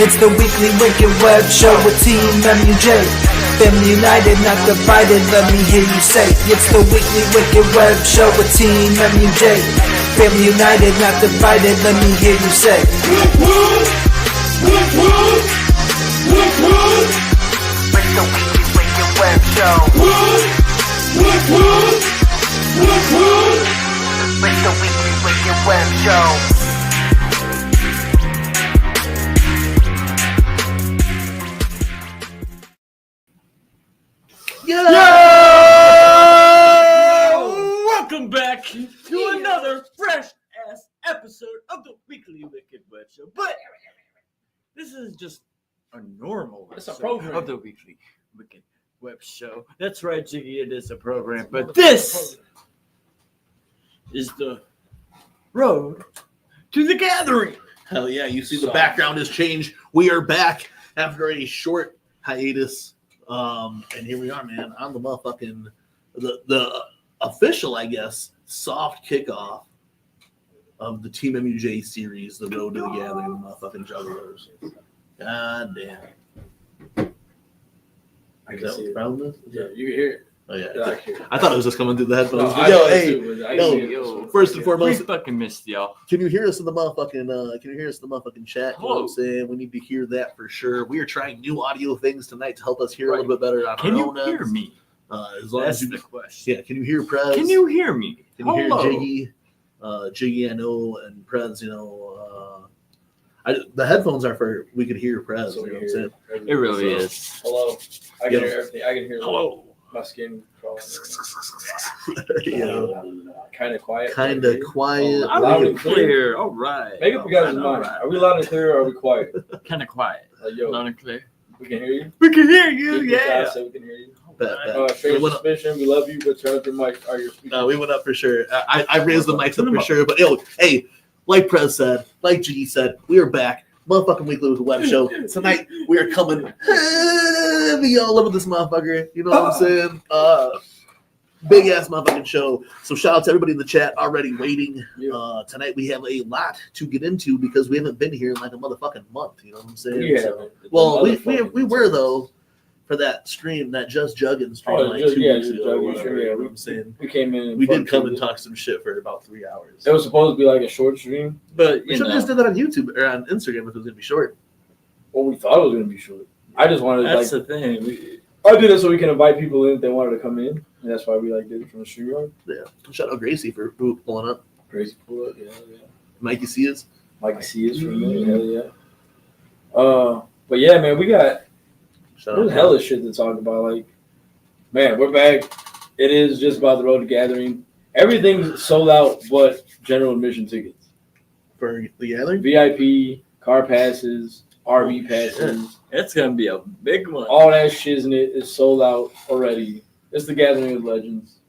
It's the Weekly Wicked Web Show with TeamMUJ. Family united, not divided, let me hear you say. It's the Weekly Wicked Web Show with TeamMUJ. Family united, not divided, let me hear you say. It's the Weekly Wicked Web Show. It's the Weekly Wicked Web Show. Yo! Welcome back to another fresh-ass episode of the Weekly Wicked Web Show. But this is just a normal episode of the Weekly Wicked Web Show. That's right, Jiggy, it is a program. But this is the road to the gathering. Hell yeah, you see the background has changed. We are back after a short hiatus. And here we are, man, on the motherfucking the official, I guess, soft kickoff of the TeamMUJ series, the Road to the Gathering, the motherfucking Juggalos. God damn. I can see it. Yeah, you can hear it. Oh yeah. Yeah, I can hear it. I thought it was just coming through the headphones. No, Yo, I hey, yo, first and foremost, We fucking missed y'all. can you hear us in the motherfucking chat? You know what I'm saying? We need to hear that for sure. We are trying new audio things tonight to help us hear a little bit better on Can our you own hear ends. me? As long That's as you, the question. yeah, can you hear Prez? Can you hear me? Can you Hello. hear Jiggy? Jiggy, I know, and Prez, you know. The headphones are for we could hear Prez. So You know we what I'm hear saying? It really So, is. Hello. I can hear everything. I can hear Hello. my skin crawling. Yeah. Kind of quiet. Kind of quiet. Loud Loud and and clear. All right. Make up your guys' mind. Are we loud and clear or are we quiet? Kind of quiet. Like, yo, Loud and clear. we can hear you. We can hear you. Keep your Yeah. eyes so we can hear you. Bet. Fair We went up- suspicion. We love you, but turn up your mic. Are your speakers? No, we went up for sure. I raised the mics up for sure. But yo, hey, like Prez said, like Jiggy said, we are back. Motherfucking Weekly Wicked Web Show. Tonight we are coming heavy all over this motherfucker. You know what I'm saying? Big ass motherfucking show. So shout out to everybody in the chat already waiting. Tonight we have a lot to get into because we haven't been here in like a motherfucking month. You know what I'm saying? Yeah. So, well, we were though for that stream, that Just Juggin stream Oh, like Just- 2 yeah, weeks Just ago. Juggin Whatever, stream, you yeah, know what I'm saying? We came in. We did come and talk some shit for about 3 hours. It was supposed to be like a short stream, But We you should have know, just did that on YouTube or on Instagram if it was gonna be short. well, we thought it was going to be short. I just wanted that's like the thing. I did it so we can invite people in if they wanted to come in, and that's why we like did it from the stream yard. Yeah. Shout out Gracie for pulling up. Crazy pull up, yeah. Mikey Sears. Mikey C is from there, hell yeah. But yeah, man, we got Shout there's out. hella shit to talk about. Like, man, we're back. It is just about the Road to Gathering. Everything's sold out, but general admission tickets, For the gathering? VIP, car passes, RV passes. It's gonna be a big one. All that shiznit is sold out already. It's the Gathering of Legends.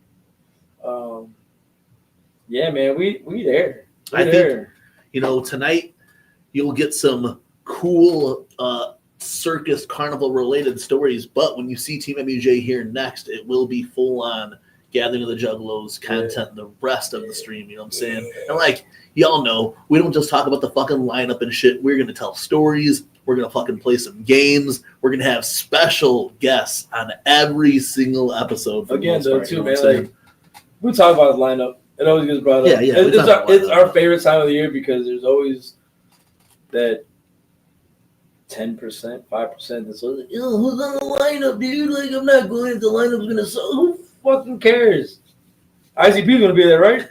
Yeah, man, we there. We I think- there. You know, tonight you'll get some cool circus carnival related stories, but when you see TeamMUJ here next, it will be full on Gathering of the Juggalos content the rest of the stream, you know what I'm saying? And like y'all know, we don't just talk about the fucking lineup and shit. We're gonna tell stories, we're gonna fucking play some games, we're gonna have special guests on every single episode for the Again, most though, part, too, you know man. what I'm saying? Like, we talk about the lineup. It always gets brought up. Yeah, yeah, we It's, talk about it's lineup. our favorite time of the year because there's always that 10%, 5% that's always like, yo, who's on the lineup, dude? Like, I'm not going if the lineup's gonna suck. Who fucking cares? ICP's gonna be there, right?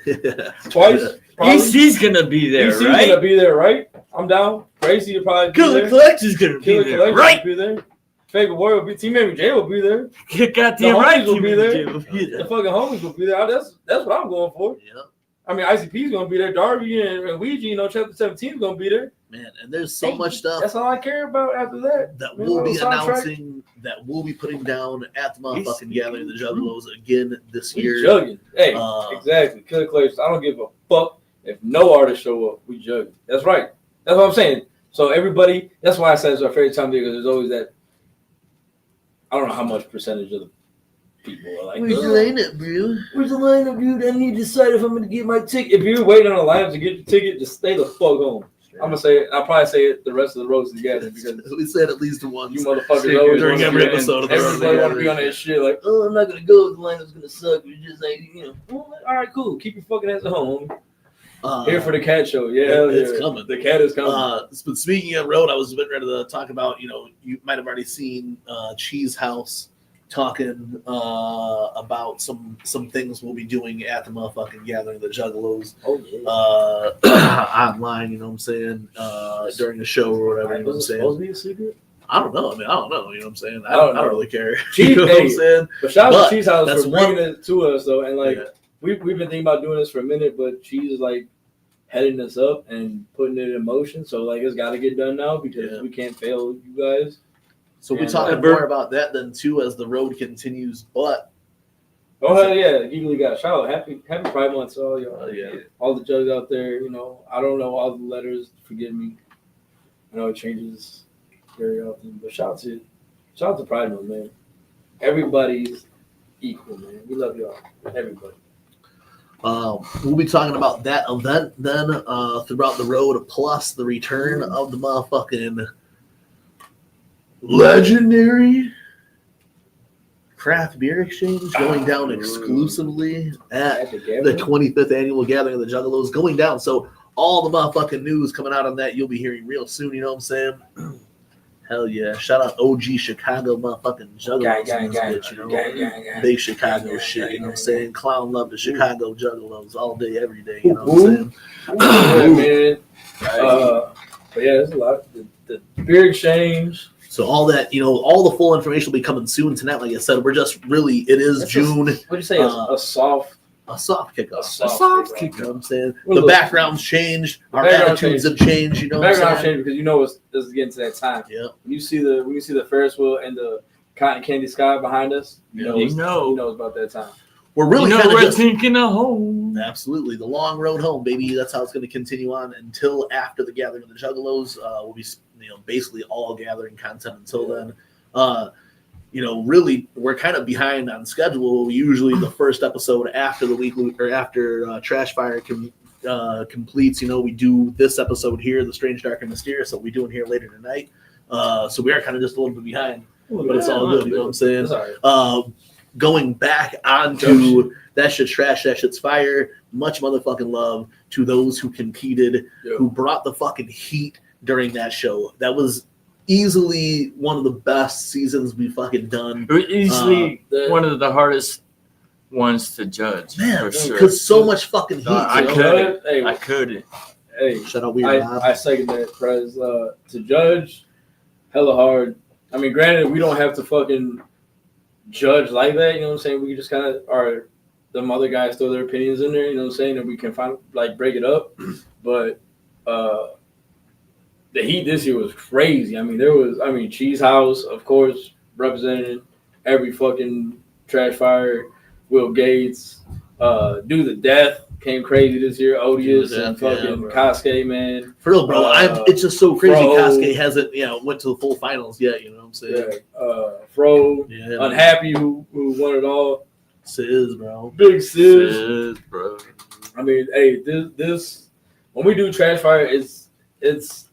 Twice. Probably. EC's gonna be there, EC's right? gonna be there, right? I'm down. Crazy will probably be Killer there. Collection's gonna be Killer there, Collection right? will be there. Favorite Warrior will be TeamMUJ will be there. Goddamn The right, homies will be there. TeamMUJ will be The there. fucking homies will be there. That's what I'm going for. Yeah. I mean, ICP's gonna be there. Darby and Ouija, you know, Chapter 17 is gonna be there. Man, and there's so much stuff That's all I care about after that. that You we'll know, be soundtrack. announcing, that we'll be putting down at the motherfucking Gathering of the Juggalos again this We year. jugging. Hey, Uh, exactly. Killer Collections. I don't give a fuck if no artists show up. We jugging. That's right. That's what I'm saying. So everybody, that's why I said it's our favorite time of the year because there's always that. I don't know how much percentage of the people are like, Where's the lineup, bro? where's the lineup, dude? I need to decide if I'm going to get my ticket. If you're waiting on a lineup to get your ticket, just stay the fuck home. I'm gonna say it. I'll probably say it the rest of the roads together because we said at least once. you motherfuckers always during wanna every be- episode of the everybody want to be on that shit like, oh, I'm not gonna go. The lineup's gonna suck. We just like, well, all right, cool. Keep your fucking ass at home. Here for the cat show. Yeah, it's coming. The cat is coming. But speaking of road, I was getting ready to talk about. You might have already seen Cheese House talking about some things we'll be doing at the motherfucking gathering of the Juggalos. Oh yeah. Online, you know what I'm saying? During the show or whatever, you know what I'm saying? Supposed to be a secret? I don't know. I mean, I don't know. You know what I'm saying? I don't don't know. really care. Cheese, you know what I'm saying? But shout out But to Cheese House that's for bringing one- it to us though, and like Yeah. we've been thinking about doing this for a minute, but Cheese is like heading us up and putting it in motion. So like it's got to get done now because we can't fail you guys. So we're And, talking more about that then too as the road continues. But Oh hell yeah! You got a shout out. Happy Pride Month to all y'all. Yeah. All the jugs out there. I don't know all the letters. Forgive me. I know it changes very often, but shout out to Pride Month, man. Everybody's equal, man. We love y'all. Everybody. we'll be talking about that event then throughout the road, plus the return of the motherfucking legendary craft beer exchange going down exclusively at the 25th annual gathering of the Juggalos going down. So all the motherfucking news coming out on that you'll be hearing real soon. You know what I'm saying? Hell yeah! Shout out OG Chicago motherfucking Juggalos, bitch, big Chicago shit. You know what I'm saying? Clown love the Chicago Juggalos all day, every day. You know what I'm saying? But yeah, there's a lot. The beer exchange. So all that, all the full information will be coming soon tonight. Like I said, we're just really, it is June. What do you say? A soft kickoff. A soft You know what I'm saying? The backgrounds changed. Our background attitudes have changed. You know The what I'm background saying? changed because it's getting to that time. Yeah. When you see the Ferris wheel and the cotton candy sky behind us, you know it's about that time. We're really kind of we're just thinking of home. absolutely the long road home, baby. That's how it's going to continue on until after the gathering of the Juggalos. We'll be basically all gathering content until then. Really we're kind of behind on schedule. Usually the first episode after the weekly or after Trash Fire completes, we do this episode here, the Strange, Dark, and Mysterious that we're doing here later tonight. So we are kind of just a little bit behind, but it's all good. You know what I'm saying? Going back onto that shit's trash, that shit's fire. Much motherfucking love to those who competed, who brought the fucking heat during that show. That was easily one of the best seasons we fucking done. It was easily one of the hardest ones to judge, Man, for sure. because so much fucking heat. I couldn't. Hey, Shout out Weird Bob. I second that, Prez. To judge, hella hard. I mean, granted, we don't have to fucking judge like that. You know what I'm saying? We can just kind of them other guys throw their opinions in there. You know what I'm saying? And we can break it up. But the heat this year was crazy. I mean, Cheese House, of course, represented every fucking Trash Fire. Will Gates, Do the Death came crazy this year. Odious and fucking Cascade, man. For real, bro. It's just so crazy. Fro, Cascade hasn't, went to the full finals yet. You know what I'm saying? Yeah. Fro, Unhappy, who won it all. Sizz, bro. Big Sizz. Sizz, bro. I mean, hey, this when we do Trash Fire, it's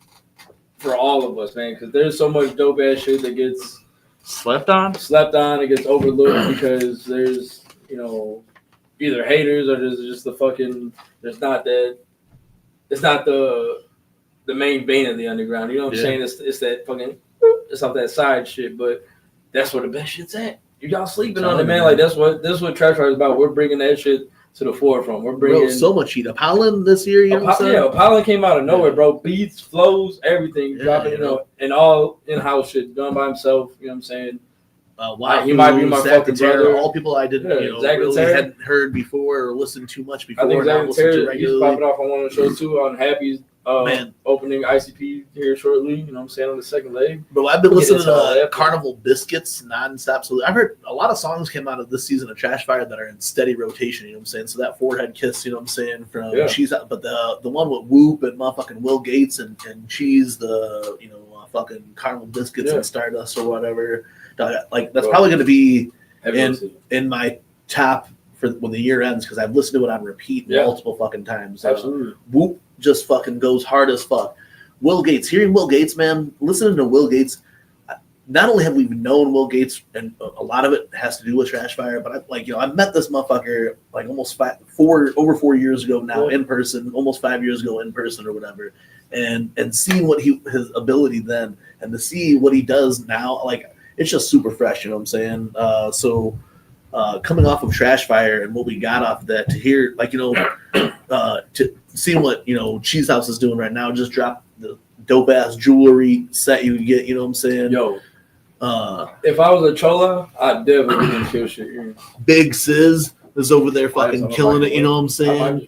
for all of us, man, because there's so much dope ass shit that gets slept on. It gets overlooked because there's either haters or there's just the fucking it's not the main vein of the underground. You know what I'm saying? It's that fucking it's not that side shit, but that's where the best shit's at. Y'all sleeping on it, man. Like this is what Trash Fire is about. We're bringing that shit to the forefront. We're bringing so much heat. Apollon this year, you know what I'm saying? Yeah, Apollon came out of nowhere, bro. Beats, flows, everything, dropping, and all in-house shit done by himself. You know what I'm saying? He might be my fucking brother. All people I didn't really hadn't heard before or listened too much before. I think Zach regularly. he's popping off on one of the shows too. On Happy's opening ICP here shortly. You know what I'm saying, on the second leg. Bro, I've been listening to Carnival Biscuits nonstop. So I've heard a lot of songs came out of this season of Trash Fire that are in steady rotation. You know what I'm saying? So that Forehead Kiss, you know what I'm saying, from Cheese, but the one with Whoop and motherfucking Will Gates and Cheese, the fucking Carnival Biscuits and Stardust or whatever. Like that's probably going to be in my top for when the year ends because I've listened to it on repeat multiple fucking times. Absolutely. Whoop just fucking goes hard as fuck. Will Gates, hearing Will Gates, man, listening to Will Gates. Not only have we known Will Gates, and a lot of it has to do with Trash Fire, but I met this motherfucker like almost over 4 years ago now in person, almost 5 years ago in person or whatever, and seeing what his ability then, and to see what he does now, like it's just super fresh. You know what I'm saying? So coming off of Trash Fire and what we got off of that, to hear to see what Cheese House is doing right now, just dropped the dope ass jewelry set you get. You know what I'm saying? Yo. If I was a chola, I'd definitely be in kill shit. Yeah. Big Sizz is over there fucking killing it. You know what I'm saying?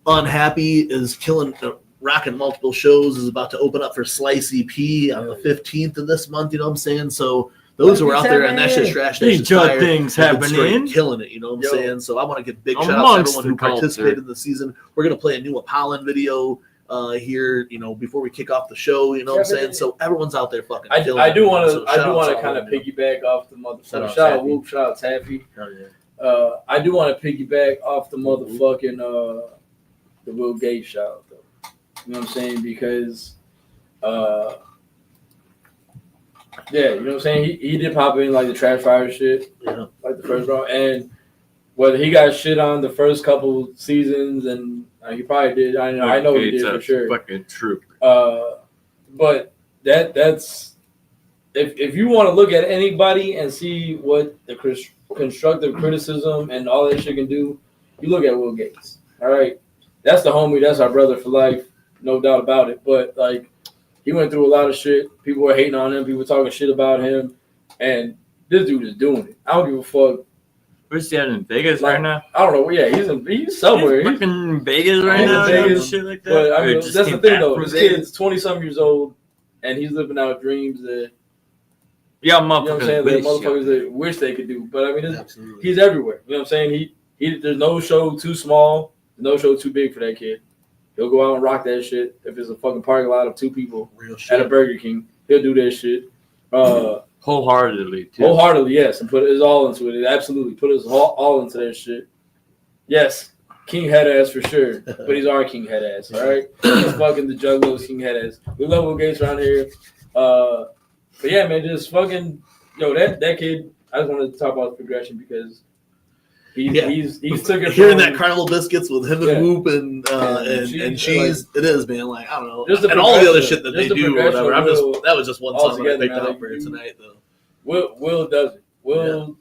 Unhappy is killing, rocking multiple shows. Is about to open up for Slice EP on the 15th of this month. You know what I'm saying? So those who are out there and that shit's trash. That shit's fire. Things happening, killing it. You know what I'm saying? So I want to give big shout out to everyone who participated in the season. We're gonna play a new Apollon video. Here, before we kick off the show, you know what I'm saying? So everyone's out there fucking killing it. I do want to kind of piggyback off the motherfucker. Shout out Whoop, shout out Taffy. Hell yeah. I do want to piggyback off the motherfucking the Will Gates shout out though. You know what I'm saying? Because yeah, you know what I'm saying? He did pop in like the Trash Fire shit, like the first round, and whether he got shit on the first couple seasons and he probably did. I know he did for sure. Fucking true. But that's if you want to look at anybody and see what the constructive criticism and all that shit can do, you look at Will Gates. All right, that's the homie. That's our brother for life, no doubt about it. But like, he went through a lot of shit. People were hating on him. People talking shit about him, and this dude is doing it. I don't give a fuck. Where's he at in Vegas right now? I don't know. Yeah, he's somewhere. He's fucking in Vegas right now. Vegas. Shit like that. But I mean, that's the thing though. This kid's 20-something years old, and he's living out dreams that motherfuckers motherfuckers that wish they could do. But I mean, he's everywhere. You know what I'm saying? He there's no show too small, no show too big for that kid. He'll go out and rock that shit. If it's a fucking parking lot of 2 people at a Burger King, he'll do that shit. Wholeheartedly, too. Wholeheartedly, yes, and put his all into it. Absolutely, put his all into that shit. Yes, King head ass for sure, but he's our King head ass. All right, he's fucking the Juggalos King head ass. We love Will Gates around here. But yeah, man, just fucking that kid. I just wanted to talk about the progression because he's took it. Hearing that Carnival Biscuits with him and Whoop and Cheese, like, it is, man. Like I don't know, and all the other shit that they do or whatever. That was just one song that I picked out for tonight, though. Will does it. Will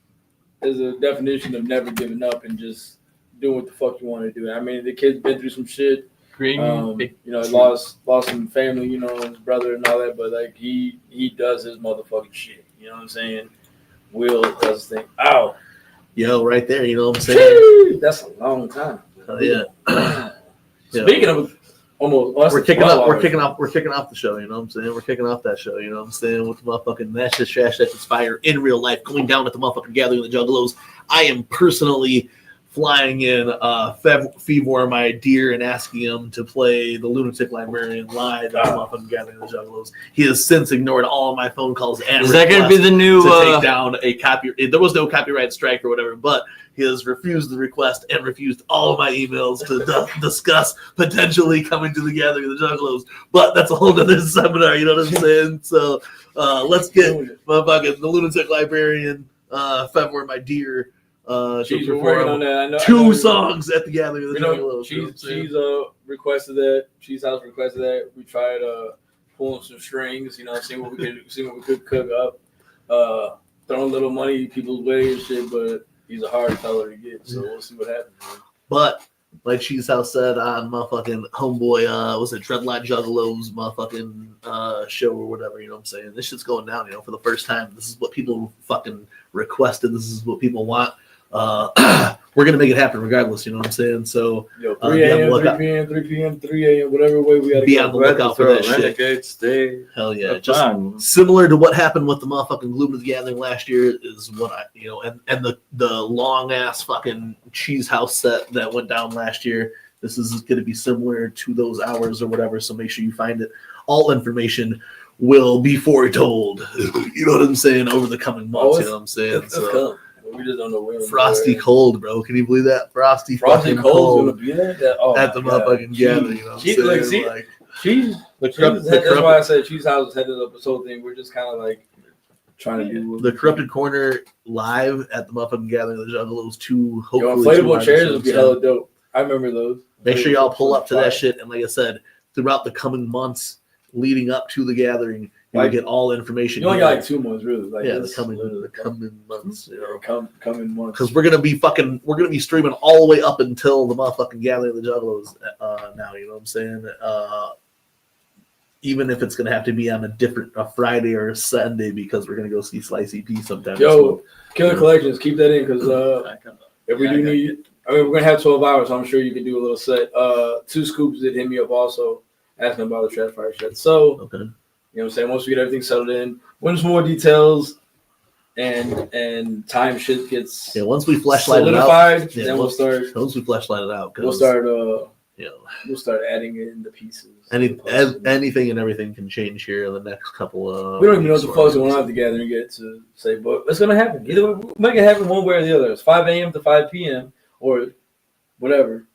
is a definition of never giving up and just doing what the fuck you want to do. I mean, the kid's been through some shit. Lost some family, his brother and all that, but like he does his motherfucking shit. You know what I'm saying? Will does his thing. Ow. Yo, right there, you know what I'm saying? That's a long time. Yeah. Speaking of almost, we're kicking off the show, you know what I'm saying? We're kicking off that show, you know what I'm saying? With the motherfucking That's Just Trash, That's Just Fire in real life, going down at the motherfucking gathering of the Juggalos. I am personally flying in Fevor, my dear, and asking him to play the Lunatic Librarian live at the motherfucking gathering of the Juggalos. He has since ignored all of my phone calls and is that going to be the new to take down a copyright? There was no copyright strike or whatever, but he has refused the request and refused all of my emails to discuss potentially coming to the gathering of the Juggalos. But that's a whole other seminar, you know what I'm saying? So let's get motherfucking the Lunatic Librarian, Fevor, my dear. She's working on that. I know 2 songs at the gathering of the Juggalos. She's requested that. Cheese House requested that. We tried pulling some strings, seeing what we could cook up, throwing little money people's way and shit. But he's a hard feller to get, so we'll see what happens. Man. But like Cheese House said on motherfucking homeboy, was it Dreadlock Juggalos motherfucking show or whatever? You know what I'm saying? This shit's going down. For the first time. This is what people fucking requested. This is what people want. We're gonna make it happen regardless, you know what I'm saying? So 3 a.m., 3 p.m., 3 p.m., 3 a.m., whatever way we gotta be on the lookout for that shit. Stay. Hell yeah. Just similar to what happened with the motherfucking Gloom of the Gathering last year is what and the long ass fucking Cheese House set that went down last year. This is gonna be similar to those hours or whatever, so make sure you find it. All information will be foretold. You know what I'm saying? Over the coming months, you know what I'm saying? So we just don't know where. Frosty cold, bro. Can you believe that? Frosty cold's gonna be there. At the motherfucking gathering. You know what I'm saying? That's why I said Cheese House is headed up this whole thing. We're just kind of like trying to do the Corrupted Corner live at the motherfucking Gathering of the Juggalos 2. Hopefully, inflatable chairs would be hella dope. I remember those. Make sure y'all pull up to that shit. And like I said, throughout the coming months leading up to the gathering, you'll get all information. You only got like 2 months, really. Like the coming months. Coming months. Because we're gonna be streaming all the way up until the motherfucking Gathering of the Juggalos. Now, you know what I'm saying? Even if it's gonna have to be on a Friday or a Sunday, because we're gonna go see Slicey P sometime. Yo, Killer Collections, keep that in, because if we do need. I mean, we're going to have 12 hours, so I'm sure you can do a little set. 2 Scoops did hit me up also, asking about the Trash Fire shit. So, you know what I'm saying? Once we get everything settled in, once more details and time shit gets once we fleshlight solidified, it out, then we'll start. Once we fleshlight it out, we'll start. We'll start adding in the pieces. Anything and everything can change here in the next couple of. We don't even know what the fuck's going on at the gathering yet to say, but it's going to happen. Either way, we'll make it happen one way or the other. It's 5 a.m. to 5 p.m. or whatever.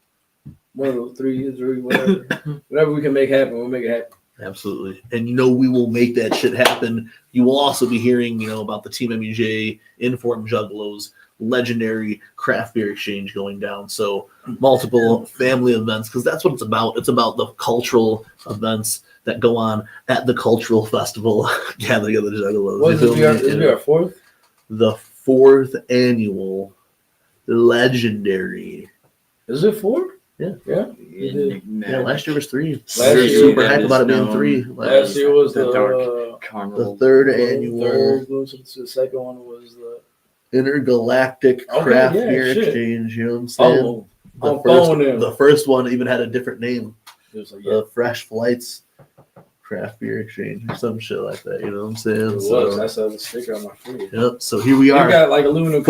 One of those 3, whatever. Whatever we can make happen, we'll make it happen. Absolutely. And we will make that shit happen. You will also be hearing, about the Team MUJ Informed Juggalos legendary craft beer exchange going down. So multiple family events, because that's what it's about. It's about the cultural events that go on at the cultural festival Gathering of the Juggalos. What is this be our 4th? The 4th annual legendary. Is it 4? Yeah. Yeah, last year was 3. Last year, super hyped about it being 3. Last year was the Dark Carnival. The 3rd annual. The second one was the Intergalactic Craft Beer Exchange. You know what I'm saying? The first one even had a different name. It was like, the Fresh Flights Craft Beer Exchange or some shit like that. You know what I'm saying? It was. I saw the sticker on my fridge. Yep. So here we are. You got like aluminum.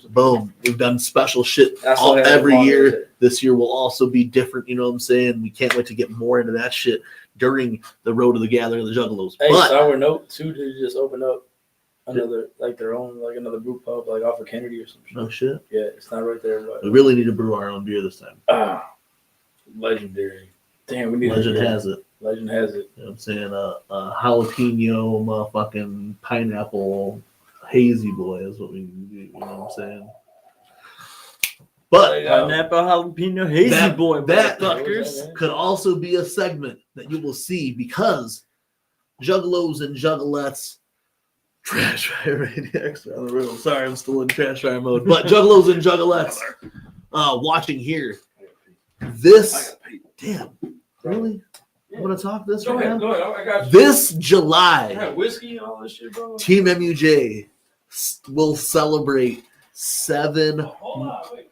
Boom. We've done special shit every year. This year will also be different. You know what I'm saying? We can't wait to get more into that shit during the Road to the Gathering of the Juggalos. Hey, sour note too to just open up another their own another brew pub off of Kennedy or some shit. No shit. Yeah, it's not right there. But we really need to brew our own beer this time. Legendary. Damn, we need. Legend has it. Legend has it. You know what I'm saying? Jalapeno, motherfucking pineapple, hazy boy is what we do. You know what I'm saying? But pineapple jalapeno hazy boy, that fuckers could also be a segment that you will see, because Juggalos and Juggalettes. Trash fire radiox on the room. Sorry, I'm still in trash fire mode. But Juggalos and Juggalettes watching here. This, damn, really? I'm going to talk this right now? Go ahead. I got you. This July, whiskey and all this shit, bro. Team MUJ will celebrate 7. Hold on, wait.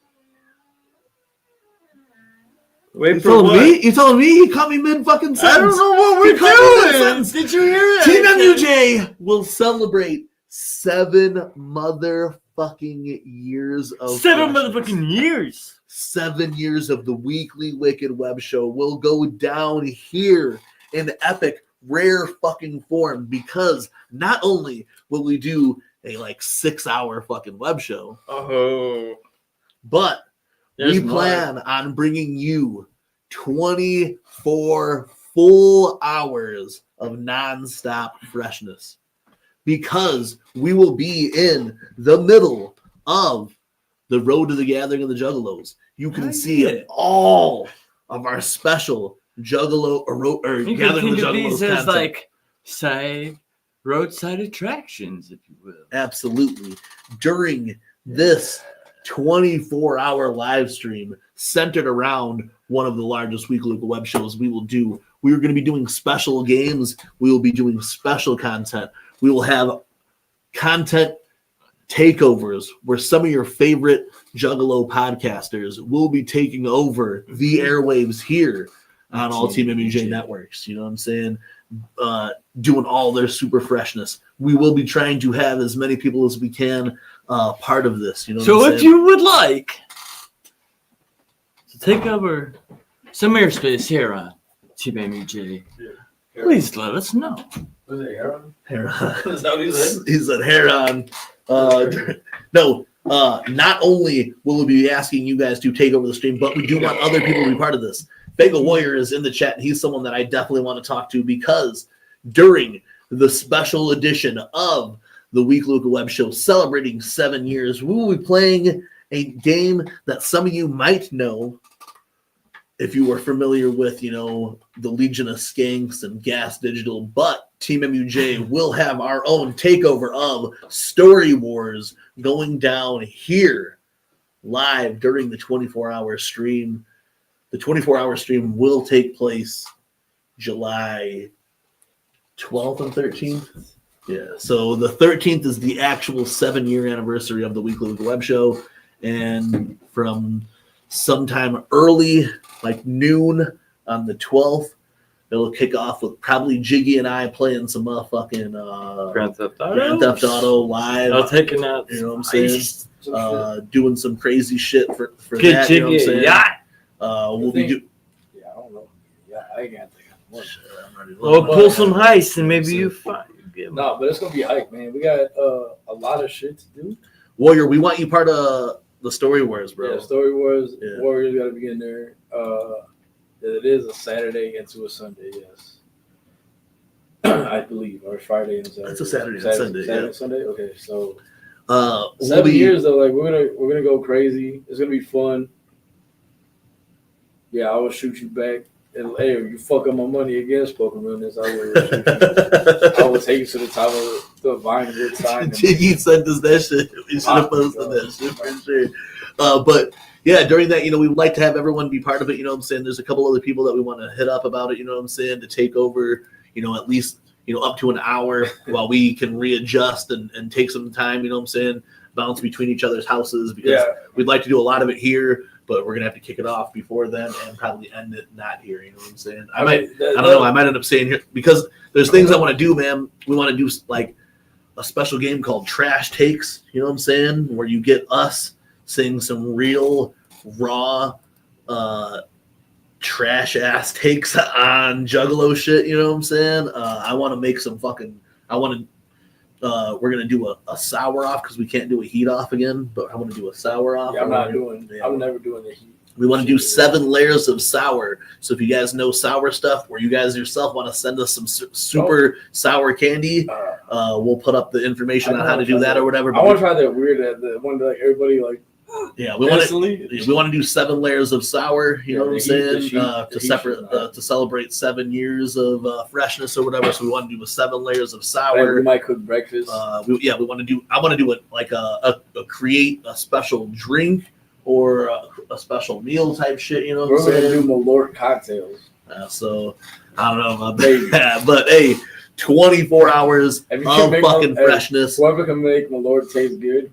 Wait You for telling what? me? You telling me? He caught me mid fucking sentence. I don't know what we're doing. Did you hear that? Team MUJ will celebrate 7 motherfucking years of 7 freshness. motherfucking years. 7 years of the Weekly Wicked Web Show will go down here in epic, rare fucking form, because not only will we do a 6-hour fucking web show, but we plan on bringing you 24 full hours of nonstop freshness, because we will be in the middle of the Road to the Gathering of the Juggalos. You can see all of our special Juggalo or you Gathering of the can think of Juggalos these as content. roadside attractions, if you will. Absolutely. During this 24-hour live stream centered around one of the largest weekly web shows we will do. We are going to be doing special games. We will be doing special content. We will have content takeovers where some of your favorite Juggalo podcasters will be taking over the airwaves here on all Team MUJ networks. You know what I'm saying? Doing all their super freshness. We will be trying to have as many people as we can part of this. You know. So if you would like to take over some airspace here on Team MUJ, please let us know. Was it Heron? Heron. Is that what he said? He said Heron. No. Not only will we be asking you guys to take over the stream, but we do want other people to be part of this. Vega Warrior is in the chat, and he's someone that I definitely want to talk to because during the special edition of the Weekly Wicked Web Show celebrating 7 years, we will be playing a game that some of you might know if you were familiar with, the Legion of Skanks and Gas Digital, but Team MUJ will have our own takeover of Story Wars going down here live during the 24-hour stream. The 24-hour stream will take place July 12th and 13th. Yeah, so the 13th is the actual 7-year anniversary of the Weekly Wicked Web Show, and from sometime early, like noon on the 12th, it'll kick off with probably Jiggy and I playing some motherfucking Grand Theft Auto live. I'll take it out. You know what I'm saying? Doing some crazy shit for Good that. You know what I'm Jiggy, saying? yeah. We'll be doing. Yeah, I don't know. Yeah, I ain't got to think of one. Well, pull some heists and maybe you find. No, but it's gonna be hype, man. We got a lot of shit to do. Warrior, we want you part of the Story Wars, bro. Yeah, Story Wars. Yeah. Warriors got to be in there. It is a Saturday into a Sunday, yes. I believe, or Friday and Saturday. It's a Saturday and Sunday. Saturday Yeah. and Sunday. Okay, so We'll 7 be- years though. Like we're gonna go crazy. It's gonna be fun. Yeah, I will shoot you back. And hey, you fuck up my money again, spoken realness. I will shoot you. I will take you to the top of the vine good sign. Jiggy sent us that shit. We should have posted that shit for sure. But yeah, during that, we would like to have everyone be part of it. You know what I'm saying? There's a couple other people that we want to hit up about it. You know what I'm saying? To take over, at least, up to an hour while we can readjust and take some time, you know what I'm saying? Bounce between each other's houses because we'd like to do a lot of it here, but we're going to have to kick it off before then and probably end it not here. You know what I'm saying? I don't know. I might end up staying here because there's things I want to do, man. We want to do like a special game called Trash Takes. You know what I'm saying? Where you get us saying some real raw, trash ass takes on Juggalo shit. You know what I'm saying? I want to make some fucking. We're gonna do a sour off because we can't do a heat off again. But I want to do a sour off. Yeah, I'm never doing the heat. We want to do 7 layers of sour. So if you guys know sour stuff, or you guys yourself want to send us some super sour candy, we'll put up the information on how to do that or whatever. I want to try that weird, the one that like everybody like. Yeah, we want to do 7 layers of sour. You know what I'm saying? To celebrate 7 years of freshness or whatever. So we want to do 7 layers of sour. We might cook breakfast. We want to do. I want to do it like create a special drink or a special meal type shit. You know what I'm saying? We're gonna do Malort cocktails. So I don't know about that, but hey, 24 hours of fucking freshness. Whoever can make Malort taste good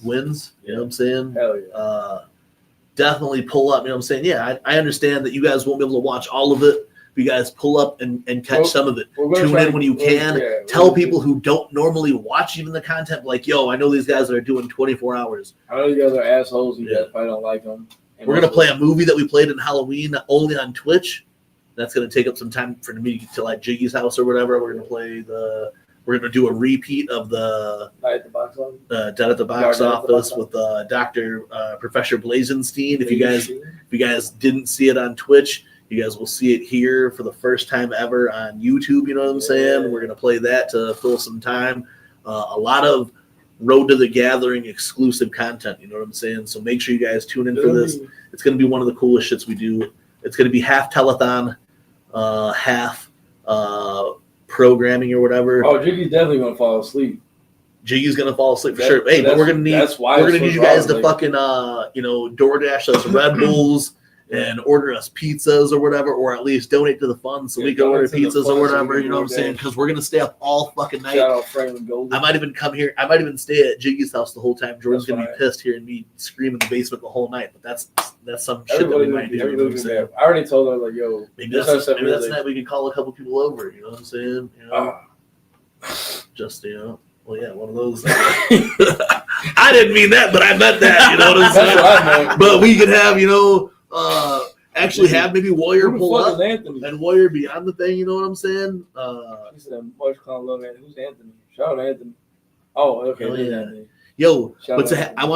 wins. You know what I'm saying? Hell yeah. Definitely pull up. You know what I'm saying? Yeah, I understand that you guys won't be able to watch all of it. But you guys pull up and catch some of it. Tune in when you can. Tell people who don't normally watch even the content, like, yo, I know these guys that are doing 24 hours. I know you guys are assholes. You guys probably don't like them. And we're going to play a movie that we played in Halloween only on Twitch. That's going to take up some time for me to get to like Jiggy's house or whatever. We're going to do a repeat of the Dead at the Box Office, Dead at the Box Office with Professor Blazenstein. If you guys didn't see it on Twitch, you guys will see it here for the first time ever on YouTube. You know what I'm saying? We're gonna play that to fill some time. A lot of Road to the Gathering exclusive content. You know what I'm saying? So make sure you guys tune in for this. It's gonna be one of the coolest shits we do. It's gonna be half telethon, half programming or whatever. Oh, Jiggy's definitely gonna fall asleep. Jiggy's gonna fall asleep for sure. Hey, but we're gonna need you guys to fucking DoorDash us Red Bulls and order us pizzas or whatever, or at least donate to the fund so we can order pizzas or whatever. You know what I'm saying? Because we're gonna stay up all fucking night. Shout out Franklin Golden. I might even come here. I might even stay at Jiggy's house the whole time. Jordan's gonna be pissed here and me scream in the basement the whole night. But that's some shit that we might do. You know what I'm saying? I already told her like, yo, maybe that's the night we can call a couple people over. You know what I'm saying? You know, just well, yeah, one of those. I didn't mean that, but I meant that. You know what I'm saying? That's what I meant. But we could have, actually have maybe Warrior pull up and Warrior be on the thing. You know what I'm saying? He said, "Much call love Anthony." Who's Anthony? Shout out Anthony. Oh, okay. Yeah. Yo, Shout but out. I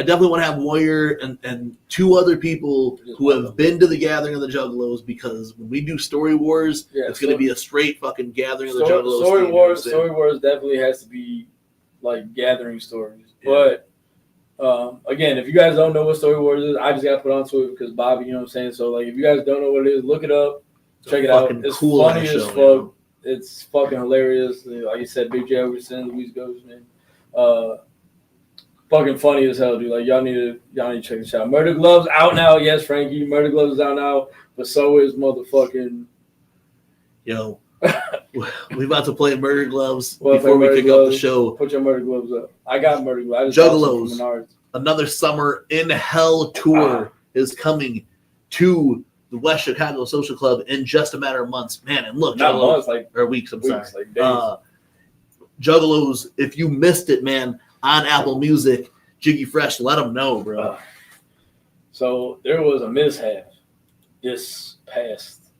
definitely want to have Warrior and two other people who have been to the gathering of the Juggalos, because when we do Story Wars, Yeah, it's going to be a straight fucking gathering of the Juggalos. Story theme, Wars. you know what I'm Story Wars definitely has to be like gathering stories. Yeah. But again, if you guys don't know what Story Wars is, I just got put onto it because Bobby. You know what I'm saying? So like, if you guys don't know what it is, look it up, check it out. It's cool funny ass as show, fuck. you know? It's fucking hilarious. Like you said, Big J Overson, Louise Ghost, man. Fucking funny as hell, dude. Like y'all need to check this out. Murder Gloves out now. Yes, Frankie. Murder Gloves is out now, but so is motherfucking. Yo, we about to play Murder Gloves Well, before we Murder kick off the Gloves. show. Put your Murder Gloves up. I got Murder Gloves. I just bought some from Juggalos, Menards. another Summer in Hell tour is coming to the West Chicago Social Club in just a matter of months. Man, and look, Not Juggalos, months, like or weeks, I'm weeks, sorry. like days. Juggalos, if you missed it, man, on Apple Music, Jiggy Fresh, let them know, bro. So there was a mishap this past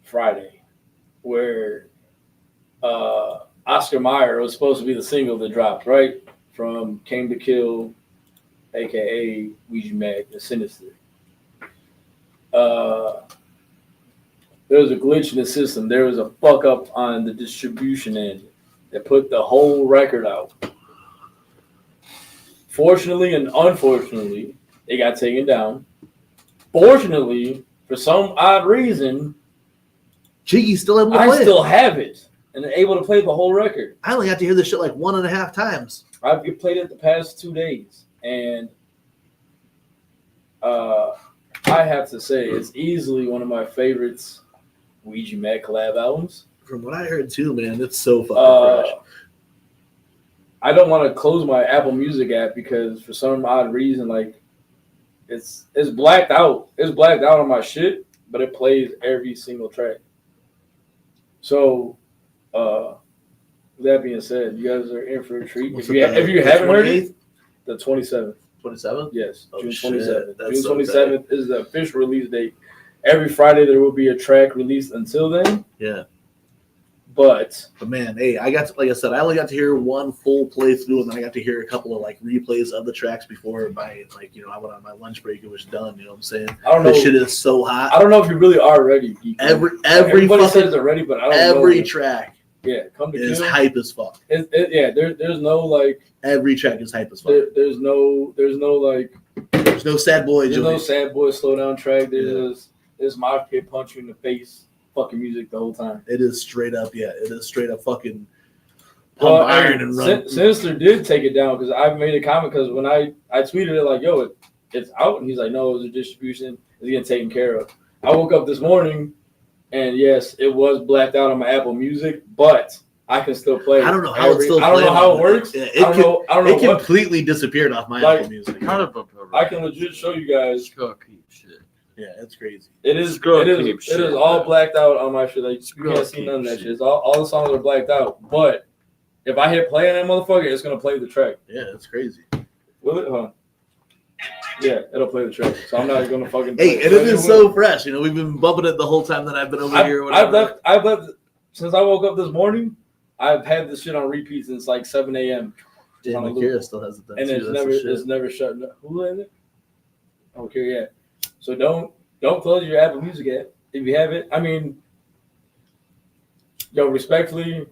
Friday where Oscar Mayer was supposed to be the single that dropped, right? From Came to Kill, aka Ouija Macc, the Sinister. There was a glitch in the system. There was a fuck up on the distribution end that put the whole record out. Fortunately and unfortunately, it got taken down. Fortunately, for some odd reason, Jiggy's still able to I play still it. have it and able to play the whole record. I only got to hear this shit like 1.5 times. I've played it the past 2 days, and I have to say it's easily one of my favorites Ouija Macc collab albums. From what I heard too, man, it's so fucking fresh. I don't want to close my Apple Music app because for some odd reason, like it's blacked out. It's blacked out on my shit, but it plays every single track. So, with that being said, you guys are in for a treat. If you haven't heard it, the 27th. 27th? Yes, Oh, June shit. 27th. That's June so 27th is the official release date. Every Friday there will be a track released until then. Yeah. But man, hey, like I said, I only got to hear one full playthrough, and then I got to hear a couple of like replays of the tracks before I went on my lunch break. It was done. You know what I'm saying? I don't know. This shit is so hot. I don't know if you really are ready. Everybody says they're ready, but I don't know. Every track come to is kill. hype as fuck. There's no like. Every track is hype as fuck. There's no like. There's no sad boy. There's no sad boy slow down track. There's my kid punch you in the face. Fucking music the whole time. It is straight up, yeah. It is straight up fucking pump iron and run. Sinister did take it down because I made a comment because when I tweeted it like, yo, it's out, and he's like, no, it was a distribution. It's getting taken care of. I woke up this morning, and yes, it was blacked out on my Apple Music, but I can still play. I don't know how it's still. I don't know how it works. Yeah, I don't know. It completely disappeared off my Apple Music. I can legit show you guys. Shit. Yeah, it's crazy. It is all blacked out on my shit. Like you can't see none of that shit. It's all the songs are blacked out. But if I hit play on that motherfucker, it's gonna play the track. Yeah, it's crazy. Will it? Huh? Yeah, it'll play the track. So I'm not gonna fucking. Hey, and it is so fresh. You know, we've been bumping it the whole time that I've been over here. Or I've left since I woke up this morning. I've had this shit on repeat since like 7 a.m. Damn, Akira still has it done. And it's never shut. Who is it? Okay, yeah. So don't close your Apple Music app if you have it. I mean, yo, respectfully,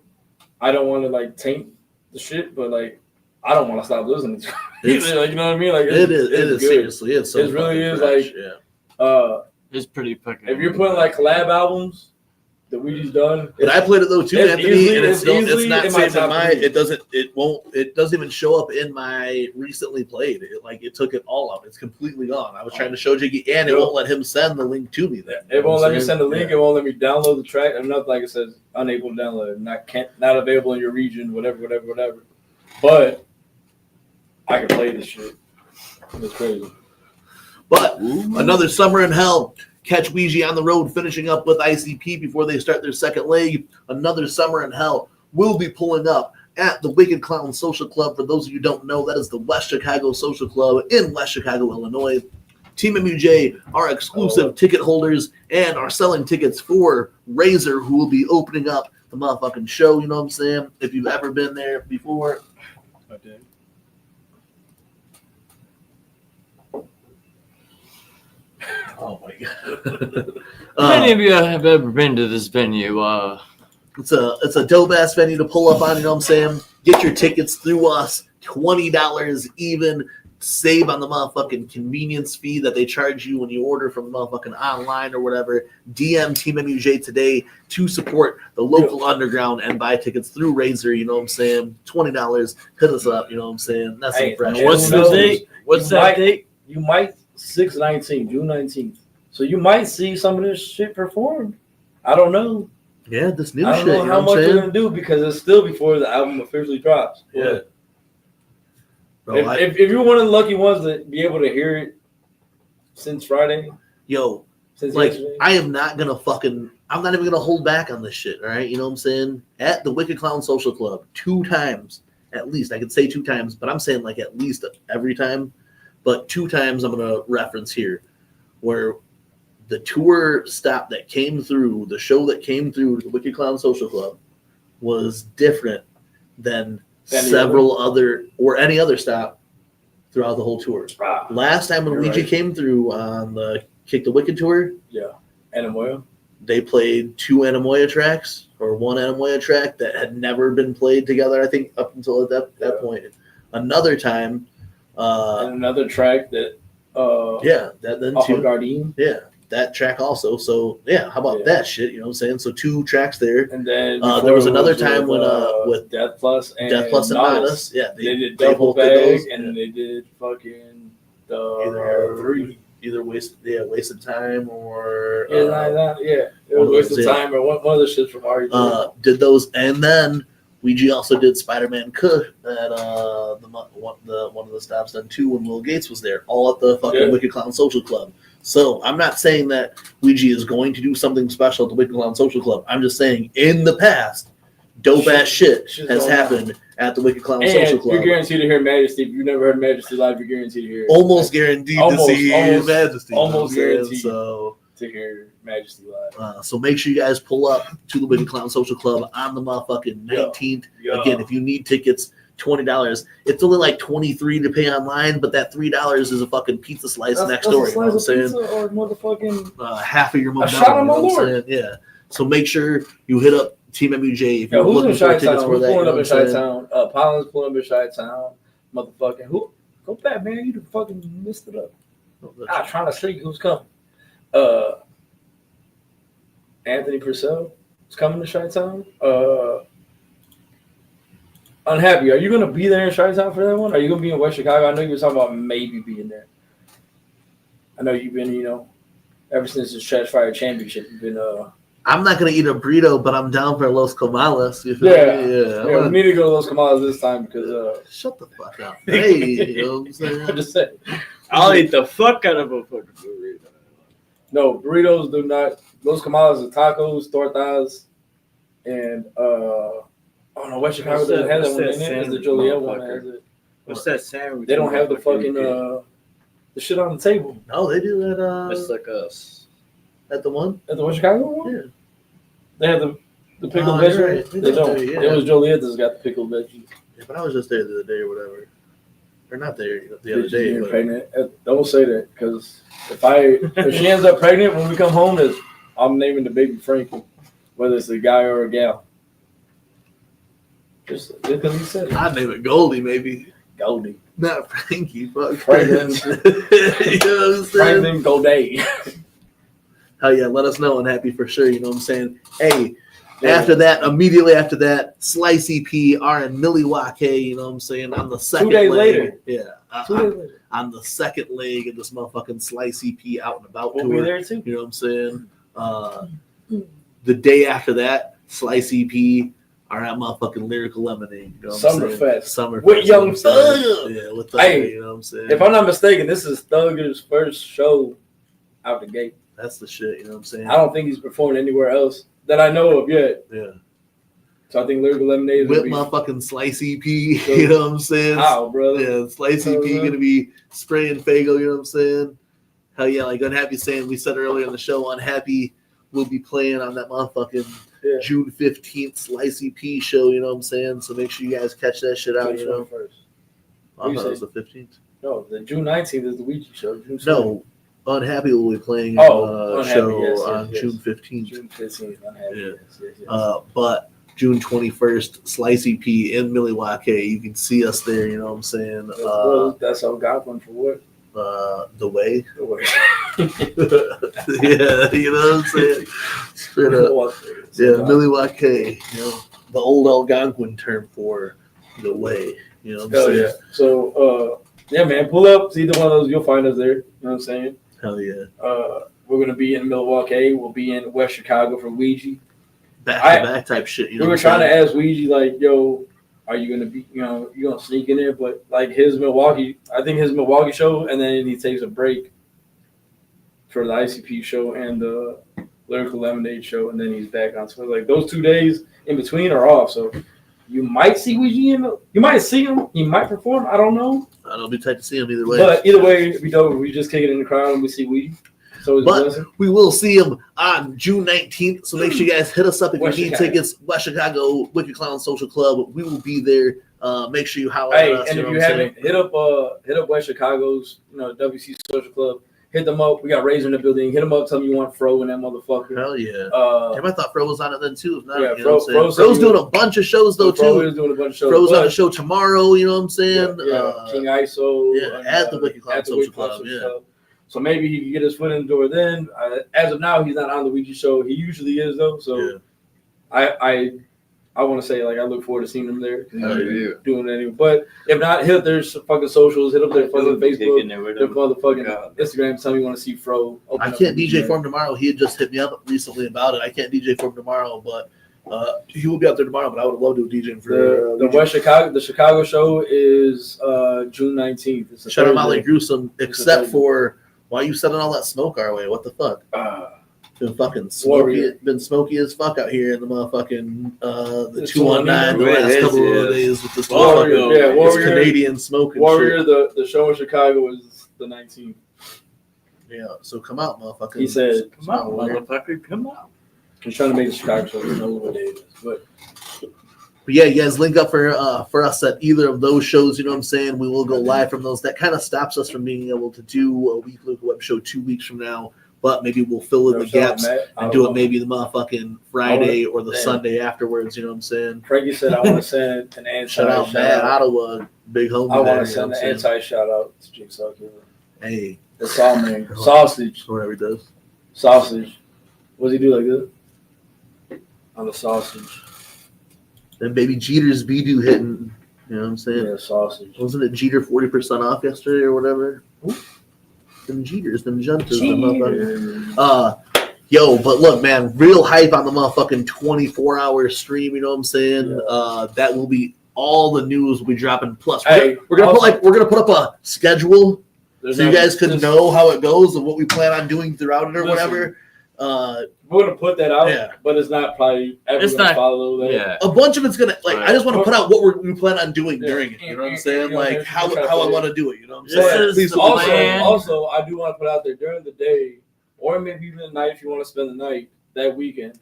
I don't want to like taint the shit, but like I don't want to stop listening to it. Like, you know what I mean? Like it is seriously, it's so it really is fresh. like it's pretty fucking. If you're putting like collab albums that we just done, but I played it though too, Anthony, and it's not in saved in my. It It doesn't even show up in my recently played. It took it all up. It's completely gone. I was trying to show Jiggy, and it won't let him send the link to me. Then it won't let me send the link. It won't let me download the track. And nothing like it says unable to download. Not available in your region. Whatever. But I can play this shit. It's crazy. But another summer in hell. Catch Ouija on the road, finishing up with ICP before they start their second leg. Another summer in hell will be pulling up at the Wicked Clown Social Club. For those of you who don't know, that is the West Chicago Social Club in West Chicago, Illinois. TeamMUJ are exclusive ticket holders and are selling tickets for Razor, who will be opening up the motherfucking show. You know what I'm saying? If you've ever been there before. I did. Oh my god. If any of you have ever been to this venue, It's a dope ass venue to pull up on, you know what I'm saying? Get your tickets through us, $20 even. Save on the motherfucking convenience fee that they charge you when you order from motherfucking online or whatever. DM Team MUJ today to support the local underground and buy tickets through Razor, you know what I'm saying? $20. Hit us up, you know what I'm saying? That's some fresh. what's the date? What's that date? You might 6/19, June 19th. So you might see some of this shit performed. I don't know. Yeah, this new I shit. don't know You know how what much I'm they're saying? gonna do because it's still before the album officially drops. Yeah. Bro, If you're one of the lucky ones to be able to hear it since Friday, since like yesterday, I am not gonna I'm not even gonna hold back on this shit, all right? You know what I'm saying? At the Wicked Clown Social Club, 2 times at least. I could say 2 times, but I'm saying like at least every time. But 2 times I'm gonna reference here where the tour stop that came through, the show that came through the Wicked Clown Social Club was different than several other or any other stop throughout the whole tour. Last time when Ouija came through on the Kick the Wicked tour, Anamoya, they played 2 Anamoya tracks or 1 Anamoya track that had never been played together, I think, up until at that point. Another time, and another track that that then off 2 of Guardian. Yeah, that track also. So yeah, how about that shit? You know what I'm saying? So 2 tracks there. And then there was another time when with Death Plus and Modest, yeah, they did double both did bag, those, and then they did fucking either 3. Either wasted time or It was wasted time or one of the shits from RE. Did those, and then Ouija also did Spider-Man Cook at one of the stops done too when Will Gates was there, all at the fucking Wicked Clown Social Club. So I'm not saying that Ouija is going to do something special at the Wicked Clown Social Club. I'm just saying in the past, dope ass shit has happened at the Wicked Clown Social Club. You're guaranteed to hear Majesty. If you've never heard Majesty live, you're guaranteed to hear it. Almost guaranteed to see Majesty. Almost guaranteed to hear Majesty live. So make sure you guys pull up to the Wicked Clown Social Club on the motherfucking 19th. Again, if you need tickets, $20. It's only like $23 to pay online, but that $3 is a fucking pizza slice next door. You know what I'm saying? Or motherfucking half of your a shot of my Lord. Yeah. So make sure you hit up Team MUJ if you're who's looking in for Chi-Town? tickets for Who's that. pulling up in Chi-Town? Pollen's pulling up in Chi-Town. Motherfucking who? Go back, man. You fucking messed it up. I'm trying to see who's coming. Anthony Purcell is coming to Chi-Town. Unhappy. Are you going to be there in Chi-Town for that one? Are you going to be in West Chicago? I know you were talking about maybe being there. I know you've been, ever since the Trash Fire Championship, you've been. I'm not going to eat a burrito, but I'm down for Los Comales. You feel me? We need to go to Los Comales this time because. Shut the fuck up. Hey, you know what I'm saying? I'm just saying. I'll eat the fuck out of a fucking burrito. No, burritos do not. Los Comales are tacos, tortas, and West Chicago doesn't have that one in it. It's the Joliet one that has it. What's that sandwich? They don't have the fucking the shit on the table. No, they do at It's like us. At the one? At the West Chicago one? Yeah. They have the pickled veggies. Right. They don't. It was Joliet that's got the pickled veggies. Yeah, but I was just there the other day or whatever. Or not there the other day. But... pregnant. Don't say that because if she ends up pregnant when we come home, I'm naming the baby Frankie, whether it's a guy or a gal. Just because he said it. I'd name it Goldie, maybe. Goldie. Not Frankie. Fuck. Franklin. You know what I'm saying? Franklin Goldie. Hell yeah, let us know. And happy for sure. You know what I'm saying? Hey, immediately after that, Slice EP, and Milwaukee, you know what I'm saying? On the second 2 days leg. later. Yeah. 2 days later. On the second leg of this motherfucking Slice EP out and about We'll tour. be there too. You know what I'm saying? The day after that, Slice EP are at motherfucking Lyrical Lemonade. You know what I'm saying? Summerfest. With Young you know what I'm saying? Thug. Yeah, with Thug. Hey, you know what I'm saying? If I'm not mistaken, this is Thugger's first show out the gate. That's the shit, you know what I'm saying? I don't think he's performed anywhere else that I know of yet. Yeah. So I think Lyrical Lemonade With my fucking Slice EP, you know what I'm saying? How, brother? Yeah, Slice EP gonna be spraying Fago, you know what I'm saying? Hell yeah, like Unhappy saying, we said earlier in the show, Unhappy will be playing on that motherfucking June 15th Slice EP show, you know what I'm saying? So make sure you guys catch that shit out, you know? First. I thought it was the 15th. No, the June 19th is the Ouija show. No, Unhappy will be playing Unhappy, show yes, on yes. June 15th. June 15th. Unhappy. Yeah. Yes. But June 21st, Slicey P in Milwaukee. You can see us there. You know what I'm saying? That's all got one for what? The way. The way. Yeah, you know what I'm saying? Straight up. Yeah, Milwaukee. You know, the old Algonquin term for the way. You know what I'm saying? Yeah. So, yeah, man, pull up. It's either one of those. You'll find us there. You know what I'm saying? Hell yeah. We're gonna be in Milwaukee. We'll be in West Chicago for Ouija. Back to back type shit. You know we were trying to ask Weezy, like, yo, are you gonna be, you gonna sneak in there? But like his Milwaukee show, and then he takes a break for the ICP show and the Lyrical Lemonade show, and then he's back on. So like those 2 days in between are off. So you might see Weezy you might see him. He might perform. I don't know. It'll be tight to see him either way. But either way, it'd be dope. We just kick it in the crowd and we see Weezy. So but we will see him on June 19th. So make sure you guys hit us up if you need tickets. West Chicago Wicked Clown Social Club. We will be there. Make sure you holler at us. And if you haven't, hit up West Chicago's WC Social Club. Hit them up. We got Razor in the building. Hit them up. Tell them you want Fro and that motherfucker. Hell yeah. I thought Fro was on it then too. If not, yeah, Fro's doing a bunch of shows though too. Fro is doing a bunch of shows. Fro's on a show tomorrow. You know what I'm saying? Yeah. King ISO. Yeah, at the Wicked Clown Social Club. Yeah. So maybe he can get his foot in the door then. As of now, he's not on the Ouija show. He usually is though. So I want to say, like, I look forward to seeing him there because he's doing it anyway. But if not, hit up their fucking socials, hit up their fucking Facebook, their motherfucking Instagram. Tell me you want to see Fro. I can't DJ for him tomorrow. He had just hit me up recently about it. I can't DJ for him tomorrow, but he will be out there tomorrow. But I would love to do DJing for the West Chicago. The Chicago show is June 19th. Shout out Molly Gruesome, except for why you sending all that smoke our way? What the fuck? Been fucking smoky as fuck out here in the motherfucking the 219 the last couple of days with this Warrior Canadian smoking. Warrior, the show in Chicago is the 19th. Yeah, so come out, motherfucker. He said, "Come out, motherfucker, come out." He's trying to make the Chicago show. I don't know what day it is, but yeah, you guys link up for us at either of those shows. You know what I'm saying? We will go live from those. That kind of stops us from being able to do a Weekly Wicked Web show 2 weeks from now. But maybe we'll fill in the gaps and do it maybe the motherfucking Friday or the Sunday afterwards. You know what I'm saying? Frankie said, I want to send an shout out Matt Ottawa, big homie. I want to send an anti-shout out to Jigsaw Killer. Hey. That's all, man. Sausage. Whatever he does. Sausage. What does he do like this? On the sausage. Then baby Jeter's Be-Do hitting. You know what I'm saying? Yeah, sausage. Wasn't it Jeter 40% off yesterday or whatever? Ooh. Them Jeters, them Junters, them motherfuckers. Yo, but look, man, real hype on the motherfucking 24-hour stream. You know what I'm saying? Yeah. That will be all the news will be dropping. Plus, we're gonna put up a schedule so you guys can know how it goes and what we plan on doing throughout it or whatever. We're gonna put that out, but it's not probably ever gonna follow that. Yeah. A bunch of it's gonna I just want to put out what we plan on doing during it. You know what I'm saying? Like how I want to do it. You know what I'm saying? Also, I do want to put out there during the day, or maybe even the night if you want to spend the night that weekend.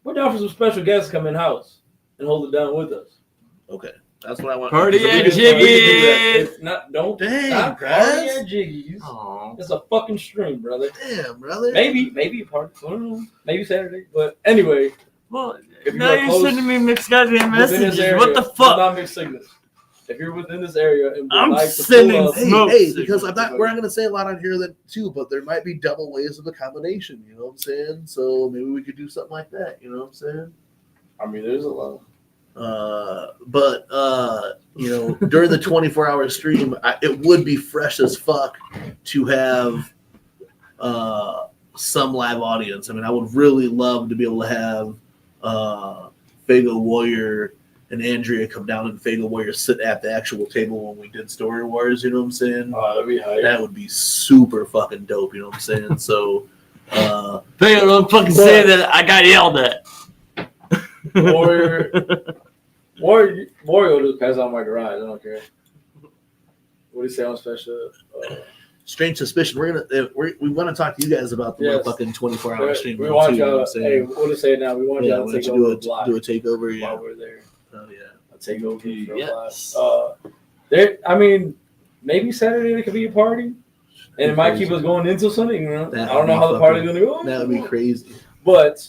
We're down for some special guests to come in house and hold it down with us. Okay. That's what I want. Party at Jiggy's. Don't party at Jiggy's. It's a fucking stream, brother. Damn, brother. Maybe a party. I don't know. Maybe Saturday. But anyway. Well, now you're sending me mixed goddamn messages. What the fuck? Not mixed signals. If you're within this area and I'm sending smoke. Hey, because we're not going to say a lot on here that too, but there might be double ways of accommodation. You know what I'm saying? So maybe we could do something like that. You know what I'm saying? I mean, there's a lot. But during the 24-hour stream, it would be fresh as fuck to have some live audience. I mean, I would really love to be able to have Fago Warrior and Andrea come down and Fago Warrior sit at the actual table when we did Story Wars. You know what I'm saying? That'd be hype. That would be super fucking dope. You know what I'm saying? So, Fago, don't fucking say that I got yelled at. Warrior just pass out my garage. I don't care. What do you say on special? Strange Suspicion. We want to talk to you guys about the fucking 24-hour stream. We want y'all. Hey, what do you say now? We want y'all to take over the block. Do a takeover. While we're there. Oh yeah. A takeover. Yes. I mean, maybe Saturday there could be a party. And it might keep us going until Sunday. You know? I That don't know would how be the party's fucking- gonna go. That would be crazy. But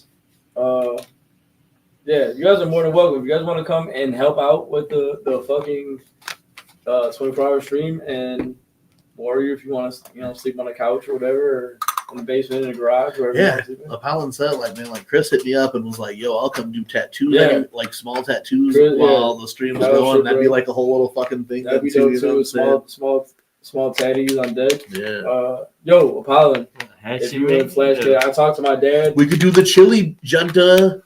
yeah, you guys are more than welcome. If you guys want to come and help out with the fucking 24-hour stream, and Warrior, if you want to sleep on the couch or whatever, or in the basement, in the garage, wherever you Yeah, want to sleep in. Apollon said, like, man, like Chris hit me up and was like, "Yo, I'll come do tattoos, Yeah. like small tattoos Chris, while the stream was That was going." shit, That'd be bro. like a whole little fucking thing. That'd be too, dope you know too. what I'm Small tatties on deck. saying? Yeah. Yo, Apollon, if you in Flash Kid, I talked to my dad. We could do the chili junta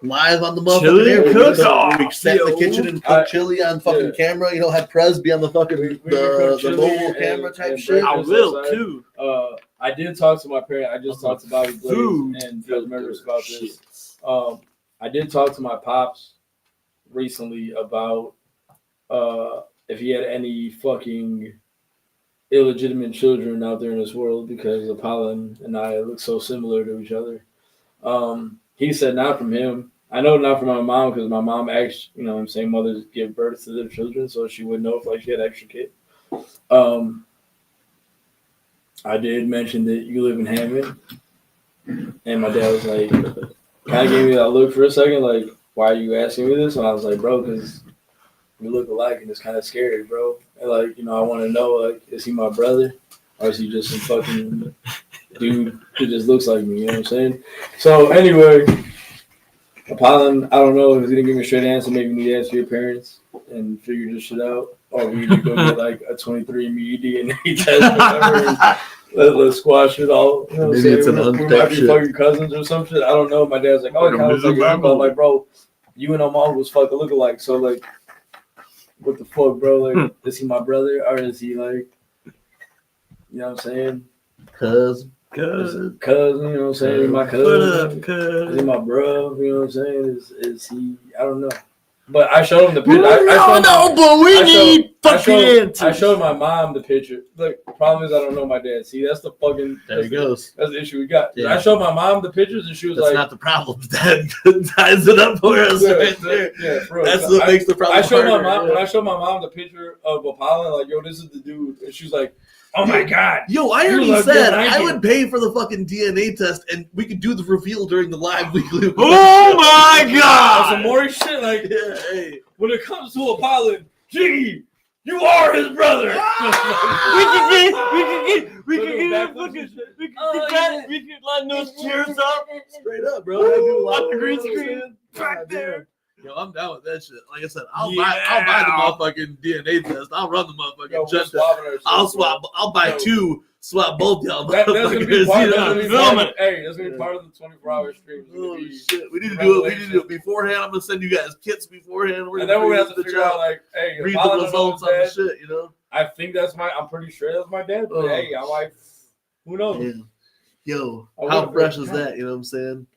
live on the motherfucking Chili air. cook-off. We sat in the kitchen and cook chili on fucking camera. You know, have Prez be on the fucking We could the chili mobile camera and type shit. I breakfast will outside. too. I did talk to my parent. I just talked to Bobby Blaze Food. and Phil Members about this. I did talk to my pops recently about if he had any fucking illegitimate children out there in this world, because Apollon and I look so similar to each other. He said not from him. I know not from my mom, because my mom actually, you know what I'm saying, mothers give birth to their children, so she would know if like she had extra kid. I did mention that you live in Hammond, and my dad was like, kind of gave me that look for a second, like, why are you asking me this? And I was like, bro, because we look alike, and it's kind of scary, bro. And like, you know, I want to know, like, is he my brother, or is he just some fucking dude who just looks like me? You know what I'm saying? So anyway, Apollon, I don't know if he's gonna give me a straight answer. Maybe we need to ask your parents and figure this shit out, or we need to go get like a 23andMe DNA test or whatever. Let's squash it all. You know what I'm Maybe it's saying? an We unstep might be shit. fucking cousins or some shit. I don't know. My dad's like, oh, it kind of like your uncle. I'm like, bro, you and Omar was fucking look alike. So like, what the fuck, bro? Like, is he my brother, or is he like, you know what I'm saying? Cuz Cousin, you know what I'm saying? My cousin. What up, Is he cuz? my bro? You know what I'm saying? Is he? I don't know. But I showed him the We picture. don't know, but we need fucking answers. I showed my mom the picture. Look, the problem is I don't know my dad. See, that's the fucking. there he goes. That's the issue we got. Yeah. I showed my mom the pictures, and she was That's like, not the problem. That ties it up for us right there. Yeah, bro. That's what makes the problem. I showed my harder, mom yeah. when I showed my mom the picture of Apollon, like, yo, this is the dude, and she was like, oh my god. Yo, I You already look said good, I I do. would pay for the fucking DNA test, and we could do the reveal during the live weekly. Oh my Some god! more shit, like, Yeah, hey. when it comes to Apollon, Jiggy, you are his brother. We could get line those chairs up. Straight up, bro. I do On the live, green you know what I'm screen. saying? Back God there. damn. Yo, I'm down with that shit. Like I said, I'll Yeah. buy the motherfucking DNA test. I'll run the motherfucking Yo, we're jet test. swapping ourselves, I'll bro. swap. I'll buy Yo. two. Swap both y'all. That's gonna be motherfuckers, part. you That's know gonna what be I'm part saying? of, hey, that's gonna be part of the 24-hour stream. It's gonna Oh be- shit! We need to do it beforehand. I'm gonna send you guys kits beforehand. And then we're gonna have to figure out, like, hey, read Apollon the results on knows the that. shit. You know. I think that's I'm pretty sure that's my dad. But Oh. hey, I'm like, who knows? Yeah. Yo, Oh, how what- fresh is that? You know what I'm saying?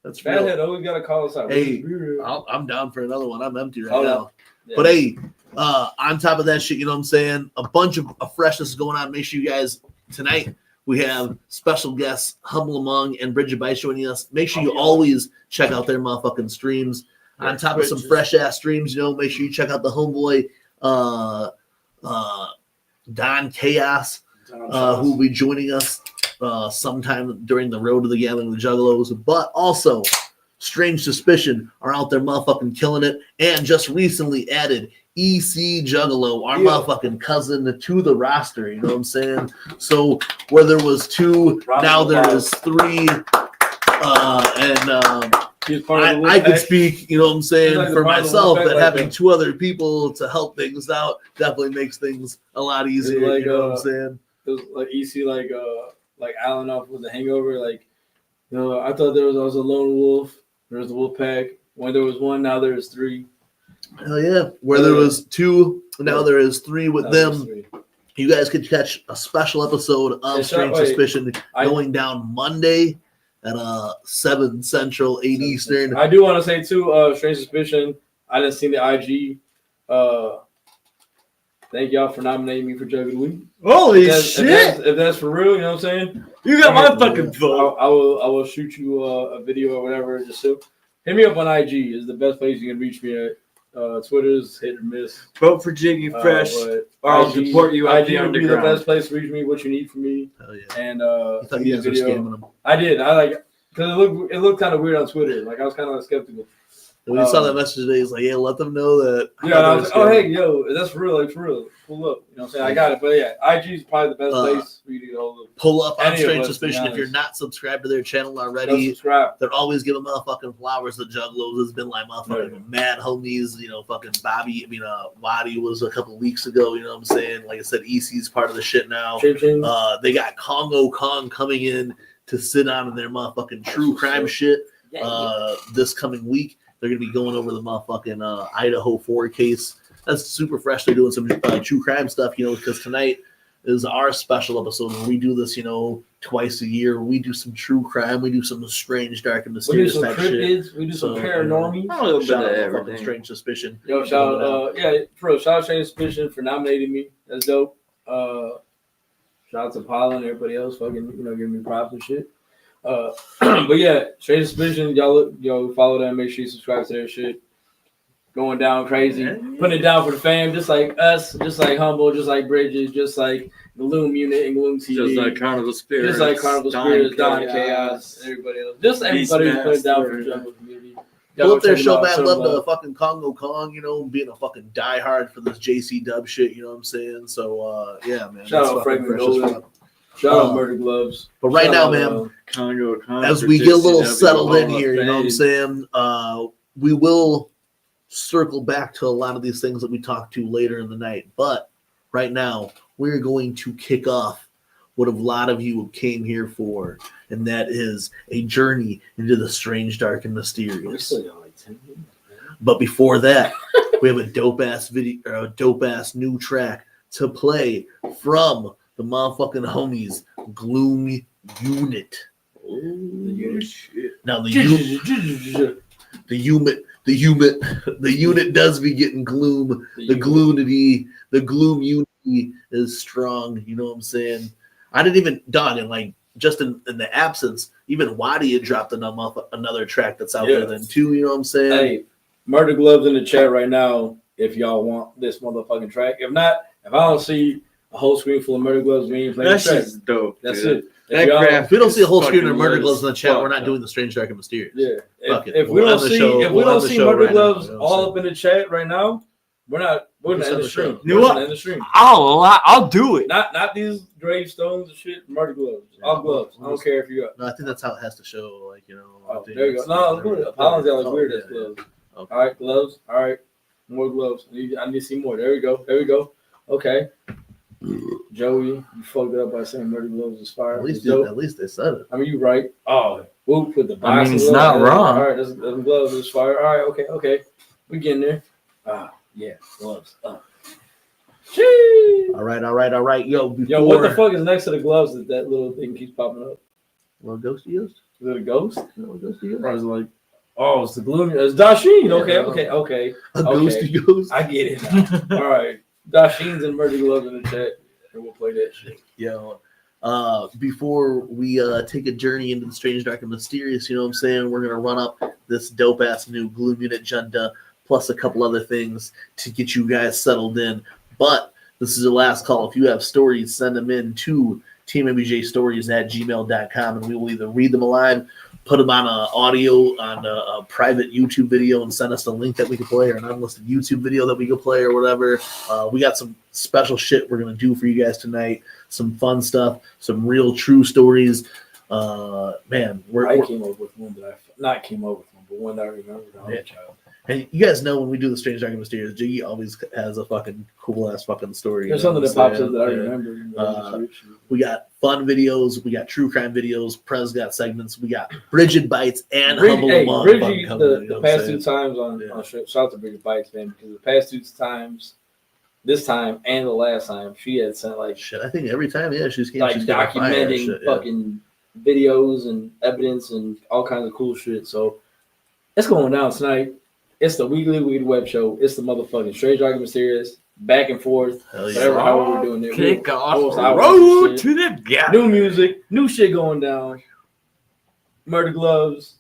That's real. Fathead always gotta call us out. Hey, Be real. I'm down for another one. I'm empty right Oh, now. Yeah. But hey, on top of that shit, you know what I'm saying? A bunch of freshness is going on. Make sure you guys, tonight, we have special guests, Humble Among and Brigid joining us. Make sure you always check out their motherfucking streams. On top of some fresh ass streams, you know, make sure you check out the homeboy, Don Chaos, who will be joining us sometime during the Road to the Gathering of the Juggalos. But also, Strange Suspicion are out there motherfucking killing it. And just recently added EC Juggalo, our motherfucking cousin, to the roster. You know what I'm saying? So where there was two, now there is three. He's part of the I could Wolfpack. speak, you know what I'm saying, He's like for the part of the myself, Wolfpack, that like having that. two other people to help things out definitely makes things a lot easier. like, you know what I'm saying? It was like EC, like Alan off with the Hangover. Like, you know, I thought there was a lone wolf. There was the wolf pack. When there was one, now there's three. Hell yeah. Where there was two, now there is three with Now there's them. three. You guys could catch a special episode of It's Strange not- wait, Suspicion I- going down Monday at 7 Central, 8 Eastern. I do want to say too, Strange Suspicion. I didn't see the IG. Thank y'all for nominating me for Jug of the Week. Holy If that's for real, you know what I'm saying? You got my fucking vote. I will shoot you a video or whatever. Just so hit me up on IG is the best place you can reach me at. Twitter's hit or miss. Vote for Jiggy Fresh, But or I'll IG deport you out IG the would be the underground. best place to reach me. What you need from me, Hell yeah. and You thought you guys were scamming them. I did. I like because it looked kind of weird on Twitter. Like I was kind of skeptical. When you saw that message today, he's like, yeah, let them know that. Yeah, I was like, oh hey, yo, that's for real. Like for real. Pull up. You know what I'm saying? I got it. But yeah, IG is probably the best place for you to get a hold of. Pull up on Any of Strange us, Suspicion. to be If you're honest. not subscribed to their channel Go already, subscribe. they're always giving motherfucking flowers to Juggalos. It's been like motherfucking mad homies. You know, fucking Bobby. I mean, Wadi was a couple weeks ago. You know what I'm saying? Like I said, EC's part of the shit now. Ching. They got Congo Kong coming in to sit on in their motherfucking true crime shit this coming week. They're going to be going over the motherfucking Idaho 4 case. That's super fresh. They're doing some true crime stuff, you know, because tonight is our special episode. And we do this, you know, twice a year. We do some true crime. We do some strange, dark, and We do mysterious some type shit. cryptids. We do some paranormies. A little bit Shout of out to fucking everything. Strange Suspicion. Yo, shout out, for real, shout out Strange Suspicion for nominating me. That's dope. Shout out to Paula and everybody else fucking, you know, giving me props and shit. But yeah, Strange Suspicion, y'all follow them, make sure you subscribe to their shit. Going down crazy, putting it down for the fam, just like us, just like Humble, just like Brigid, just like the Loom Unit and Gloom TV. Just like Carnival Spirits. Just like Carnival Spirits, Don Chaos, everybody else. Just everybody who's putting it down for the jungle community. Pull up their check show, them out, man. show Love them the love. fucking Congo Kong, you know, being a fucking diehard for this JC Dub shit, you know what I'm saying? So, yeah, man. Shout that's out fucking Frank fresh as Nolan. fuck. Shout out Murder Gloves. But right Shout now, out, man, Congo as we get a little settled in here, you know what I'm saying? We will circle back to a lot of these things that we talked to later in the night. But right now, we're going to kick off what a lot of you came here for, and that is a journey into the strange, dark, and mysterious. But before that, we have a dope ass video, or a dope ass new track to play from the motherfucking homies Gloom Unit. Now the unit does be getting gloom. The gloom unity is strong. You know what I'm saying? I didn't even done and like just in the absence. Even Wadi had dropped another track that's out there then too. You know what I'm saying? Hey, Murder Gloves in the chat right now. If y'all want this motherfucking track, if not, if I don't see a whole screen full of Murder Gloves, we ain't playing the That's track. just dope. That's dude. it. That If we don't see a whole screen of fucking Murder lit Gloves in the as chat, fuck, we're not though. doing the strange, dark, and mysterious. Yeah. Fuck it. If we We'll don't end the see show- if we we'll don't end the see show Murder right now, Gloves you know what I'm all saying? up in the chat right now, we're not Just gonna end end the the stream. show. You know We're what? gonna end the stream. I'll do it. Not these gravestones and shit. Murder Gloves. All gloves. I don't care if you got. No, I think that's how it has to show. Like, you know. I Oh, think there you go. it's- No, it's weird. Pollen's got like weird as yeah, gloves. yeah. Okay. All right, gloves. All right, more gloves. I need to see more. There we go. There we go. Okay. Joey, you fucked it up by saying Murder Gloves is fire. At least, It's dope. at least they said it. I mean, you right. Oh, we'll put the box. I mean, of it's gloves. not wrong. All right, that's gloves is fire. All right, okay. We getting there. Yeah, gloves. Sheesh. All right. Yo, before, Yo, what the fuck is next to the gloves that little thing keeps popping up? Well, Ghosty Ghost? Is it a ghost? No, Ghosty Ghost. Or is it like, oh, it's the gloomy. It's Dasheen. Yeah, Okay. A Ghosty Ghost? I get it now. All right. Dasheen's and Murder Gloves in the chat, and we'll play that shit. Yo, before we take a journey into the strange, dark, and mysterious, you know what I'm saying? We're going to run up this dope-ass new Gloom Unit agenda, plus a couple other things to get you guys settled in. But this is your last call. If you have stories, send them in to teammujstories@gmail.com, and we will either read them alive, put them on audio on a private YouTube video, and send us a link that we can play, or an unlisted YouTube video that we can play, or whatever. We got some special shit we're going to do for you guys tonight. Some fun stuff, some real true stories. Man, I came up with one that but one that I remembered. Yeah. And you guys know when we do the strange, dark, and mysterious, Jiggy always has a fucking cool ass fucking story. There's you know something what that I'm pops up saying? that I Yeah. remember. We got fun videos, we got true crime videos, Prez got segments, we got Brigid Bites and Humble Among Bridgie, fucking coming, you know the what past I'm two saying? times on Yeah. shout out to Brigid Bikes, man, because the past two times, this time and the last time, she had sent like Shit, I think every time, yeah, she's like she's got fire documenting shit, yeah. fucking videos and evidence and all kinds of cool shit. So it's going down tonight. It's the Weekly Wicked Web Show. It's the motherfucking Strange, Dark, and Mysterious, back and forth, Hell yeah. whatever, however we're doing it. Kick We're off almost the hours road and shit. to the gap. New music, new shit going down. Murder Gloves,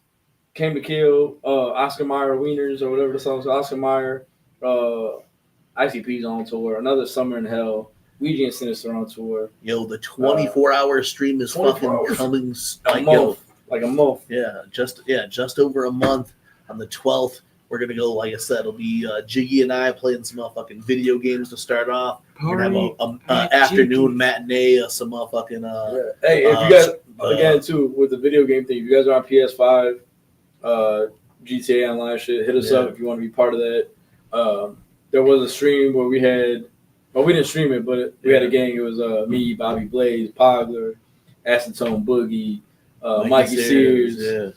Came to Kill, Oscar Mayer Wieners or whatever the song is. Oscar Mayer, ICP's on tour. Another Summer in Hell. Ouija and Sinister on tour. Yo, the 24-hour stream is 24 fucking hours. coming. Like a month. Just over a month. On the 12th, we're gonna go. Like I said, it'll be Jiggy and I playing some motherfucking video games to start off. We're gonna have a afternoon matinee, some motherfucking. Hey, if you guys again too with the video game thing, if you guys are on PS5, GTA Online shit, hit us up if you want to be part of that. There was a stream where we had. Well, we didn't stream it, but we had a gang. It was me, Bobby Blaze, Pogler, Acetone Boogie, Mikey Sears.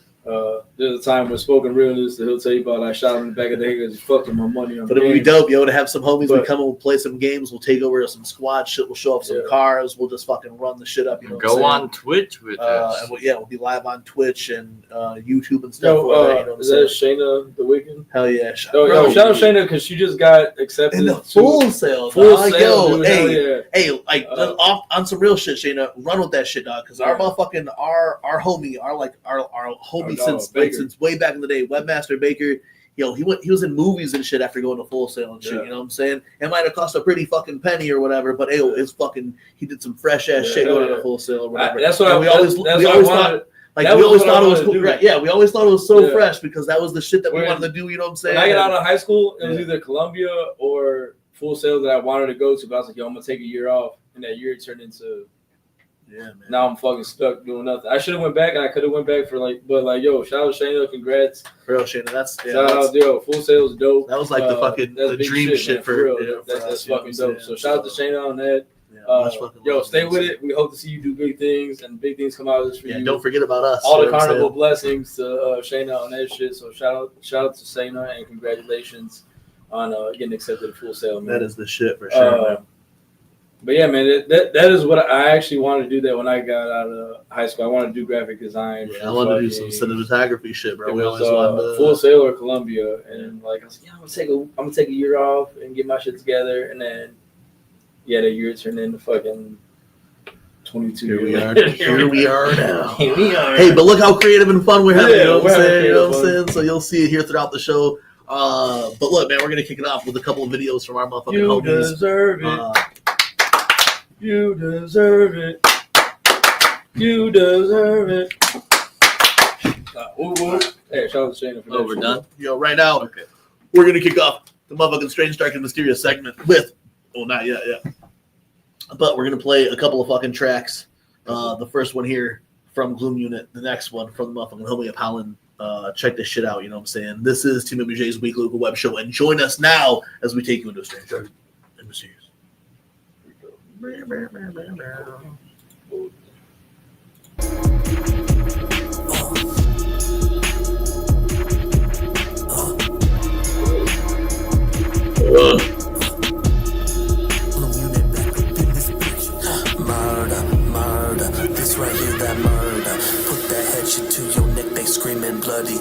There's a time when Spoken Realness that he'll tell you about. I shot him in the back of the head because he fucked with my money on. But it would be dope, yo, to have some homies. We come and we'll play some games. We'll take over some squad shit. We'll show off some cars. We'll just fucking run the shit up. You know, go on Twitch with us. And we'll be live on Twitch and YouTube and stuff. Is that Shayna the Wicked? Hell yeah! Shout out Shayna because she just got accepted in the Full Sail. Yo, dude, hey, like on some real shit, Shayna, run with that shit, dog. Because our motherfucking our homie, our homie since way back in the day, Webmaster Baker. Yo, he was in movies and shit after going to Full Sail and shit. You know what I'm saying? It might have cost a pretty fucking penny or whatever, but it's fucking. He did some fresh ass shit going to Full Sail or whatever. That's what we always thought. Like we always thought it was cool. Right? Yeah, we always thought it was so fresh because that was the shit that we wanted to do. You know what I'm saying? When I got out of high school, it was either Columbia or Full Sail that I wanted to go to. But I was like, yo, I'm gonna take a year off, and that year turned into. Yeah, man. Now I'm fucking stuck doing nothing. I should have went back, and I could have went back for yo, shout out to Shayna, congrats. Real Shayna, shout out, yo, Full Sail's dope. That was like the fucking the dream shit for real. Yeah, that's fucking dope. So shout out to Shayna on that. Yo, stay with it. We hope to see you do big things, and big things come out of this for you. Don't forget about us. All the Carnival blessings to Shayna on that shit. So shout out to Shayna and congratulations on getting accepted to Full Sail, man. That is the shit for sure. But yeah, man, that is what I actually wanted to do. That when I got out of high school, I wanted to do graphic design. Yeah, I wanted to do some cinematography shit, bro. We always wanted Full Sail or Columbia, and like I was like, yeah, I'm gonna take a year off and get my shit together, and then that year turned into fucking 22 years. Here we are now. Here we are. Hey, but look how creative and fun we're having. You know what I'm saying? So you'll see it here throughout the show. But look, man, we're gonna kick it off with a couple of videos from our motherfucking homies. You deserve it. You deserve it. You deserve it. Hey, shout out to Shayna for that. We're done. Yo, right now, we're gonna kick off the motherfucking Strange, Dark, and Mysterious segment with. Oh, not yet, yeah. But we're gonna play a couple of fucking tracks. The first one here from Gloom Unit. The next one from the motherfucking homie of Holland. Check this shit out. You know what I'm saying? This is TeamMUJ's Weekly Wicked Web Show, and join us now as we take you into a Strange, Dark, and Mysterious. Murder, this right here, that murder. Put that head shit to your neck, they screaming bloody.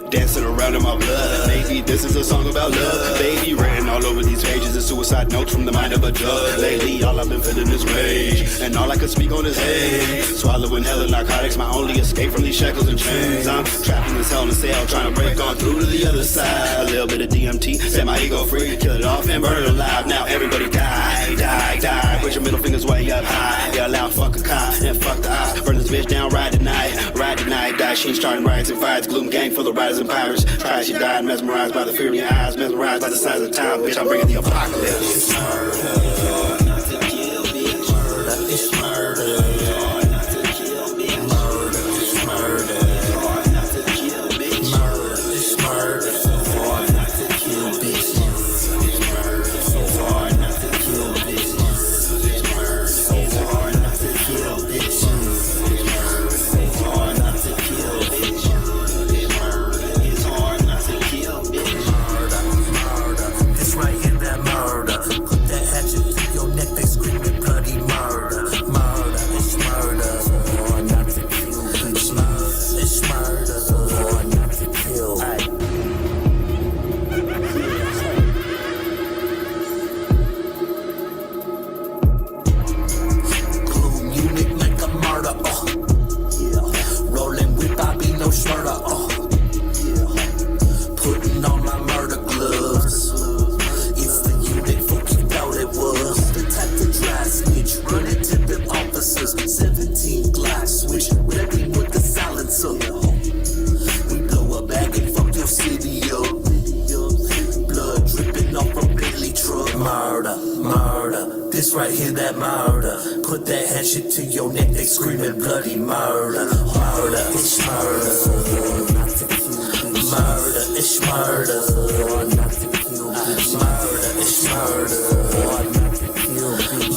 Dancing around in my blood. Maybe this is a song about love. Baby, written all over these pages is suicide notes from the mind of a drug. Lately, all I've been feeling is rage, and all I can speak on is hate. Swallowing hella narcotics, my only escape from these shackles and chains. I'm trapped in this hell in a cell, trying to break on through to the other side. A little bit of DMT, set my ego free, kill it off and burn it alive. Now everybody die, die, die. Put your middle fingers way up high. Yeah, loud, fuck a cop and fuck the ops. Burn this bitch down, ride tonight, die. She starting riots and fights, gloom gang full of riders and pirates. Try she died, mesmerized by the fear in your eyes, mesmerized by the size of time. Bitch, I'm bringing the apocalypse. It's murder, not to kill, bitch. Murder, it's murder. Not to kill, bitch. Murder, it's murder. Not to kill, bitch. Murder, it's murder. So hard not to kill, bitch. It's murder. So hard not to kill, bitch. It's murder. So hard not to kill, bitch. It's murder. So hard not to kill, bitch. It's hard not to kill, bitch. Murder, it's right in that murder. Put that hatchet through your neck. This right here, that murder. Put that hatchet to your neck, they screaming bloody murder. Murder, it's murder. Murder, it's murder. Murder, it's murder.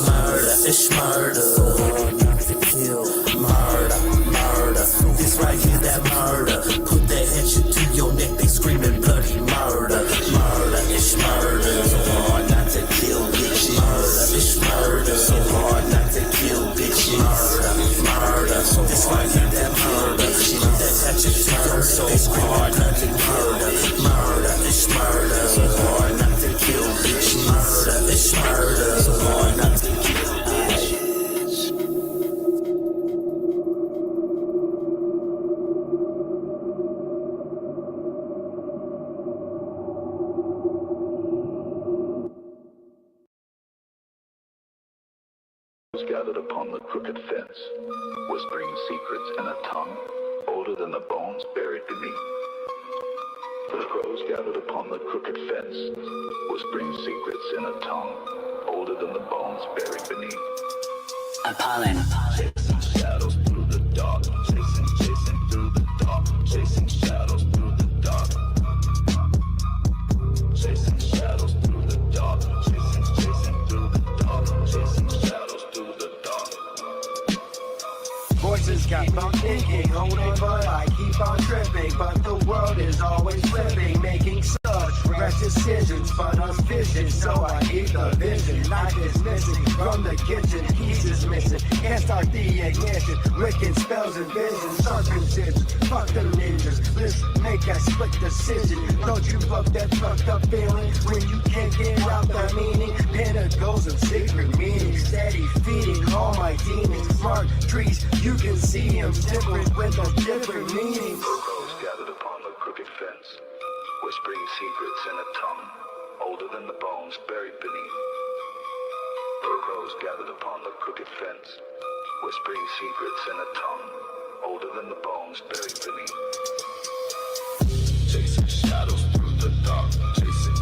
Murder, it's murder. Murder, murder. This right here, that murder. Put that hatchet to your neck, they screaming bloody murder. Murder, it's murder. So hard not to kill, bitch. Murder, it's murder. So hard not to kill, bitch. Murder, murder. So this right here, that murder. Put that hatchet to your neck, so hard not to murder. Murder, it's murder. So hard not to kill, bitch. Murder, it's murder. So hard not to kill. Gathered upon the crooked fence, whispering secrets in a tongue older than the bones buried beneath. The crows gathered upon the crooked fence, whispering secrets in a tongue older than the bones buried beneath. Appalling. Chasing shadows through the dark, chasing through the dark, chasing shadows through the dark, chasing shadows through the dark, chasing through the dark, chasing shadows through the dark. Voices keep on thinking, holding, but I keep on tripping. But the world is always flipping, making such rash decisions. But us vision, so I keep the vision. Life is missing from the kitchen, keys is missing. Can't start the ignition. Wicked spells and visions, circumcision. Fuck the ninjas, let's make a split decision. Don't you fuck that fucked up feeling when you can't get out the meaning? Pentacles of secret meaning, steady feeding all my demons. Smart trees, you can see them different with a different meaning. Crows gathered upon the crooked fence, whispering secrets in a tongue older than the bones buried beneath. The crows gathered upon the crooked fence, whispering secrets in a tongue older than the bones buried beneath. Chasing shadows through the dark, chasing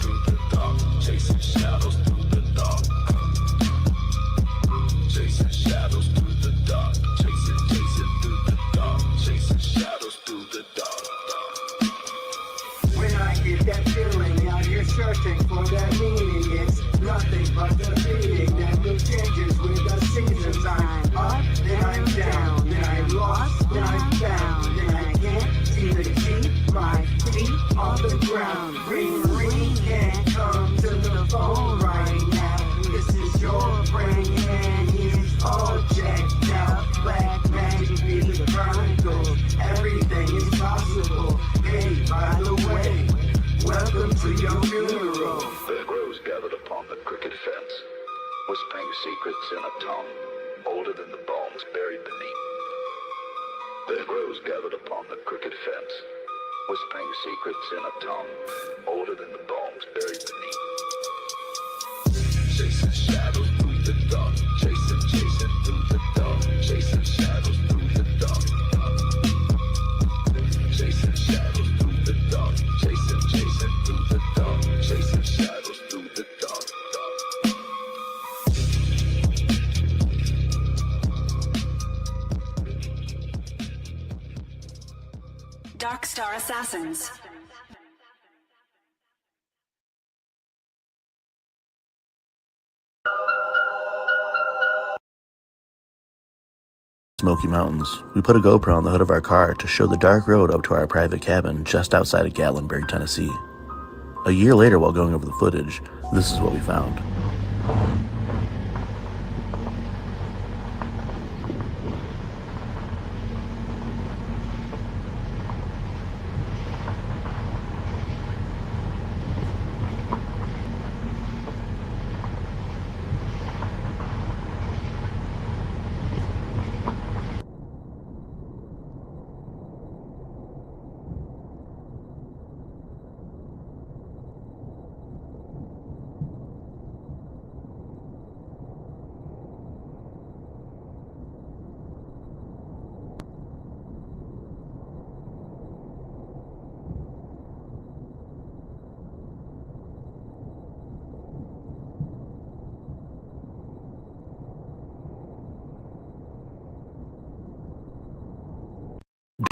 through the dark, chasing shadows through the dark, chasing shadows through the dark, chasing through the dark, chasing shadows through the dark. When I get that feeling out here searching for that meaning, it's nothing but the feeling that the changes with the seasons. I'm up, then I'm down, then I'm lost, then I'm found, then I can't seem to keep my feet on the ground. Ring, ring, can't come to the phone right now. This is your brain and it's all checked out. Black magic is the chronicles, everything is possible. Hey, by the way, welcome to your funeral. The crows gathered upon the crooked fence, whispering secrets in a tongue older than the bones buried beneath. The crows gathered upon the crooked fence, whispering secrets in a tongue older than the bones buried beneath. Chasing shadows through the dark, chasing through the dark, chasing shadows through the dark, chasing shadows through the dark, chasing through the dark, chasing shadows through the dark. Dark Star Assassins. Smoky Mountains. We put a GoPro on the hood of our car to show the dark road up to our private cabin just outside of Gatlinburg, Tennessee. A year later, while going over the footage, this is what we found.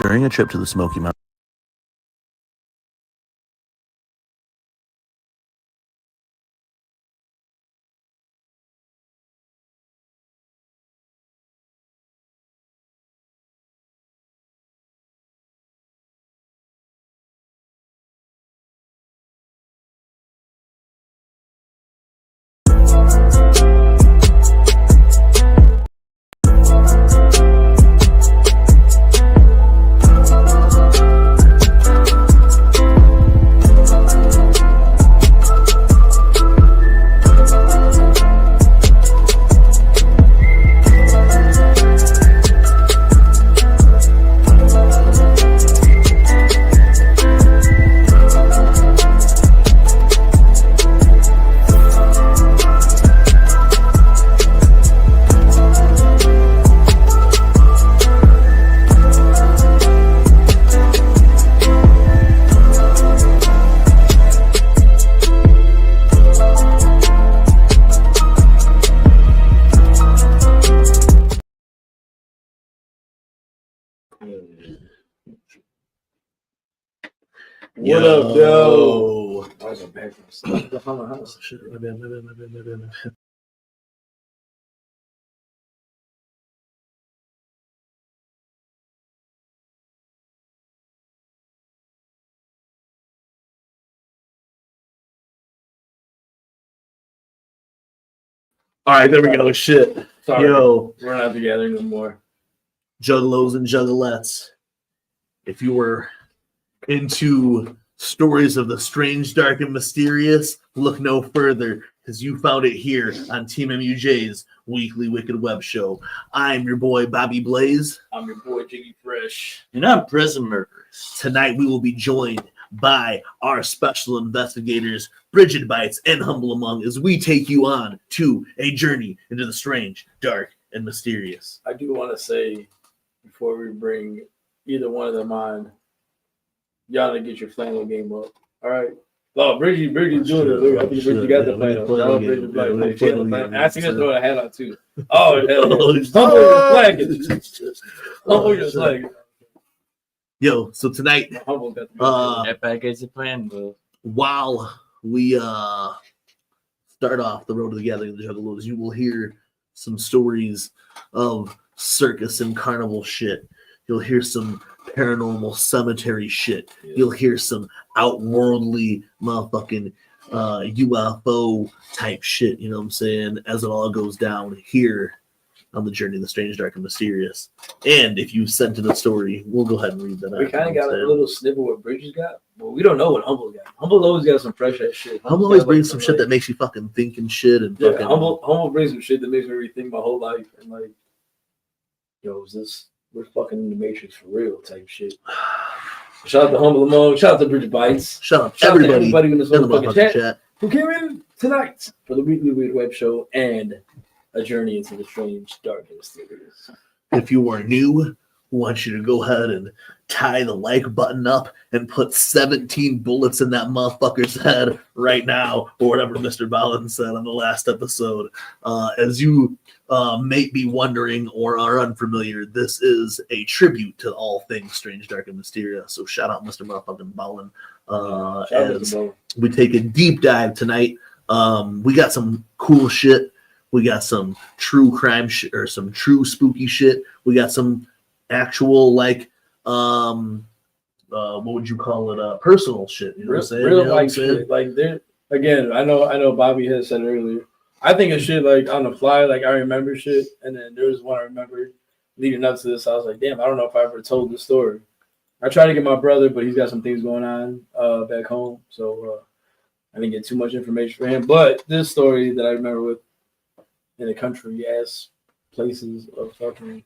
During a trip to the Smoky Mountains, What up, yo? I was back from the house. Shit, my bad. All right, there we go. Shit. Sorry. Yo, We're not together anymore. Juggalos and Juggalettes. If you were into stories of the strange, dark, and mysterious, look no further, because you found it here on TeamMUJ's Weekly Wicked Web Show. I'm your boy, Bobby Blaze. I'm your boy, Jiggy Fresh. And I'm Prison Murders. Tonight we will be joined by our special investigators, Brigid Bites and Humble Among, as we take you on to a journey into the strange, dark, and mysterious. I do want to say, before we bring either one of them on, y'all to get your flannel game up. All right. Oh, Brigid doing it. I think Brigid got the flannel. I see her throw the hat on too. Oh, hell yeah. Humble your flag. Humble your flag. Yo, so tonight, That package is planned, bro. while we start off the road to the gathering of the Juggalos, you will hear some stories of circus and carnival shit. You'll hear some paranormal cemetery shit. You'll hear some outworldly motherfucking UFO type shit, you know what I'm saying, as it all goes down here on the journey of the strange, dark, and mysterious. And if you sent in a story, we'll go ahead and read that out. We kind of got a little snippet what Brigid's got, but we don't know what Humble got. Humble always got some fresh ass shit. Humble always brings some shit that makes you fucking think and shit. And yeah, fucking... Humble brings some shit that makes me rethink my whole life. And like, yo, we're fucking in the Matrix for real type shit. Shout out to Humble Among. Shout out to Brigid Bites. Shout out to everybody in this motherfucking chat who came in tonight for the Weekly Wicked Web Show and a journey into the strange, dark, and mysterious. If you are new, we want you to go ahead and tie the like button up and put 17 bullets in that motherfucker's head right now, or whatever Mr. Ballin said on the last episode. As you may be wondering or are unfamiliar, this is a tribute to all things strange, dark, and mysterious. So shout out Mr. Motherfucking Ballin. As we take a deep dive tonight. We got some cool shit. We got some true crime shit or some true spooky shit. We got some actual what would you call it? Personal shit. You know what I'm saying? Real life shit. Like there again, I know Bobby had said earlier. I think of shit like on the fly, like I remember shit, and then there was one I remember leading up to this. I was like, damn, I don't know if I ever told this story. I tried to get my brother, but he's got some things going on back home, so I didn't get too much information for him. But this story that I remember with in the country ass places of fucking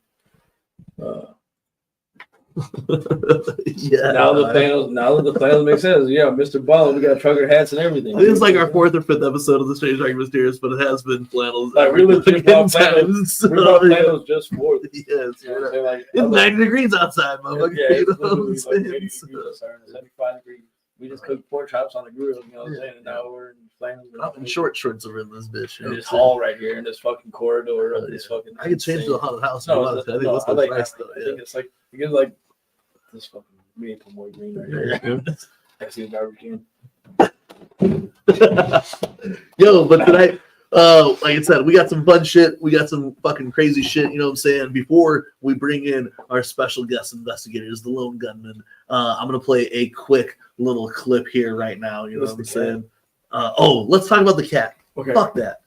yeah. Now that the plans make sense. Yeah, Mr. Ballin, we got trucker hats and everything. I think it's like our 4th or 5th episode of the Strange Dark Mysterious, but it has been flannels. Like we legit bought flannels. We bought flannels just for this. Yes, you know like, it's 90 degrees outside, motherfucker. Yeah, it's literally like 80 degrees outside, 75 degrees. We just cooked pork chops on the grill, you know what I'm saying? And now we're in flannels. I'm in short shorts over in this bitch. And this hall right here in this fucking corridor of this fucking. I could change to a haunted house. No, I think it's like This fucking maple more green right here. I see the garbage can. Yo, but tonight, like I said, we got some fun shit. We got some fucking crazy shit. You know what I'm saying? Before we bring in our special guest investigators, the lone gunman, I'm gonna play a quick little clip here right now. You know what I'm saying? Let's talk about the cat. Okay. Fuck that.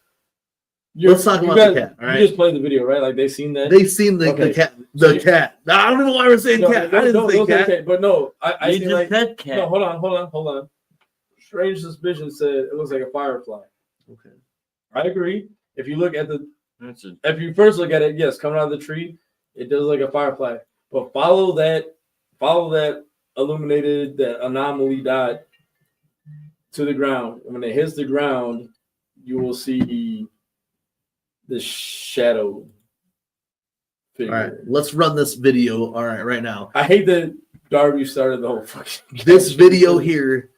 Let's talk about the cat. All right. You just played the video, right? Like they seen that. They seen the cat. The cat. I don't know why we're saying cat. I didn't say cat. But no, I You seen just like said cat. no. Hold on. Strange suspicion said it looks like a firefly. Okay. I agree. If you look at if you first look at it, yes, coming out of the tree, it does look like a firefly. But follow that illuminated, that anomaly dot to the ground. And when it hits the ground, you will see the shadow figure. All right, let's run this video. All right now. I hate that Darby started the whole fucking. This video here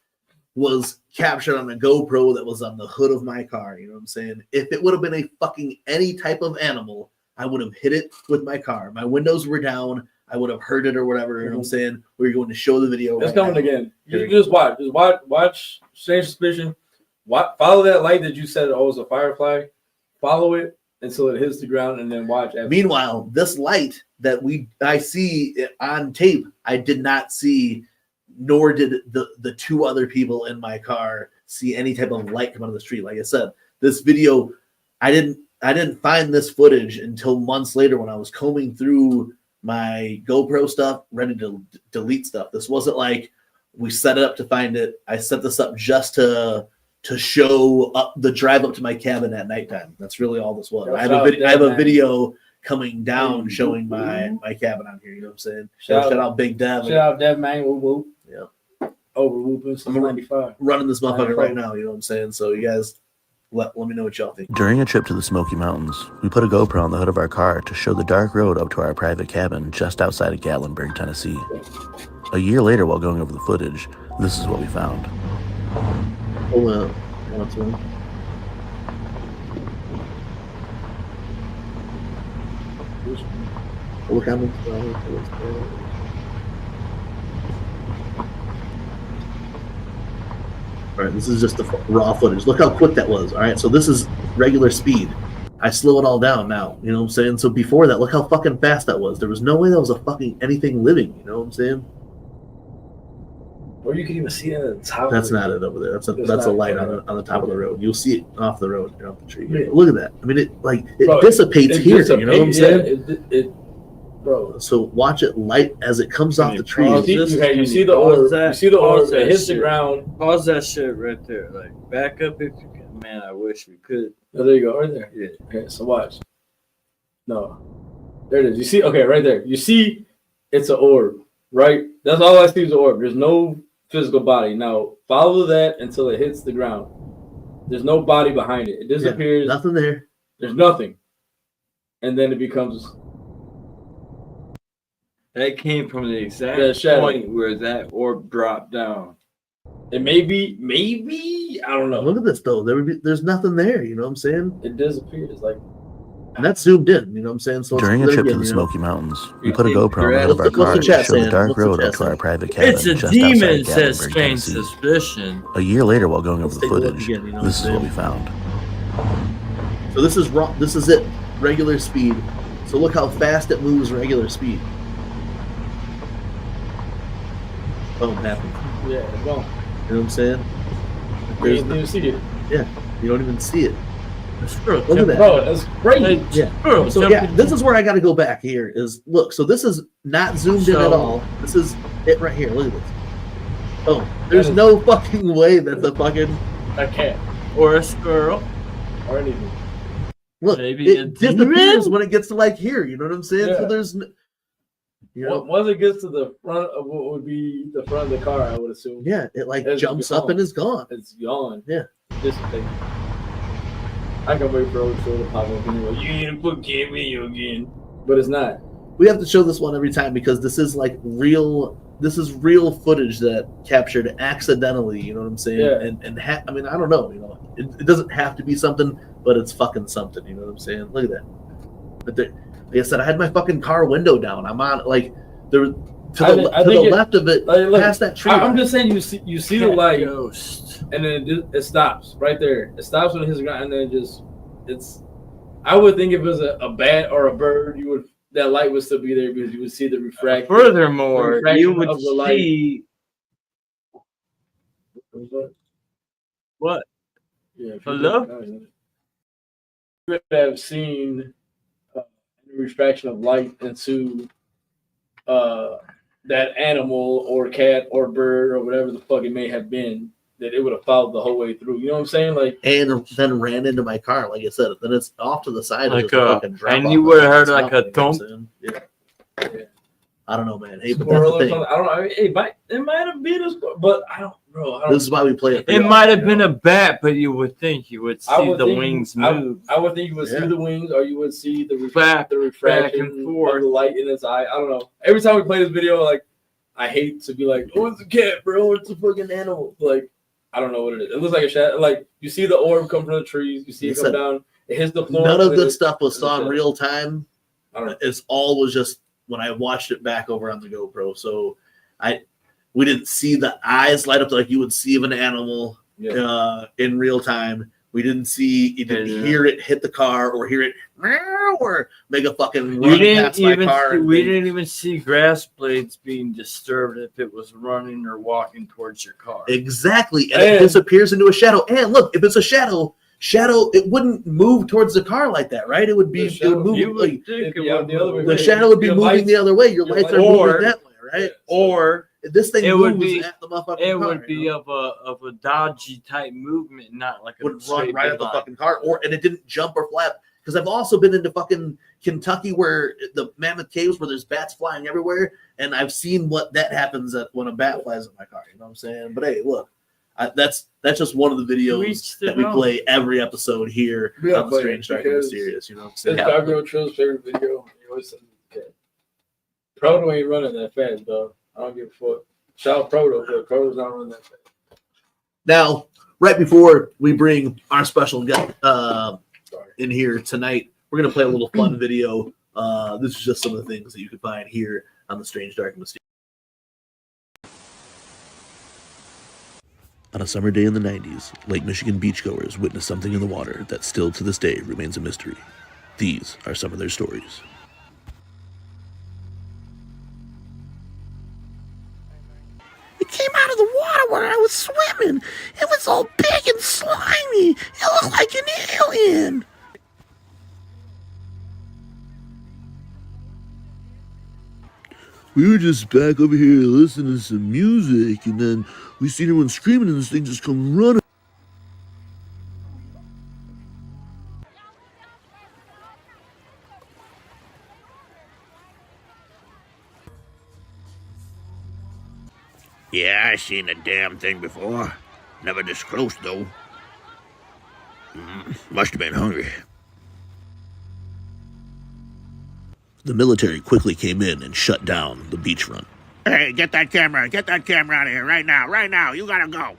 was captured on a GoPro that was on the hood of my car. You know what I'm saying? If it would have been a fucking any type of animal, I would have hit it with my car. My windows were down. I would have heard it or whatever. You know what I'm saying? We're going to show the video. It's coming again. You just watch. Just watch Strange Suspicion. Follow that light that you said was a firefly. Follow it until it hits the ground, and then watch. Meanwhile, this light that I see on tape, I did not see, nor did the two other people in my car see any type of light come out of the street. Like I said, this video, I didn't find this footage until months later when I was combing through my GoPro stuff, ready to delete stuff. This wasn't like we set it up to find it. I set this up just to show up the drive up to my cabin at nighttime. That's really all this was. I have a video coming down showing my cabin on here. You know what I'm saying? Shout out Big Dev. Shout out Dev, man. Whoop whoop. Yeah. Over whooping some 95. Running this motherfucker right now. You know what I'm saying? So you guys let me know what y'all think. During a trip to the Smoky Mountains, we put a GoPro on the hood of our car to show the dark road up to our private cabin just outside of Gatlinburg, Tennessee. A year later, while going over the footage, this is what we found. Hold on. What's one? Look how much. All right, this is just the raw footage. Look how quick that was. All right, so this is regular speed. I slow it all down now. You know what I'm saying? So before that, look how fucking fast that was. There was no way that was a fucking anything living. You know what I'm saying? Or you can even see it at the top. That's not it over there. That's a light on the top of the road. You'll see it off the road, off the tree. Yeah. Look at that. I mean, it dissipates here. You know what I'm saying? Bro. So watch it light as it comes off the tree. You see the orb. You see the orb. It hits the ground. Pause that shit right there. Like, back up if you can. Man, I wish we could. Oh, there you go. Right there. Yeah. Okay, so watch. No. There it is. You see? Okay, right there. You see it's an orb, right? That's all I see is an orb. There's no physical body. Now, follow that until it hits the ground. There's no body behind it. It disappears. Yeah, nothing there. There's nothing. And then it becomes... That came from the exact point where that orb dropped down. It maybe, I don't know. Look at this though. There's nothing there. You know what I'm saying? It disappeared. It's like, and that's zoomed in. You know what I'm saying? So during a trip to the Smoky Mountains, we put a GoPro on the hood of our car to show the dark road up to our private cabin. It's a demon, says Strange Suspicion. A year later, while going over the footage, this is what we found. So this is raw. This is it. Regular speed. So look how fast it moves. Regular speed. Boom, happened. Yeah, it's gone. You know what I'm saying? You don't even see it. Yeah, you don't even see it. Look at that. Bro, that's great. Yeah. So yeah, this is where I got to go back here. Is look. So this is not zoomed in at all. This is it right here. Look at this. Oh, there's no fucking way that's a fucking cat or a squirrel or anything. Look, maybe it disappears when it gets to like here. You know what I'm saying? Yeah. So there's. You know, once it gets to the front of what would be the front of the car, I would assume. Yeah, it like jumps up and is gone. It's gone. Yeah. Dissipate. I can wait for old show to pop up anyway. You need to put video again. But it's not. We have to show this one every time because this is like real. This is real footage that captured accidentally. You know what I'm saying? Yeah. I mean, I don't know. You know, it doesn't have to be something, but it's fucking something. You know what I'm saying? Look at that. But like I said, I had my fucking car window down. I'm on like to the left of it, look, past that tree. I'm just saying, you see the light, Ghost. and then it stops right there. It stops when it hits the ground, and then it's. I would think if it was a bat or a bird, that light would still be there because you would see the refraction. Furthermore, you would see what? Yeah, Hello? You would have seen the refraction of light into that animal or cat or bird or whatever the fuck it may have been, that it would have followed the whole way through. You know what I'm saying? Like, and then ran into my car. Like I said, then it's off to the side. Like of just a fucking drop and off you would have heard of like a something, you know what thump. I'm saying? Yeah. I don't know, man. Hey, but squirrel that's or the something. thing. I don't know. I mean, it might have been a squirrel, but I don't know. This is why we play it. It might have been a bat, but you would think you would see the wings move. I would think you would see the wings, or you would see the Back refraction and forth. of the light in its eye. I don't know. Every time we play this video, like, I hate to be like, oh, it's a cat, bro. It's a fucking animal. Like, I don't know what it is. It looks like a shadow. Like, you see the orb come from the trees. You see it come down. It hits the floor. None of this stuff was saw in real time. I don't know. It's all was just when I watched it back over on the GoPro. So we didn't see the eyes light up like you would see of an animal in real time. We didn't hear it hit the car or hear it or make a fucking run past my car. We didn't even see grass blades being disturbed if it was running or walking towards your car. Exactly. And it disappears into a shadow. And look, if it's a shadow, it wouldn't move towards the car like that, right? It would be the shadow would be moving the other way. Your lights are moving that way, right? Or this thing would be at the motherfucking it car, would be of a dodgy type movement, not like a would run right at the line. fucking car, and it didn't jump or flap. Because I've also been into fucking Kentucky where the Mammoth Caves where there's bats flying everywhere, and I've seen what that happens when a bat flies at my car. You know what I'm saying? But hey, look, that's just one of the videos that we play every episode here on the Strange, Dark, and Mysterious. You know what I'm saying? It's Doggo Trill's favorite video. He always says, okay. Proto ain't running that fast, dog. I don't give a fuck. Shout out Proto, but Proto's not running that fast. Now, right before we bring our special guest in here tonight, we're going to play a little fun video. This is just some of the things that you can find here on the Strange, Dark, and Mysterious. On a summer day in the 90s, Lake Michigan beachgoers witnessed something in the water that still to this day remains a mystery. These are some of their stories. It came out of the water where I was swimming. It was all big and slimy. It looked like an alien. We were just back over here listening to some music, and then we seen everyone screaming, and this thing just come running. Yeah, I seen the damn thing before. Never this close, though. Must have been hungry. The military quickly came in and shut down the beachfront. Hey, get that camera out of here right now, you gotta go.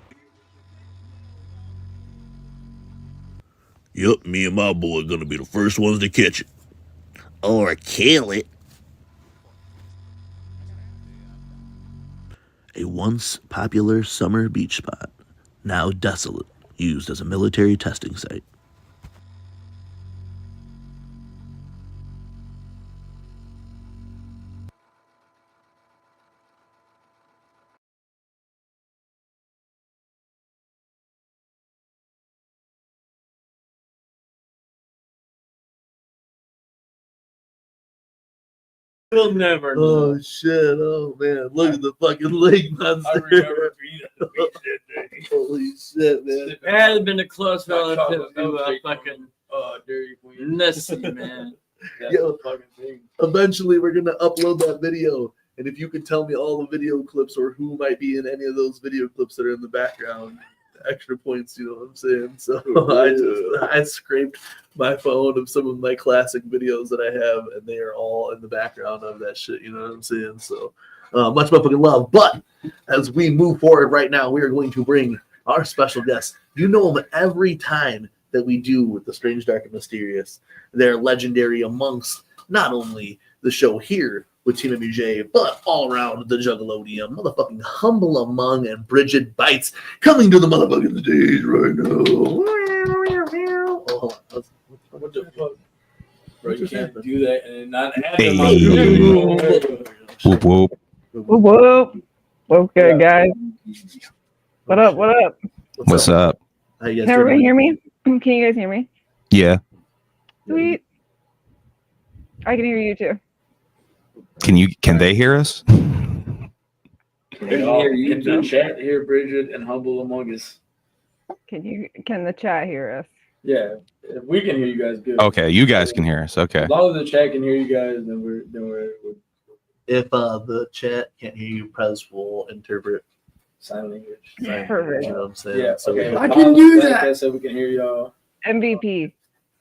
Yup, me and my boy are gonna be the first ones to catch it. Or kill it. A once popular summer beach spot, now desolate, used as a military testing site. We'll never know. Oh shit! Oh man! Look at the fucking lake monster. I remember being at the beach that day. Holy shit, man! It had been a close relative to fucking Dairy Queen. Nessie, man. That's Yo, the fucking thing. Eventually, we're gonna upload that video, and if you can tell me all the video clips or who might be in any of those video clips that are in the background, extra points. You know what I'm saying? So I scraped my phone of some of my classic videos that I have, and they are all in the background of that shit. You know what I'm saying? So much fucking love. But as we move forward right now, we are going to bring our special guest. You know them every time that we do with the Strange, Dark, and Mysterious. They're legendary amongst not only the show here, with TeamMUJ, but all around the Juggalodium, motherfucking Humble Among and Brigid Bites coming to the motherfucking stage right now. Oh, What the fuck? Bro, you can't do that and not add Hey. them. Whoop whoop. Whoop whoop. What's good, guys? What up? What up? What's up? How you guys Can everybody doing? hear me? Can you guys hear me? Yeah. Sweet. I can hear you too. Can they hear us? Can the chat hear Brigid and Humble Among Us? Can the chat hear us? Yeah, if we can hear you guys good. Okay, you guys can hear us. Okay. As long as the chat can hear you guys, then we're If the chat can't hear you, Prez will interpret sign language. Perfect. You know what I'm saying? Yeah, So okay. I can do that. So we can hear y'all. MVP.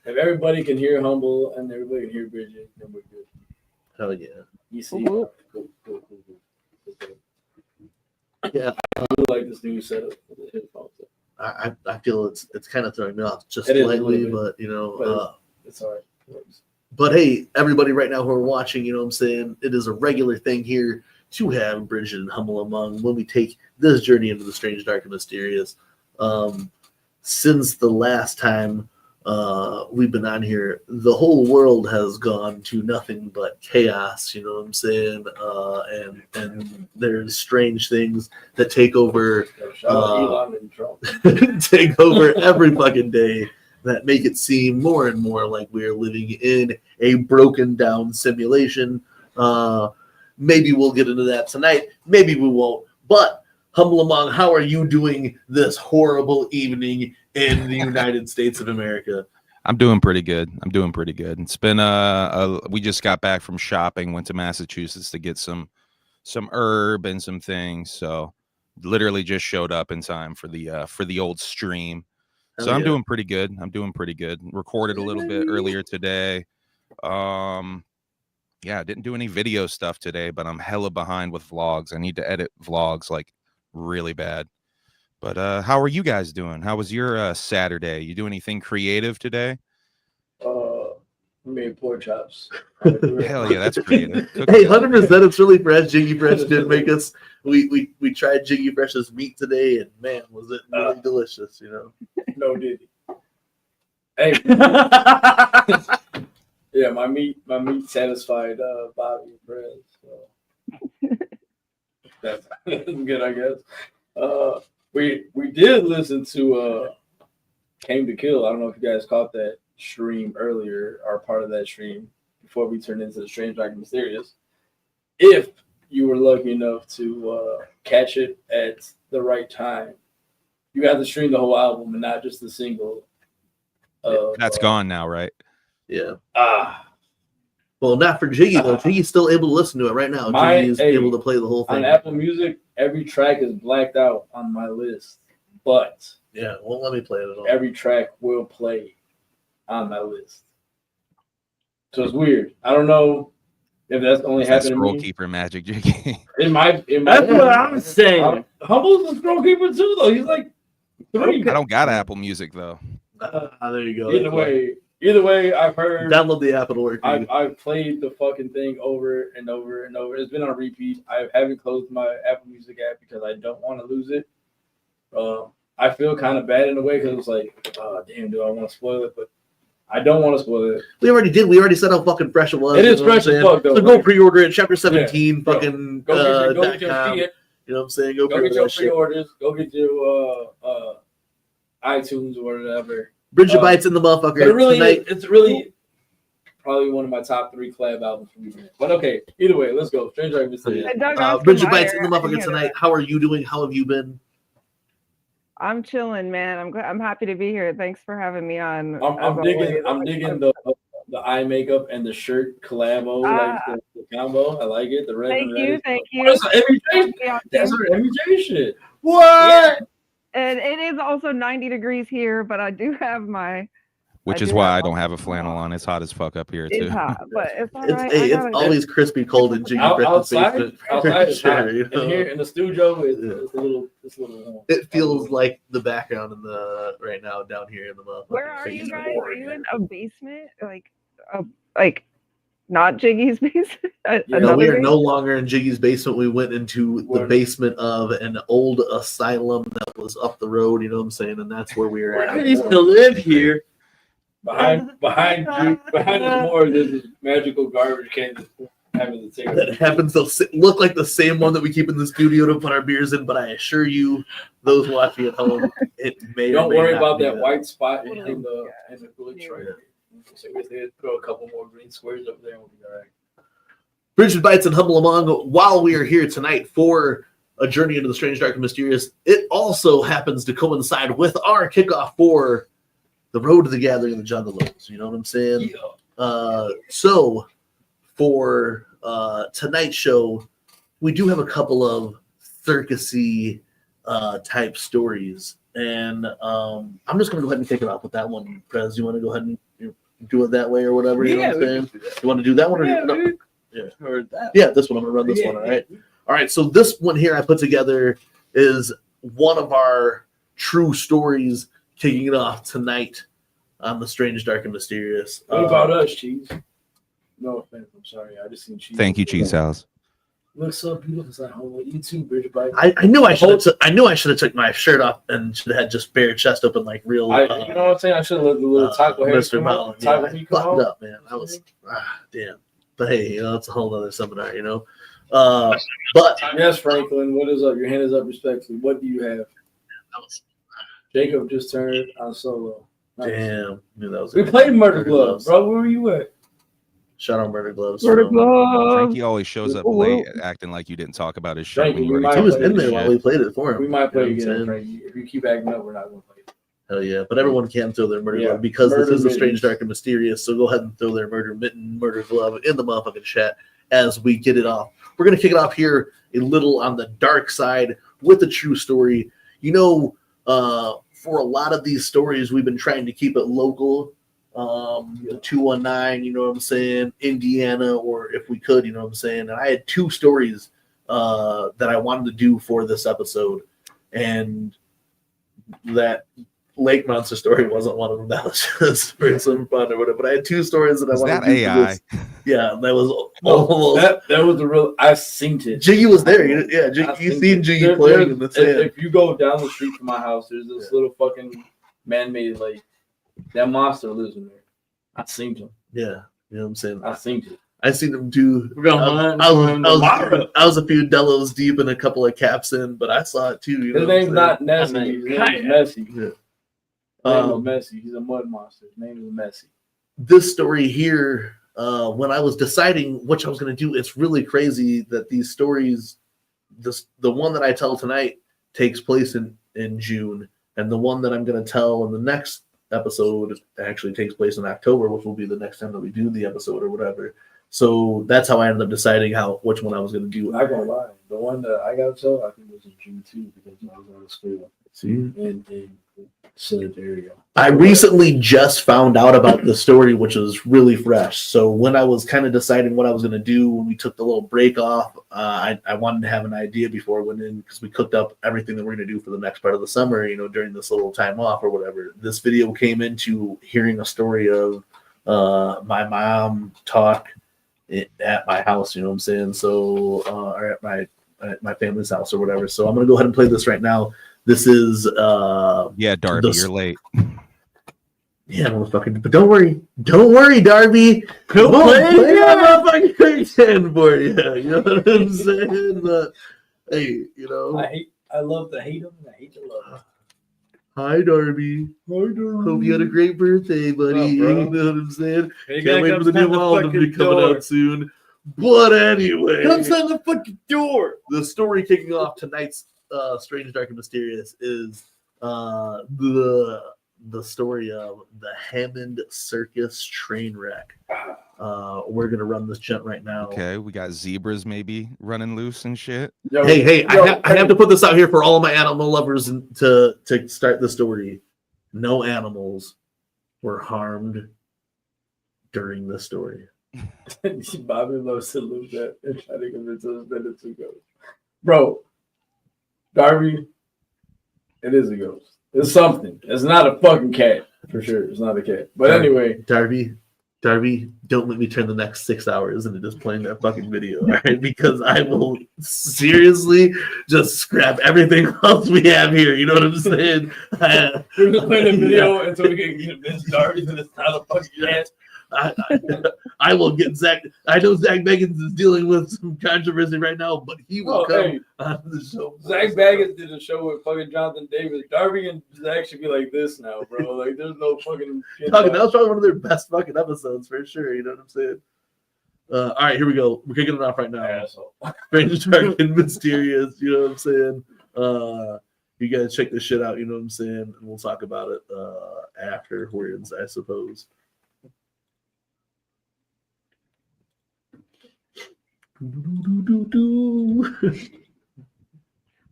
If everybody can hear Humble and everybody can hear Brigid, then we're good. hell yeah. You see, Whoop. cool. Yeah. I really like this new setup for the headphones. I feel it's kind of throwing me off just It is a slightly, little but you know, But it's all right. but hey, everybody right now who are watching, you know what I'm saying? It is a regular thing here to have Brigid and Humble Among when we take this journey into the strange, dark, and mysterious. Since the last time we've been on here, the whole world has gone to nothing but chaos, you know what I'm saying? And there's strange things that take over Elon and Trump. take over every fucking day that make it seem more and more like we're living in a broken down simulation. Maybe we'll get into that tonight. Maybe we won't. But Humble Among, how are you doing this horrible evening in the United States of America? I'm doing pretty good. It's been we just got back from shopping, went to Massachusetts to get some herb and some things. So literally just showed up in time for the old stream. So I'm doing pretty good. Recorded a little bit earlier today. Yeah, I didn't do any video stuff today, but I'm hella behind with vlogs. I need to edit vlogs like really bad. But how are you guys doing? How was your Saturday? You do anything creative today? We made pork chops. Hell yeah, that's creative. Hey, 100%, it's really fresh. Jiggy Fresh did make us. We tried Jiggy Fresh's meat today, and man, was it really delicious, you know? No, did he? Hey. Yeah, my meat satisfied Bobby and Brad. So that's good, I guess. We did listen to Came to Kill. I don't know if you guys caught that stream earlier, or part of that stream before we turned into the Strange, Dark, and Mysterious. If you were lucky enough to catch it at the right time, you got to stream the whole album and not just the single. That's gone now, right? Yeah. Well, not for Jiggy though. Jiggy's still able to listen to it right now. Jiggy's able to play the whole thing on Apple Music. Every track is blacked out on my list, but yeah, won't let me play it at all. Every track will play on my list. So it's weird. I don't know if that's only happening to scroll me. keeper magic, Jiggy. It might. That's what I'm saying. Humble's a scroll keeper too, though. He's like 3. I don't got Apple Music though. There you go. Either way, I've heard. Download the app; it'll work. I've played the fucking thing over and over and over. It's been on repeat. I haven't closed my Apple Music app because I don't want to lose it. I feel kind of bad in a way because it's like, damn, do I want to spoil it? But I don't want to spoil it. We already did. We already said how fucking fresh it was. It is fresh as fuck, though. So go pre-order it. Chapter 17. Yeah. Fucking. Go get your .com. You know what I'm saying? Go get your shit. pre-orders. Go get your iTunes or whatever. Brigid Bites in the motherfucker. But it's really Cool. probably one of my top 3 collab albums for me. But okay, either way, let's go. Strange Dark Mysterious. Brigid Bites in the motherfucker tonight. How are you doing? How have you been? I'm chilling, man. I'm happy to be here. Thanks for having me on. I'm digging the eye makeup and the shirt collabo, like the combo. I like it. The red and red. Thank you. That's our MJ shit. What? Yeah. And it is also 90 degrees here, but I do have my. Which is why I don't have a flannel on. It's hot as fuck up here too. It's hot, but it's all right. It's always crispy cold in Jiggy Fresh's basement. Outside is hot. You know? And here in the studio, it's a little warm. It feels like the background in the right now down here in the motherfucker. Where are you guys? Are you in a basement? Like not Jiggy's basement. No, we are no longer in Jiggy's basement. We went into the basement of an old asylum that was up the road. You know what I'm saying? And that's where we are at. I used to live here. Behind the more, there's this magical garbage can that happens to look like the same one that we keep in the studio to put our beers in. But I assure you, those watching at home, it may. Don't or may worry not about be that white spot in the glitch right here. So we did throw a couple more green squares up there, and we'll be all right. Brigid Bites and Humble Among, while we are here tonight for a journey into the strange, dark, and mysterious, it also happens to coincide with our kickoff for the Road to the Gathering of the Juggalos. You know what I'm saying? Yeah. So for tonight's show, we do have a couple of circusy type stories. And I'm just going to go ahead and kick it off with that one. Prez, you want to go ahead and do it that way or whatever? You know what I'm saying? You want to do that one? Or no? Yeah, this one. I'm going to run this one, all right? All right, so this one here I put together is one of our true stories kicking it off tonight on the Strange, Dark, and Mysterious. What about us, Cheese? No offense, I'm sorry. I just seen Cheese. Thank you, Cheese House. Looks so beautiful. It's like, oh, you too, Brigid Bites. I knew I should have took my shirt off and should have had just bare chest open like real. You know what I'm saying? I should have let the little taco hair Mr. come out. Mountain. Yeah, fucked up, man. I was damn. But hey, it's a whole other seminar, But yes, Franklin, what is up? Your hand is up respectfully. What do you have? Jacob just turned on solo. Nice. Damn, knew that was. We played Murder Gloves, bro. Where were you at? Shout out Murder Gloves. Murder Gloves. Frankie always shows up late, acting like you didn't talk about his show. He was in there while we played it for him. We might play again, Frankie. If you keep acting up, we're not going to play it. Hell yeah! But everyone can throw their murder glove because this is a strange, dark, and mysterious. So go ahead and throw their murder glove in the motherfucking chat as we get it off. We're gonna kick it off here a little on the dark side with a true story. For a lot of these stories, we've been trying to keep it local. 219, you know what I'm saying, Indiana, or if we could, you know what I'm saying. And I had two stories that I wanted to do for this episode, and that Lake Monster story wasn't one of them. That was just for some fun or whatever. But I had two stories that I wanted to do. AI? Yeah, that was almost. That was the real. I seen it. Jiggy was there. You seen Jiggy playing in the sand. If you go down the street from my house, there's this little fucking man-made lake. That monster lives in there. I seen him. Yeah, you know what I'm saying. I seen him. I seen him too. I was a few Delos deep and a couple of caps in, but I saw it too. His name's not Nessie. His name is Messy. Yeah. His name is Messy. He's a mud monster. His name is Messy. This story here, when I was deciding which I was going to do, it's really crazy that these stories, the one that I tell tonight takes place in June, and the one that I'm going to tell in the next episode actually takes place in October, which will be the next time that we do the episode or whatever. So that's how I ended up deciding which one I was going to do. I'm not gonna lie, the one that I got to tell, I think was in June too, because I was on the school. See, in Senate area. I recently just found out about the story, which is really fresh. So when I was kind of deciding what I was going to do, when we took the little break off, I wanted to have an idea before I went in, because we cooked up everything that we're going to do for the next part of the summer, during this little time off or whatever. This video came into hearing a story of my mom talk at my house, you know what I'm saying? So, or at my family's house or whatever. So I'm going to go ahead and play this right now. This is Darby, you're late. Yeah, motherfucker. But don't worry, Darby. Play my motherfucking stand for you. You know what I'm saying? But, hey, I love to hate him and I hate to love him. Hi, Darby. Hope you had a great birthday, buddy. You know what I'm saying? Can't wait for the new album to be coming out soon. But anyway, comes on the fucking door. The story kicking off tonight's Strange, Dark, and Mysterious is the story of the Hammond Circus train wreck. We're gonna run this gent right now. Okay, we got zebras maybe running loose and shit. Hey, I have to put this out here for all of my animal lovers to start the story. No animals were harmed during the story. Bobby loves to lose that and try to convince us that it's a ghost. Bro, Darby, it is a ghost. It's something. It's not a fucking cat. For sure. It's not a cat. But anyway. Darby, Darby, don't let me turn the next 6 hours into just playing that fucking video, all right? Because I will seriously just scrap everything else we have here. You know what I'm saying? We're just playing the video until we can convince Darby that it's not a fucking yet. I will get Zach. I know Zach Bagans is dealing with some controversy right now, but he will come on the show. Zach Bagans did a show with fucking Jonathan Davis. Darby and Zach should be like this now, bro. Like, there's no fucking. That was probably one of their best fucking episodes for sure. You know what I'm saying? All right, here we go. We're kicking it off right now. Strange, dark, and mysterious. You know what I'm saying? You guys check this shit out. You know what I'm saying? And we'll talk about it afterwards, I suppose.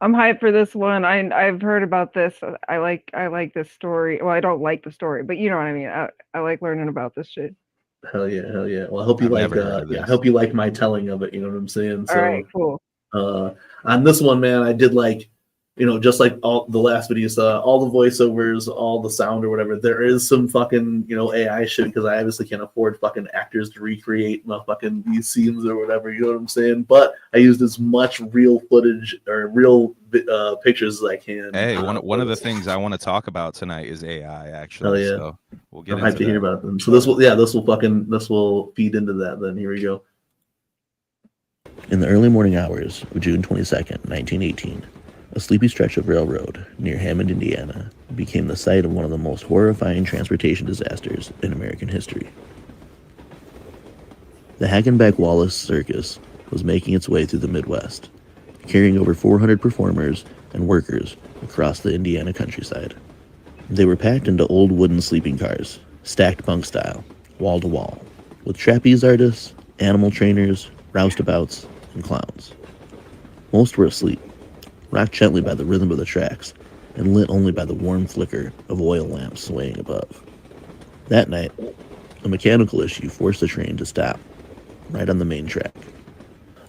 I'm hyped for this one. I've heard about this. I like this story. Well, I don't like the story, but you know what I mean. I like learning about this shit. Hell yeah. Well, I hope you I hope you like my telling of it. You know what I'm saying? So, all right, cool. On this one, man, I did like, you know, just like all the last videos, all the voiceovers, all the sound or whatever. There is some fucking, you know, AI shit because I obviously can't afford fucking actors to recreate fucking these scenes or whatever. You know what I'm saying? But I used as much real footage or real pictures as I can. Hey, one of the things I want to talk about tonight is AI. Actually, yeah. So we'll get. I'm hyped to hear about them. So this will feed into that. Then here we go. In the early morning hours of June 22nd, 1918. A sleepy stretch of railroad near Hammond, Indiana, became the site of one of the most horrifying transportation disasters in American history. The Hagenbeck-Wallace Circus was making its way through the Midwest, carrying over 400 performers and workers across the Indiana countryside. They were packed into old wooden sleeping cars, stacked bunk style, wall to wall, with trapeze artists, animal trainers, roustabouts, and clowns. Most were asleep, rocked gently by the rhythm of the tracks, and lit only by the warm flicker of oil lamps swaying above. That night, a mechanical issue forced the train to stop, right on the main track.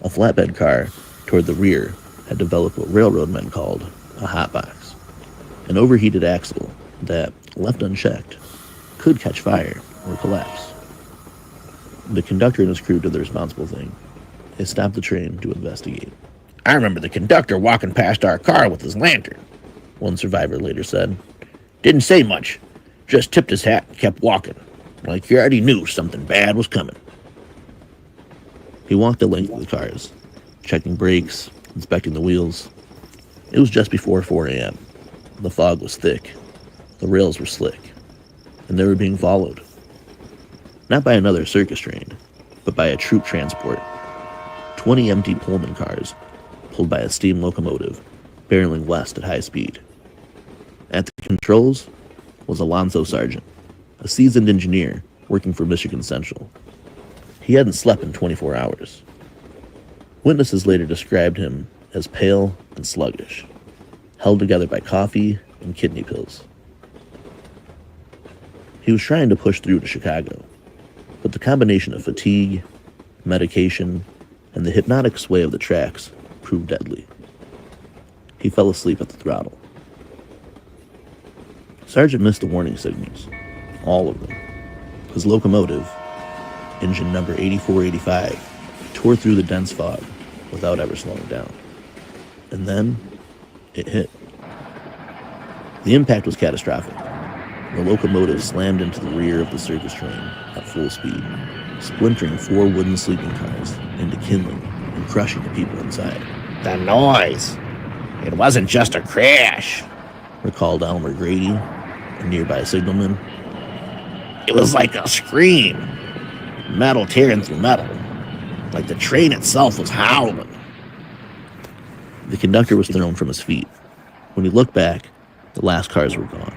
A flatbed car toward the rear had developed what railroad men called a hotbox, an overheated axle that, left unchecked, could catch fire or collapse. The conductor and his crew did the responsible thing. They stopped the train to investigate. I remember the conductor walking past our car with his lantern, one survivor later said. Didn't say much, just tipped his hat and kept walking, like he already knew something bad was coming. He walked the length of the cars, checking brakes, inspecting the wheels. It was just before 4 a.m. The fog was thick, the rails were slick, and they were being followed. Not by another circus train, but by a troop transport. 20 empty Pullman cars pulled by a steam locomotive, barreling west at high speed. At the controls was Alonzo Sargent, a seasoned engineer working for Michigan Central. He hadn't slept in 24 hours. Witnesses later described him as pale and sluggish, held together by coffee and kidney pills. He was trying to push through to Chicago, but the combination of fatigue, medication, and the hypnotic sway of the tracks proved deadly. He fell asleep at the throttle. Sargent missed the warning signals, all of them. His locomotive, engine number 8485, tore through the dense fog without ever slowing down. And then, it hit. The impact was catastrophic. The locomotive slammed into the rear of the circus train at full speed, splintering 4 wooden sleeping cars into kindling and crushing the people inside. The noise. It wasn't just a crash, recalled Elmer Grady, a nearby signalman. It was like a scream. Metal tearing through metal. Like the train itself was howling. The conductor was thrown from his feet. When he looked back, the last cars were gone,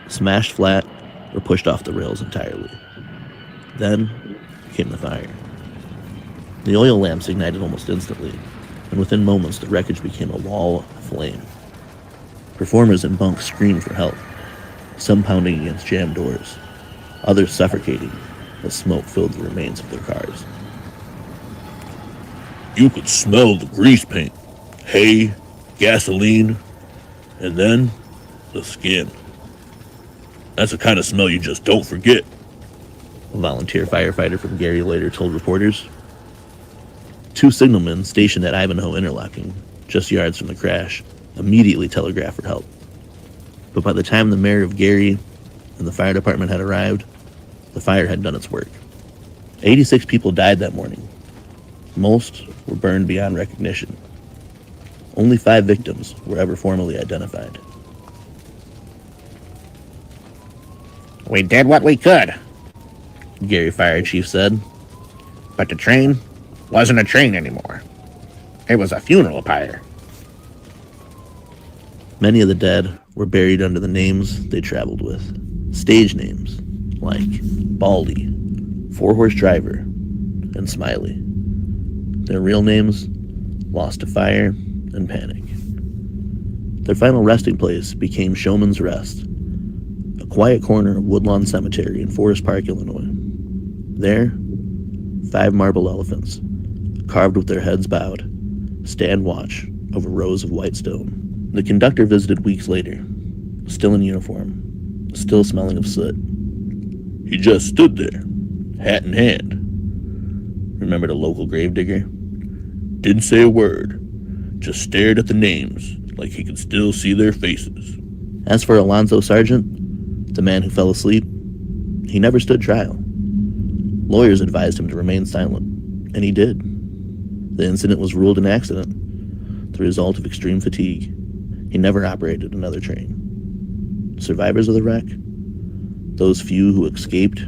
smashed flat or pushed off the rails entirely. Then came the fire. The oil lamps ignited almost instantly, and within moments the wreckage became a wall of flame. Performers in bunks screamed for help, some pounding against jammed doors, others suffocating as smoke filled the remains of their cars. You could smell the grease paint, hay, gasoline, and then the skin. That's the kind of smell you just don't forget. a volunteer firefighter from Gary later told reporters. 2 signalmen stationed at Ivanhoe Interlocking, just yards from the crash, immediately telegraphed for help. But by the time the mayor of Gary and the fire department had arrived, the fire had done its work. 86 people died that morning. Most were burned beyond recognition. Only 5 victims were ever formally identified. We did what we could, Gary fire chief said. but the train wasn't a train anymore. It was a funeral pyre. Many of the dead were buried under the names they traveled with. Stage names like Baldy, 4-horse driver, and Smiley. Their real names lost to fire and panic. Their final resting place became Showman's Rest, a quiet corner of Woodlawn Cemetery in Forest Park, Illinois. There, 5 marble elephants, carved with their heads bowed, stand watch over rows of white stone. The conductor visited weeks later, still in uniform, still smelling of soot. He just stood there, hat in hand, remembered a local gravedigger. Didn't say a word, just stared at the names like he could still see their faces. As for Alonzo Sargent, the man who fell asleep, he never stood trial. Lawyers advised him to remain silent, and he did. The incident was ruled an accident, the result of extreme fatigue. He never operated another train. Survivors of the wreck, those few who escaped,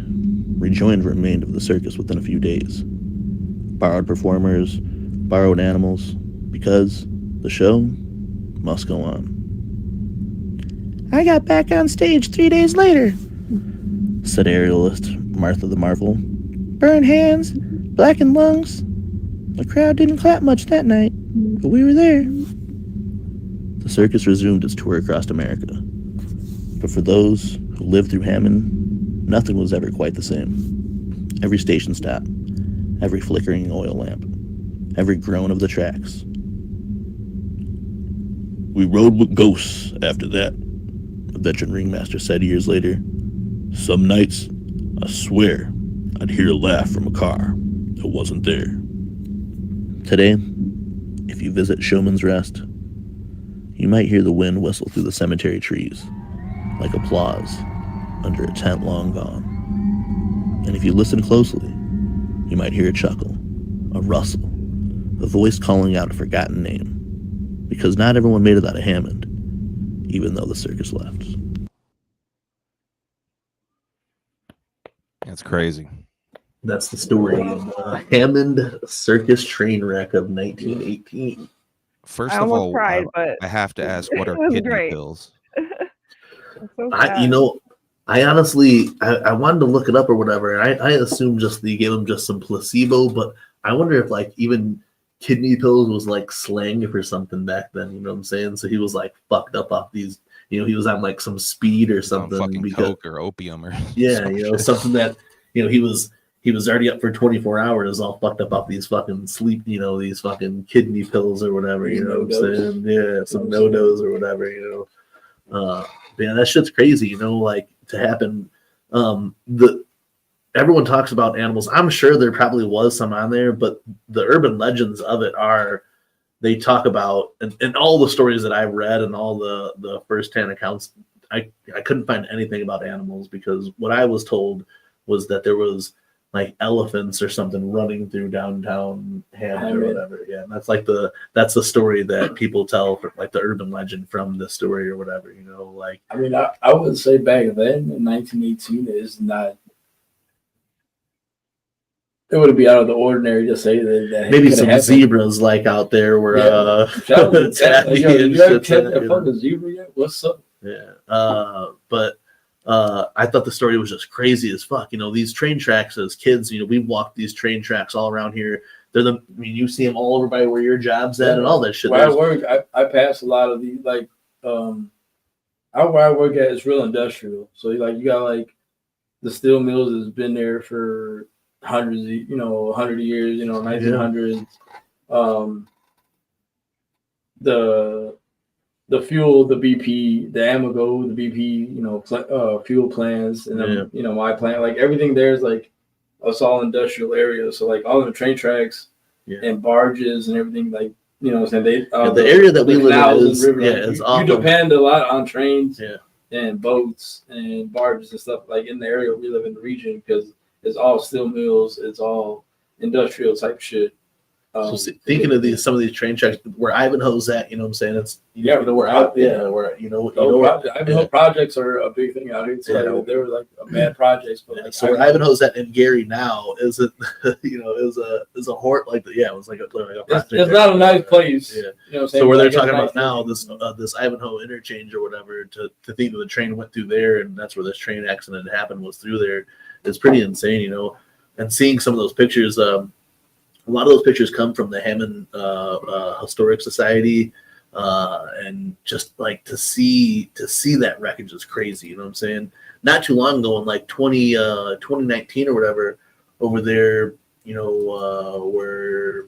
rejoined the remains of the circus within a few days. Borrowed performers, borrowed animals, because the show must go on. I got back on stage 3 days later, said aerialist Martha the Marvel. Burned hands, blackened lungs. The crowd didn't clap much that night, but we were there. The circus resumed its tour across America. But for those who lived through Hammond, nothing was ever quite the same. Every station stop, every flickering oil lamp, every groan of the tracks. We rode with ghosts after that, a veteran ringmaster said years later. Some nights, I swear, I'd hear a laugh from a car that wasn't there. Today, if you visit Showman's Rest, you might hear the wind whistle through the cemetery trees, like applause under a tent long gone. And if you listen closely, you might hear a chuckle, a rustle, a voice calling out a forgotten name. Because not everyone made it out of Hammond, even though the circus left. That's crazy. That's the story of Hammond Circus train wreck of 1918. First I of almost all, cried, but I have to ask, what it are was kidney great. pills? So I honestly, I wanted to look it up or whatever. I assumed just they gave him just some placebo, but I wonder if like even kidney pills was like slang for something back then. You know what I'm saying? So he was like fucked up off these. You know, he was on like some speed or something. Fucking coke or opium or yeah, you know, shit. something that he was already up for 24 hours, all fucked up off these fucking sleep. You know, these fucking kidney pills or whatever. You know what I'm saying? Yeah, some no-dos or whatever. You know, man, that shit's crazy. You know, like to happen. Everyone talks about animals. I'm sure there probably was some on there, but the urban legends of it are, they talk about, and all the stories that I've read and all the firsthand accounts, I couldn't find anything about animals, because what I was told was that there was like elephants or something running through downtown Hammond or whatever. Yeah, and that's the story that people tell, for, like the urban legend from the story or whatever. You know, like I mean, I would say back then in 1918 is not. It would be out of the ordinary to say that maybe some zebras like out there were tacky and you ever catch that fucking zebra yet? What's up? Yeah. But I thought the story was just crazy as fuck. You know, these train tracks as kids, you know, we walked these train tracks all around here. I mean, you see them all over by where your job's at and all that shit. Where I work, I pass a lot of these, like, where I work at is real industrial. So, like, you got, like, the steel mills has been there for hundreds of, 100 years, 1900s. the fuel, the BP, the Amigo, the BP, fuel plants, and then my plant, like everything there is like it's all industrial area. So like all of the train tracks and barges and everything, like saying they the area that we live in is you depend a lot on trains and boats and barges and stuff like in the area we live in the region because it's all steel mills, it's all industrial type shit. So thinking of some of these train tracks where Ivanhoe's at, you know what I'm saying? It's we're out, where Ivanhoe projects are a big thing out here. So they were like bad projects, but so where Ivanhoe's at in Gary now is a hort it was like a it's not a nice place. Yeah. You know what I'm saying? So where they're talking about now this Ivanhoe interchange or whatever to think that the train went through there and that's where this train accident happened was through there. It's pretty insane, and seeing some of those pictures. A lot of those pictures come from the Hammond Historic Society, and just like to see that wreckage is crazy. You know what I'm saying? Not too long ago, in like 2019 or whatever, over there, where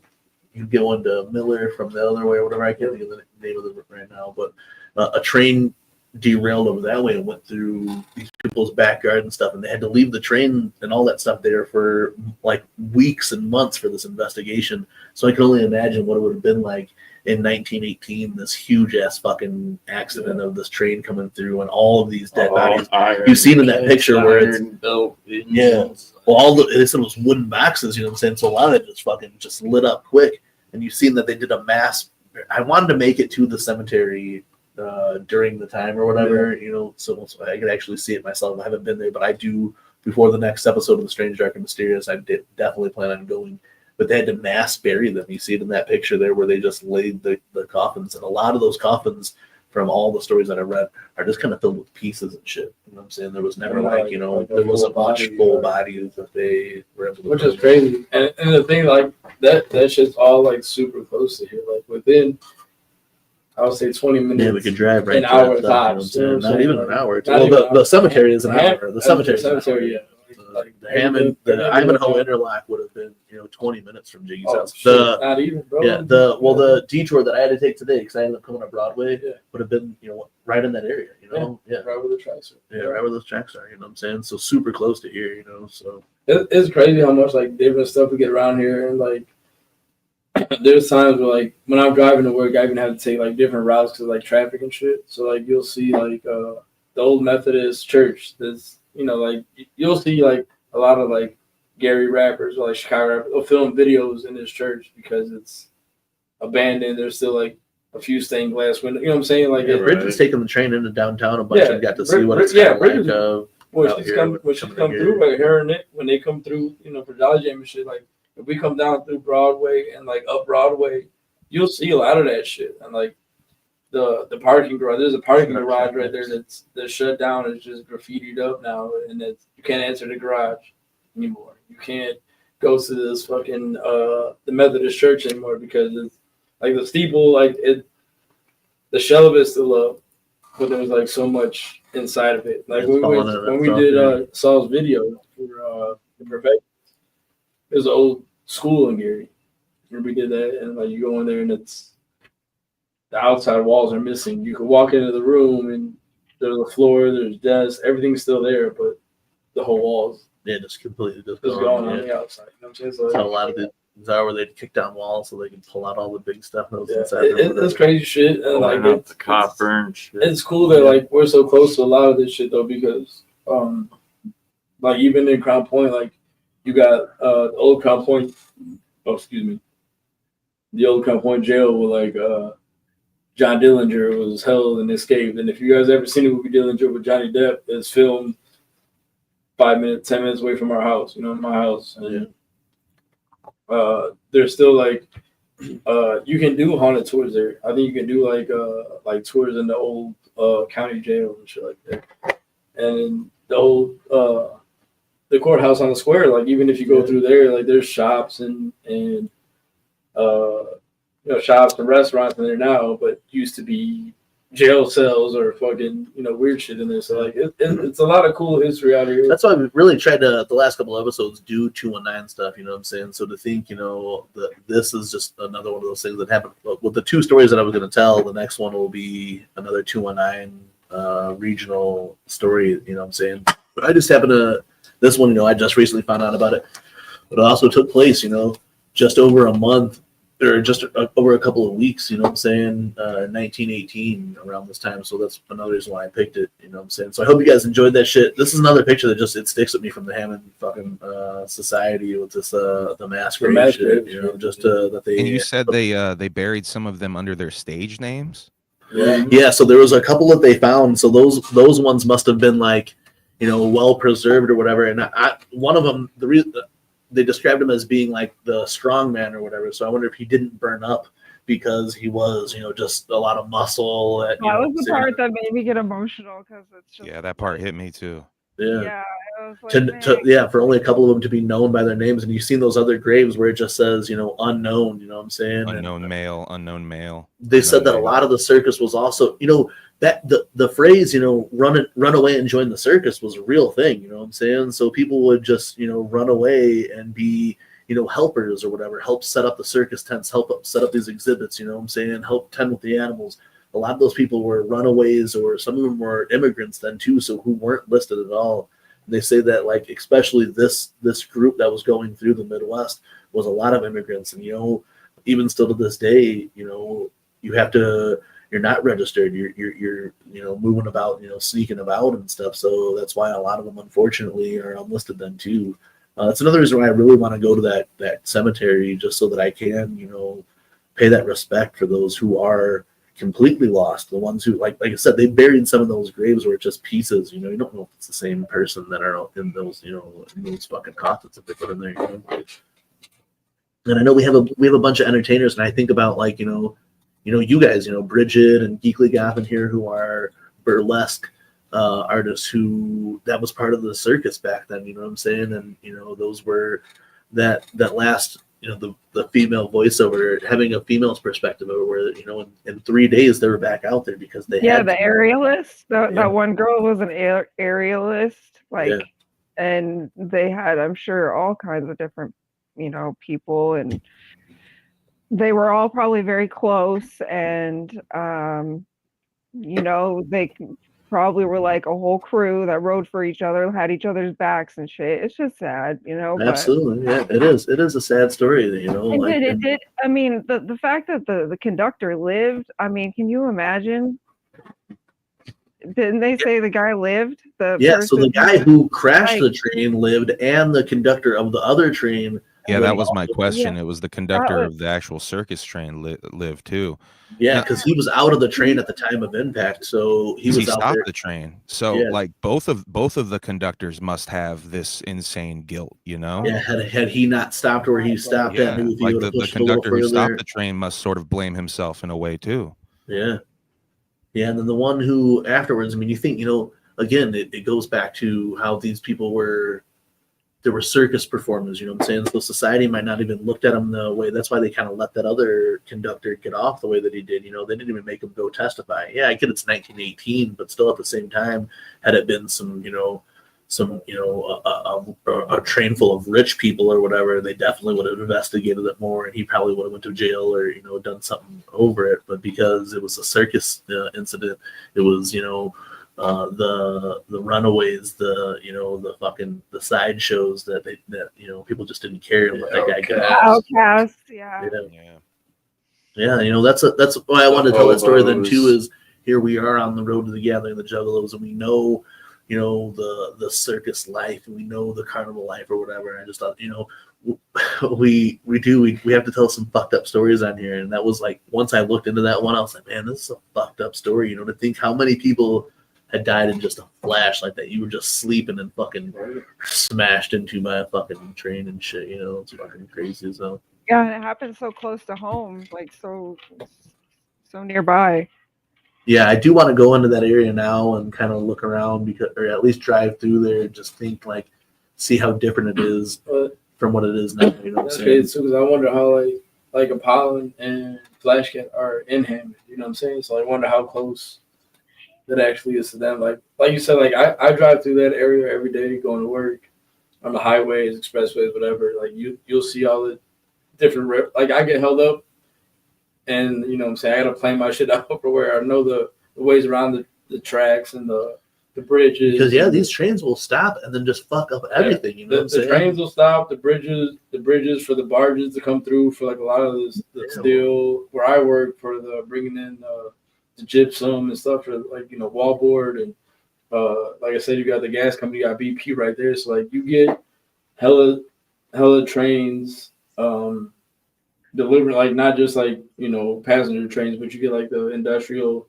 you go into Miller from the other way or whatever. I can't think of the name of it right now, but a train derailed over that way and went through these people's backyard and stuff, and they had to leave the train and all that stuff there for like weeks and months for this investigation. So I can only imagine what it would have been like in 1918, this huge ass fucking accident of this train coming through and all of these dead bodies. You've seen in that picture where it's built. Well, they said it was wooden boxes, you know what I'm saying? So a lot of it just lit up quick, and you've seen that they did a mass. I wanted to make it to the cemetery during the time or whatever, so I could actually see it myself. I haven't been there, but I do before the next episode of The Strange, Dark, and Mysterious. I definitely plan on going. But they had to mass bury them. You see it in that picture there where they just laid the coffins. And a lot of those coffins, from all the stories that I read, are just kind of filled with pieces and shit. You know what I'm saying? There was never there was a bunch of full bodies that they were able to which is crazy. And the thing, like, that shit's all, like, super close to here. Like, within, I would say 20 minutes. Yeah, we could drive right an hour tops. Not even an hour. The cemetery is an hour. The cemetery, yeah. Like the Hammond, the Ivanhoe Interlock would have been 20 minutes from Jiggy's house. Not even, bro. Yeah, the detour that I had to take today because I ended up coming up Broadway would have been right in that area. Right where the tracks are. Yeah, right where those tracks are. You know what I'm saying? So super close to here. So it's crazy how much like different stuff we get around here, and like there's times where like when I'm driving to work, I even have to take like different routes because like traffic and shit. So like you'll see like the old Methodist church. There's like you'll see like a lot of like Gary rappers or like Chicago rappers will film videos in this church because it's abandoned. There's still like a few stained glass windows. You know what I'm saying? Like Brigid's taking the train into downtown a bunch and got to see what it's like. When she's come through, like her and Nick, when they come through, for Jolly Jam and shit, like if we come down through Broadway and like up Broadway, you'll see a lot of that shit. And like the parking garage, there's a parking garage right there that's shut down. It's just graffitied up now, and you can't enter the garage anymore. You can't go to this fucking the Methodist church anymore because it's like the steeple, like the shell of it's still up, but there's like so much inside of it. Like when we did Saul's video for the Perfect, there's an old school in Gary where we did that, and like you go in there and it's the outside walls are missing. You can walk into the room and there's a floor, there's desks, everything's still there, but the whole walls just completely gone on the outside. You know what I'm saying? So a lot of it is where they kick down walls so they can pull out all the big stuff that was inside. It's crazy shit. And like the copper and shit. It's cool that like we're so close to a lot of this shit though, because like even in Crown Point, like you got the old Crown Point. Oh, excuse me. The old Crown Point jail with like John Dillinger was held and escaped. And if you guys ever seen the movie Dillinger with Johnny Depp, it's filmed 10 minutes away from our house, my house. And there's still like you can do haunted tours there. I think you can do like tours in the old county jail and shit like that. And the old the courthouse on the square, like even if you go through there, like there's shops and shops and restaurants in there now, but used to be jail cells or fucking weird shit in there. So like it's a lot of cool history out here. That's why we really tried to the last couple of episodes do 219 stuff. You know what I'm saying? So to think that this is just another one of those things that happened. With the two stories that I was going to tell, the next one will be another 219 regional story. You know what I'm saying? But I just happened to this one. I just recently found out about it, but it also took place. Just over a month. Or just over a couple of weeks, you know what I'm saying, 1918 around this time. So that's another reason why I picked it, you know what I'm saying. So I hope you guys enjoyed that shit. This is another picture that it sticks with me from the Hammond fucking society with this the masquerade shit, just that they. And you said they buried some of them under their stage names. Yeah. So there was a couple that they found. So those ones must have been like, well preserved or whatever. And one of them, the reason. They described him as being like the strong man or whatever. So I wonder if he didn't burn up because he was, just a lot of muscle. That was the part that made me get emotional because it's just. Yeah, that part hit me too. Yeah. I was like, for only a couple of them to be known by their names, and you've seen those other graves where it just says, unknown. You know what I'm saying? Unknown male, unknown male. They said that a lot of the circus was also, that the phrase, run away and join the circus was a real thing. You know what I'm saying? So people would just, run away and be, helpers or whatever, help set up the circus tents, help set up these exhibits. You know what I'm saying? Help tend with the animals. A lot of those people were runaways, or some of them were immigrants then too, so who weren't listed at all. And they say that, like, especially this group that was going through the Midwest was a lot of immigrants, and even still to this day, you have to. You're not registered. You're moving about, sneaking about and stuff. So that's why a lot of them, unfortunately, are unlisted then too. That's another reason why I really want to go to that cemetery, just so that I can, pay that respect for those who are completely lost. The ones who, like I said, they buried some of those graves where it's just pieces. You don't know if it's the same person that are in those, in those fucking coffins that they put in there. And I know we have a bunch of entertainers, and I think about like you guys, Brigid and Geekly Gotham here, who are burlesque artists who that was part of the circus back then. You know what I'm saying? And those were that last. The female voiceover, having a female's perspective over where, in 3 days they were back out there because they had the aerialist. That one girl was an aerialist, and they had, I'm sure, all kinds of different, people, and they were all probably very close, and they probably were like a whole crew that rode for each other, had each other's backs and shit. It's just sad, Absolutely, yeah, it is. It is a sad story that It did. I mean, the fact that the conductor lived. I mean, can you imagine? Didn't they say the guy lived? So the guy who crashed the train lived, and the conductor of the other train. Yeah, that was my question. It was the conductor of the actual circus train lived too. Yeah, because he was out of the train at the time of impact, so he was out stopped there. the train. So like both of the conductors must have this insane guilt, Yeah, had he not stopped where he stopped at, maybe like the conductor who stopped the train must sort of blame himself in a way too. Yeah, and then the one who afterwards. I mean, you think again, it goes back to how these people were. There were circus performers, you know what I'm saying? So society might not even looked at him the way. That's why they kind of let that other conductor get off the way that he did. They didn't even make him go testify. Yeah, I get it's 1918, but still at the same time, had it been a train full of rich people or whatever, they definitely would have investigated it more, and he probably would have went to jail or done something over it. But because it was a circus incident, it was the runaways, the fucking the sideshows that people just didn't care and let that guy get off. Outcast, yeah, that's why I wanted to tell that story. Then too is here we are on the road to the gathering of the Juggalos, and we know the circus life, and we know the carnival life or whatever. And I just thought we have to tell some fucked up stories on here, and that was like once I looked into that one, I was like, man, this is a fucked up story. To think how many people had died in just a flash like that. You were just sleeping and fucking smashed into by a fucking train and shit. It's fucking crazy. So yeah, it happened so close to home, like so nearby. Yeah, I do want to go into that area now and kind of look around or at least drive through there and just think see how different it is from what it is now. That's crazy too, because I wonder how like Apollon and Flashcat are in Hammond. You know what I'm saying? So I wonder how close that actually is to them. Like you said, like I drive through that area every day going to work on the highways, expressways, whatever. Like you'll see all the different like I get held up, and you know what I'm saying, I gotta plan my shit out for where I know the ways around the tracks and the bridges. Because these trains will stop and then just fuck up everything. You know what I'm saying? The trains will stop, the bridges for the barges to come through for like a lot of the steel where I work for the bringing in the gypsum and stuff for like, you know, wallboard and like I said, you got the gas company, you got BP right there. So like you get hella trains delivering, like not just like, you know, passenger trains, but you get like the industrial,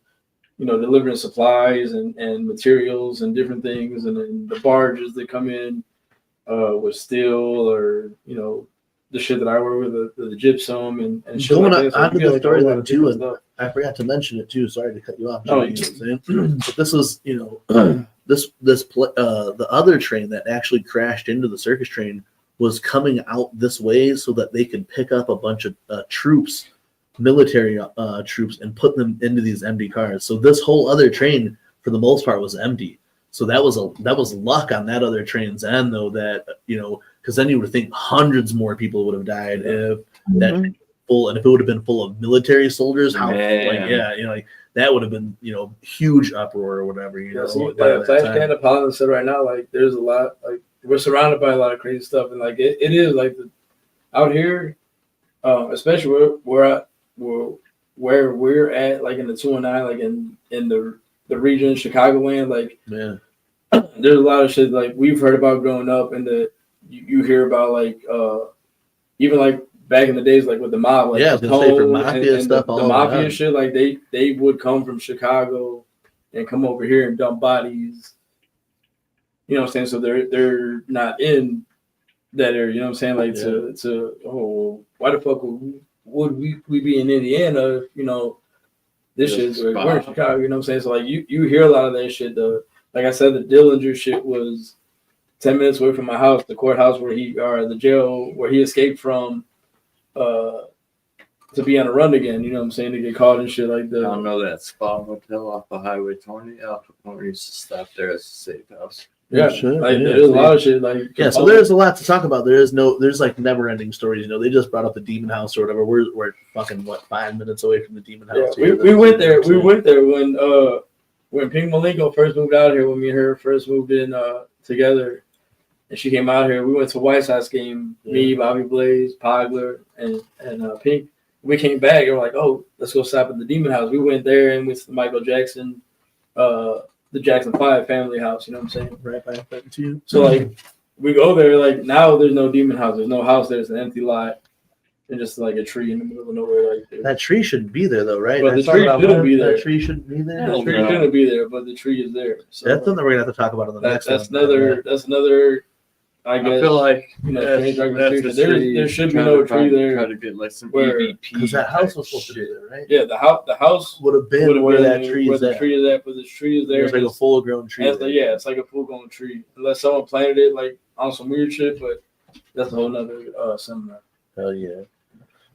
you know, delivering supplies and materials and different things, and then the barges that come in with steel or, you know, the shit that I work with, the gypsum and shit going like that. So on to you get, the like, story a lot then of too, different and stuff. I forgot to mention it too. Sorry to cut you off. Oh, You know what I'm saying? But this was, you know, the other train that actually crashed into the circus train was coming out this way so that they could pick up a bunch of troops, military troops, and put them into these empty cars. So this whole other train, for the most part, was empty. So that was luck on that other train's end, though. That, you know, because then you would think hundreds more people would have died if that train was full, and if it would have been full of military soldiers, how like that would have been, you know, huge uproar or whatever. You know, Flash Canada Pilot said right now, like there's a lot, like we're surrounded by a lot of crazy stuff, and like it is like out here, especially where we're at, like in the 219, like in the region, Chicagoland, like there's a lot of shit like we've heard about growing up, and you hear about like even like back in the days, like with the mob, like for mafia and stuff, the mafia shit, like they would come from Chicago and come over here and dump bodies. You know what I'm saying? So they're not in that area. You know what I'm saying? Like to why the fuck would we be in Indiana? You know, this shit. We're in Chicago. You know what I'm saying? So like you hear a lot of that shit. Like I said, the Dillinger shit was 10 minutes away from my house, the courthouse the jail where he escaped from, to be on a run again. You know what I'm saying? To get caught and shit like that. I don't know that Spa Hotel off of Highway 20. I used to stop there as a safe house. There's a lot of shit. Like so there's a lot to talk about. There's like never ending stories. You know, they just brought up the Demon House or whatever. We're fucking 5 minutes away from the Demon House. Yeah, we went there. We went there when Pink Malenko first moved out here. When me and her first moved in together, and she came out here. We went to White Sox game. Me, Bobby Blaze, Pogler, and Pink. We came back and we're like, oh, let's go stop at the Demon House. We went there and went to the Michael Jackson, the Jackson 5 family house. You know what I'm saying? Right by that too. So like we go there, like now there's no Demon House. There's no house there. It's an empty lot. And just like a tree in the middle of nowhere. Like that tree shouldn't be there though, right? But the tree shouldn't be there. That tree shouldn't be there. The tree shouldn't be there, but the tree is there. So that's something we're gonna have to talk about on the next one. That's another. I guess, I feel like there should be no tree there. Try to get like some EVP, because that house was supposed to be there, right? Yeah, the house would have been where that tree is. The tree is at, but the tree is there. It's like a full-grown tree. It's like a full-grown tree, unless someone planted it like on some weird shit. But that's a whole nother seminar. Hell yeah.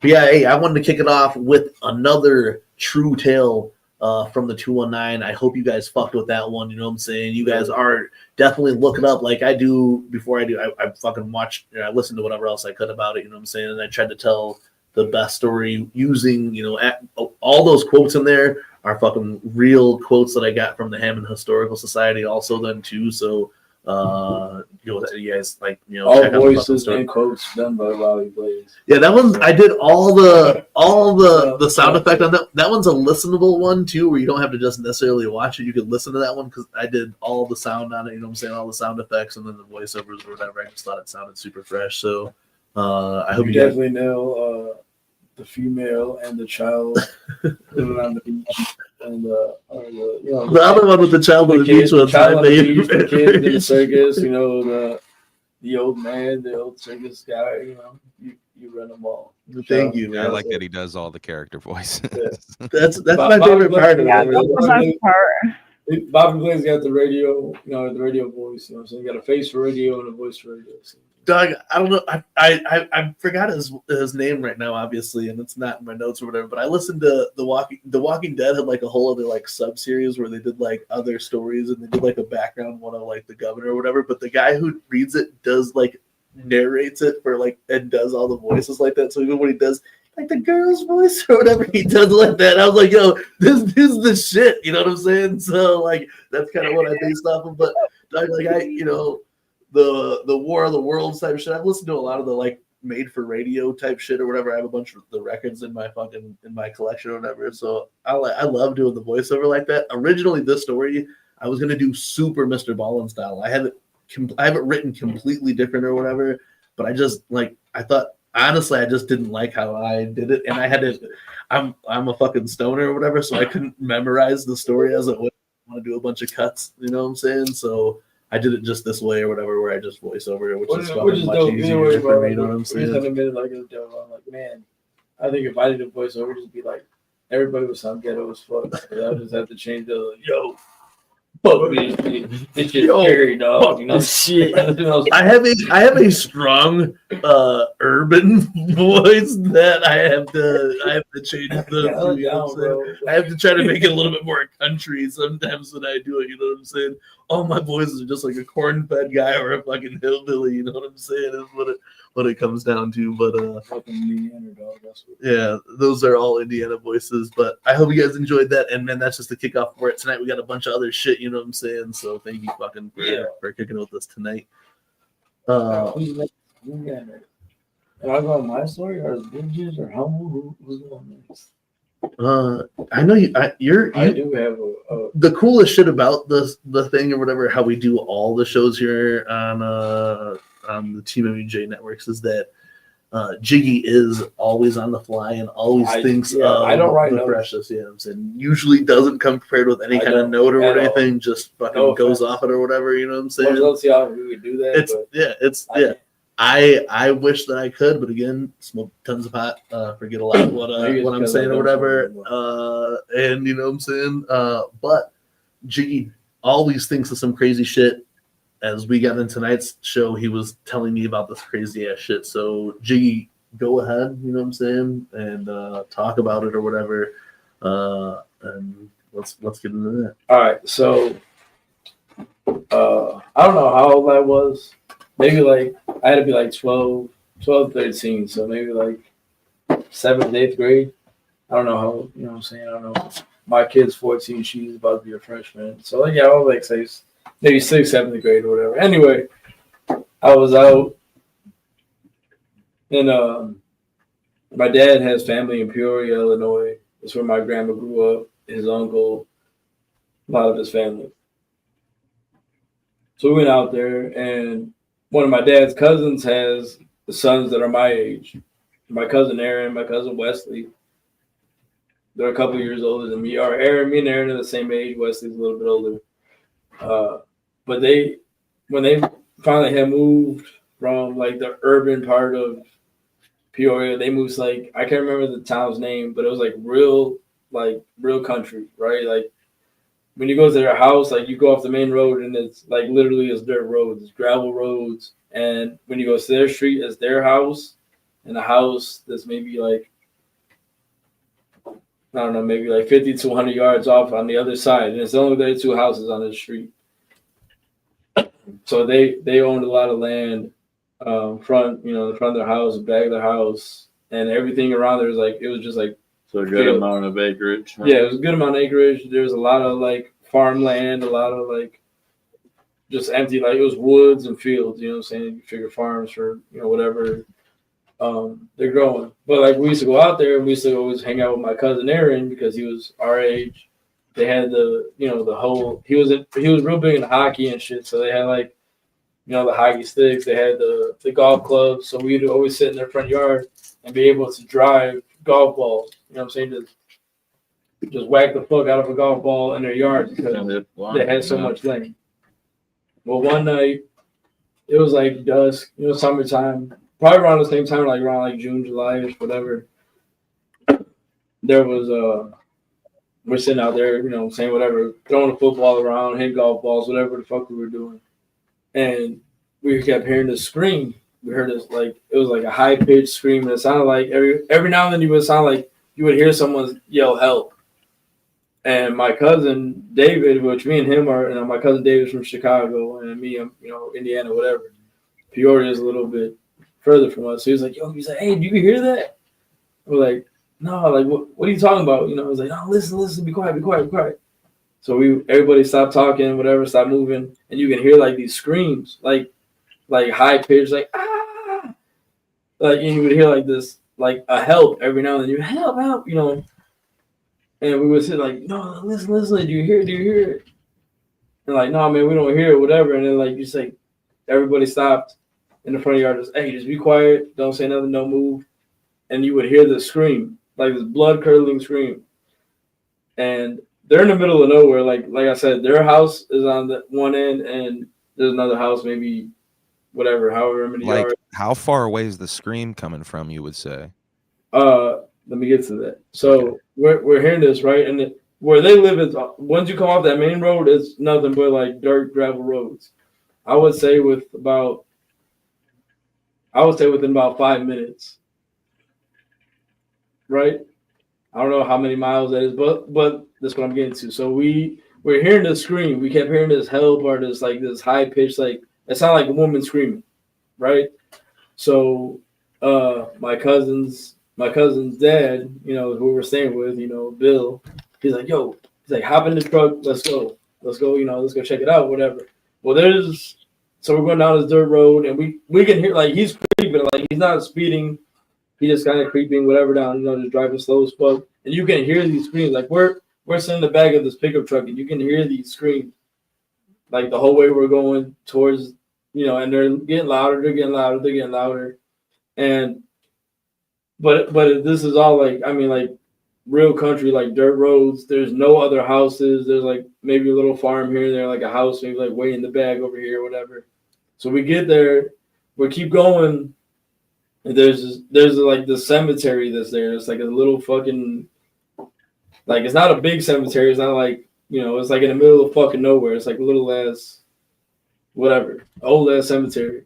But yeah, hey, I wanted to kick it off with another true tale from the 219. I hope you guys fucked with that one. You know what I'm saying? You guys are definitely look it up like I do. Before I do, I fucking watched, I listened to whatever else I could about it. You know what I'm saying? And I tried to tell the best story using, you know, all those quotes in there are fucking real quotes that I got from the Hammond Historical Society also then too. So you know, you guys like, you know, all voices and quotes done by Bobby Blaze. Yeah, that one I did all the sound effect on that. That one's a listenable one too, where you don't have to just necessarily watch it. You could listen to that one because I did all the sound on it. You know what I'm saying? All the sound effects and then the voiceovers or whatever. I just thought it sounded super fresh. So I hope you definitely know the female and the child living on the beach. And you know, the other one with the child on the beach was my favorite. The kids in the circus, you know, the old man, the old circus guy, you know, you run them all. Thank you, man. I like that he does all the character voices. Yeah. That's my favorite part. Yeah, that's the best part. Bobby Blaze got the radio, you know, the radio voice. You know, so he got a face for radio and a voice for radio. So. Doug, I don't know. I forgot his name right now, obviously, and it's not in my notes or whatever. But I listened to The Walking Dead had like a whole other like sub series where they did like other stories and they did like a background one of like the governor or whatever. But the guy who reads it does like narrates it for like and does all the voices like that. So even when he does like the girl's voice or whatever, he does like that. I was like, yo, this is the shit. You know what I'm saying? So like that's kind of what I based off of. But Doug, like the War of the Worlds type shit. I've listened to a lot of the like made for radio type shit or whatever. I have a bunch of the records in my collection or whatever. So I love doing the voiceover like that. Originally, this story I was gonna do super Mr. Ballin style. I have it written completely different or whatever. But I just I thought honestly I just didn't like how I did it, and I had to. I'm a fucking stoner or whatever, so I couldn't memorize the story as it would. I want to do a bunch of cuts, you know what I'm saying? So I did it just this way or whatever, where I just voice over it, which is fucking much easier for me. You know what I'm saying? I'm like, man, I think if I did a voiceover, it'd just be like everybody would sound ghetto as fuck. So I would just have to change the yo. Fuck me, it's just scary, dog. You know shit. I have a strong urban voice that I have to change the. You know what I'm saying? I have to try to make it a little bit more country sometimes when I do it. You know what I'm saying? All my voices are just like a corn-fed guy or a fucking hillbilly. You know what I'm saying? Is what it comes down to. But yeah, those are all Indiana voices. But I hope you guys enjoyed that. And man, that's just the kickoff for it tonight. We got a bunch of other shit. You know what I'm saying? So thank you fucking for kicking with us tonight. Am I going my story or Brigid or who's going next? I know you. I do have the coolest shit about the thing or whatever. How we do all the shows here on the TeamMUJ networks is that Jiggy is always on the fly and always thinks I don't write the freshest. Yeah, I'm saying usually doesn't come prepared with any kind of note or anything. Just fucking goes off it or whatever. You know what I'm saying? Let's see how we would do that. I wish that I could, but again, smoke tons of pot, forget a lot of what I'm saying or whatever. And you know what I'm saying? But Jiggy always thinks of some crazy shit. As we got in tonight's show, he was telling me about this crazy ass shit. So Jiggy, go ahead, you know what I'm saying, and talk about it or whatever. And let's get into that. All right, so I don't know how old I was. Maybe I had to be 12, 13. So maybe 7th, 8th grade. I don't know how, you know what I'm saying? I don't know. My kid's 14. She's about to be a freshman. So I was say maybe 6th, 7th grade or whatever. Anyway, I was out and my dad has family in Peoria, Illinois. That's where my grandma grew up, his uncle, a lot of his family. So we went out there and one of my dad's cousins has the sons that are my age. My cousin Aaron, my cousin Wesley. They're a couple years older than me. Me and Aaron are the same age. Wesley's a little bit older. But when they finally had moved from the urban part of Peoria, they moved I can't remember the town's name, but it was real country, right? When you go to their house, you go off the main road and it's literally it's dirt roads, it's gravel roads. And when you go to their street, it's their house and a house that's maybe I don't know, maybe 50 to 100 yards off on the other side. And it's only their two houses on the street. So they owned a lot of land, front, the front of their house, the back of their house, and everything around there was it was just so a good amount of acreage. Huh? Yeah, it was a good amount of acreage. There was a lot of farmland, a lot of just empty, it was woods and fields, you know what I'm saying? You figure farms for, whatever they're growing. But we used to go out there and we used to always hang out with my cousin Aaron because he was our age. They had the whole, he was real big in hockey and shit. So they had the hockey sticks, they had the golf clubs. So we'd always sit in their front yard and be able to drive golf balls. You know what I'm saying? Just whack the fuck out of a golf ball in their yard because they had so much land. Well, one night it was dusk, summertime, probably around the same time, around June, July-ish, whatever. There was we're sitting out there, saying whatever, throwing the football around, hitting golf balls, whatever the fuck we were doing. And we kept hearing this scream we heard this like it was like a high pitched scream, and it sounded like every now and then you would sound like you would hear someone yell help. And my cousin David, which me and him are, my cousin David's from Chicago, and me, I'm Indiana, whatever. Peoria is a little bit further from us. So he was like, he's like, hey, do you hear that? We're like, no, like what are you talking about? I was like, no, listen, be quiet. So everybody stopped talking, whatever, stopped moving, and you can hear like these screams, like high pitched, like ah, like and you would hear like this, like a help every now and then. You help, and we would say like, no, listen, do you hear it? And like, no, man, we don't hear it, whatever. And then like you say, everybody stopped in the front of the yard, just be quiet, don't say nothing, don't move, and you would hear this scream, like this blood curdling scream, and they're in the middle of nowhere. Like I said, their house is on the one end, and there's another house, maybe however many yards. How far away is the scream coming from, you would say? Let me get to that. So we're hearing this, right? And where they live is once you come off that main road, it's nothing but like dirt, gravel roads. I would say within about 5 minutes. Right? I don't know how many miles that is, but that's what I'm getting to. So we're hearing this scream. We kept hearing this help or this like this high pitch, like it sounded like a woman screaming, right? So my cousin's dad, who we're staying with, Bill, he's like, hop in the truck, let's go, let's go check it out, whatever. Well, so we're going down this dirt road, and we can hear like he's creeping, like he's not speeding. He just kind of creeping, whatever, down, just driving slow as fuck. And you can hear these screams. Like we're sitting in the back of this pickup truck, and you can hear these screams. Like the whole way we're going towards, and they're getting louder, they're getting louder. And but this is all like real country, like dirt roads. There's no other houses. There's like maybe a little farm here and there, like a house, maybe like way in the back over here, whatever. So we get there, we keep going. There's like the cemetery that's there. It's like a little fucking, like it's not a big cemetery. It's not like it's like in the middle of fucking nowhere. It's like a little ass, whatever, old ass cemetery.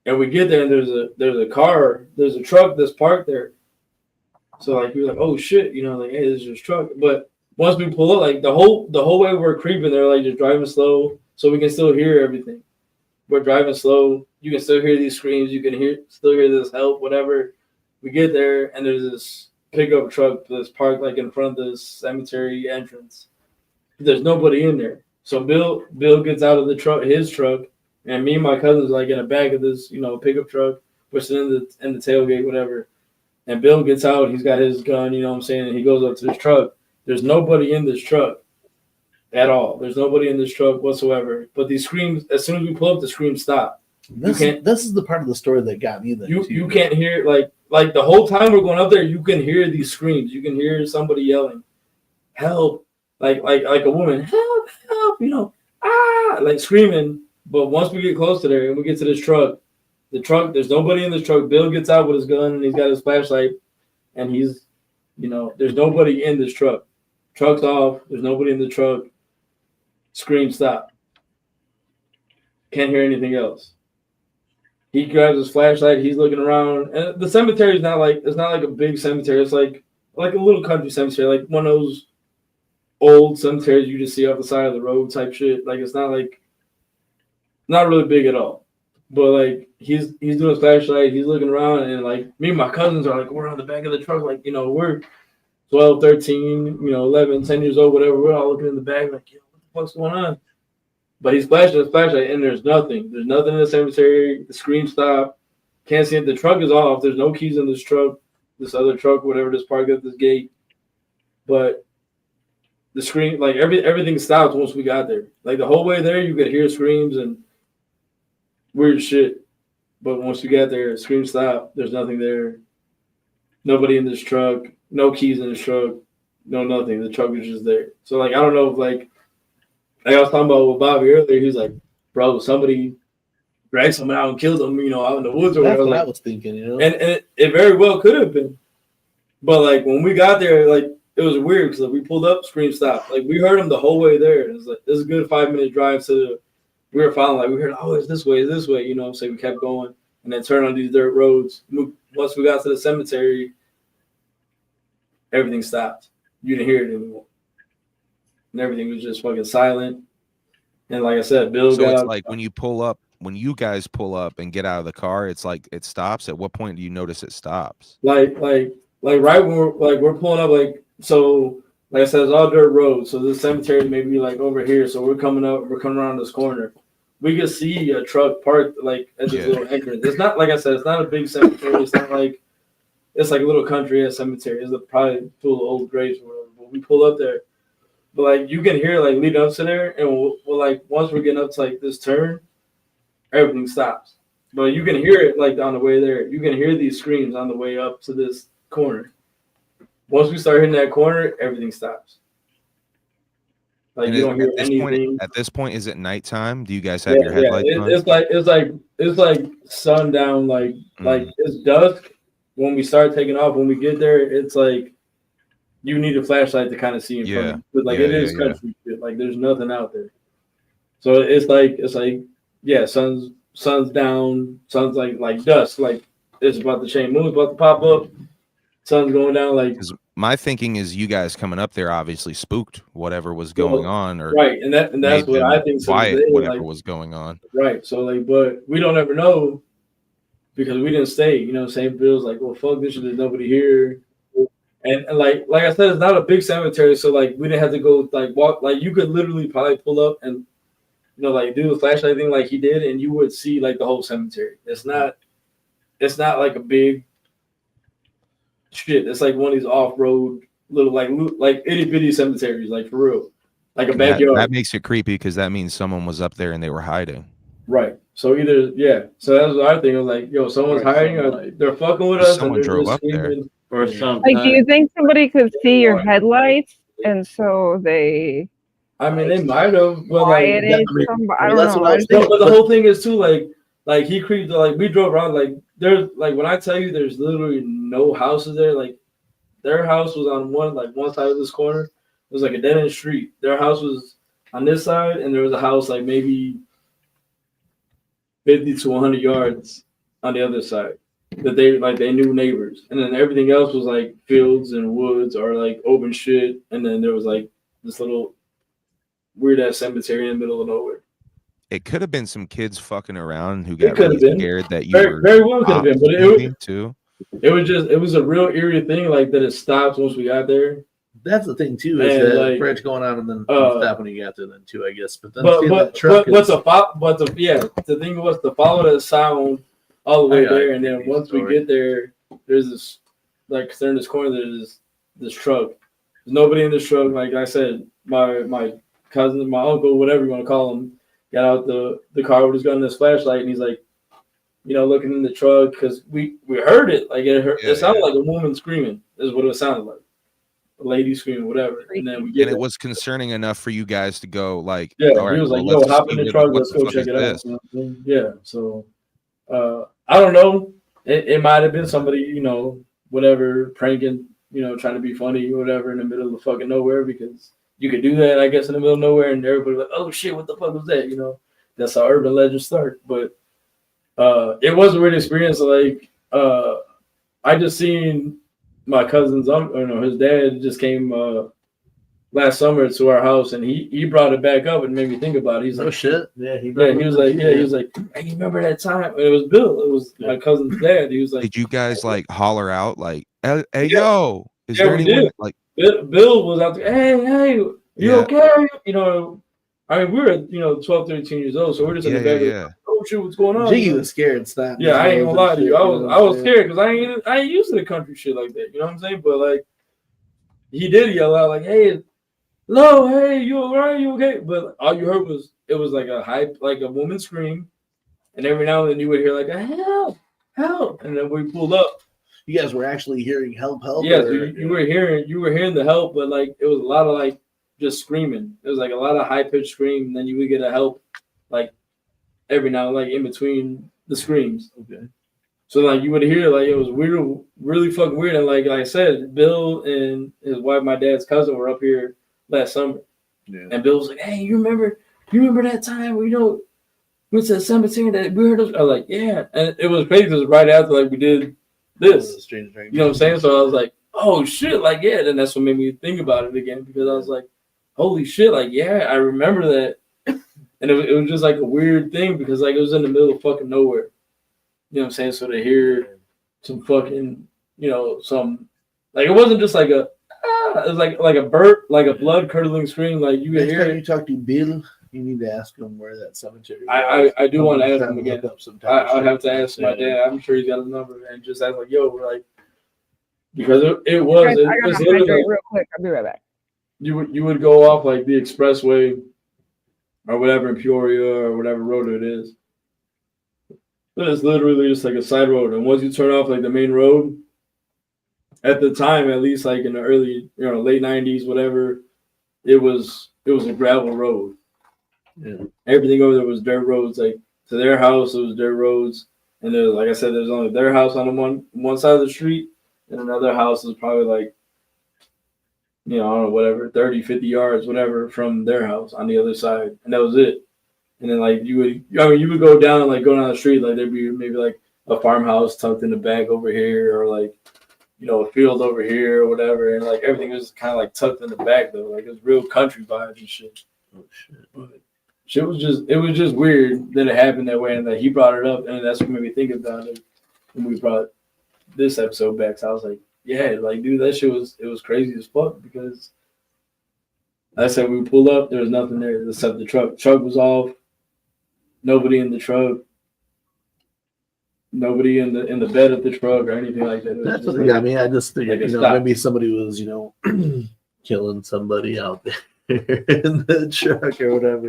And we get there and there's a truck that's parked there. So like we were like, oh shit, like hey, there's this truck. But once we pull up, like the whole way we're creeping, they're like just driving slow, so we can still hear everything. We're driving slow. You can still hear these screams. You can still hear this help, whatever. We get there, and there's this pickup truck that's parked like in front of this cemetery entrance. There's nobody in there. So Bill gets out of the truck, his truck, and me and my cousins like in the back of this, pickup truck. We're sitting in the tailgate, whatever. And Bill gets out. He's got his gun, and he goes up to this truck. There's nobody in this truck at all. There's nobody in this truck whatsoever. But these screams, as soon as we pull up, the screams stop. This is the part of the story that got me. You can't hear like the whole time we're going up there. You can hear these screams. You can hear somebody yelling, "Help!" Like a woman, "Help! Help!" Like screaming. But once we get close to there and we get to this truck, there's nobody in this truck. Bill gets out with his gun and he's got his flashlight, and he's, there's nobody in this truck. Truck's off. There's nobody in the truck. Scream stop. Can't hear anything else. He grabs his flashlight. He's looking around, and the cemetery is not like a big cemetery. It's like a little country cemetery, like one of those old cemeteries you just see off the side of the road type shit. Like it's not really big at all. But like he's doing his flashlight. He's looking around, and like me and my cousins are like we're on the back of the truck, like we're 12, 13, 11, 10 years old, whatever. We're all looking in the back, like what the fuck's going on? But he's flashing his flashlight, and there's nothing. There's nothing in the cemetery. The screen stopped. Can't see it. The truck is off. There's no keys in this truck, this other truck, whatever, that's parked at this gate. But the screen, like everything stopped once we got there. Like the whole way there, you could hear screams and weird shit. But once you got there, scream stopped. There's nothing there. Nobody in this truck. No keys in this truck. No nothing. The truck was just there. So like I don't know if like I was talking about with Bobby earlier. He was like, "Bro, somebody dragged someone out and killed them, out in the woods or whatever." That's what I was thinking, And it very well could have been. But like when we got there, like it was weird because like, we pulled up, scream stopped. Like we heard him the whole way there. It was like this is a good 5-minute drive to. We were following, like we heard, oh, it's this way. So we kept going. and then turn on these dirt roads. Once we got to the cemetery, everything stopped. You didn't hear it anymore, and everything was just fucking silent. And like I said, Bill So got it's out. like when you guys pull up and get out of the car, it's like it stops. At what point do you notice it stops? Like right when we're pulling up, like so. Like I said, it's all dirt roads. So this cemetery may be like over here. So we're coming around this corner. We could see a truck parked like at this little entrance. It's not, like I said, it's not a big cemetery. It's not like, it's like a little country cemetery. It's probably full of old graves or whatever. But we pull up there. But like you can hear like leading up to there. And we'll like once we're getting up to like this turn, everything stops. But you can hear it like on the way there. You can hear these screams on the way up to this corner. Once we start hitting that corner, everything stops. Like And you don't hear anything. At this point, is it nighttime? Do you guys have your headlights on? It's like sundown. Like it's dusk when we start taking off. When we get there, it's like you need a flashlight to kind of see in front of you. But like it is country shit. Like there's nothing out there. So it's like sun's down. Sun's like dusk. Like it's about to change. Moon's about to pop up. Sun's going down. Like my thinking is you guys coming up there obviously spooked whatever was going on, or right, and that's what I think. Quiet, whatever was going on. Right. So like, but we don't ever know because we didn't stay. You know, same Bill's like, well, fuck this shit. There's nobody here. And like I said, it's not a big cemetery, so like we didn't have to go like walk. Like you could literally probably pull up and like do the flashlight thing like he did, and you would see like the whole cemetery. It's not like a big shit. It's like one of these off-road little like itty-bitty cemeteries, like for real, like a backyard. That makes it creepy because that means someone was up there and they were hiding. Right. So so that's what I think. I was like, yo, someone's hiding, or they're fucking with us. Someone drove up there. Or something. Like, do you think somebody could see your headlights, and so they? I mean, they might have. Well, I don't know. But the whole thing is too, like he creeped. Like we drove around. Like there's like when I tell you, there's literally no houses there. Like their house was on one side of this corner. It was like a dead end street. Their house was on this side, and there was a house like maybe 50 to 100 yards on the other side. That they knew neighbors, and then everything else was like fields and woods or like open shit, and then there was like this little weird ass cemetery in the middle of nowhere. It could have been some kids fucking around who got really scared that you were very well could have been, but it was a real eerie thing, like that it stopped once we got there. That's the thing too, is and that bridge going on and then stop when you get there then too, I guess. But then the thing was to follow that sound all the way there, and then once we get there, there's this like they're in this corner. There's this truck. There's nobody in this truck. Like I said, my cousin, my uncle, whatever you want to call him, got out the car with his gun and his flashlight, and he's like, looking in the truck because we heard it. Like it sounded like a woman screaming. Is what it sounded like. A lady screaming, whatever. And then it was concerning enough for you guys to go like, yeah. All right, he was like, well, yo, hop in the truck. Let's go check it out. Yeah. So. I don't know. It might have been somebody, whatever, pranking, trying to be funny or whatever in the middle of fucking nowhere, because you could do that, I guess, in the middle of nowhere, and everybody like, oh shit, what the fuck was that? That's how urban legends start. But it was a weird experience. Like I just seen my cousin's uncle, his dad just came last summer to our house, and he brought it back up and made me think about it. He's like, oh shit, he was like, hey, you remember that time? And it was Bill. It was my cousin's dad. He was like, did you guys like holler out like, hey yo, is there anyone did. like? Bill was out there, hey, you okay? I mean, we were 12, 13 years old, so we're just in the back. Like, oh shit, what's going on? Jiggy was scared. Stop. Yeah, I ain't gonna lie to you. I was scared because I ain't used to the country shit like that. You know what I'm saying? But like, he did yell out like, hey. Hello, hey, you all right? You okay? But all you heard was like a woman scream, and every now and then you would hear like a help, and then we pulled up. You guys were actually hearing help. Yeah, you were hearing the help, but like it was a lot of like just screaming. It was like a lot of high pitched scream, and then you would get a help like every now, like in between the screams. Okay. So like you would hear like it was weird, really fucking weird, and like I said, Bill and his wife, my dad's cousin, were up here last summer, and Bill was like, "Hey, you remember that time? went to the cemetery that we heard of. I was like, yeah. And it was crazy because right after like we did this. You know what I'm saying? So I was like, oh shit, like yeah. Then that's what made me think about it again because I was like, holy shit, like yeah, I remember that. And it was just like a weird thing because like it was in the middle of fucking nowhere. You know what I'm saying? So to hear some fucking, some like it wasn't just like it was like a burp, like a blood curdling scream, like you could Next hear time it. you talk to Bill, you need to ask him where that cemetery I do want to ask him again. I'll I'll have to ask my dad. I'm sure he's got a number and just ask like, yo, like because it was. Guys, I It's gotta literally hydrate real quick. I'll be right back. You would go off like the expressway or whatever in Peoria or whatever road it is. But it's literally just like a side road, and once you turn off like the main road, at the time, at least like in the early, late '90s, whatever, it was a gravel road. Yeah. Everything over there was dirt roads. Like to their house, it was dirt roads, and there, like I said, there's only their house on the one side of the street, and another house is probably like, I don't know, whatever, 30, 50 yards, whatever, from their house on the other side, and that was it. And then like you would go down and like go down the street, like there'd be maybe like a farmhouse tucked in the back over here, or like a field over here or whatever, and like everything was kind of like tucked in the back though, like it was real country vibes and shit. Oh shit! But it was just weird that it happened that way, and that he brought it up, and that's what made me think about it when we brought this episode back. So I was like, yeah, like dude, that shit was crazy as fuck because like I said, we pulled up, there was nothing there except the truck. Truck was off. Nobody in the truck. Nobody in the bed of the truck or anything like that. That's what got me. I just think stop. maybe somebody was killing somebody out there in the truck or whatever.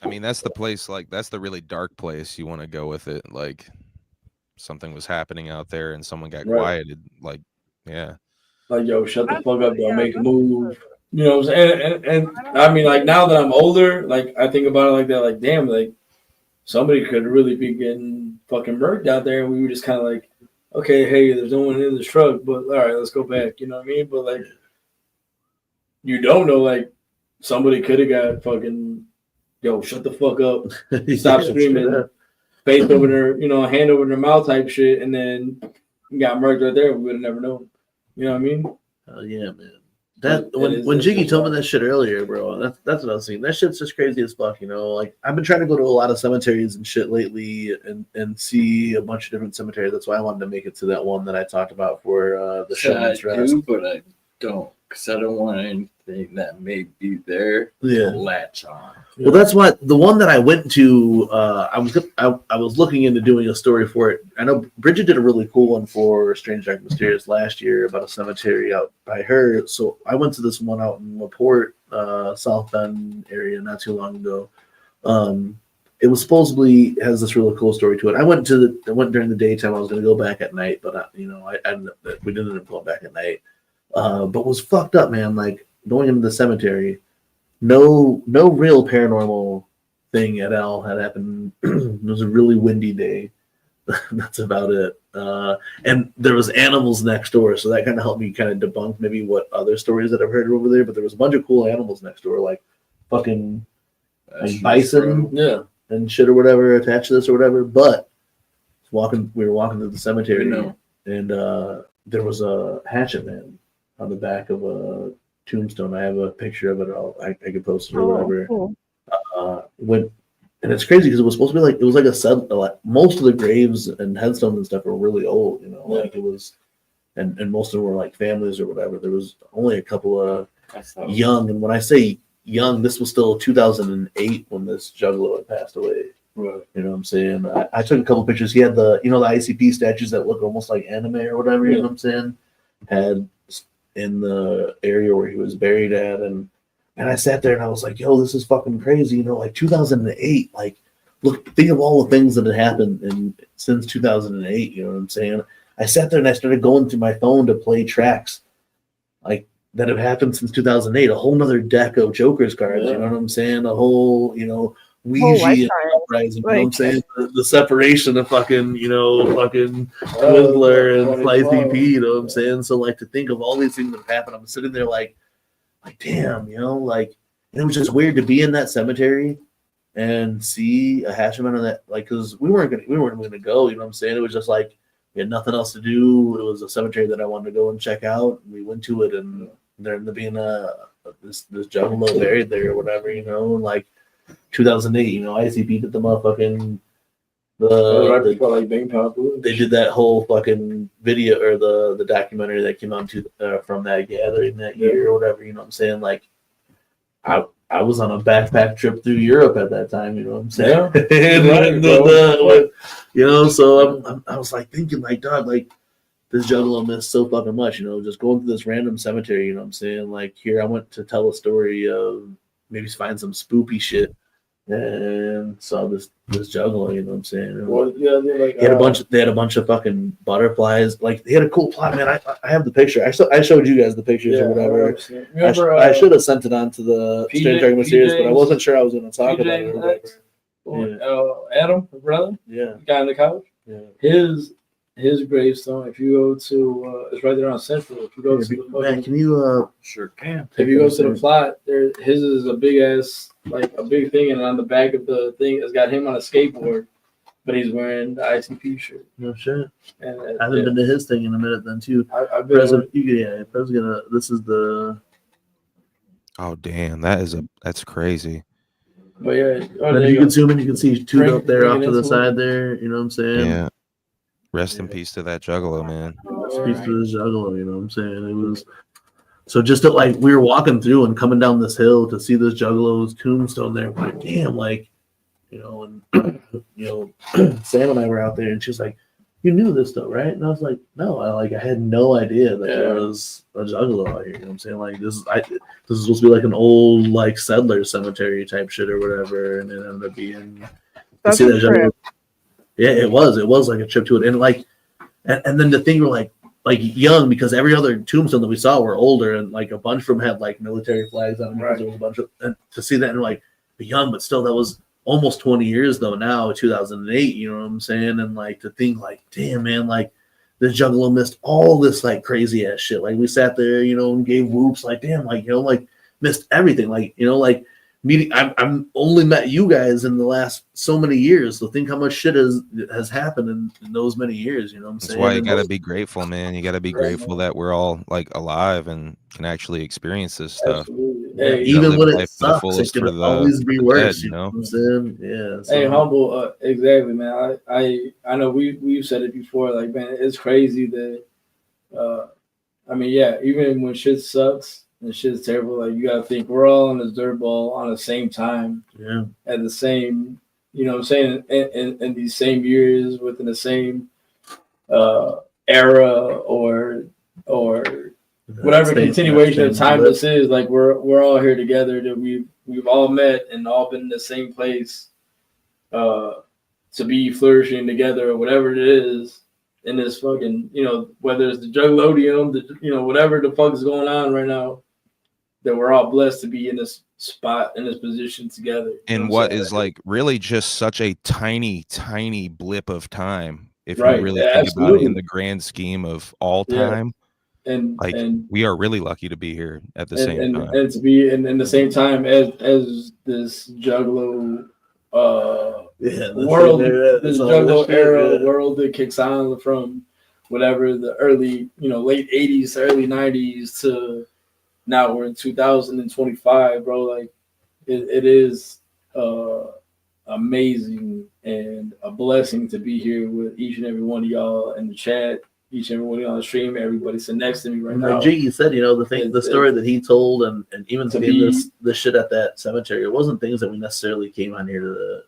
I mean, that's the place. Like that's the really dark place you want to go with it. Like something was happening out there and someone got quieted. Like yeah. Like yo, shut the fuck up, don't make a move. You know what I'm saying? And I mean, like now that I'm older, like I think about it like that. Like damn, like somebody could really be getting fucking murked out there, and we were just kind of like, okay, hey, there's no one in the truck, but all right, let's go back. You know what I mean? But like, you don't know, like somebody could have got fucking, yo, shut the fuck up, stop screaming, face over their, hand over their mouth type shit, and then got murked right there. We would have never known. You know what I mean? Oh yeah, man. That when Jiggy told me that shit earlier, bro, that's what I was saying. That shit's just crazy as fuck, Like I've been trying to go to a lot of cemeteries and shit lately, and see a bunch of different cemeteries. That's why I wanted to make it to that one that I talked about for the show. I do, but I don't, because I don't want anything that may be there to latch on. Well, that's what the one that I went to. I was looking into doing a story for it. I know Brigid did a really cool one for Strange Dark Mysterious last year about a cemetery out by her. So I went to this one out in LaPorte, South Bend area, not too long ago. It was supposedly has this really cool story to it. I went during the daytime. I was going to go back at night, but we didn't end up going back at night. But was fucked up, man. Like going into the cemetery. No real paranormal thing at all had happened. It was a really windy day. That's about it. And there was animals next door, so that kind of helped me kind of debunk maybe what other stories that I've heard over there. But there was a bunch of cool animals next door, like fucking like bison, and shit or whatever attached to this or whatever. But we were walking to the cemetery, and there was a hatchet man on the back of a tombstone. I have a picture of it. I could post it or whatever. Cool. And it's crazy because it was supposed to be like, it was like most of the graves and headstones and stuff are really old, like it was, and most of them were like families or whatever. There was only a couple of young, and when I say young, this was still 2008 when this Juggalo had passed away. Right. You know what I'm saying? I took a couple pictures. He had the ICP statues that look almost like anime or whatever, you know what I'm saying? Had in the area where he was buried at, and I sat there and I was like, yo, this is fucking crazy, like 2008, like look, think of all the things that had happened since 2008, you know what I'm saying? I sat there and I started going through my phone to play tracks like that have happened since 2008, a whole nother deck of Joker's cards, you know what I'm saying? A whole, Ouija and Uprising, you know what I'm saying? The separation of fucking, fucking Twizzler and ICP, you know what I'm saying? So like to think of all these things that have happened, I'm sitting there like damn, and it was just weird to be in that cemetery and see a Hatchman on that, like, because we weren't gonna go. You know what I'm saying? It was just like we had nothing else to do. It was a cemetery that I wanted to go and check out. We went to it, and there ended up being this juggalo buried there or whatever. You know, like 2008. You know, ICP did the motherfucking they did that whole fucking video or the documentary that came out from that gathering that year or whatever. You know what I'm saying? Like, I was on a backpack trip through Europe at that time. You know what I'm saying? Yeah. You know, so I was like thinking, like, dog, like this juggalo missed so fucking much. You know, just going through this random cemetery. You know what I'm saying? Like, here I went to tell a story of maybe find some spoopy shit. And saw this juggalo, you know what I'm saying? Well, yeah, like, they had a bunch of fucking butterflies. Like, they had a cool plot, man. I have the picture. I showed you guys the pictures or whatever. Remember, I should have sent it on to the Strange Dragon series, but I wasn't sure I was going to talk about it. Or whatever. Adam, her brother, the guy on the couch. Yeah. His gravestone. If you go to, it's right there on Central. If you go to the man, can you sure can. If you go to the plot, his is a big ass, like a big thing, and on the back of the thing, it's got him on a skateboard, but he's wearing the ICP shirt. No shit. And I haven't been to his thing in a minute then too. I've been. This is the. Oh damn, that's crazy. But yeah, if you can zoom in, you can see two up there off to the side there. You know what I'm saying? Yeah. Rest in peace to that juggalo, man. Rest in peace to the juggalo, you know what I'm saying? It was so just that, like, we were walking through and coming down this hill to see this juggalo's tombstone there. I'm like, damn, like, you know, and you know, Sam and I were out there, and she was like, "You knew this though, right?" And I was like, "No, I had no idea that there was a juggalo out here." You know what I'm saying? Like, this is supposed to be like an old like settler cemetery type shit or whatever, and it ended up being That's a trip. Yeah, it was like a trip to it, and like, and then the thing were like young, because every other tombstone that we saw were older, and like a bunch of them had like military flags on them. Right. There was a bunch of, and to see that and like be young, but still that was almost 20 years though now, 2008. You know what I'm saying? And like to think like, damn man, like this juggalo missed all this like crazy ass shit. Like we sat there, you know, and gave whoops, like damn, like, you know, like missed everything, like, you know, like. I'm only met you guys in the last so many years, so think how much shit has happened in those many years. You know what I'm saying? That's why you gotta be grateful, man. You gotta be grateful that we're all like alive and can actually experience this stuff. Yeah, even when it sucks, it can always be worse. You know what I'm saying? Yeah. So. Hey, humble, exactly, man. I know we've said it before. Like, man, it's crazy that. I mean, yeah, even when shit sucks. And shit's terrible. Like, you gotta think we're all on this dirt ball on the same time. Yeah. At the same, you know what I'm saying, in these same years, within the same era or whatever continuation of time this is. Like, we're all here together, that we've all met and all been in the same place to be flourishing together or whatever it is. In this fucking, you know, whether it's the Juggalodium, you know, whatever the fuck is going on right now, that we're all blessed to be in this spot, in this position together. In what is like really just such a tiny blip of time, if you really think about it in the grand scheme of all time. And like, we are really lucky to be here at the same time. And to be in the same time as this Juggalo world, this Juggalo era world that kicks on from whatever the early, you know, late 80s, early 90s to now we're in 2025, bro. Like, it is amazing and a blessing to be here with each and every one of y'all in the chat, each and every one of y'all on the stream, everybody sitting next to me right now. Like Jiggy said, you know, the story that he told, and even seeing this shit at that cemetery, it wasn't things that we necessarily came on here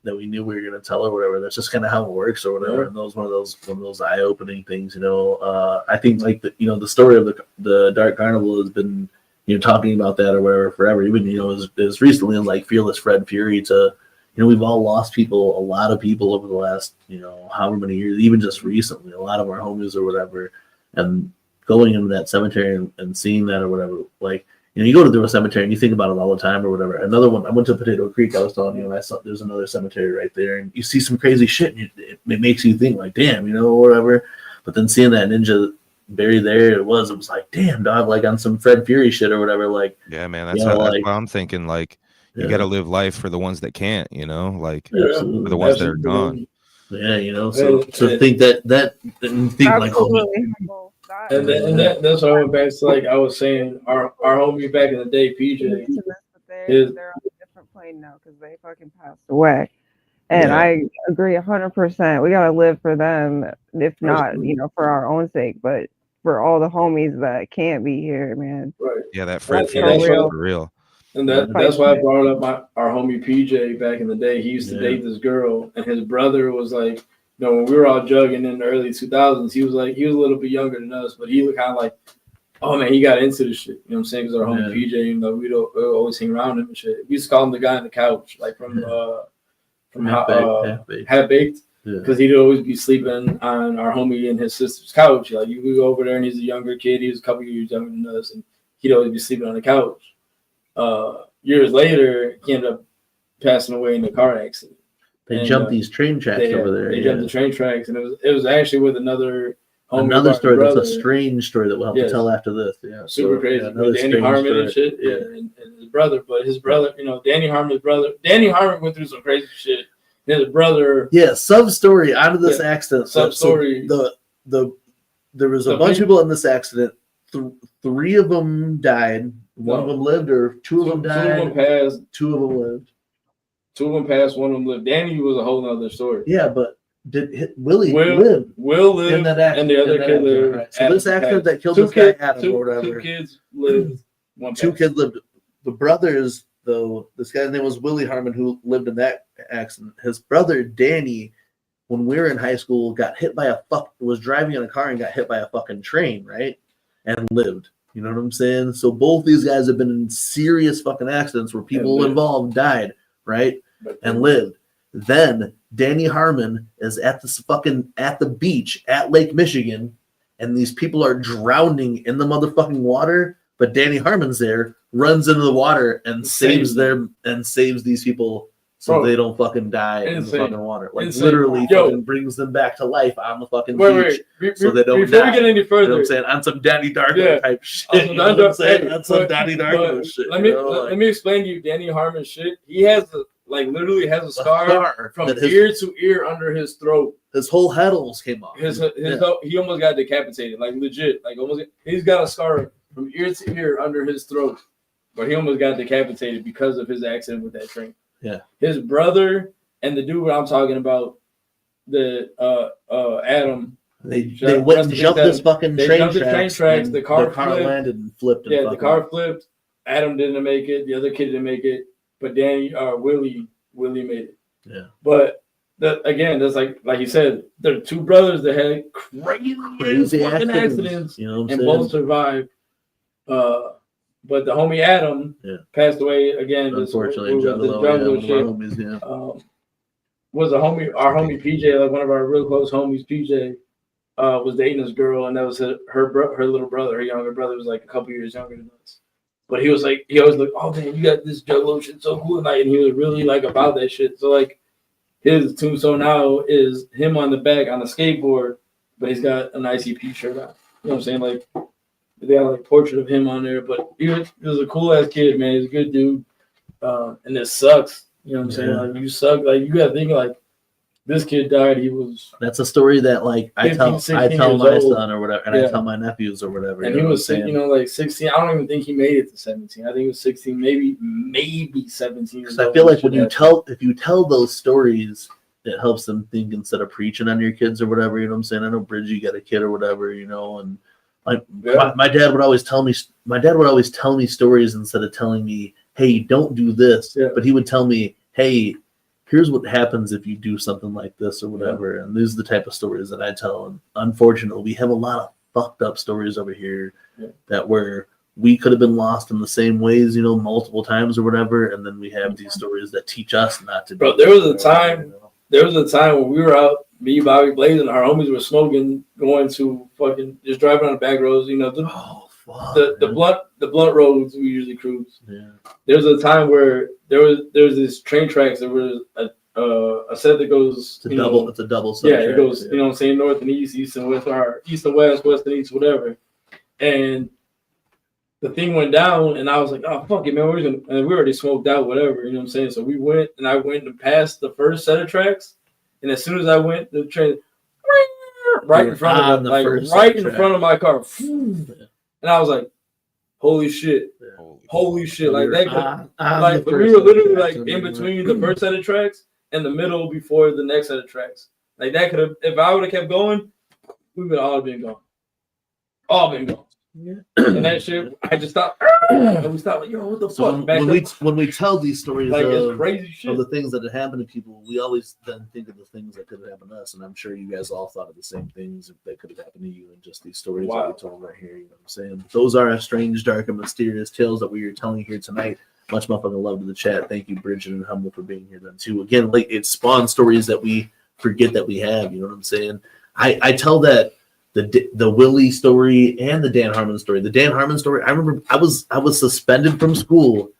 that we knew we were going to tell or whatever. That's just kind of how it works or whatever. Yeah. And those one of those eye-opening things, you know. I think like the story of the Dark Carnival has been, you know, talking about that or whatever forever. Even, you know, as recently as like Fearless Fred Fury to, you know, we've all lost a lot of people over the last, you know, however many years, even just recently, a lot of our homies or whatever, and going into that cemetery and seeing that or whatever, like, you know, you go to a cemetery and you think about it all the time or whatever. Another one, I went to Potato Creek, I was telling you, and I saw there's another cemetery right there, and you see some crazy shit, and it makes you think like, damn, you know, whatever. But then seeing that ninja buried there, it was like, damn, dog, like on some Fred Fury shit or whatever. Like, yeah, man, that's why I'm thinking, like, You got to live life for the ones that can't, you know, like Yeah, for the ones that are gone. Yeah, you know, so think that and think like, oh, and that's what I went back to. Like I was saying, our homie back in the day, PJ. They're on a different plane now because they fucking passed away. And I agree 100%. We gotta live for them, if not, you know, for our own sake, but for all the homies that can't be here, man. Right. Yeah, that That's friendship for real. And that's why I brought up our homie PJ back in the day. He used to date this girl, and his brother was like, you know, when we were all jugging in the early 2000s, he was a little bit younger than us, but he was kind of like, oh man, he got into the shit. You know what I'm saying? Because our homie PJ, you know, we always hang around him and shit. We used to call him the guy on the couch, like from Half Baked. Because he'd always be sleeping on our homie and his sister's couch. Like you would go over there, and he's a younger kid. He was a couple years younger than us, and he'd always be sleeping on the couch. Years later, he ended up passing away in a car accident. They jumped these train tracks over there. They jumped the train tracks, and it was actually with another homie. Another story brother. that's a strange story that we'll have to tell after this. Yeah, super crazy. With Danny Harmon and shit. Yeah, and his brother, but his brother, you know, Danny Harmon's brother. Danny Harmon went through some crazy shit. His brother. Yeah, sub story out of this accident. Sub story. There was a bunch of people in this accident. Three of them died. One of them lived, or two of them died. 2 of them passed. 2 of them lived. 2 of them passed. 1 of them lived. Danny was a whole nother story. Yeah, but Willie live? Will lived, in that accident, and the other kid lived. Right. So this accident that killed this guy, Adam, or whatever. 2 kids lived. 2 kids lived. The brothers, though, this guy's name was Willie Harmon, who lived in that accident. His brother Danny, when we were in high school, was driving in a car and got hit by a fucking train, right? And lived. You know what I'm saying? So both these guys have been in serious fucking accidents where people involved died, right? And lived. Then Danny Harmon is at the beach at Lake Michigan, and these people are drowning in the motherfucking water, but Danny Harmon's there, runs into the water and saves these people so they don't fucking die in the fucking water. Like literally fucking brings them back to life on the fucking beach so they don't die. Before we get any further, you know what I'm saying? On some Danny Darko type shit. You know what I'm saying? On some Danny Darko shit. Let me explain to you Danny Harmon's shit. He has literally has a scar from ear to ear under his throat. His whole head almost came off. He almost got decapitated, like legit. Like almost, he's got a scar from ear to ear under his throat, but he almost got decapitated because of his accident with that train. Yeah, his brother and the dude I'm talking about, the Adam. They went and jumped this fucking train tracks. The car landed and flipped. Yeah, the car flipped. Adam didn't make it. The other kid didn't make it. But Willie made it. Yeah. But again, that's like you said, there are 2 brothers that had crazy fucking accidents, you know what I'm and saying? both survived. But the homie Adam passed away again. Unfortunately, Was our homie PJ, like one of our real close homies, PJ, was dating this girl, and that was her little brother. Her younger brother was like a couple years younger than us. But he was like, he always looked, oh man, you got this Juggalo shit so cool, and he was really like about that shit. So like, his tombstone now is him on the back on a skateboard, but he's got an ICP shirt on. You know what I'm saying? Like, they got like a portrait of him on there. But he was a cool ass kid, man. He's a good dude. And it sucks. You know what I'm saying? Like, you suck. Like, you gotta think like, this kid died. That's a story that like I tell my son or whatever, and I tell my nephews or whatever. And he was, like 16. I don't even think he made it to 17. I think he was 16, maybe 17. Because I feel like if you tell those stories, it helps them think instead of preaching on your kids or whatever. You know what I'm saying? I know Brigid got a kid or whatever, you know, and my dad would always tell me. My dad would always tell me stories instead of telling me, "Hey, don't do this." Yeah. But he would tell me, "Hey, here's what happens if you do something like this or whatever." And these are the type of stories that I tell. And unfortunately, we have a lot of fucked up stories over here that where we could have been lost in the same ways, you know, multiple times or whatever. And then we have these stories that teach us not to. Bro, there was a time when we were out, me, Bobby, Blaze, and our homies were smoking, going to fucking just driving on the back roads, you know, the blunt roads we usually cruise. Yeah. There was a time where there was this train tracks. There was a set that goes. It's a double. Yeah, it goes. You know what I'm saying? North and east, east and west, or east and west, west and east, whatever. And the thing went down, and I was like, oh, fuck it, man. And we already smoked out, whatever. You know what I'm saying? So we went, and I went and passed the first set of tracks. And as soon as I went, the train right in front of like right in front of my car. And I was like, holy shit. Holy shit. Like that like we were literally like in between the first set of tracks and the middle before the next set of tracks. Like that could have, if I would have kept going, we would have all been gone. All been gone. Yeah. And that shit, I just stopped. And we stopped like, yo, what the fuck? When we tell these stories like, of, crazy shit. of the things that had happened to people, we always then think of the things that could have happened to us. And I'm sure you guys all thought of the same things that could have happened to you in just these stories that we told right here. You know what I'm saying? Those are strange, dark, and mysterious tales that we are telling here tonight. Much motherfucking love to the chat. Thank you, Brigid and Humble, for being here then too. Again, like it spawns stories that we forget that we have. You know what I'm saying? I tell that the Willie story and the Dan Harmon story. The Dan Harmon story, I remember I was suspended from school.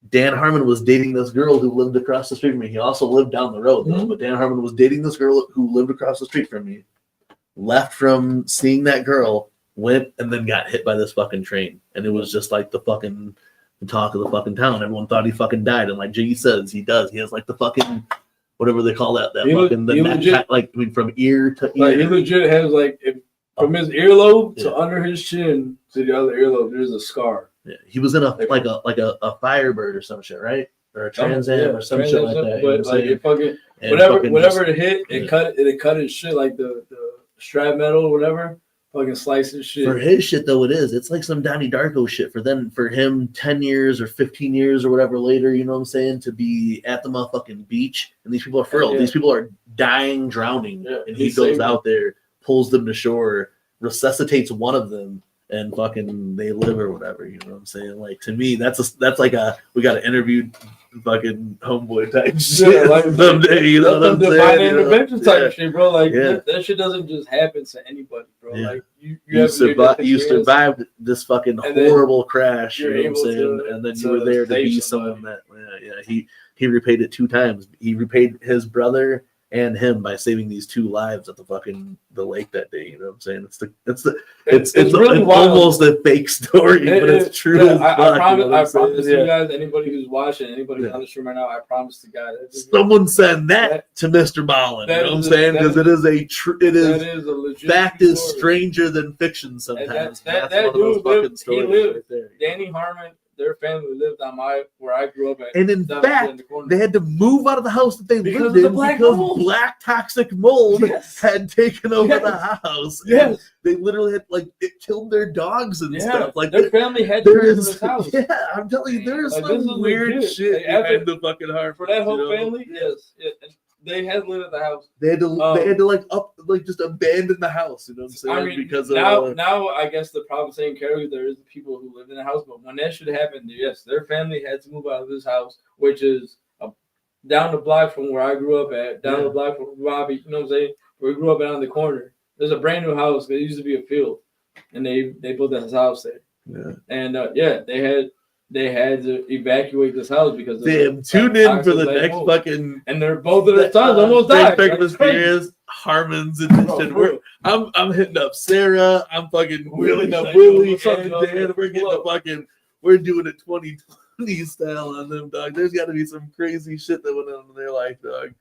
Dan Harmon was dating this girl who lived across the street from me. He also lived down the road, though. But Dan Harmon was dating this girl who lived across the street from me. Left from seeing that girl, went and then got hit by this fucking train. And it was just like the talk of the fucking town. Everyone thought he fucking died. And like Jiggy says, he does. He has like the fucking whatever they call that from ear to ear. Like he legit has like from his earlobe to under his chin to the other earlobe, there's a scar. Yeah, he was in a Firebird or some shit, right? Or a Trans Am or some shit like that. But like it fucking whatever it hit, it cut his shit like the strap metal or whatever. Fucking slice his shit. For his shit though, it's like some Donnie Darko shit. For him 10 years or 15 years or whatever later, you know what I'm saying, to be at the motherfucking beach and these people are furled. These people are dying, drowning, and he goes out there, pulls them to shore, resuscitates one of them, and fucking they live or whatever. You know what I'm saying? Like to me, that's like we got to interview fucking homeboy type shit like, someday. You know what I'm saying? Intervention type shit, bro. Like that shit doesn't just happen to anybody, bro. Yeah. Like you survived this fucking horrible crash. You know what I'm saying? And then you were there to be someone that he repaid it 2 times. He repaid his brother and him by saving these 2 lives at the lake that day. You know what I'm saying? It's really almost a fake story, but it's true. I promise you guys, anybody who's watching, anybody on the stream right now, I promise to God, someone send that to Mr. Ballin. You know what I'm saying? Because it is a legit fact is stranger than fiction sometimes. That dude lived. He lived. Right there. Danny Harmon. Their family lived on where I grew up at. And in fact, they had to move out of the house that they lived in because black toxic mold had taken over the house. Yes. They literally had, it killed their dogs and stuff. Like their family had to move to this house. Yeah, I'm telling you, there is some weird shit behind the fucking heart. For that whole family, yes. They had to live at the house. They had to just abandon the house. You know what I'm saying? I mean, because now I guess the problem saying Carrie, there is the people who lived in the house, but when that should happen, yes, their family had to move out of this house, which is down the block from where I grew up at, down the block from Robbie. You know what I'm saying? Where we grew up at on the corner. There's a brand new house. There used to be a field, and they built this house there. Yeah. And they had to evacuate this house because tune in for the next fucking. And they're both of their sons almost died. Harmon's edition. I'm hitting up Sarah. I'm fucking wheeling up Willie and Dan. We're doing it 2020 style on them, dog. There's got to be some crazy shit that went on in their life, dog.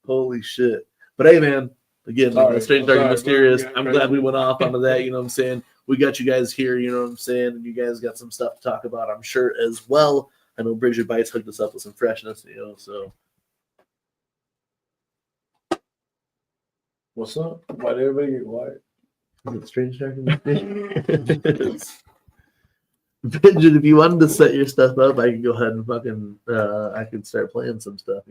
Holy shit. But hey, man, again, strange, dark, and mysterious. I'm glad we went off onto that. You know what I'm saying? We got you guys here, you know what I'm saying? And you guys got some stuff to talk about, I'm sure, as well. I know Brigid Bites hooked us up with some freshness, so. What's up? Why did everybody get quiet? Is it strange, dark, and mysterious? Brigid, if you wanted to set your stuff up, I can go ahead and I could start playing some stuff,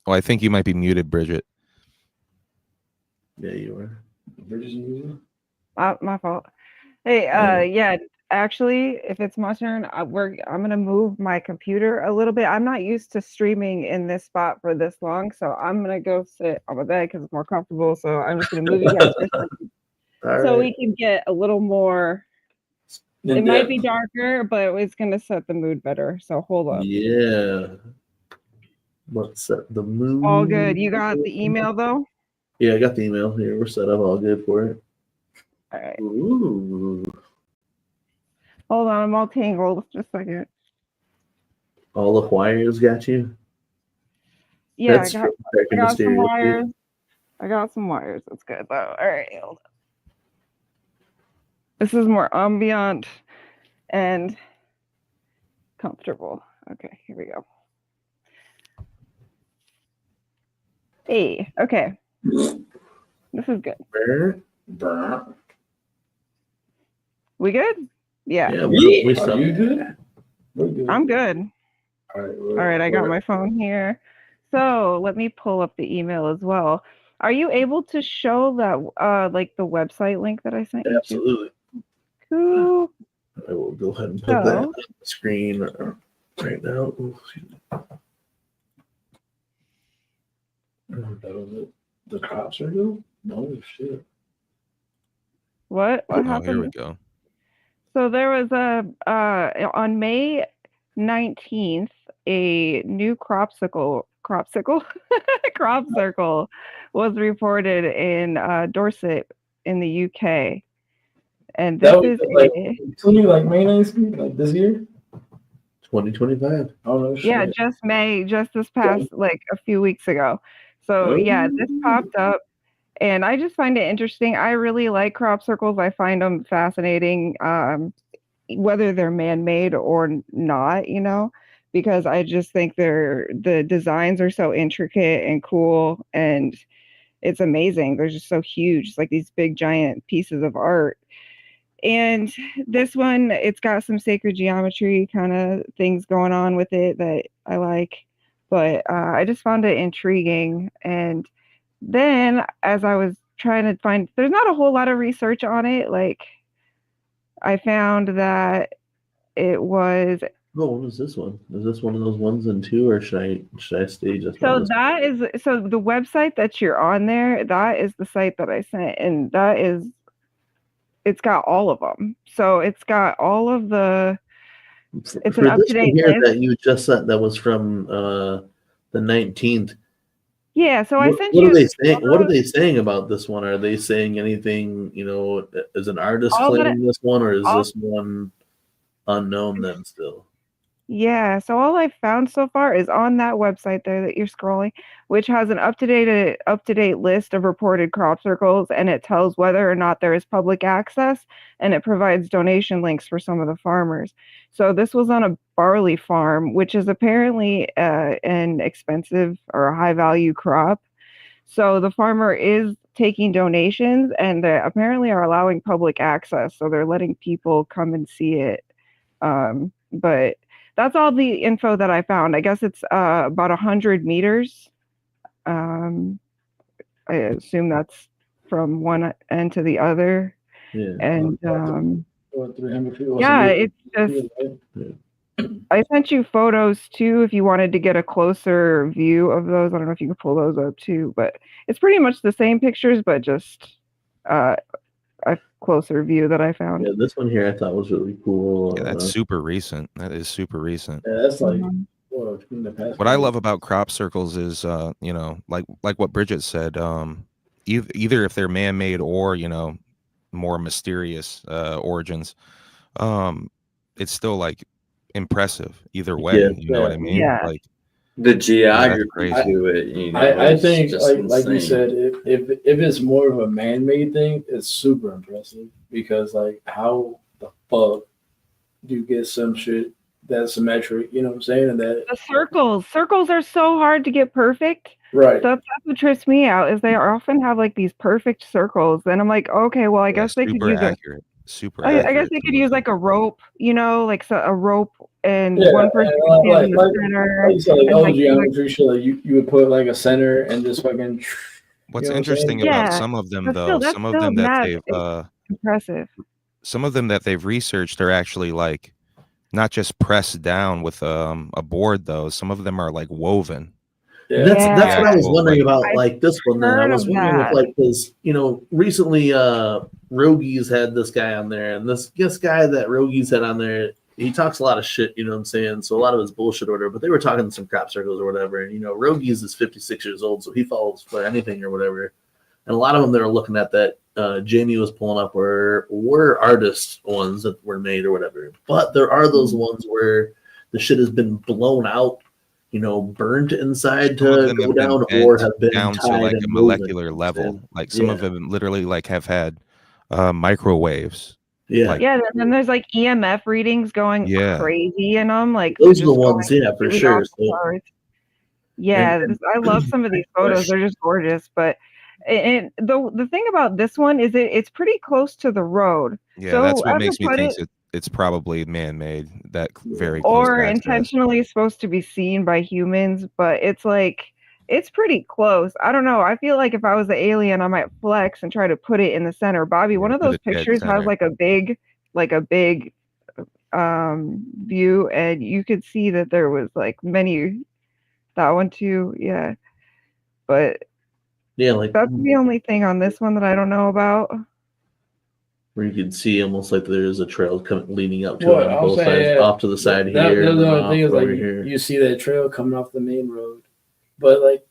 Oh, I think you might be muted, Brigid. Yeah, you are. My fault. Hey, actually, if it's my turn, I'm gonna move my computer a little bit. I'm not used to streaming in this spot for this long, so I'm gonna go sit on my bed because it's more comfortable. So I'm just gonna move you guys so we can get a little more. It might be darker, but it's gonna set the mood better. So hold up. Yeah. Let's set the mood. All good. You got the email though? Yeah, I got the email here. We're set up all good for it. All right. Ooh. Hold on, I'm all tangled. Just a second. All the wires got you? Yeah, That's I got some mysterious. wires. I got some wires. That's good though. All right, hold on. This is more ambient and comfortable. Okay, here we go. Hey, okay. This is good. We good? Yeah. Yeah, we Are you good? We're good. I'm good. All All right, I got my phone here. So let me pull up the email as well. Are you able to show that like the website link that I sent you? Absolutely. Cool. I will go ahead and put that on the screen right now. Ooh, That was it. The cops are good? No shit. What happened? Here we go. So there was on May 19th, a new crop circle was reported in Dorset in the UK. And this is like May 19th, like this year? 2025. Oh no shit. Yeah, just May, just this past like a few weeks ago. So yeah, this popped up. And I just find it interesting. I really like crop circles. I find them fascinating, whether they're man-made or not, you know, because I just think the designs are so intricate and cool, and it's amazing. They're just so huge. It's like these big, giant pieces of art. And this one, it's got some sacred geometry kind of things going on with it that I like. But I just found it intriguing. And then as I was trying to find, there's not a whole lot of research on it. Like I found that it was. Oh, what is this one? Is this one of those 1s and 2, or should I stay just? So that is the website that you're on there. That is the site that I sent, and it's got all of them. So it's got all of the. It's an up to date list that you just sent. That was from the 19th. Yeah, so I sent what you. Are they saying? What are they saying about this one? Are they saying anything? You know, is an artist claiming this one, or is this one unknown then still? Yeah, so all I've found so far is on that website there that you're scrolling, which has an up-to-date list of reported crop circles, and it tells whether or not there is public access, and it provides donation links for some of the farmers. So this was on a barley farm, which is apparently an expensive or a high-value crop. So the farmer is taking donations, and they apparently are allowing public access, so they're letting people come and see it. But that's all the info that I found. I guess it's about 100 meters. I assume that's from one end to the other. Yeah. And yeah, it's just. I sent you photos too if you wanted to get a closer view of those. I don't know if you can pull those up too, but it's pretty much the same pictures, but just a closer view that I found. Yeah, this one here I thought was really cool. Yeah, that's super recent. That is super recent. Yeah, that's like what I love about crop circles is you know, like what Brigid said, either if they're man-made or, you know, more mysterious origins, it's still like impressive either way. Yeah, you know what I mean? Yeah. Like the geography crazy. to it. You know, I think, just like you insane. said, if it's more of a man-made thing, it's super impressive because, like, how the fuck do you get some shit that's symmetric? You know what I'm saying? And that The circles are so hard to get perfect. right. That's what trips me out is they often have like these perfect circles, and I'm like, okay, well, I guess they could super use accurate. Super I guess accurate they could too. use like a rope, you know, like a rope, and Yeah, one person and would stand in the center. Like you said, like and, old like, geometry shit, like you would put like a center and just fucking. What's you know interesting what I'm saying? about Yeah, some of them but though, still, that's some of still them that mad they've impressive. some of them that they've researched are actually like not just pressed down with a board though. Some of them are like woven. Yeah. That's what I was Actual, wondering like- about, like this one. Then I heard was of wondering if, that. like, because you know, recently, Rogies had this guy on there, and this guy that Rogies had on there, he talks a lot of shit. You know what I'm saying? So a lot of his bullshit or whatever. But they were talking some crop circles or whatever, and you know, Rogies is 56 years old, so he follows for anything or whatever. And a lot of them, they were looking at that Jamie was pulling up were artist ones that were made or whatever. But there are those ones where the shit has been blown out, burnt inside to go down, or have been down to tied like and a moving. molecular level. Like some of them literally like have had microwaves. Yeah. Like, Yeah, then there's like EMF readings going crazy in them. Like those are just the ones, going for completely sure. off the charts. Yeah, I love some of these photos. They're just gorgeous. But the thing about this one is it's pretty close to the road. Yeah, so that's what I makes me would think put it's probably man-made. That very close or to access. intentionally supposed to be seen by humans, but it's like it's pretty close. I don't know. I feel like if I was the alien, I might flex and try to put it in the center. Bobby, one of put those it dead pictures has center. like a big view, and you could see that there was like many. That one too, yeah. But yeah, like that's the only thing on this one that I don't know about. where you can see almost like there's a trail leading up to What, it on I'm both saying, sides, yeah, off to the side that, here. The and then only off thing is over like here. you see that trail coming off the main road, but like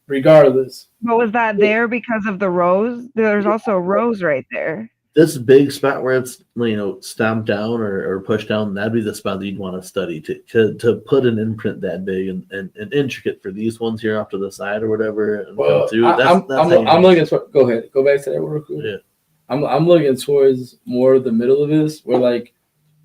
regardless. But was that there because of the rose? There's also a rose right there. This big spot where it's stomped down or pushed down, that'd be the spot that you'd want to study to put an imprint that big and intricate for these ones here off to the side or whatever. And Well, I'm looking. Go ahead. Go back to that real quick. Yeah. I'm looking towards more the middle of this, where like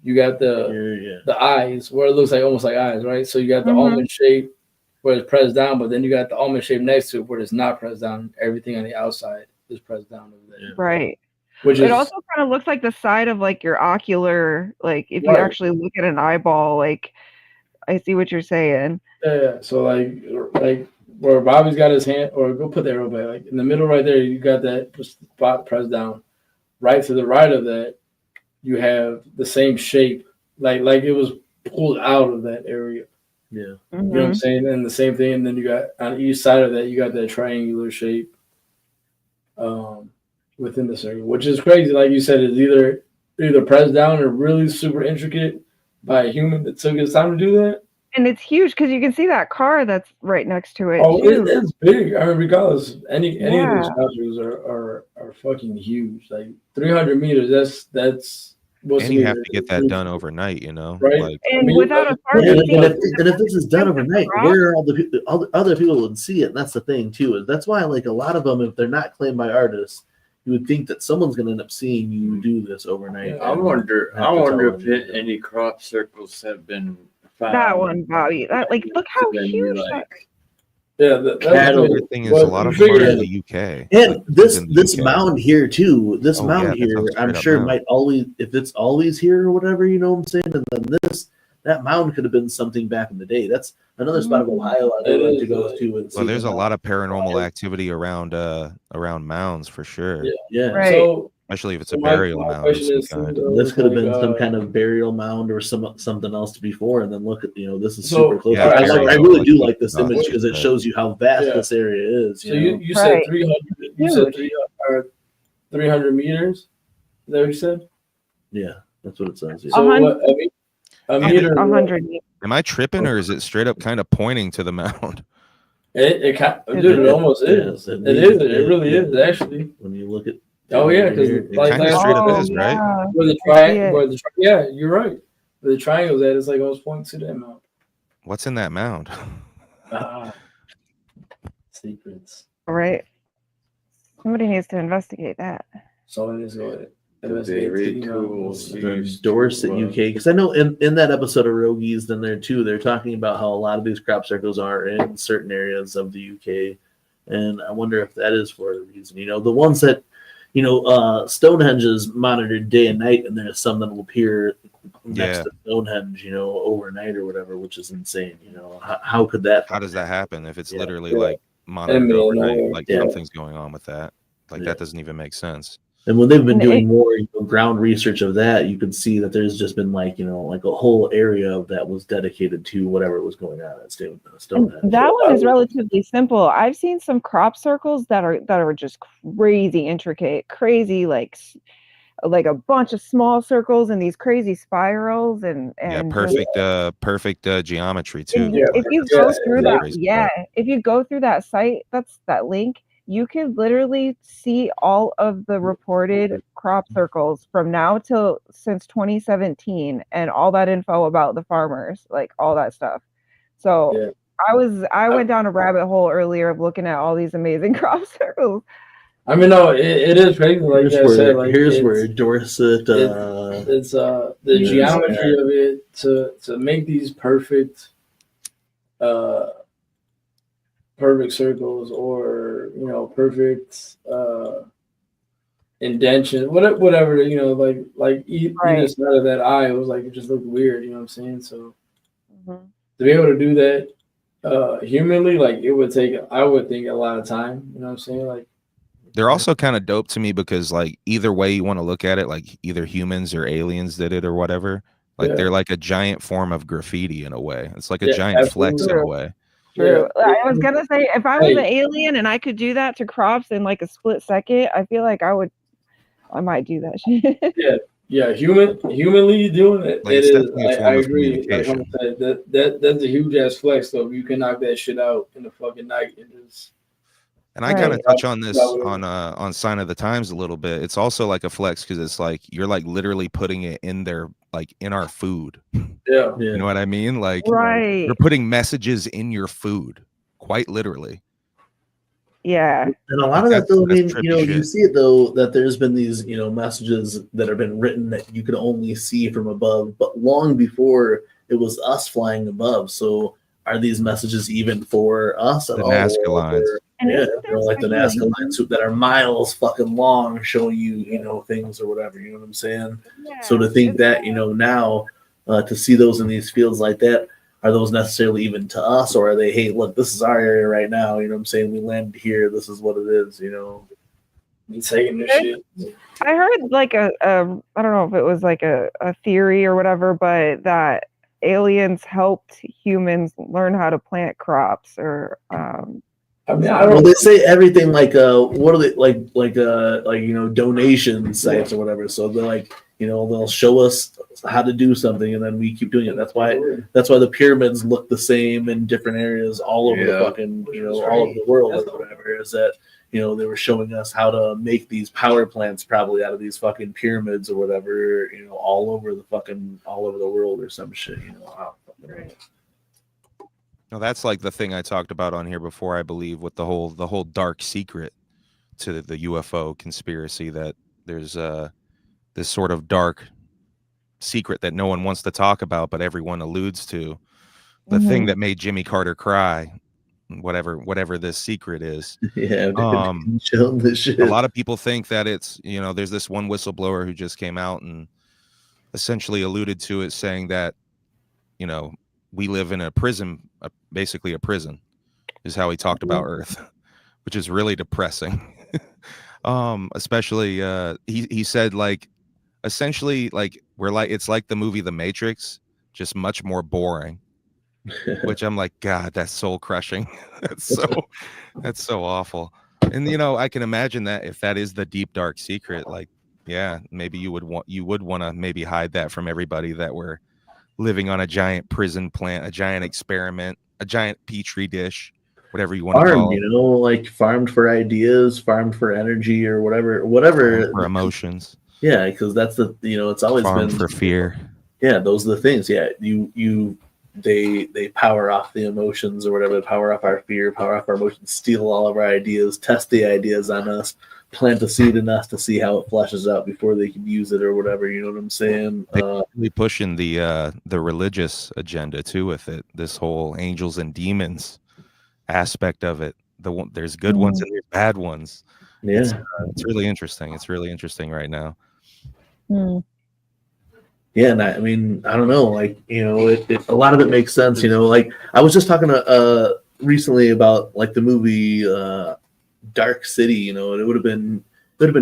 you got the eyes, where it looks like almost like eyes, right? So you got the almond shape where it's pressed down, but then you got the almond shape next to it where it's not pressed down. Everything on the outside is pressed down over there. Right. Which it also kind of looks like the side of like your ocular, like if you actually look at an eyeball, like I see what you're saying. Yeah. So like where Bobby's got his hand, or go put that real back, like in the middle right there, you got that spot pressed down. Right to the right of that, you have the same shape, like it was pulled out of that area. Yeah. You know what I'm saying? And the same thing, and then you got on each side of that, you got that triangular shape within the circle, which is crazy. Like you said, it's either pressed down or really super intricate by a human that took his time to do that. And it's huge because you can see that car that's right next to it. Oh, too. it's big. I mean, regardless, any of these structures are fucking huge. Like 300 meters. That's. And you have to get that done overnight, right? Like, and without a and if this is done overnight, where are all the people? All the other people would see it. And that's the thing too. Is that's why like a lot of them, if they're not claimed by artists, you would think that someone's going to end up seeing you do this overnight. I wonder if any crop circles have been found. That one, Bobby. That look how huge that. Yeah, the thing is, a lot of them are in the UK. And this mound here too. This mound here, I'm sure mound. might always, if it's always here or whatever, you know what I'm saying. And then that mound could have been something back in the day. That's another spot of Ohio I'd like to go to. And well, there's a lot of paranormal activity around mounds for sure. Yeah. Right. So, especially if it's a burial mound. This could have been some kind of burial mound or something else before, and then look at this is super close. Yeah, I really do like this image because it shows you how vast this area is. So you said 300. You said 300 meters. Is that what you said? Yeah, that's what it says. Yeah. So what? A meter. 100. Am I tripping, or is it straight up kind of pointing to the mound? It almost is. It is. It really is actually. When you look at. Oh yeah, because like straight up is, right? Where the triangle, yeah, you're right. Where the triangle's at, it's like almost pointing to that mound. What's in that mound? Secrets. All right. Somebody needs to investigate that. Someone needs to go ahead. Very cool. Dorset, UK, because I know in that episode of Rogies, then there too, they're talking about how a lot of these crop circles are in certain areas of the UK, and I wonder if that is for a reason. The ones that Stonehenge is monitored day and night, and there's some that will appear next to Stonehenge, overnight or whatever, which is insane. How could that? How does that happen if it's literally like monitored overnight? Like something's going on with that. Like that doesn't even make sense. And when they've been doing more ground research of that, you can see that there's just been like a whole area of that was dedicated to whatever was going on at Stonehenge. That one is relatively simple. I've seen some crop circles that are just crazy intricate, crazy like a bunch of small circles and these crazy spirals and perfect geometry too. If you go through that, if you go through that site, that's that link. you could literally see all of the reported crop circles from now till since 2017 and all that info about the farmers, like all that stuff. So Yeah. I went down a rabbit hole earlier of looking at all these amazing crop circles. I mean, no, it is crazy. Like I said, like here's where Dorset. It's the geometry of it to make these perfect circles, or perfect indention, whatever, like either side of that eye, it was like, it just looked weird, you know what I'm saying? So to be able to do that humanly, like it would take, I would think, a lot of time, you know what I'm saying? Like, they're also kind of dope to me because, like, either way you want to look at it, like either humans or aliens did it or whatever, like they're like a giant form of graffiti in a way. It's like a giant flex in a way. True. I was gonna say, if I was an alien and I could do that to crops in like a split second, I feel like I might do that shit. Yeah, humanly doing it. Like, it is. I agree. Like communication. I'm saying, that's a huge ass flex though. If you can knock that shit out in the fucking night and just. And I kind of touch on this on Sign of the Times a little bit. It's also like a flex because it's like you're like literally putting it in their, like, in our food. Yeah. You know what I mean? Like, right. You're putting messages in your food, quite literally. Yeah. And a lot of that, though, I mean, you see it, though, that there's been these, messages that have been written that you could only see from above, but long before it was us flying above. So are these messages even for us at all? The Nazca lines. Yeah, like the Nazca lines that are miles fucking long, showing you, things or whatever. You know what I'm saying? Yeah. So to think that, now to see those in these fields like that, are those necessarily even to us, or are they, hey, look, this is our area right now? You know what I'm saying? We landed here. This is what it is. You taking this shit. I heard like I don't know if it was like a theory or whatever, but that aliens helped humans learn how to plant crops or. I mean, they say everything like what are they like donation sites or whatever. So they're like, they'll show us how to do something and then we keep doing it. That's why the pyramids look the same in different areas all over the fucking all over the world or whatever. Is that they were showing us how to make these power plants probably out of these fucking pyramids or whatever, all over the world or some shit. Right. No, that's like the thing I talked about on here before, I believe, with the whole dark secret to the UFO conspiracy, that there's this sort of dark secret that no one wants to talk about, but everyone alludes to. The thing that made Jimmy Carter cry, whatever this secret is. Yeah, this shit. A lot of people think that it's, there's this one whistleblower who just came out and essentially alluded to it, saying that, we live in a prison, basically a prison, is how he talked about Earth, which is really depressing. Especially, he said, like, essentially, like, it's like the movie The Matrix, just much more boring. Which I'm like, God, that's soul crushing. that's so awful. And I can imagine that if that is the deep dark secret, like, yeah, maybe you would want to maybe hide that from everybody, that we're living on a giant prison plant, a giant experiment, a giant petri dish, whatever you want to call it. Like farmed for ideas, farmed for energy, or whatever farmed for emotions. Yeah, because that's the it's always farmed been for fear. Yeah, those are the things. Yeah, they power off the emotions or whatever, power off our fear, power off our emotions, steal all of our ideas, test the ideas on us, plant a seed in us to see how it fleshes out before they can use it or whatever. You know what I'm saying? They're really pushing the religious agenda too with it. This whole angels and demons aspect of it. There's good ones and there's bad ones. Yeah, it's really interesting. It's really interesting right now. Yeah, and I mean, I don't know, like, a lot of it makes sense, like I was just talking to recently about like the movie Dark City, it would have been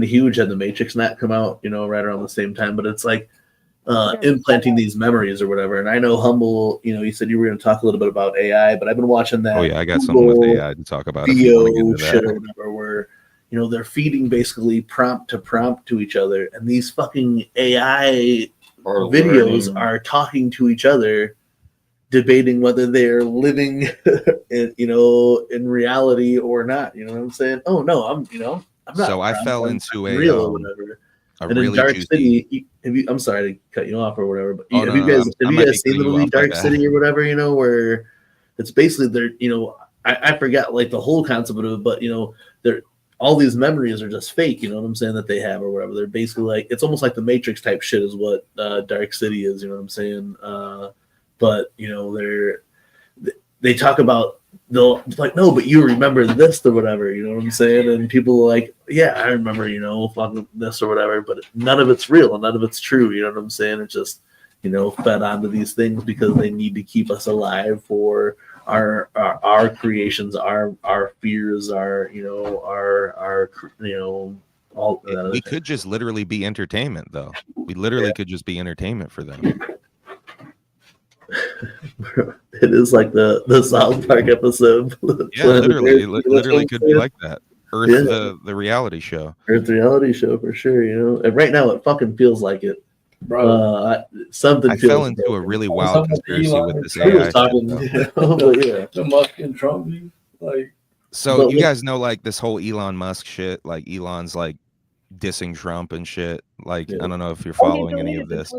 huge had the Matrix not come out, right around the same time, but it's like implanting these memories or whatever. And I know Humble, you said you were going to talk a little bit about AI, but I've been watching that. Oh yeah, I got something with AI to talk about. Video shit or whatever, where they're feeding basically prompt to each other, and these fucking AI videos are talking to each other debating whether they're living, in reality or not. You know what I'm saying? Oh no, I'm not. So I fell into real or whatever. And really in Dark juicy... City, I'm sorry to cut you off or whatever, but Oh, have no, you no, guys I might be seen the cutting you movie off, my Dark bad. City or whatever? Where it's basically I forgot like the whole concept of it, but they're all these memories are just fake. You know what I'm saying, that they have or whatever. They're basically like, it's almost like the Matrix type shit is what Dark City is. You know what I'm saying? But they talk about, they'll like, no, but you remember this or whatever, you know what I'm saying? And people are like, yeah, I remember, fucking this or whatever, but none of it's real and none of it's true, you know what I'm saying? It's just, fed onto these things because they need to keep us alive for our creations, our fears, our all that. We could just literally be entertainment, though. We literally could just be entertainment for them. It is like the South Park episode. Yeah, literally, it literally could be like that. Earth, the reality show. Earth reality show for sure. And right now it fucking feels like it, bro. Something. I fell into a really wild conspiracy with this AI. The Musk and Trump, like. So you guys know like this whole Elon Musk shit, like Elon's like dissing Trump and shit. Like I don't know if you're following any of this.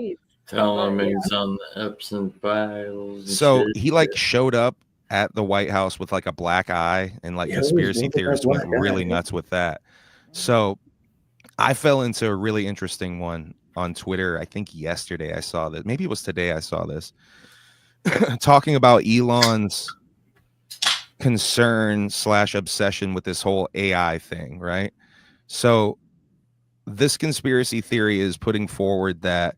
Tell him he's on the Epstein files. So he like showed up at the White House with like a black eye, and like conspiracy theorists went really nuts with that. So I fell into a really interesting one on Twitter. I think yesterday I saw this. Maybe it was today I saw this. Talking about Elon's concern / obsession with this whole AI thing, right? So this conspiracy theory is putting forward that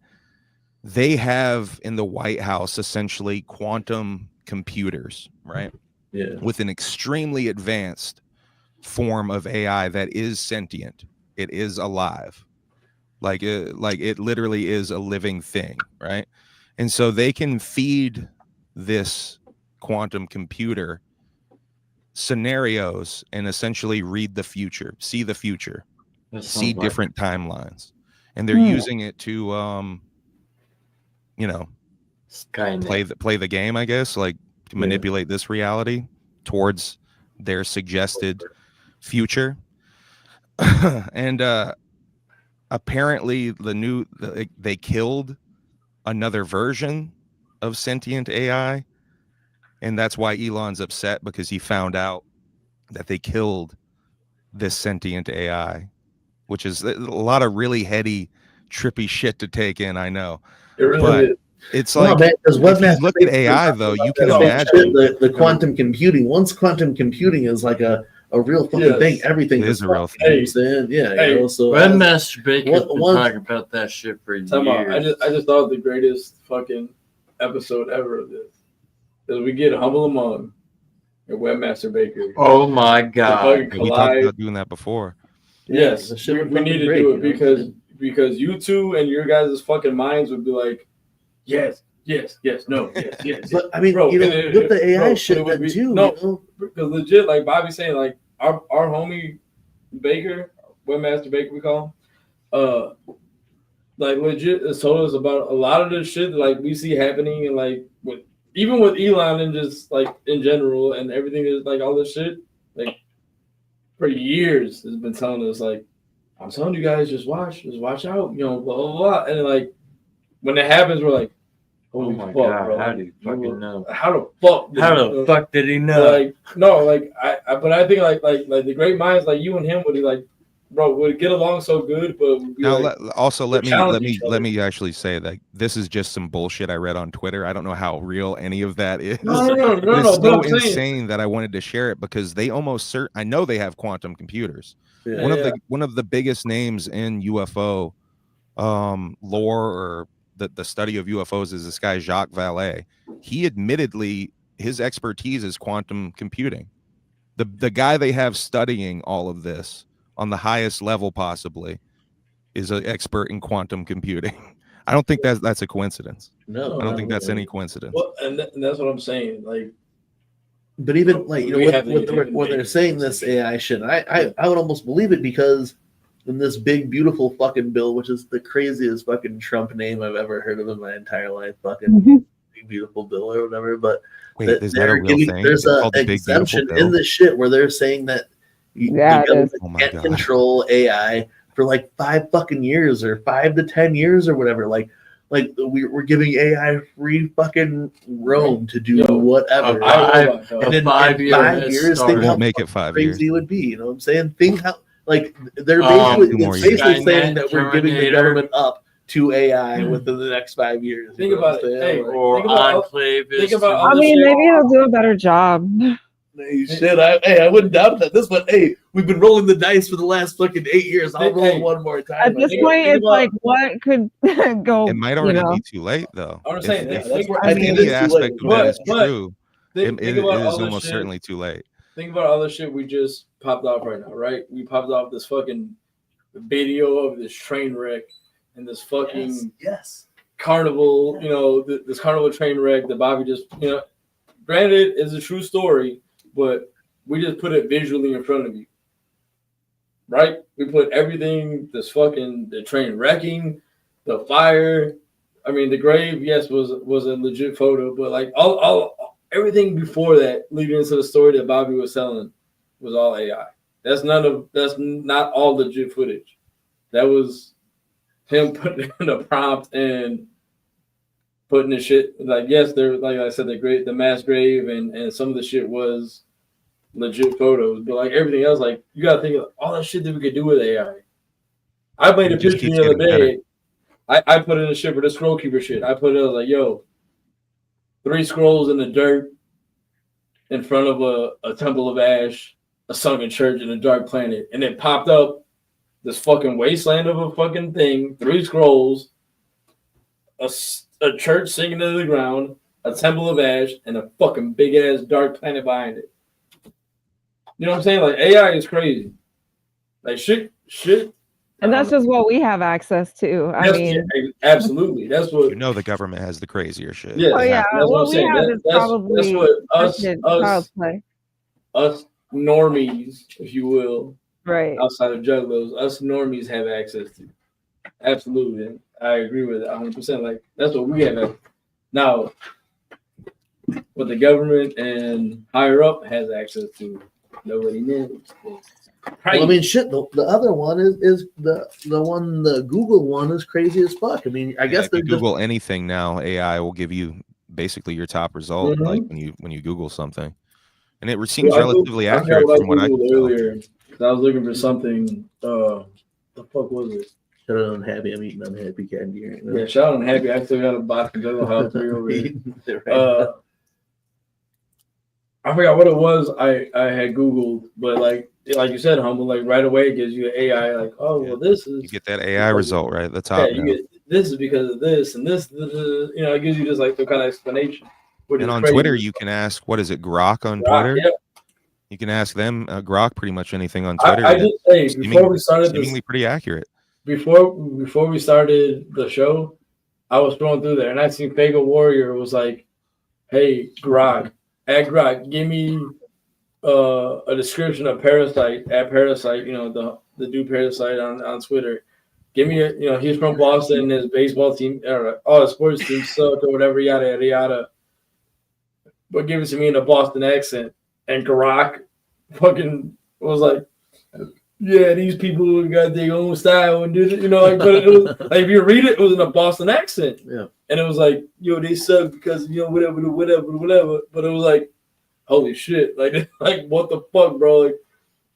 they have in the White House essentially quantum computers, right? Yeah. With an extremely advanced form of AI that is sentient. It is alive. Like it literally is a living thing, right? And so they can feed this quantum computer scenarios and essentially read the future, see the future, see different timelines. And they're using it to play the game, I guess, like to manipulate this reality towards their suggested future. And apparently they killed another version of sentient AI, and that's why Elon's upset, because he found out that they killed this sentient AI, which is a lot of really heady, trippy shit to take in, I know. It really is. It's like, if you look at AI, though, you can imagine the quantum computing. Once quantum computing is like a real fucking thing, everything is a real thing. So Webmaster Baker's been talking about that shit for years. I just thought the greatest fucking episode ever of this is we get Humble Among and Webmaster Baker. Oh my god, we talked about doing that before. Yes, we need to do it because you two and your guys' fucking minds would be like, yes, no, yes. But I mean, bro, with the AI shit, that too. No, because legit, like Bobby's saying, like our homie Baker, Webmaster Baker, we call him, like legit has told us about a lot of the shit that, like, we see happening, and like even with Elon and just like in general and everything is like all this shit, like for years has been telling us, like, I'm telling you guys, just watch out, blah blah blah, and like when it happens, we're like, oh my god, bro. How do you fucking know? How the fuck did he know? Like, no, like but I think like the great minds like you and him would be like, bro, would get along so good, but now let me actually say that this is just some bullshit I read on Twitter. I don't know how real any of that is. No, it's so insane that I wanted to share it, because they almost I know they have quantum computers. One of the biggest names in UFO lore, or the study of UFOs, is this guy Jacques Vallée. He admittedly, his expertise is quantum computing. The guy they have studying all of this on the highest level possibly is an expert in quantum computing. I don't think that's a coincidence. No, I don't think that's any coincidence. Well, and that's what I'm saying. Like, but even like when they're saying this AI shit, I would almost believe it, because in this big beautiful fucking bill, which is the craziest fucking Trump name I've ever heard of in my entire life, fucking Big Beautiful Bill or whatever, but Wait, is that a they're real giving, thing? there's It's an called the Big Beautiful exemption Bill? in this shit where they're saying that Yeah, the it is. government Oh my can't God. control AI for like 5 fucking years or 5 to 10 years or whatever. Like we're giving AI free fucking roam to do whatever. And in 5 years, It think how won't make it 5 years. crazy it would be. You know what I'm saying? Think how like they're 2 basically, more it's years. basically saying that we're Skynet, giving the Terminator. government up to AI within the next 5 years. Think You know about what I'm it. saying? Hey, Like, Or think about- Enclave is think about too. all I the mean, shit- maybe he'll do a better job. hey, shit, I wouldn't doubt that. This one, hey, we've been rolling the dice for the last fucking 8 years. I'll roll it one more time. At this point, it's like, what could go? It might already be too late, though. I'm If- saying if that. That's what I think any it is too aspect late. of that is But true, think it about is all the almost shit- certainly too late. Think about all the shit we just popped off right now, right? We popped off this fucking video of this train wreck and this fucking yes. Carnival, this Carnival train wreck that Bobby just, granted, it's a true story, but we just put it visually in front of you, right? We put everything, the train wrecking, the fire. I mean, the grave, yes, was a legit photo, but like all everything before that, leading into the story that Bobby was telling, was all AI. That's not all legit footage. That was him putting in a prompt and putting the shit, like, yes, there, like I said, the mass grave and some of the shit was legit photos, but like everything else, like, you gotta think of all that shit that we could do with AI. I made a It just picture keeps the other getting day. I put in a shit for the scroll keeper shit. I put it, I was like, yo, 3 scrolls in the dirt in front of a temple of ash, a sunken church, and a dark planet, and it popped up this fucking wasteland of a fucking thing, 3 scrolls, a church sinking into the ground, a temple of ash, and a fucking big ass dark planet behind it. You know what I'm saying? Like, AI is crazy. Like, shit. And that's just what we have access to. I mean, absolutely. That's what the government has the crazier shit. Yeah, oh yeah, that's what I'm what we saying. have is That's probably what child's play. us normies, if you will, Right. outside of Juggalos, us normies have access to. Absolutely. And I agree with it 100%. Like, that's what we have. Now, what the government and higher up has access to, nobody knows. Well, I mean, shit. The other one is the one, the Google one is crazy as fuck. I mean, I guess if they're you Google anything now, AI will give you basically your top result, like when you Google something, and it seems relatively accurate from what I can tell. Earlier, I was looking for something. The fuck was it? Shout out Unhappy. I'm eating Unhappy candy right now. Yeah, shout out Unhappy. I still got a box of Juggle House 3 over here. I forgot what it was. I had Googled, but like you said, Humble, like right away it gives you an AI. Like, oh well, this is, you get that AI result right at the top. Yeah, you get this is because of this and this. It gives you just like the kind of explanation. And on Twitter, you can ask, what is it, Grok on Twitter? Yep. You can ask them, Grok, pretty much anything on Twitter. I did say before we started seemingly pretty accurate. Before we started the show, I was scrolling through there and I seen Fago Warrior was like, "Hey Grok, give me a description of Parasite at Parasite. The dude Parasite on Twitter. Give me he's from Boston. His baseball team or all his sports teams suck or whatever, yada yada yada. But give it to me in a Boston accent." And Grok fucking was like, "Yeah, these people got their own style and did it, but it was like, if you read it, it was in a Boston accent. Yeah. And it was like, yo, they suck because whatever. But it was like, holy shit, like what the fuck, bro?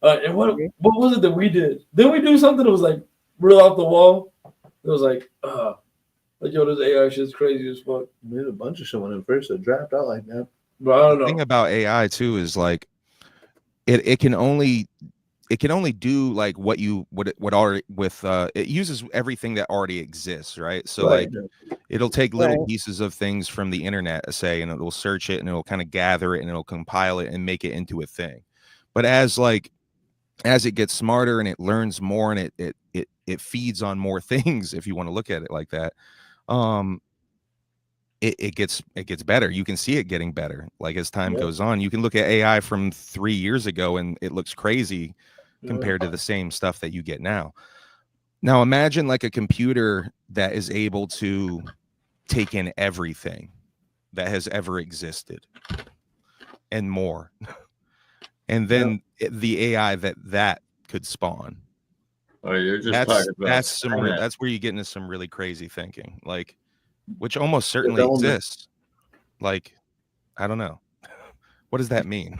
Like, and what was it that we did? Didn't we do something that was like real off the wall? It was like, yo, this AI shit's crazy as fuck. We had a bunch of shit when it first it dropped out like that. But I don't know. The thing about AI too is like it can only do like what already with it uses everything that already exists, right? So Right. like it'll take little pieces of things from the internet, say, and it'll search it and it'll kind of gather it and it'll compile it and make it into a thing. But as it gets smarter and it learns more and it feeds on more things, if you want to look at it like that, it gets better. You can see it getting better. Like as time goes on, you can look at AI from 3 years ago and it looks crazy compared to the same stuff that you get now. Now imagine like a computer that is able to take in everything. that has ever existed, and more. And then the AI that could spawn. Oh, you're just talking about That's where you get into some really crazy thinking, like, which almost certainly Development. exists. Like, I don't know. What does that mean?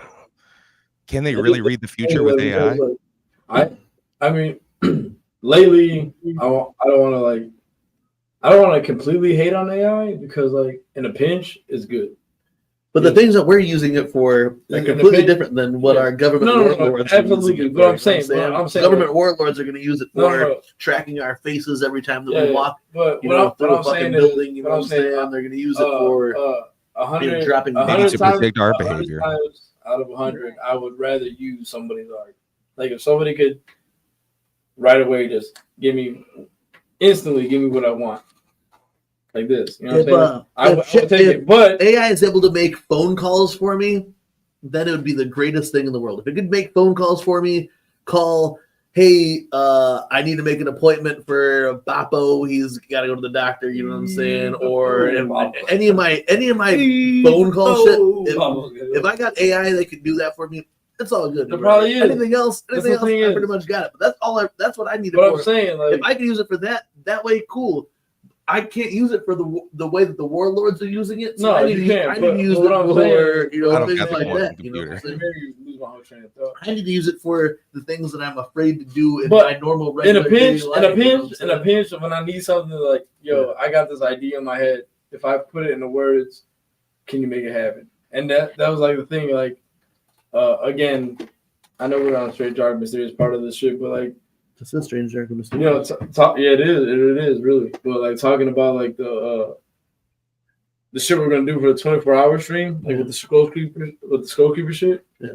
Can they really read the future with AI? I mean, lately, I don't want to completely hate on AI because, like, in a pinch, it's good. But the things that we're using it for are completely different than what our government warlords are using it for. I'm saying government warlords are going to use it for tracking our faces every time that we walk. But through a fucking building, you know what I'm saying? They're going to use it for dropping. They need to predict our behavior. Times out of 100, I would rather use somebody's art. Like, if somebody could right away just instantly give me what I want. Like this, you know what I'm saying? I would take it, but AI is able to make phone calls for me, then it would be the greatest thing in the world. If it could make phone calls for me, hey, I need to make an appointment for Bappo. He's got to go to the doctor. You know what I'm saying? Or any of my phone call shit. If I got AI that could do that for me, it's all good. It probably is. Anything else, I pretty much got it. But that's what I need it what for. I'm saying, like, if I can use it for that way, cool. I can't use it for the way that the warlords are using it. So no, I need to use it for things like that. You know what I'm saying? I need to use it for the things that I'm afraid to do in my normal regular daily life. In a pinch, when I need something like, I got this idea in my head. If I put it into words, can you make it happen? And that was like the thing. Like, again, I know we're on a straight dark mysterious part of this shit, but like. It's a strange dark mysterious. Yeah, it is really. But like talking about like the shit we're gonna do for the 24-hour stream, like with the skull keeper shit. Yeah.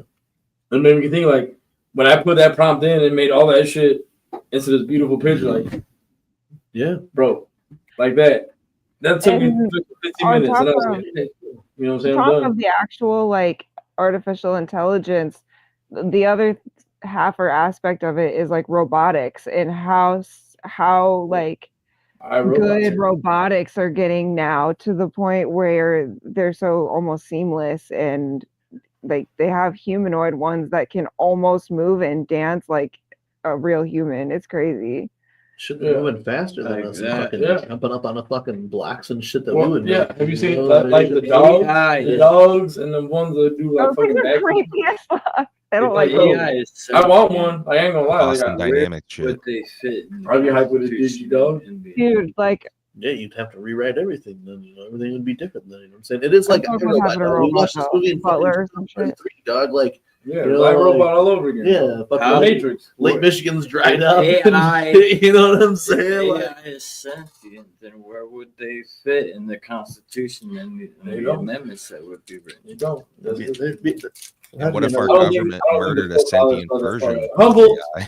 And made me think, like, when I put that prompt in and made all that shit into this beautiful picture, like, yeah, bro, like that. That took me 15 minutes, and I was like, hey, you know what I'm saying? Talking of the actual like artificial intelligence, the other half or aspect of it is like robotics and how like good robotics are getting now to the point where they're so almost seamless, and like they have humanoid ones that can almost move and dance like a real human. It's crazy. Shit, they're moving faster than us. Fucking jumping up on the fucking blocks and shit that we would do. Yeah, have you seen like the dogs and the ones that do like fucking back? Creepy as fuck. I don't like those. I want one. I ain't gonna lie. Boston Dynamic shit. Would they fit? I'd be hyped with a digi dog. Dude, like. Yeah, you'd have to rewrite everything. Then everything would be different. Then you know what I'm saying? It is like a robot. We watched this movie in Butler or some shit. Dog, like. Yeah, like robot all over again. Yeah, fucking Matrix. Lake Michigan's dried up. AI, you know what I'm saying? AI is sentient. Then where would they fit in the Constitution and the amendments that would be written? You don't. And what if our government murdered a sentient version of Humble. AI?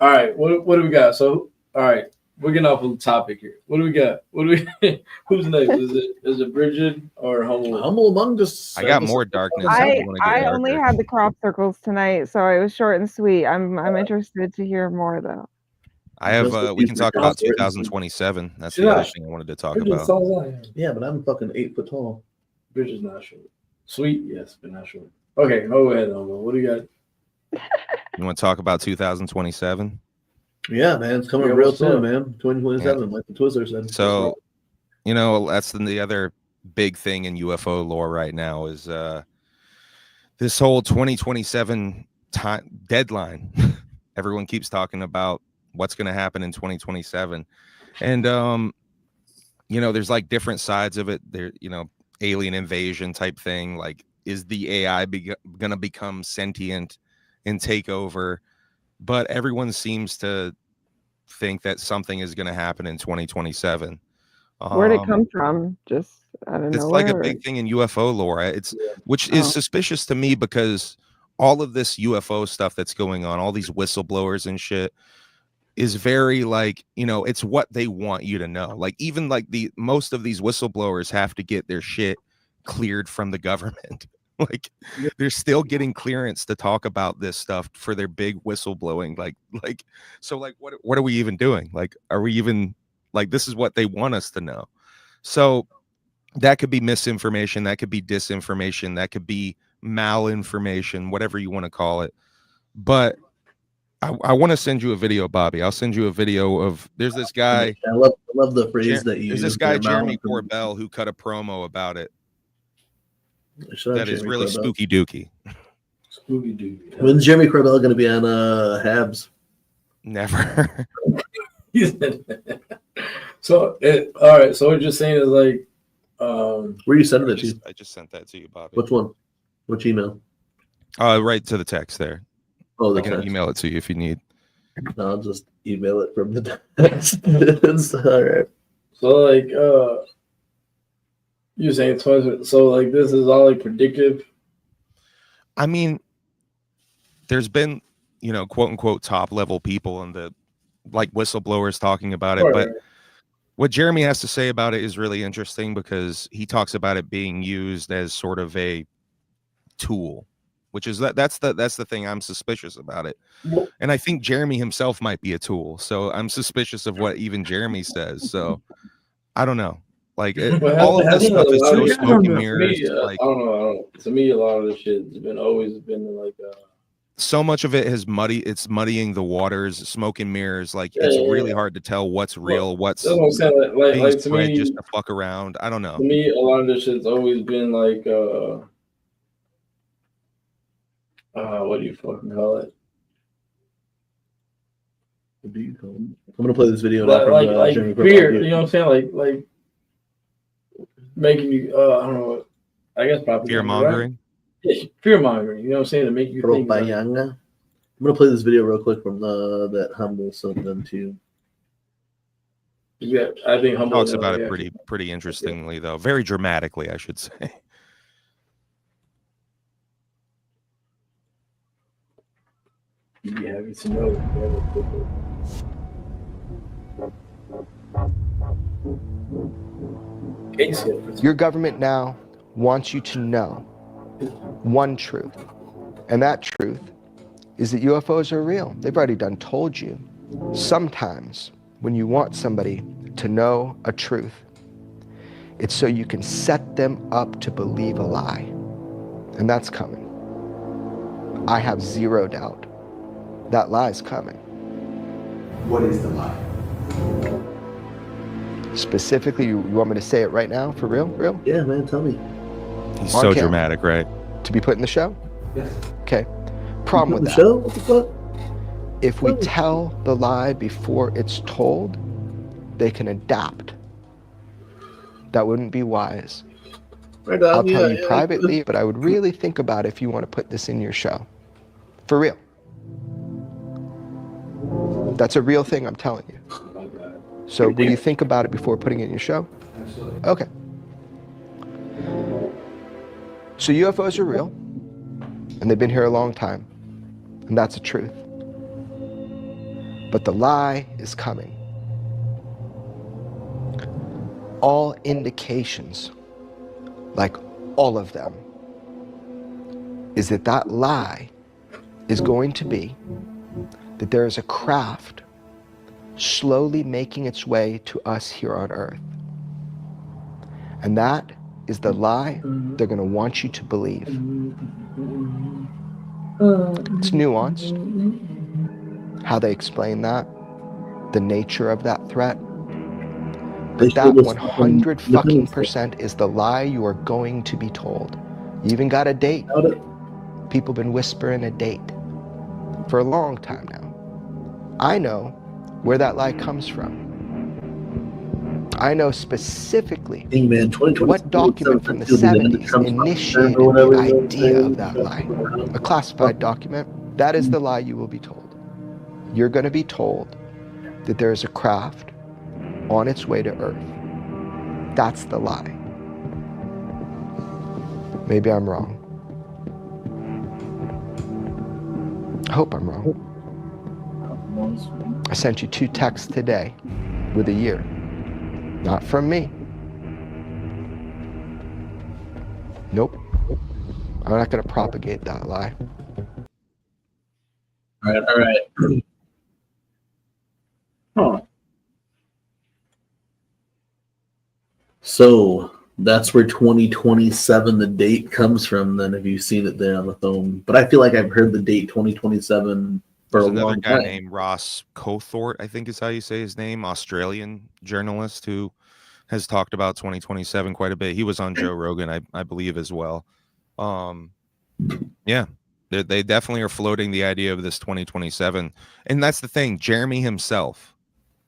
All right, what do we got? So, all right, we're getting off of the topic here. What do we got? Who's next? Is it Brigid or Humble? Humble Among Us. I got more darkness. I only had the crop circles tonight, so it was short and sweet. I'm interested to hear more though. I have. We can talk about 2027. That's the other thing I wanted to talk about. Yeah, but I'm fucking 8 foot tall. Brigid's not short. Sweet, yes, but not short. Okay, go ahead, Humble. What do you got? You want to talk about 2027? Yeah, man, it's coming real soon, man. 2027, like the Twizzler said. So, that's the other big thing in UFO lore right now is this whole 2027 deadline. Everyone keeps talking about what's going to happen in 2027, and there's like different sides of it. There, alien invasion type thing. Like, is the AI going to become sentient and take over? But everyone seems to think that something is going to happen in 2027. Where'd it come from? Just I don't know. It's like a big thing in UFO lore. Which is suspicious to me because all of this UFO stuff that's going on, all these whistleblowers and shit, is very like, it's what they want you to know. Like even like most of these whistleblowers have to get their shit cleared from the government. Like they're still getting clearance to talk about this stuff for their big whistleblowing. Like, so like, what are we even doing? Like, are we even like, this is what they want us to know. So That could be misinformation. That could be disinformation. That could be malinformation, whatever you want to call it. But I want to send you a video, Bobby. I'll send you a video of there's this guy. I love the phrase that you There's use. this guy, Jeremy Corbell, who cut a promo about it. That is really spooky dooky. Spooky dooky. When's Jeremy Corbell going to be on Habs? Never. So all right. So what you're saying is like, where you sending it to? I just sent that to you, Bobby. Which one? Which email? Right to the text there. Oh, I can email it to you if you need. No, I'll just email it from the text. It's all right. So like, you're saying 20. So like, this is all like predictive. I mean, there's been, quote unquote top level people and the like whistleblowers talking about it, but what Jeremy has to say about it is really interesting because he talks about it being used as sort of a tool, which is that's the thing I'm suspicious about it. And I think Jeremy himself might be a tool. So I'm suspicious of what even Jeremy says. So I don't know. Like all of this stuff is so smoke and mirrors. I don't know. To me, a lot of this shit has always been like so much of it has it's muddying the waters, smoke and mirrors. Like it's really hard to tell what's real, what's what I'm saying. Like to me, just to fuck around. I don't know. To me, a lot of this shit's always been like what do you fucking call it? What do you call it? I'm gonna play this video like Jeremy fear. Corbell. You know what I'm saying? Like making you I don't know. I guess probably fear mongering. Right? Yeah, fear mongering. You know what I'm saying? To make you think. Like, I'm gonna play this video real quick from that Humble something too. Yeah, I think Humble talks about it pretty interestingly though, very dramatically, I should say. You'd be happy to know. Your government now wants you to know one truth, and that truth is that UFOs are real. They've already told you. Sometimes when you want somebody to know a truth, it's so you can set them up to believe a lie, and that's coming. I have zero doubt that lie is coming. What is the lie? Specifically, you want me to say it right now, for real? Real? Yeah, man, tell me. He's so dramatic, right? To be put in the show? Yes. Okay. Problem with that. Show? What the fuck? If we tell the lie before it's told, they can adapt. That wouldn't be wise. Right on, I'll tell you privately, but I would really think about if you want to put this in your show. For real. That's a real thing I'm telling you. So will you think about it before putting it in your show? Absolutely. Okay. So UFOs are real, and they've been here a long time, and that's the truth. But the lie is coming. All indications, like all of them, is that that lie is going to be that there is a craft slowly making its way to us here on Earth. And that is the lie they're going to want you to believe. It's nuanced, how they explain that, the nature of that threat. But that 100% is the lie you are going to be told. You even got a date. People have been whispering a date for a long time now. I know where that lie comes from. I know specifically what document from the 70s initiated the idea of that lie. A classified document. That is the lie you will be told. You're going to be told that there is a craft on its way to Earth. That's the lie. Maybe I'm wrong. I hope I'm wrong. I sent you 2 texts today with a year. Not from me. Nope. I'm not going to propagate that lie. All right. So That's where 2027, the date comes from. Then, have you seen it there on the phone? But I feel like I've heard the date 2027 for There's a another long guy time. named Ross Cothort, I think is how you say his name, Australian journalist who has talked about 2027 quite a bit. He was on Joe Rogan, I believe, as well. Yeah, they definitely are floating the idea of this 2027, and that's the thing. Jeremy himself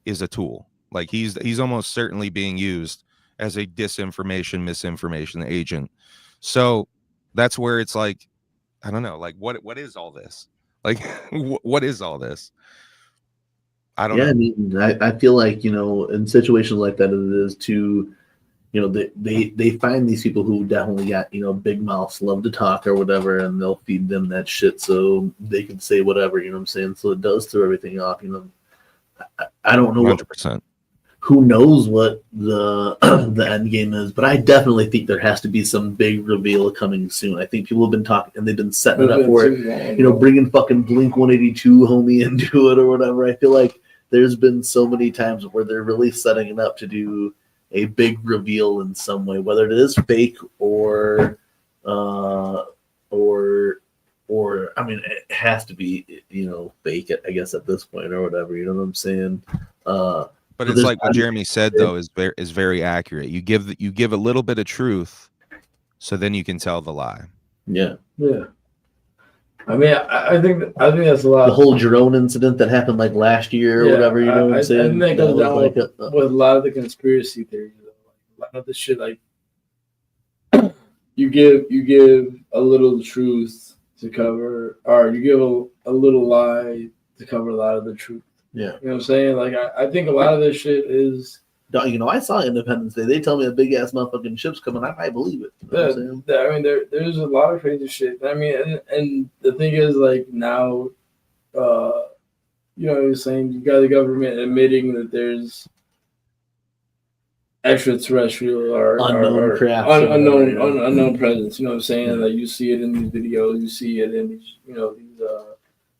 is a tool. Like he's almost certainly being used as a misinformation agent. So that's where it's like, I don't know, like what is all this? Like, what is all this? I don't know. I mean, I feel like, in situations like that, it is to, they find these people who definitely got, big mouths, love to talk or whatever, and they'll feed them that shit so they can say whatever, you know what I'm saying? So it does throw everything off, I don't know 100%. Who knows what the the end game is, but I definitely think there has to be some big reveal coming soon. I think people have been talking and they've been setting it up for it, bringing fucking Blink 182 homie into it or whatever. I feel like there's been so many times where they're really setting it up to do a big reveal in some way, whether it is fake or I mean, it has to be, fake, I guess, at this point or whatever. You know what I'm saying? But it's like what Jeremy said, though, is very accurate. You give a little bit of truth, so then you can tell the lie. Yeah. I mean, I think that's a lot. The whole drone incident that happened like last year or whatever. You know what I'm saying? I think that goes down with a lot of the conspiracy theories. A lot of the shit, like you give a little truth to cover, or you give a little lie to cover a lot of the truth. Yeah. You know what I'm saying? Like, I think a lot of this shit is... I saw Independence Day. They tell me a big-ass motherfucking ship's coming. I might believe it. You know what I'm saying? I mean, there's a lot of crazy shit. I mean, and the thing is, like, now, you're saying you got the government admitting that there's extraterrestrial or unknown craft. Unknown presence. You know what I'm saying? Yeah. Like, you see it in these videos. You see it in these, these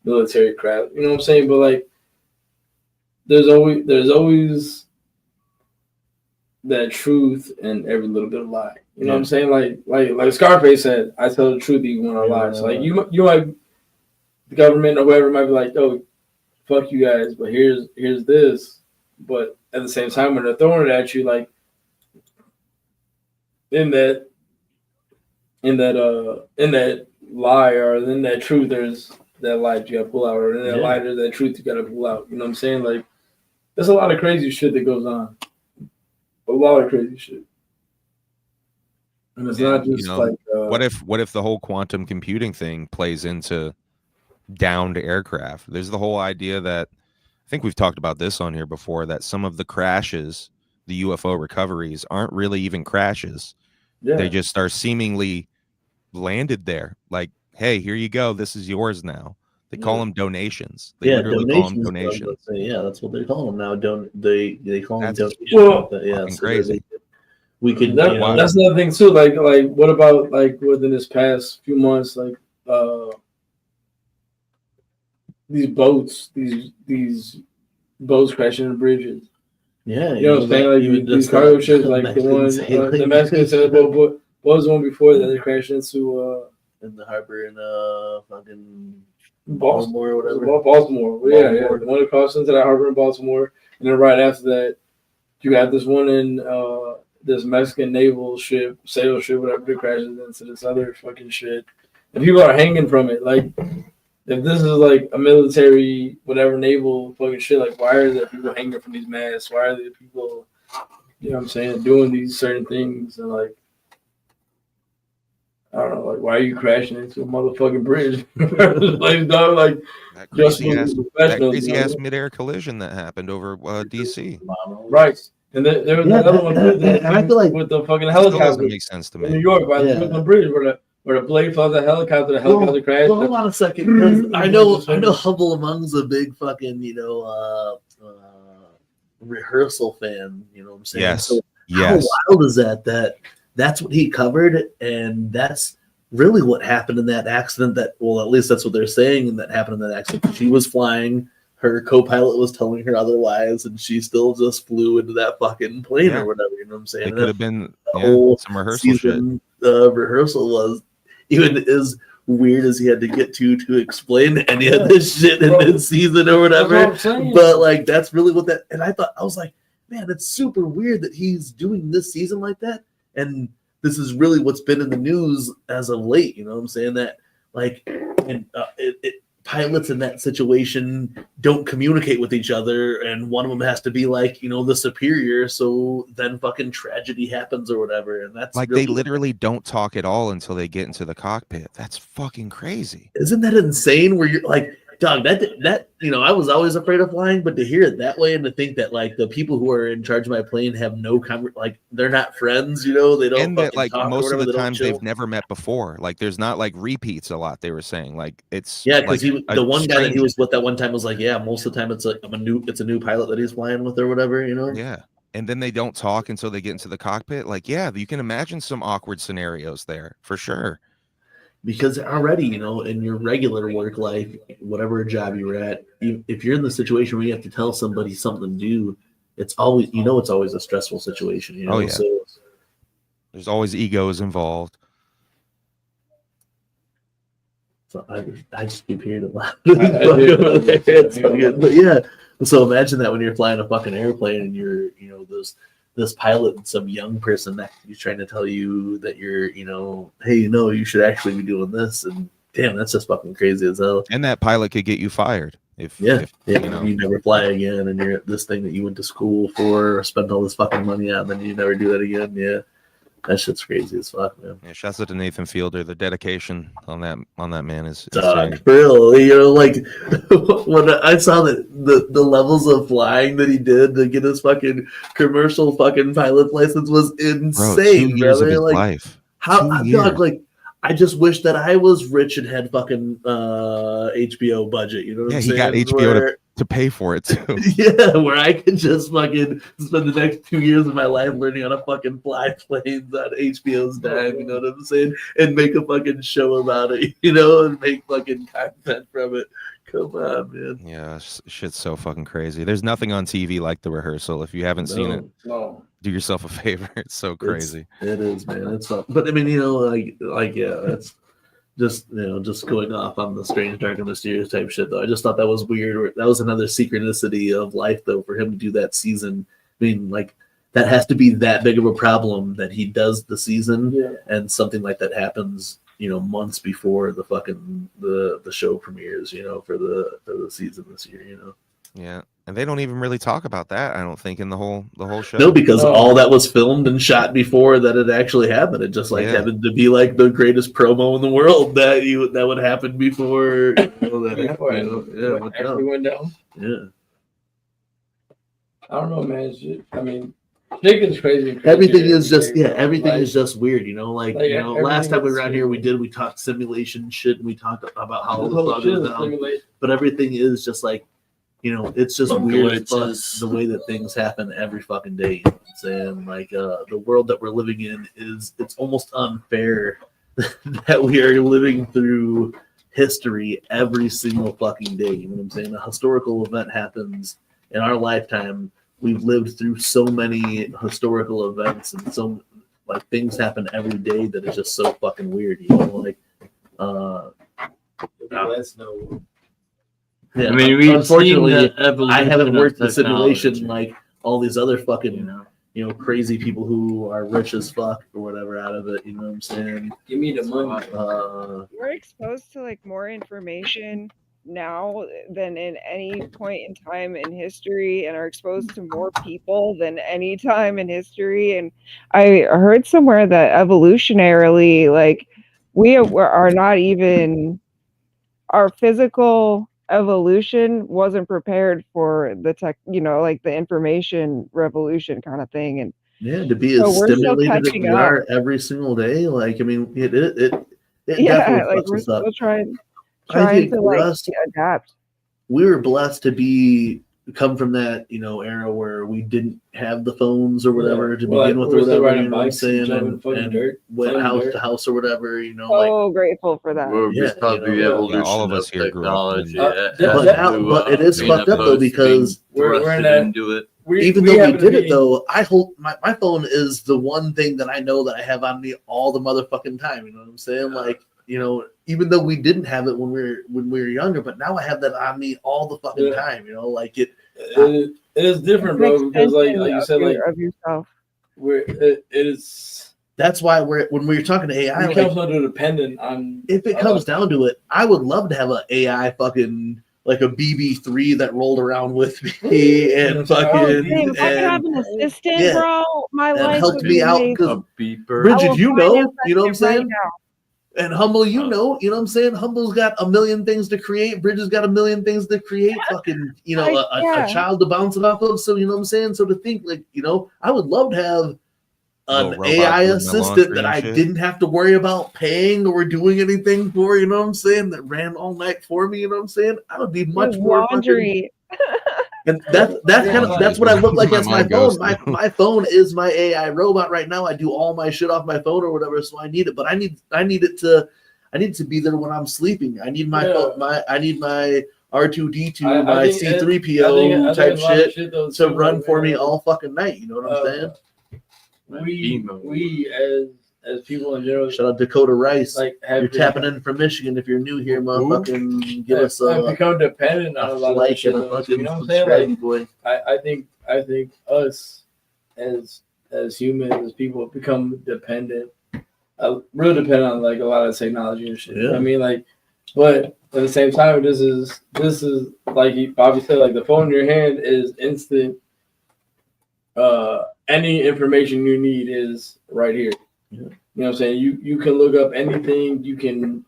military craft. You know what I'm saying? But, like, there's always that truth in every little bit of lie. You know what I'm saying? Like Scarface said, I tell the truth even when I lie. So like you might, the government or whoever might be like, oh, fuck you guys, but here's this. But at the same time, when they're throwing it at you, like in that lie or in that truth, there's that lie you gotta pull out, or in that lie there's that truth you gotta pull out. You know what I'm saying? Like, there's a lot of crazy shit that goes on. A lot of crazy shit. And it's not just like what if the whole quantum computing thing plays into downed aircraft? There's the whole idea that, I think we've talked about this on here before, that some of the crashes, the UFO recoveries, aren't really even crashes. Yeah. They just are seemingly landed there. Like, hey, here you go. This is yours now. They call them donations. They literally call them donations. That's what they call them now. They call them donations. Well, so crazy. We could. That's another thing too. Like, what about like within this past few months, like these boats crashing in bridges. Yeah, you know what I'm saying? Like these cargo ships, like the one the Mexicans said. What was the one before that they crashed into? In the harbor in fucking Baltimore or whatever. Baltimore. Yeah. The one that crossed into that harbor in Baltimore, and then right after that, you got this one in this Mexican naval ship, sail ship, whatever, that crashes into this other fucking shit, and people are hanging from it. Like, if this is like a military, whatever, naval fucking shit, like, why are there people hanging from these masts? Why are there people, you know what I'm saying, doing these certain things? And like, I don't know, like, why are you crashing into a motherfucking bridge? Like, dog, like, that crazy ass midair collision that happened over DC. Right. And there was another one too, and I feel like with the fucking helicopter. Doesn't make sense to me. In New York, by the Brooklyn Bridge, where the blade fell off the helicopter crashed. Hold on a second, because I know Hubble Among's a big fucking rehearsal fan. You know what I'm saying? Yes. So how wild is that? That's what he covered, and that's really what happened in that accident. Well, at least that's what they're saying, and that happened in that accident. She was flying her co-pilot was telling her otherwise, and she still just flew into that fucking plane or whatever. You know what I'm saying? It could have been the whole some rehearsal season, rehearsal was even as weird as he had to get to explain any of this shit in this season or whatever. But like, that's really what that. And I was like, man, it's super weird that he's doing this season like that, and this is really what's been in the news as of late. You know what I'm saying? That like, and pilots in that situation don't communicate with each other, and one of them has to be like, you know, the superior, so then fucking tragedy happens or whatever. And that's like really, they literally don't talk at all until they get into the cockpit. That's fucking crazy. isn't that insane? Where you're like, dog, that you know, I was always afraid of flying, but to hear it that way and to think that like the people who are in charge of my plane have no like they're not friends, you know, they don't. And that like talk most or of whatever, the they don't times chill. they've never met before. Like there's not like repeats a lot. They were saying like it's because like the one guy that he was with that one time was like, yeah, most of the time it's like it's a new pilot that he's flying with or whatever, you know. Yeah. And then they don't talk until they get into the cockpit. Like, yeah, you can imagine some awkward scenarios there for sure. Because already, you know, in your regular work life, whatever job you're at, if you're in the situation where you have to tell somebody something to do, it's always, you know, it's always a stressful situation. You know? Oh yeah. So, there's always egos involved. So I just keep hearing it loud. It's so good. But yeah, so imagine that when you're flying a fucking airplane and you're, you know, this pilot and some young person that he's trying to tell you that you're, you know, hey, you know, you should actually be doing this, and damn, that's just fucking crazy as hell. And that pilot could get you fired if you know, you never fly again, and you're at this thing that you went to school for, or spent all this fucking money on, and then you never do that again. Yeah, that shit's crazy as fuck, man. Yeah, shouts out to Nathan Fielder. The dedication on that man is Dog, real. You know, like when I saw the levels of flying that he did to get his fucking commercial fucking pilot license was insane. 2 years of his like, life. How, dog, like, I just wish that I was rich and had fucking HBO budget. You know what I'm saying? Yeah, he got HBO to pay for it too. Yeah, where I could just fucking spend the next 2 years of my life learning how to fucking fly planes on HBO's dime, you know what I'm saying? And make a fucking show about it, you know, and make fucking content from it. Come on, man. Yeah, shit's so fucking crazy. There's nothing on TV like the rehearsal. If you haven't seen it, do yourself a favor. It's so crazy. It is, man. It's fun. But I mean, you know, like yeah, that's just, you know, just going off on the strange, dark, and mysterious type shit, though. I just thought that was weird. That was another synchronicity of life, though, for him to do that season. I mean, like, that has to be that big of a problem that he does the season, and something like that happens, you know, months before the fucking the show premieres, you know, for the season this year, you know. Yeah, and they don't even really talk about that, I don't think, in the whole show. No, because all that was filmed and shot before that it actually happened. It just like happened to be like the greatest promo in the world that would happen before, you know, that happened. You know? Yeah, actually went down. Yeah. I don't know, man. I mean, chicken's crazy. Everything is just everything is just weird, you know. Like you know, last time we were out here, we talked simulation shit, and we talked about how the bug is down. But everything is just like, you know, it's just weird as fuck, the way that things happen every fucking day. You know what I'm saying? Like the world that we're living in it's almost unfair that we are living through history every single fucking day. You know what I'm saying? A historical event happens in our lifetime. We've lived through so many historical events, and so like things happen every day that is just so fucking weird. You know, like yeah, I mean, unfortunately, I haven't worked the simulation like all these other fucking, you know, crazy people who are rich as fuck or whatever out of it. You know what I'm saying? Give me the money. We're exposed to like more information now than in any point in time in history, and are exposed to more people than any time in history. And I heard somewhere that evolutionarily, like, we are not even, our physical evolution wasn't prepared for the tech, you know, like the information revolution kind of thing. And yeah, to be as stimulated as we are every single day, like, I mean, it yeah, like we're still trying to like adapt. We were blessed to be come from that, era where we didn't have the phones or whatever to Well, begin like, with, we're or still whatever. riding You know what I'm bikes and saying? jumping And fucking dirt, went playing house dirt. to house or whatever. So grateful for that. We're because we all of us here grew up in- But it is fucked up though, because we're in that, into it. even though we did it though, I hope my phone is the one thing that I know that I have on me all the motherfucking time. You know what I'm saying? Like, even though we didn't have it when we were younger, but now I have that on me all the fucking time. Like it is different, bro. Because like you said, like of yourself. It is. That's why when we're talking to AI, we become so dependent on. If it comes down to it, I would love to have an AI fucking like a BB3 that rolled around with me and fucking. If I could have an assistant, bro, my life helped would me be out amazing. because beeper. Bridget, you know what I'm saying? Right now. And Humble, you know what I'm saying? Humble's got a million things to create. Bridget's got a million things to create. Fucking, a child to bounce it off of. So, you know what I'm saying? So to think, like, I would love to have an AI assistant that I didn't have to worry about paying or doing anything for, you know what I'm saying? That ran all night for me, you know what I'm saying? I would be much more laundry. And that's what I look like as my phone. My phone is my AI robot right now. I do all my shit off my phone or whatever, so I need it. But I need it to be there when I'm sleeping. I need my R2D2, my C3PO type shit to run for me all fucking night. You know what I'm saying? We as people in general. Shout out Dakota Rice. Like, you're tapping in from Michigan. If you're new here, motherfucking give us I've become dependent on a lot of shit. You know what I'm saying? Like, I think us as humans, as people, become dependent, real dependent on like a lot of technology and shit. Yeah. You know what I mean, like, but at the same time, this is like Bobby said, like the phone in your hand is instant. Any information you need is right here. Yeah. You know what I'm saying? You can look up anything. You can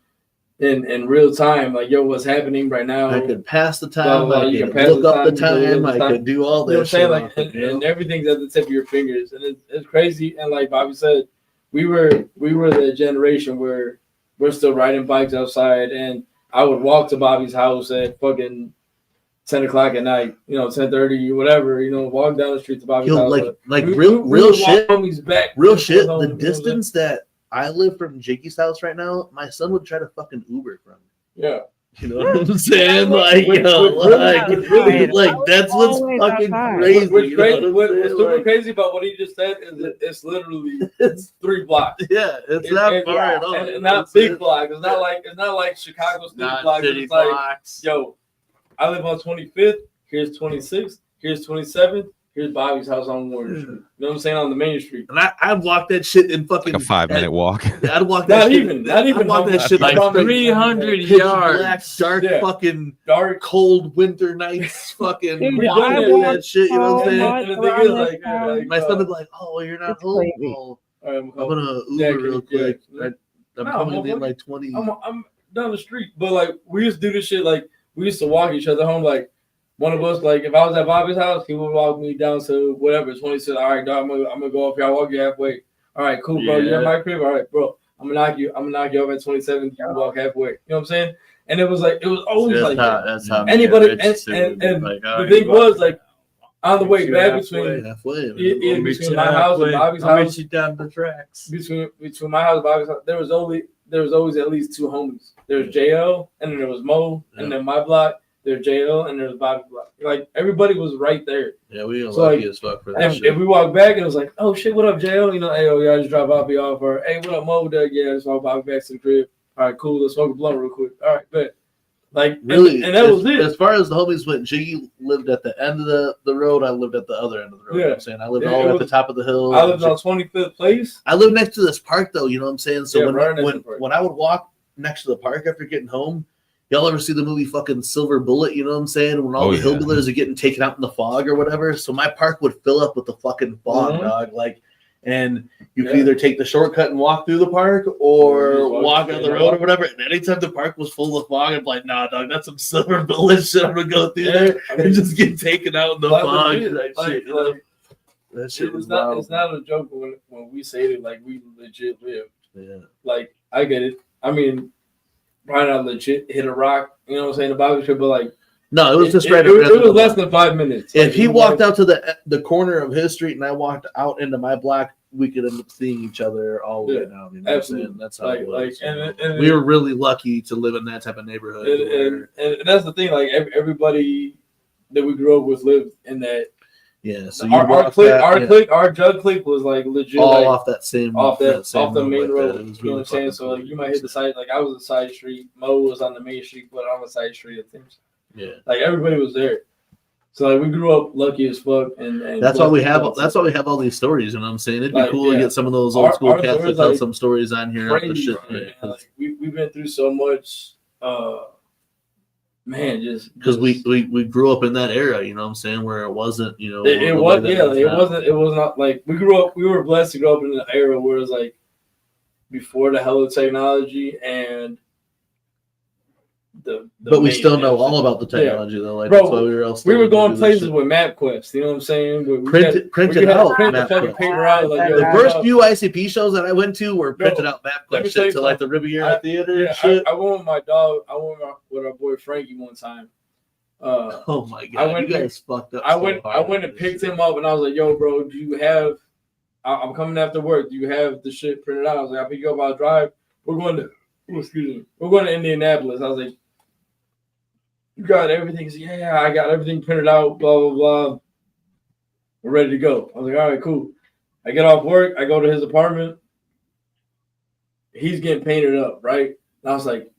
in real time, like, yo, what's happening right now? I could pass the time. I you could can look up the time. I could do all You know what I'm this. saying? Like, and everything's at the tip of your fingers, and it's crazy. And like Bobby said, we were the generation where we're still riding bikes outside, and I would walk to Bobby's house at fucking 10 o'clock at night, 10:30, whatever, walk down the street to Bobby's house. Real shit. Back real shit. The distance that I live from Jakey's house right now, my son would try to fucking Uber from. Yeah. You know what I'm saying? Like, that's what's fucking crazy. What's super crazy about what he just said is it's literally 3 blocks. Yeah, it's not far at all. And not big blocks. It's not like Chicago City blocks. It's like, yo, I live on 25th. Here's 26th. Here's 27th. Here's Bobby's house on Warren Street. You know what I'm saying? On the main street. And I'd walk that shit in fucking like a 5-minute walk. I'd walk that shit. Not even. I'd walk that shit like 300 yards. Black, dark, cold winter nights. Fucking that shit. You know what I'm saying? And the thing is, like my son would be like, "Oh, you're not home. Oh, I'm gonna Uber real quick. I'm coming in like 20. I'm down the street, but like we used to do this shit. Like we used to walk each other home. Like one of us, like if I was at Bobby's house, he would walk me down to whatever. 20 said, "All right, dog, I'm gonna go up here. I'll walk you halfway. All right, cool, bro. You're at my crib. All right, bro. I'm gonna knock you up at 27. You can walk halfway. You know what I'm saying?" And it was always like that's how anybody. And the thing was like on the way back between my house and Bobby's house. I'll meet you down the tracks. Between my house and Bobby's house, there was always at least 2 homies. There was JL, and then there was Mo, and then my block. There's JL, and there's Bobby's block. Like everybody was right there. Yeah, we were lucky as fuck for that. If we walked back, and it was like, oh shit, what up, JL? Hey, oh yeah, I just dropped Bobby off. Or hey, what up, Mo? Yeah, I just walked Bobby back to the crib. All right, cool. Let's smoke a blunt real quick. All right, bet. Like really, and that was it. As far as the homies went, Jiggy lived at the end of the road. I lived at the other end of the road. Yeah. You know what I'm saying? I lived all at the top of the hill. I lived on 25th Place. I lived next to this park though. You know what I'm saying? So when I would walk next to the park after getting home, y'all ever see the movie fucking Silver Bullet? You know what I'm saying? When all the hillbillies are getting taken out in the fog or whatever. So my park would fill up with the fucking fog, dog. Like, and you could either take the shortcut and walk through the park or walk on the road or whatever. And anytime the park was full of fog, I'm like, nah, dog, that's some Silver Bullet shit. I'm gonna go through there and just get taken out in the fog. That shit was wild. It's not a joke when we say it, like we legit live. Yeah. Like I get it. I mean, probably not legit hit a rock, you know what I'm saying, the Bobby trip, but like No, it was just right. It was less than 5 minutes. If he walked out to the corner of his street and I walked out into my block, we could end up seeing each other all the way down. You know absolutely. That's how it was. And we were really lucky to live in that type of neighborhood. And that's the thing. Like everybody that we grew up with lived in that. Yeah. So our Jug clique was like legit all like, off that same off the main like road. It was You know what I'm saying? So like you might hit the side. Like I was on the side street. Mo was on the main street, but I'm on the side street of things. Yeah. Like everybody was there. So like we grew up lucky as fuck, and that's why we have. That's why we have all these stories. You know what I'm saying? It'd be cool to get some of those old school cats to tell some stories on here. Crazy, like, we've been through so much. Man, just because we grew up in that era. You know what I'm saying? Where it wasn't. You know, it was It was not like we grew up. We were blessed to grow up in an era where it was like before the hell of technology and. But we still know all about the technology though. Like bro, that's why we were going places with MapQuest. You know what I'm saying? Printed out. Paper out. Like, the first few ICP shows that I went to were printed out MapQuest shit to like the Riviera Theater. I went with my dog. I went with our boy Frankie one time. Oh my god, you guys fucked up. I went and picked him up, and I was like, "Yo, bro, do you have? I'm coming after work. Do you have the shit printed out?" I was like, "I'll pick you up. I'll drive. We're going to Indianapolis." I was like. You got everything? Said, yeah, I got everything printed out, blah, blah, blah. We're ready to go. I was like, all right, cool. I get off work. I go to his apartment. He's getting painted up, right? And I was like,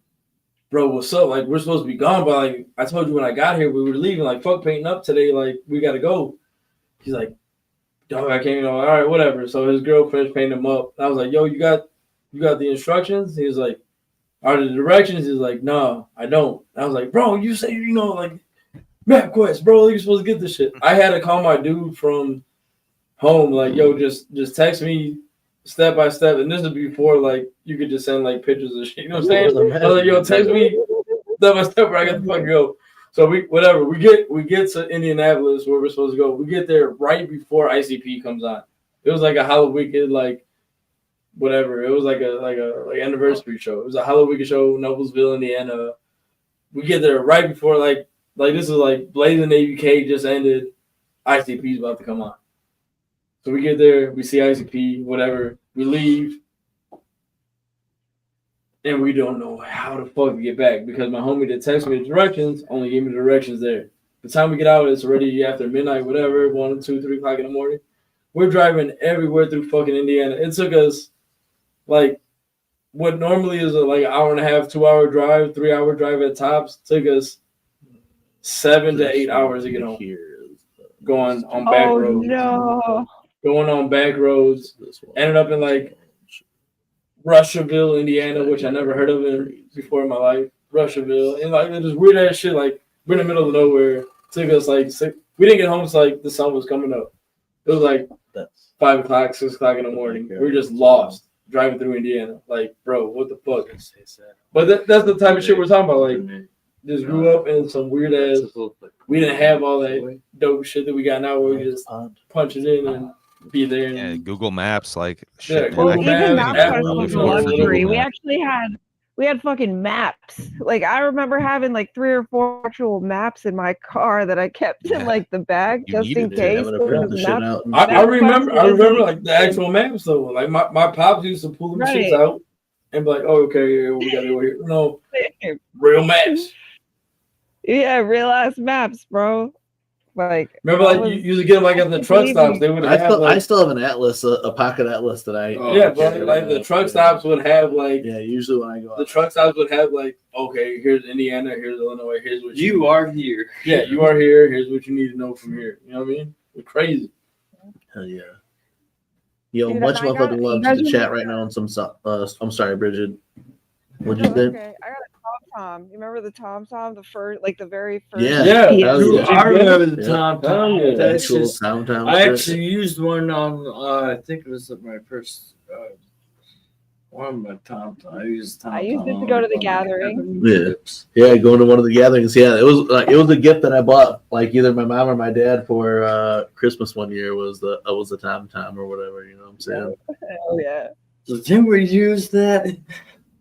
bro, what's up? Like, we're supposed to be gone, but like, I told you when I got here, we were leaving. Like, fuck painting up today. Like, we got to go. He's like, dog, I can't, all right, whatever. So his girlfriend painted him up. And I was like, yo, you got the instructions? He was like, are the directions? He's like, no, I don't. I was like, bro, you say, like, MapQuest, bro, you're supposed to get this shit. I had to call my dude from home, like, yo, just text me step by step. And this is before, like, you could just send, like, pictures of shit. You know what I'm saying? I was like, yo, text me step by step where I got to fucking go. So we get to Indianapolis where we're supposed to go. We get there right before ICP comes on. It was like a Halloween, like, whatever. It was like a anniversary show. It was a Halloween show, Noblesville, Indiana. We get there right before like this is like Blazing ABK just ended. ICP's about to come on. So we get there, we see ICP, whatever. We leave. And we don't know how the fuck to get back because my homie that texted me the directions only gave me the directions there. By the time we get out, it's already after midnight, whatever, 1, 2, 3 o'clock in the morning. We're driving everywhere through fucking Indiana. It took us like what normally is like an hour and a half, 2 hour drive, 3 hour drive at tops, took us 7 to 8 hours to get home. Going on back roads. No. Going on back roads. Ended up in like Russiaville, Indiana, which I never heard of it before in my life. Russiaville. And like it was weird ass shit. Like we're in the middle of nowhere. Took us like we didn't get home until like the sun was coming up. It was like 5 o'clock, 6 o'clock in the morning. We were just lost. Driving through Indiana, like, bro, what the fuck? But that's the type of shit we're talking about. Like, just grew up in some weird ass. We didn't have all that dope shit that we got now, where we just punch it in and be there. And, Google Maps, like, shit. Yeah, Google Maps. Luxury. We actually had fucking maps. Like I remember having like 3 or 4 actual maps in my car that I kept in like the bag just in case. I remember like the actual maps though. Like my pops used to pull them shits out and be like, "Oh, okay, we gotta go here." No, real maps. Yeah, real ass maps, bro. Like remember, like you used to get them like at the truck stops. They would have. I still have an atlas, a pocket atlas that I. But like the truck stops would have like. Yeah, usually when I go. The truck stops would have like, okay, here's Indiana, here's Illinois, here's what you are here. Yeah, you are here. Here's what you need to know from here. You know what I mean? It's crazy. Hell yeah. Yo, much motherfucking love to the chat right now on some. I'm sorry, Brigid. What'd you say? Okay, I got a Tom. You remember the Tom? The first, like the very first. Yeah. I remember the Tom. That's cool. just, I actually used one on. I think it was my first. One of my Tom. I used Tom. I used it to go to the gathering. Yeah, going to one of the gatherings. Yeah, it was a gift that I bought. Like either my mom or my dad for Christmas one year was the Tom or whatever. You know what I'm saying? Oh yeah. So Tim, we used that.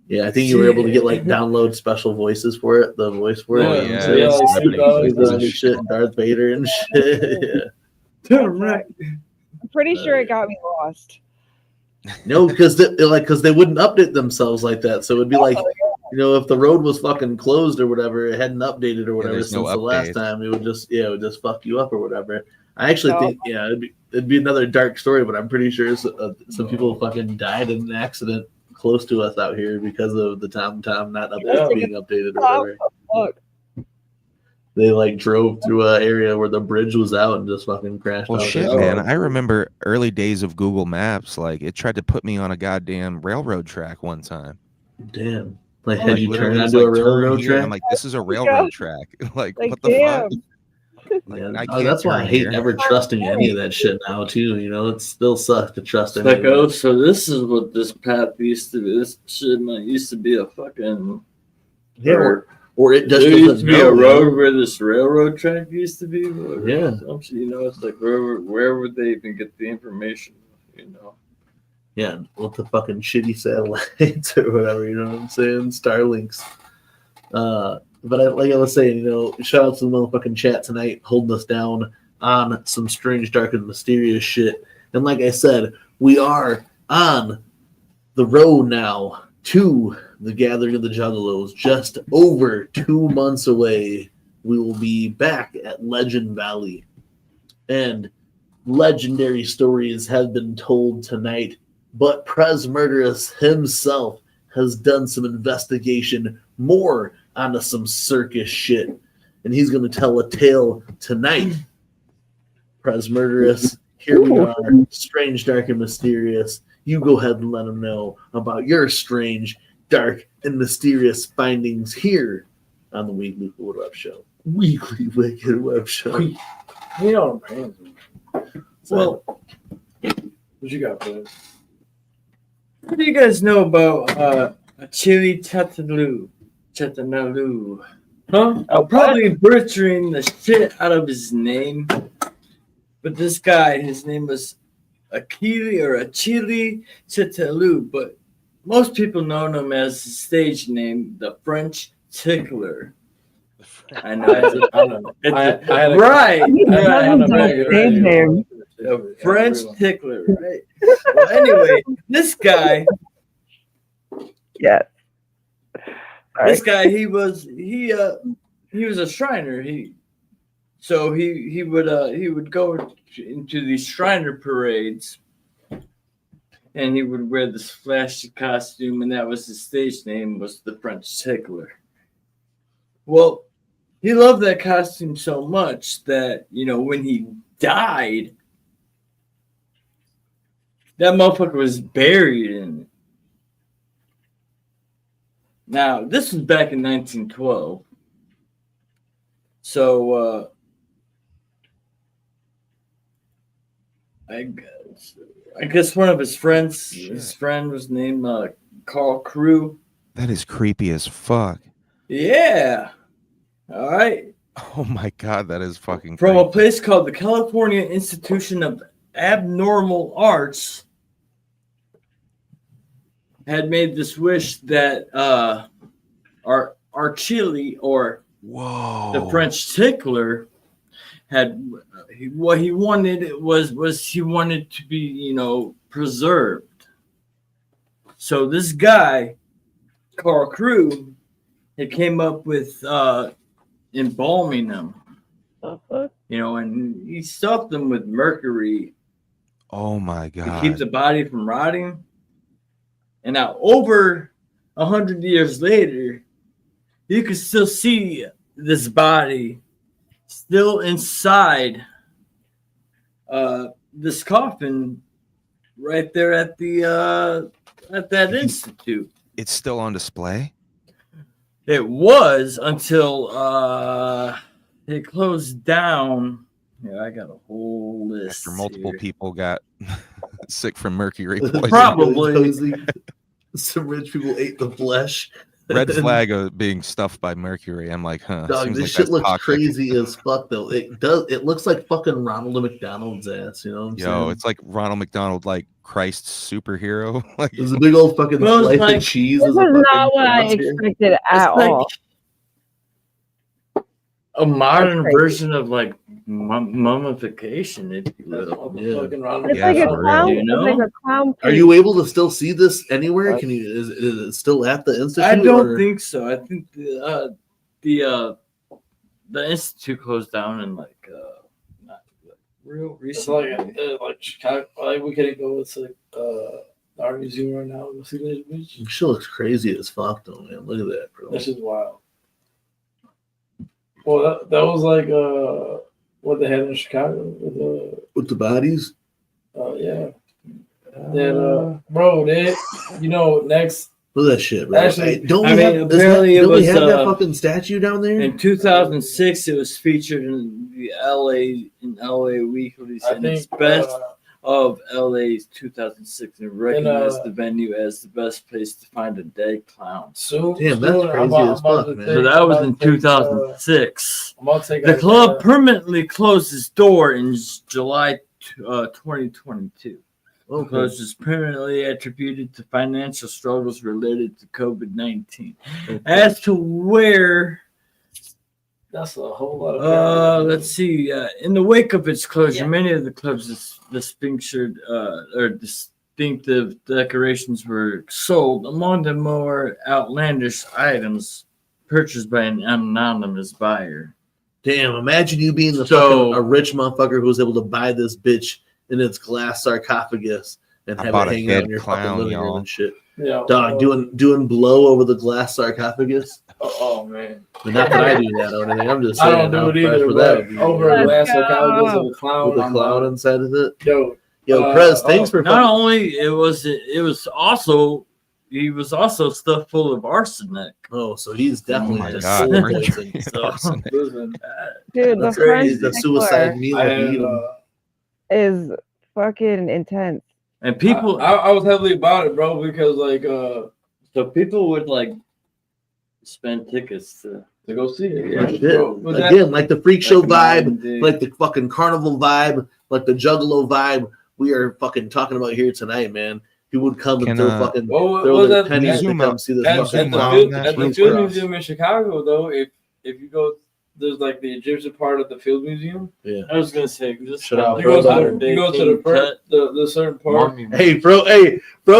Yeah, I think you were able to get like download special voices for it. The voice for it. Shit, Darth Vader and shit. I'm pretty sure it got me lost. No, because they wouldn't update themselves like that. So it'd be like, if the road was fucking closed or whatever, it hadn't updated or whatever since the last time, it would just fuck you up or whatever. I actually think it'd be another dark story, but I'm pretty sure some people fucking died in an accident close to us out here because of the Tom not being updated or whatever. They like drove through an area where the bridge was out and just fucking crashed. Well, shit, man. I remember early days of Google Maps. Like, it tried to put me on a goddamn railroad track one time. Damn. Like, had you turned onto a railroad track? I'm like, this is a railroad track. like, what the fuck? Like, that's why I hate ever trusting any of that shit now, too. It still sucks to trust anything. Like, oh, so this is what this path used to be. This shit used to be a fucking... Yeah, or it just there used to be a road where this railroad track used to be. Yeah. It's like where would they even get the information? Yeah, with the fucking shitty satellites or whatever, you know what I'm saying? Starlinks. But like I was saying, shout out to the motherfucking chat tonight, holding us down on some strange, dark, and mysterious shit. And like I said, we are on the road now to the Gathering of the Juggalos. Just over 2 months away, we will be back at Legend Valley. And legendary stories have been told tonight, but Prez Murderous himself has done some investigation more onto some circus shit. And he's going to tell a tale tonight. Prez Murderous, here we are, strange, dark, and mysterious. You go ahead and let him know about your strange, dark, and mysterious findings here on the Weekly Wicked Web Show. Weekly Wicked Web Show. Well, what you got, bro? What do you guys know about a Chili Chattanooga? Huh? I'm probably butchering the shit out of his name. But this guy, his name was Chili Chattanooga, but most people know him as his stage name, the French Tickler. I know. Right. The French Tickler, right? Well, anyway, this guy. Yeah. This guy, he was a Shriner. He would go into these Shriner parades, and he would wear this flashy costume, and that was his stage name, was the French Tickler. Well, he loved that costume so much that, when he died, that motherfucker was buried in it. Now, this was back in 1912. So, I guess one of his friends, his friend was named Carl Crew. That is creepy as fuck. Yeah. All right. Oh my God, that is fucking From creepy. a place called the California Institution of Abnormal Arts, had made this wish that our Chili, or the French Tickler, had what he wanted was he wanted to be preserved. So this guy, Carl Crew, he came up with embalming them. And he stuffed them with mercury. Oh my God! To keep the body from rotting. And now, over 100 years later, you can still see this body still inside this coffin right there at that institute. It's still on display? It was until it closed down. Yeah, I got a whole list. After multiple people got sick from mercury poisoning. Probably. Some rich people ate the flesh. Red flag of being stuffed by mercury. I'm like, huh. Dog, seems this like shit that's looks toxic. crazy as fuck though. It does. It looks like fucking Ronald McDonald's ass. You know what I'm saying? Yo, it's like Ronald McDonald, like Christ's superhero. Like There's a big old fucking slice of cheese. This as is a fucking not what I cross here. expected at It's like all. a modern crazy. version of like mummification, if you will. It's like a clown. You know? It's like a clown. Are you able to still see this anywhere? Can you? Is it still at the institute? I don't or- think so. I think the institute closed down in like not like real It's recent. like Chicago. Like we couldn't go to our museum right now. Go see this bitch. It still looks crazy as fuck though, man. Look at that, bro. This is wild. Well, that was like what they had in Chicago with the bodies. Oh yeah. That bro, that next. Look at that shit, bro. Actually, Hey, don't we I mean, have? apparently it Don't we was, have that fucking statue down there? In 2006, it was featured in the LA Weekly, I and it's think, best of LA's 2006, and recognized uh, the venue as the best place to find a dead clown. Damn, that's crazy as fuck, man. So that was in 2006. I'm about to take The a- club permanently closed its door in July 2022. The closure is permanently attributed to financial struggles related to COVID-19. As to where, That's a whole lot of. let's see. In the wake of its closure, many of the club's distinctive decorations were sold. Among the more outlandish items purchased by an anonymous buyer. Damn, imagine you being fucking a rich motherfucker who was able to buy this bitch in its glass sarcophagus and I have bought it a hanging dead out in your fucking clown, living room y'all. and shit. Yeah, Dog, doing blow over the glass sarcophagus. Oh man. But not that I do that or anything. I'm just I saying. don't how do it either. fresh would But that be? over a glass sarcophagus of a clown. With a clown inside of it. Yo, Prez, thanks for Not only he was also stuffed full of arsenic. Oh, so he's definitely my just God, soul mercury poison. and So, arsenic. Listen, Dude, the that's French crazy. The suicide tickler meal. I of had, eating. is fucking intense. And people, I was heavily about it, bro, because like so people would like spend tickets to go see it. Yeah, Shit. Bro, was that- Again, like the freak show Like vibe, Monday. like the fucking carnival vibe, like the juggalo vibe. We are fucking talking about here tonight, man. People would come and Can, throw fucking What throw was their that? pennies to zoom come out. see this At fucking zoom out the that Field real quick. Museum in Chicago, though, if you go, there's like the Egyptian part of the Field Museum. Yeah. I was gonna say just Shut up, You bro. go to the first, the certain part. Hey, bro,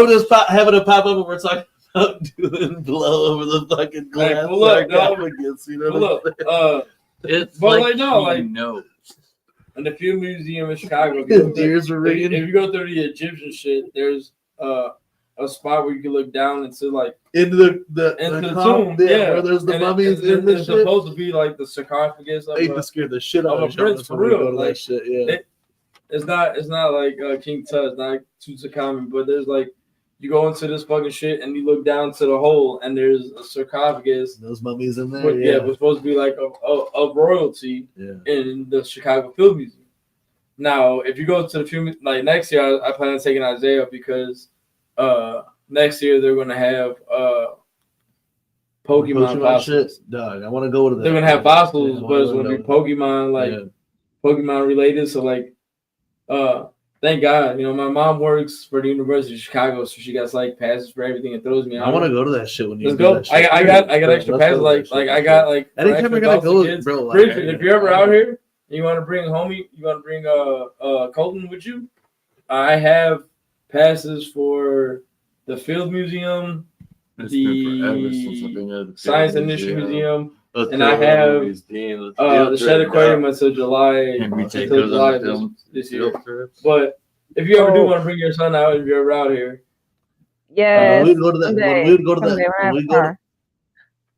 just having a pop up and we're talking about doing blow over the fucking glass. Hey, pull up, dog. sarcophagus, you know Pull what I'm up. saying? it's But like like, no, he like- knows. In the Field Museum in Chicago, if His you go ears are ringing. if you go through the Egyptian shit, there's a spot where you can look down into like Into the tomb, yeah, where there's the And mummies it's in the it's shit. supposed to be like the sarcophagus of I used a, to scare the shit out of of a prince for when we go real. to Like, that shit. Yeah. it's not like King Tut, it's not like Tutankhamun, but there's like you go into this fucking shit and you look down to the hole and there's a sarcophagus. Those mummies in there. But yeah, it was supposed to be like of royalty Yeah. in the Chicago Field Museum. Now, if you go to the film, like next year, I plan on taking Isaiah because next year they're gonna have Pokemon fossils. shit. Dog, I want to go to that. They're gonna have fossils, Yeah, I but it's wanna gonna be know. Pokemon, like Yeah. Pokemon related. So like, thank God, my mom works for the University of Chicago, so she got like passes for everything and throws me out. I want to go to that shit when you Let's do go. that shit. I got Bro, extra let's passes. go to that Like shit. I got like for Anytime extra we're gonna adults go, and kids. bro. Like, Bridget, if you're ever out here and you want to bring Colton with you, I have passes for the Field Museum, It's been forever since I've the been at the Science Field and Industry Museum. Museum, and I have the Shed Aquarium until July. And we Until take those July on film this year. field trips. But if you ever do Oh. want to bring your son out, if you're ever out here, Yes. When we would go to that. someday, When we would go to that. someday when I When have we a go to, car.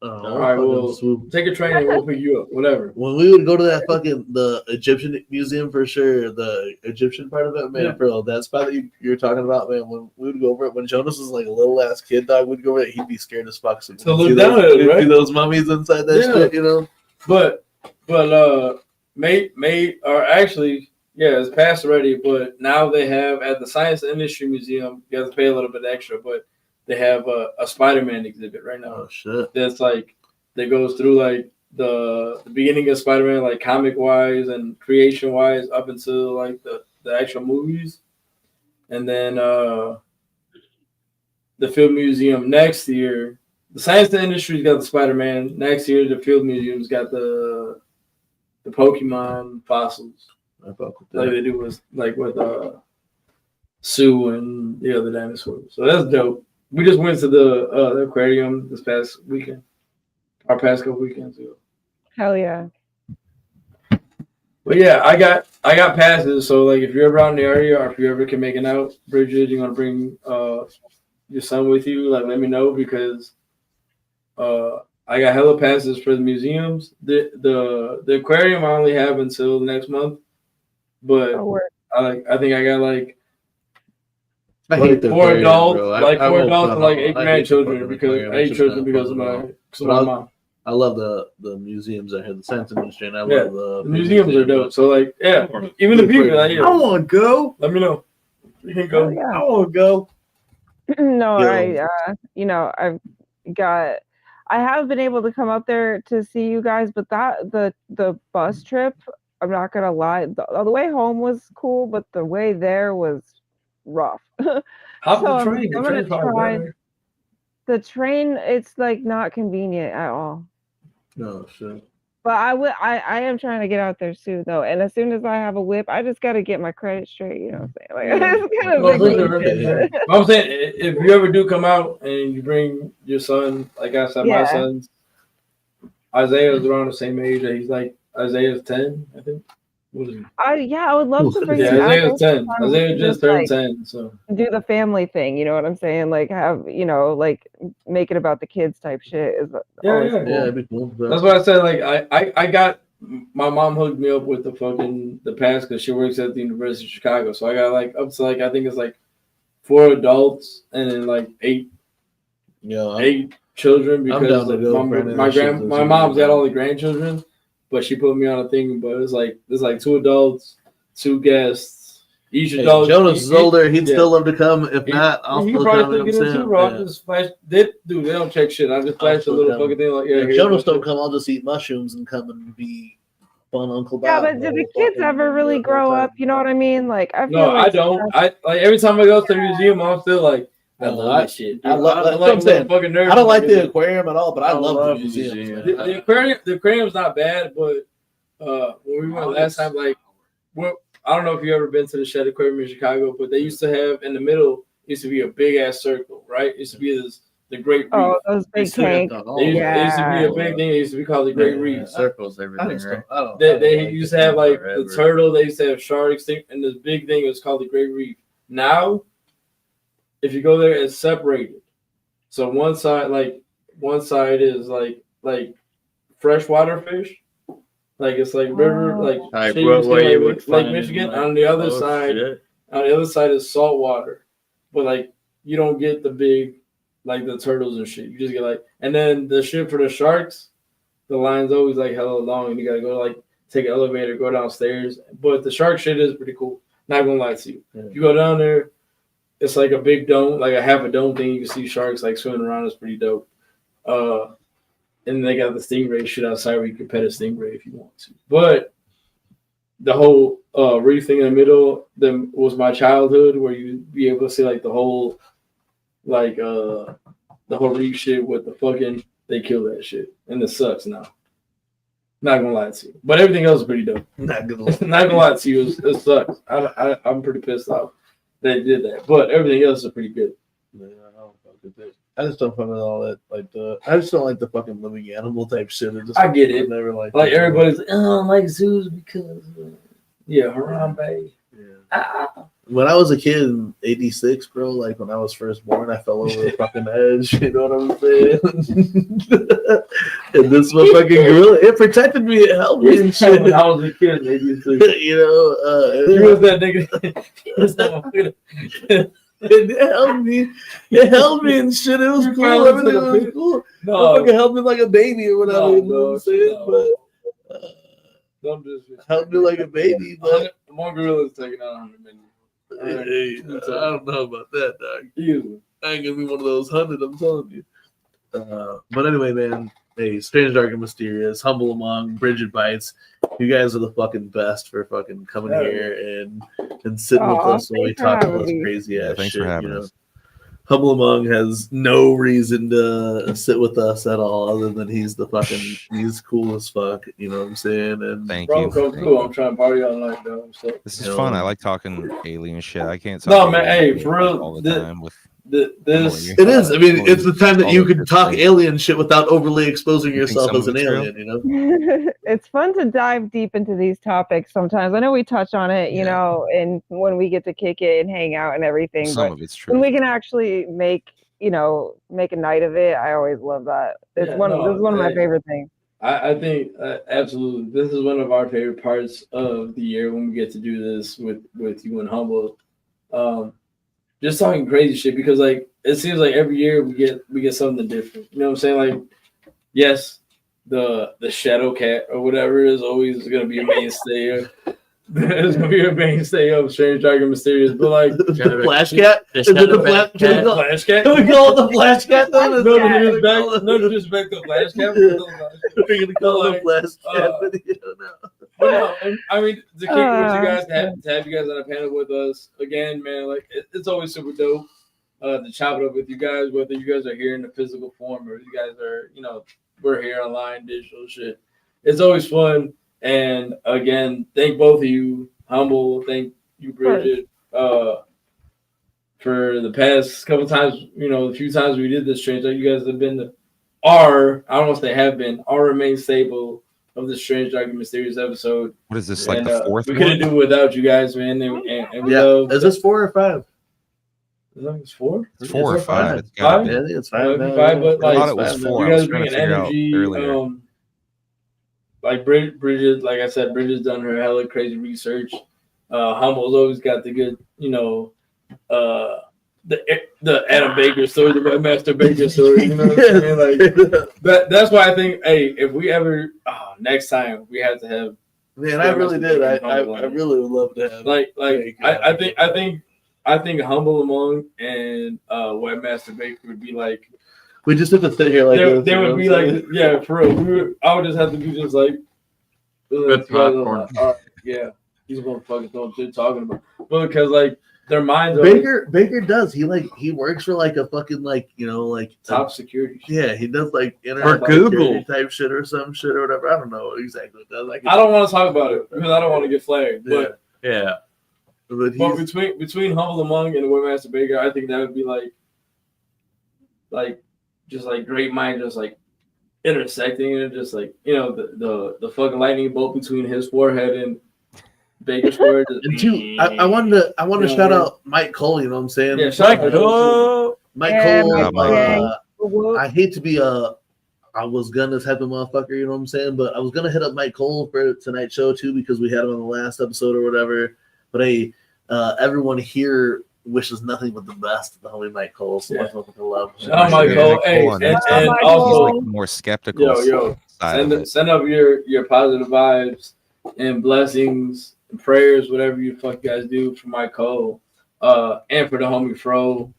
all right, well, take a train and we'll pick you up. Whatever. when we would go to that the Egyptian museum for sure, the Egyptian part of it, man, Yeah. bro, that spot that you're talking about, man, when we would go over it, when Jonas was like a little ass kid, dog, we'd go over it, he'd be scared as fuck. So To we'd look see down those, at it, we'd right? see those mummies inside that Yeah. shit, But mate, or actually, yeah, it's passed already. But now they have at the Science and Industry Museum, you have to pay a little bit extra, but they have a Spider-Man exhibit right now. Oh shit! That's like that goes through like the beginning of Spider-Man, like comic wise and creation wise, up until like the actual movies, and then the Field Museum next year. The Science Industry's got the Spider-Man. Next year, the Field Museum's got the Pokemon fossils. I fuck with that. Like they do with Sue and the other dinosaurs. So that's dope. We just went to the aquarium this past weekend. Our past couple weekends ago. Hell yeah. But yeah, I got passes. So like, if you're ever out in the area, or if you ever can make it out, Brigid, you want to bring your son with you? Like, let me know, because I got hella passes for the museums. The aquarium I only have until next month, but I think I got like four adults, four adults and like 8 grandchildren because of my mom. I love the museums out here, the science industry, and I love the museums are dope. So like, yeah, even the people like, I want to go. Let me know. You can go. Yeah. I want to go. No, I have been able to come up there to see you guys, but the bus trip, I'm not gonna lie, the way home was cool, but the way there was rough. Hop the train. I'm gonna try. The train, it's like not convenient at all. No shit. But I am trying to get out there soon though, and as soon as I have a whip, I just got to get my credit straight. You know what I'm saying? Like, it's kind of I'm saying, if you ever do come out and you bring your son, like I said, my son's Isaiah's around the same age. He's like Isaiah's 10, I think. What is he? I would love to bring. Isaiah's 10. Isaiah just turned 10, so do the family thing. You know what I'm saying? Like have like make it about the kids type shit is always cool. It'd be cool. That's why I said like I got my mom hooked me up with the pass because she works at the University of Chicago. So I got like up to like I think it's like 4 adults and then like 8 children because my mom's got all the grandchildren. But she put me on a thing, but it's like there's like 2 adults, 2 guests. Each adult. Jonas is older. He'd still love to come. If not, I'll still come. Get in too, bro. Just flash. They don't check shit. I just flash a little fucking thing like if Jonas don't come, I'll just eat mushrooms and come and be fun Uncle Bob. Yeah, but do the kids ever really grow up? You know what I mean? Like I feel I don't. I like every time I go to the museum, I'm still like. I love that shit. I love that. Like fucking nerd. I don't like the aquarium at all, but I love the museum. The aquarium's not bad, but when we went last time, like, I don't know if you ever been to the Shed Aquarium in Chicago, but they used to have in the middle used to be a big ass circle, right? It used to be the Great Reef. Oh, those big tanks. It used to be a big thing. It used to be called the Great Reef. Circles, everything, right? They used to have like the turtle. They used to have sharks, and this big thing was called the Great Reef. Now, if you go there, it's separated. So one side is like freshwater fish, like it's like river, like Michigan. On the other side is saltwater, but like you don't get the big like the turtles and shit. You just get like, and then the shit for the sharks, the line's always like hella long, and you gotta go like take an elevator, go downstairs. But the shark shit is pretty cool. Not gonna lie to you. If you go down there. It's like a big dome, like a half a dome thing. You can see sharks like swimming around. It's pretty dope. And they got the stingray shit outside where you can pet a stingray if you want to. But the whole reef thing in the middle was my childhood, where you'd be able to see like the whole reef shit with the fucking. They kill that shit, and it sucks now. Not gonna lie to you, but everything else is pretty dope. Not gonna lie to you, it sucks. I'm pretty pissed off. They did that, but everything else is pretty good. Yeah, I just don't fucking all that. I just don't like the fucking living animal type shit. I get it. Never like everybody's like, I don't like zoos because Harambe. Yeah. When I was a kid in '86, bro, like when I was first born, I fell over the fucking edge. You know what I'm saying? And this motherfucking gorilla, it protected me. It helped me and shit. When I was a kid in '86, you know, he was that nigga. He was that motherfucker. It helped me. It held me and shit. It was cool. Everything was cool. No, it fucking helped me like a baby or whatever. You know what I'm saying? But helped me like a baby. But one gorilla's taking out 100 million. Hey, I don't know about that, dog. I ain't gonna be one of those 100. I'm telling you. But anyway, man. Hey, Strange, Dark, and Mysterious, Humble Among, Brigid Bites. You guys are the fucking best for fucking coming here and sitting with us when we talk about this crazy ass thanks shit. for having you know? us. Humble Among has no reason to sit with us at all, other than he's cool as fuck. You know what I'm saying? And Thank Bro, you. cool. Thank you. I'm trying to party all night, though. So. This is fun. I like talking alien shit. I can't talk. No, man. alien Hey, shit for real. all the time with This it is. I mean, it's the time that all you the can good talk shit. alien shit without overly exposing You think yourself some as of an it's real? alien. You know. It's fun to dive deep into these topics sometimes. I know we touch on it, you know, and when we get to kick it and hang out and everything, Some but of it's true. when we can actually make a night of it, I always love that. It's Yeah, this is one of my hey, favorite things. I think absolutely this is one of our favorite parts of the year when we get to do this with you and Humble. Just talking crazy shit because like it seems like every year we get something different. You know what I'm saying? Like, yes, the shadow cat or whatever is always gonna be a mainstay. It's gonna be a mainstay of Strange, Dark, and Mysterious. But like the Flash Cat, is it the Flash Cat? Flash Cat? Can we call it the Flash Cat? No disrespect to Flash Cat. We're gonna call it the Flash Cat video now. But no, and I mean to kick it with you guys, to have you guys on a panel with us again, man. Like it's always super dope to chop it up with you guys, whether you guys are here in the physical form or you guys are, we're here online, digital shit. It's always fun. And again, thank both of you, Humble. Thank you, Brigid, for the past couple times. The few times we did this Strange, like you guys have been I don't know if they have been, our main staple of the Strange, Dark, and Mysterious episode. What is this, like the fourth we one? couldn't do it without you guys, man. And we love. Is this 4 or 5? I think it's 4. It's 4 or 5. It's Five? gotta be. Yeah, I think it's 5. But I like, thought it was 4. you I was guys trying to bring figure out energy. earlier. Like Brigid, like I said, Brigid's done her hella crazy research. Humble's always got the good, the Adam Baker story, the Webmaster Baker story. You know what I'm saying? Like that's why I think, hey, if we ever next time we have to have. Man, I really did. I really would love to have. I think Humble Among and Webmaster Baker would be like. We just have to sit here like they would be like, yeah, for real. I would just have to be just like, popcorn. Yeah, these motherfuckers know what they're talking about. Well, because like their minds are Baker does. He works for like a fucking top security. Yeah, he does like For Google type shit or some shit or whatever. I don't know exactly what it does. Like, I don't want to talk about it because I don't want to get flagged. But yeah. But between Humble Among and Webmaster Baker, I think that would be like just like great mind, just like intersecting and just like the fucking lightning bolt between his forehead and Baker's forehead. And two, I wanted to shout out Mike Cole. You know what I'm saying? Yeah, shout out Cole. Mike Cole. I hate to be I was gonna type of motherfucker. You know what I'm saying? But I was gonna hit up Mike Cole for tonight's show too because we had him on the last episode or whatever. But hey, everyone here wishes nothing but the best to the homie Mike Cole. So much love. Oh, Mike Cole. Hey, and also he's like more skeptical. Send up your positive vibes and blessings and prayers, whatever you fuck guys do for Mike Cole, and for the homie Fro.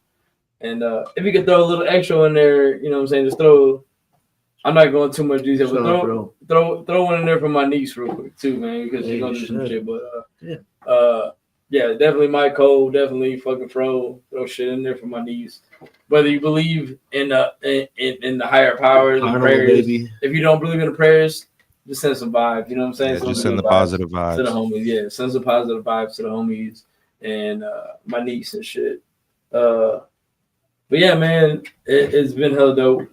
And if you could throw a little extra in there, you know what I'm saying? Just throw. I'm not going too much detail, but throw one in there for my niece real quick too, man, because she's gonna do some shit. But yeah, definitely Mike Cole, definitely fucking Fro. Throw shit in there for my niece. Whether you believe in the higher powers and prayers, baby. If you don't believe in the prayers, just send some vibes. You know what I'm saying? Yeah, just send the positive vibes to the homies. Yeah, send some positive vibes to the homies and my niece and shit. But yeah, man, it's been hella dope.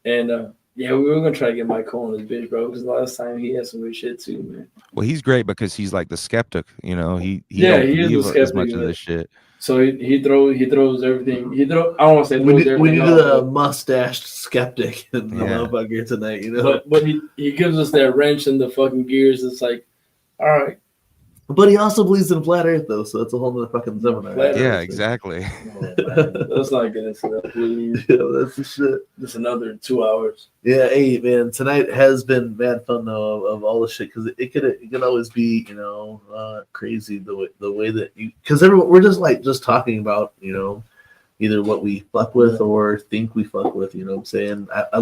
And yeah, we were gonna try to get Mike Cole in this bitch, bro, because last time he had some weird shit too, man. Well, he's great because he's like the skeptic, he he is the skeptic, as much of this shit. So he throws everything. I don't want to say we need a mustached skeptic in the motherfucker tonight, But he gives us that wrench in the fucking gears. It's like, all right. But he also believes in flat Earth, though, so it's a whole other fucking seminar. Yeah, exactly. Let's not get into that, please. Yeah, that's the shit. Just another 2 hours. Yeah, hey, man, tonight has been mad fun, though, of all the shit, because it could always be, crazy the way that you, because we're just talking about, either what we fuck with or think we fuck with. You know what I'm saying? I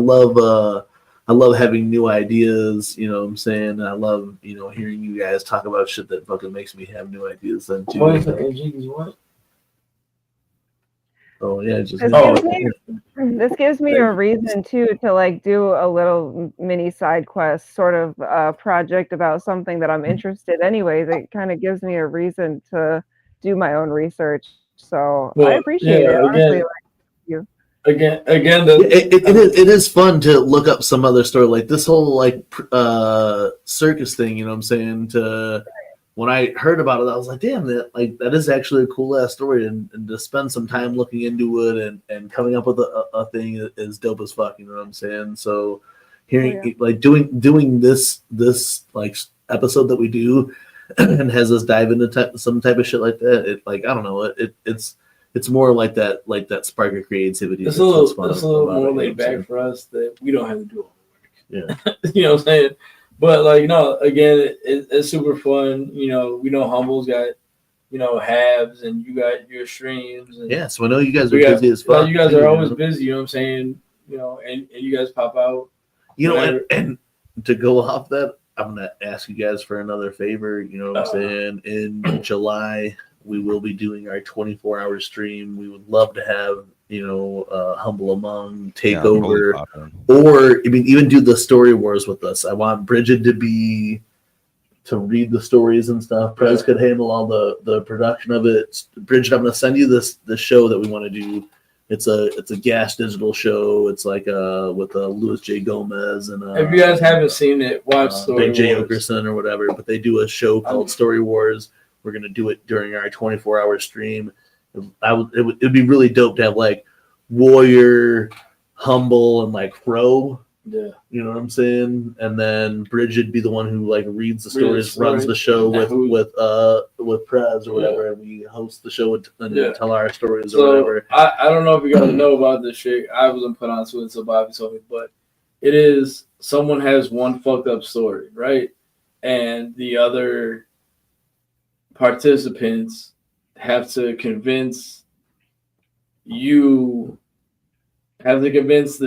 love having new ideas. You know what I'm saying? I love hearing you guys talk about shit that fucking makes me have new ideas then too. What? Oh yeah, just This gives me a reason too to like do a little mini side quest sort of project about something that I'm interested anyways. It kind of gives me a reason to do my own research. So I appreciate it. Honestly, like you. Again, it is fun to look up some other story like this whole circus thing. You know what I'm saying? When I heard about it, I was like, damn, that is actually a cool ass story, and to spend some time looking into it and coming up with a thing is dope as fuck. You know what I'm saying? So hearing doing this like episode that we do and has us dive into some type of shit like that. I don't know. It's more like that spark of creativity. It's a little more laid back for us that we don't have to do all the work. Yeah. You know what I'm saying? But again, it's super fun. We know Humble's got, halves, and you got your streams. And yeah, so I know you guys are busy as fuck. You guys are always busy. You know what I'm saying? And you guys pop out. And to go off that, I'm gonna ask you guys for another favor. You know what I'm saying? In July, we will be doing our 24-hour stream. We would love to have Humble Among take over, or even do the story wars with us. I want Brigid to read the stories and stuff. Prez could handle all the production of it. Brigid, I'm gonna send you the show that we want to do. It's a Gas Digital show. It's like with Louis J. Gomez and if you guys haven't seen it, watch Story Big J. Wars. Okerson or whatever. But they do a show called Story Wars. We're gonna do it during our 24-hour stream. It'd be really dope to have like Warrior, Humble, and like Crow. Yeah. You know what I'm saying? And then Brigid be the one who like reads the stories, runs the show with Prez or whatever, and we host the show and tell our stories or whatever. I don't know if you guys know about this shit. I wasn't put onto it until Bobby told me, but it is someone has one fucked up story, right? And the other participants have to convince the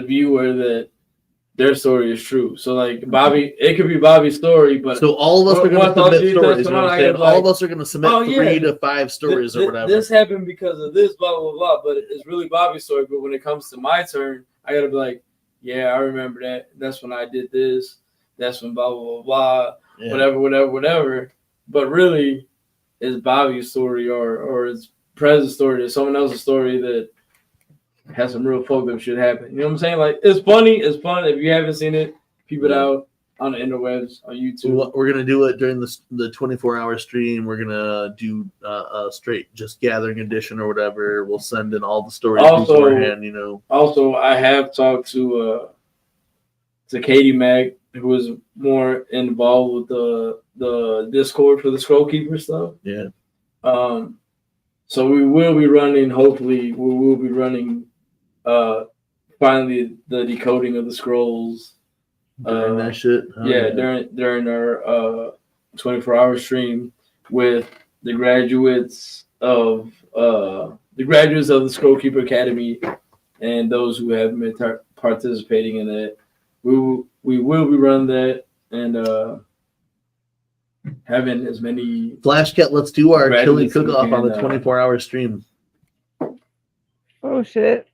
viewer that their story is true. So like Bobby, it could be Bobby's story, but so all of us are going to submit stories. You know what I'm saying? All of us are going to submit 3 to 5 stories or whatever. This happened because of this, blah blah blah. But it's really Bobby's story. But when it comes to my turn, I got to be like, yeah, I remember that. That's when I did this. That's when blah blah blah blah. Yeah. Whatever. But really, it's Bobby's story or it's Prez's story or someone else's story that has some real fucked up shit happen. You know what I'm saying? Like, it's funny. It's fun. If you haven't seen it, peep it out on the interwebs, on YouTube. We're going to do it during the 24-hour stream. We're going to do a straight just gathering edition or whatever. We'll send in all the stories beforehand, Also, I have talked to Katie Macc, who is more involved with the Discord for the Scroll Keeper stuff. Yeah. So we will be running, hopefully, finally the decoding of the scrolls. During that shit? During our 24-hour stream with the graduates of the Scroll Keeper Academy and those who have been participating in it. We will be running that and having as many Flashcat, let's do our chili cook-off on the 24-hour stream. Oh shit.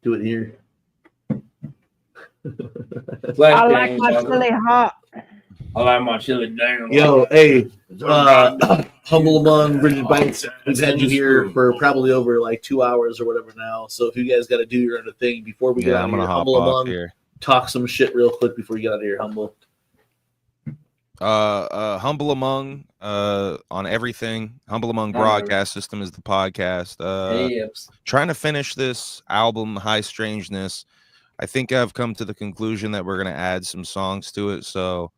Do it here. I like my chili hot. I like my chili down. Yo, hey, Humble Among, Brigid Bites. We've had you here for probably over like 2 hours or whatever now. So if you guys got to do your own thing before we get out of here, Humble Among, talk some shit real quick before you get out of here, Humble. Humble Among on everything. Humble Among Broadcast System is the podcast. Trying to finish this album, High Strangeness. I think I've come to the conclusion that we're gonna add some songs to it. So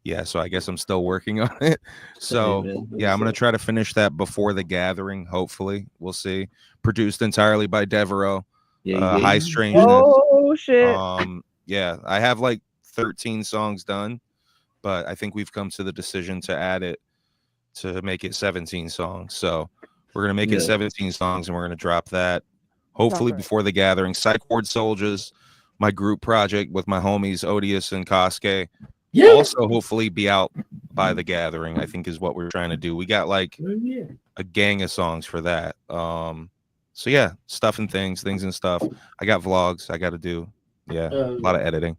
I guess I'm still working on it. So I'm gonna try to finish that before the gathering. Hopefully, we'll see. Produced entirely by Devereaux. High Strangeness. Oh shit. I have like 13 songs done. But I think we've come to the decision to add it to make it 17 songs. So We're gonna make it 17 songs, and we're gonna drop that hopefully before the gathering. Psych Ward Soldiers, my group project with my homies Odious and Kosuke. Yeah. Also, hopefully, be out by the gathering. I think is what we're trying to do. We got like a gang of songs for that. So yeah, stuff and things and stuff. I got vlogs I got to do. Yeah, a lot of editing.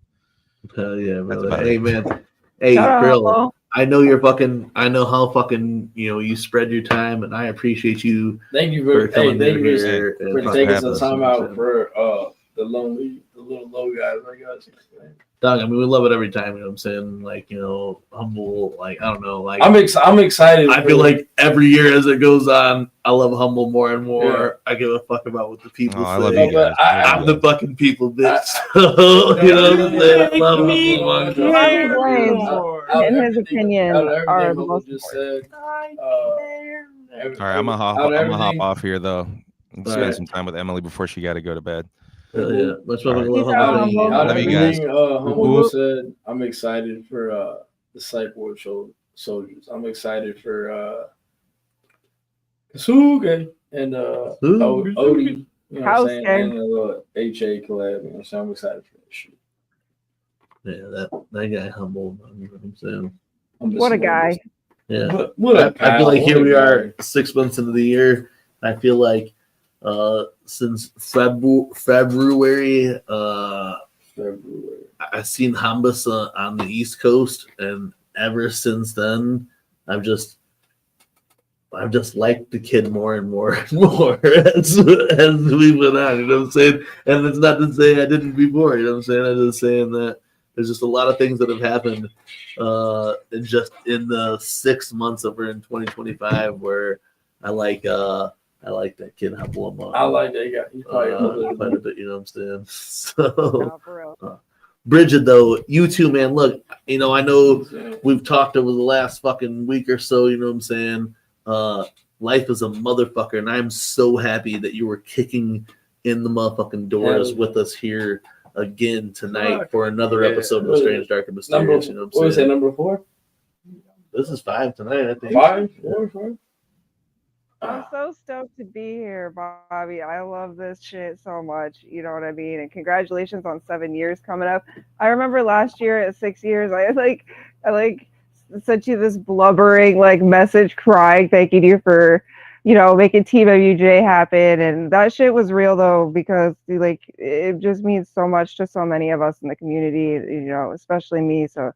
Hell yeah, That's brother. about Hey it. man. Hey, Brill. I know you're fucking. I know how fucking you spread your time, and I appreciate you. Thank you for coming thank in you here for and taking having some us, time you know what I'm out for the little low guys like us. Dog, I mean, we love it every time. You know what I'm saying? Like, Humble. Like, I don't know. Like, I'm excited. I feel like every year as it goes on, I love Humble more and more. I give a fuck about what the people say. I love you guys. I'm the fucking people, bitch. So, you know what I'm saying? I love Humble. Happy Blaze, in his opinion, are the most just said. All right, I'm gonna hop off here though. And spend right. some time with Emily before she got to go to bed. Hell yeah. Much All love right. and Humble. Love you guys. Humble said, I'm excited for the Psych Ward Soldiers. I'm excited for Kasuge and Odie. You know what I'm saying? And a little HA collab. You know what I'm saying? I'm excited for that shit. Yeah, that guy Humble. You know what I'm saying? What a guy. Yeah. What I feel like here we are 6 months into the year. I feel like since February, I've seen Hambas on the East Coast, and ever since then, I've just liked the kid more and more and more as we went on. You know what I'm saying? And it's not to say I didn't before. You know what I'm saying? I'm just saying that there's just a lot of things that have happened in the 6 months that we're in 2025 where I like that kid Humble. I like that guy. He's probably quite a bit, you know what I'm saying? So, Brigid, though, you too, man. Look, I know we've talked over the last fucking week or so, you know what I'm saying? Life is a motherfucker, and I'm so happy that you were kicking in the motherfucking doors with us here again tonight for another episode of Strange, Dark, and Mysterious. You know what I'm saying? What was that, number 4? This is 5 tonight, I think. 5? I'm so stoked to be here, Bobby. I love this shit so much. You know what I mean? And congratulations on 7 years coming up. I remember last year at 6 years, I sent you this blubbering message crying, thanking you for, making TeamMUJ happen. And that shit was real though, because it just means so much to so many of us in the community, especially me. So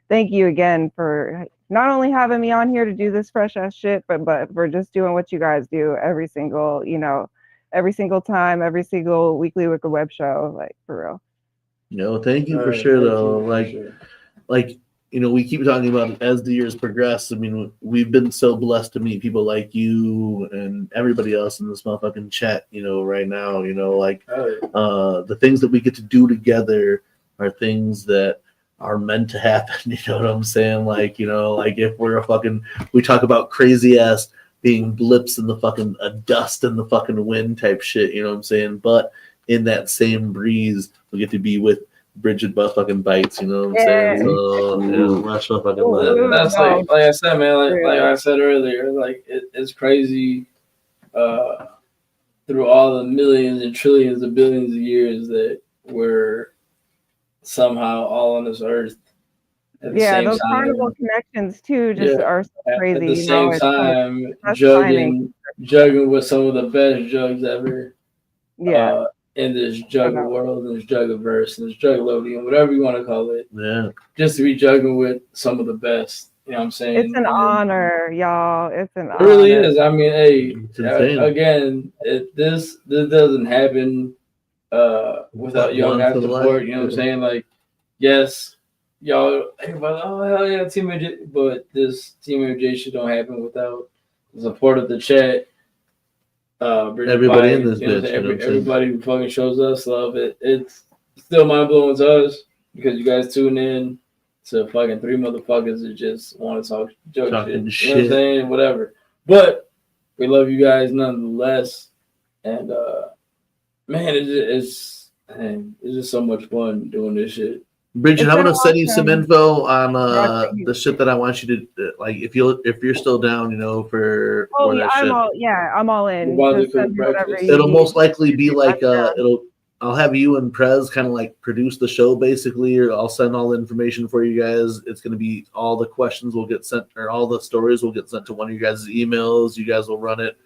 thank you again for not only having me on here to do this fresh ass shit, but for just doing what you guys do every single time, every single weekly Wicked Web show, for real. Thank you for sure though. We keep talking about it as the years progress. I mean, we've been so blessed to meet people like you and everybody else in this motherfucking chat, right now, the things that we get to do together are things that are meant to happen. You know what I'm saying? If we talk about crazy ass being blips in the fucking dust in the fucking wind type shit, you know what I'm saying? But in that same breeze, we get to be with Brigid butt fucking bites, you know what I'm saying? So that's like I said, man, like I said earlier, it's crazy through all the millions and trillions of billions of years that we're somehow all on this earth. Those Carnival connections too are so crazy. At the same time, jugging with some of the best jugs ever. Yeah. In this juggle world, in this juggaverse, in this Juggalodian, whatever you want to call it. Yeah. Just to be juggling with some of the best. You know what I'm saying? It's an honor, y'all. It's an honor. It really is. I mean, hey, again, this doesn't happen without y'all guys' support. You know what I'm saying? Yes, y'all, everybody, oh hell yeah, TeamMUJ, but this TeamMUJ shit don't happen without the support of the chat. Everybody in this bitch, everybody who fucking shows us love it. It's still mind blowing to us because you guys tune in to fucking 3 motherfuckers that just want to talk joke shit. You know what I'm saying? Whatever. But we love you guys nonetheless. And man, it's just so much fun doing this shit. Bridget, It's I'm been gonna send you some awesome. info on Watching the shit that I want you to like. If you're still down, for Oh, yeah, that shit. I'm all in. Bother Just send me whatever breakfast. you It'll need. most likely be like down. I'll have you and Prez kind of like produce the show basically, or I'll send all the information for you guys. It's gonna be all the questions will get sent, or all the stories will get sent to one of you guys' emails. You guys will run it.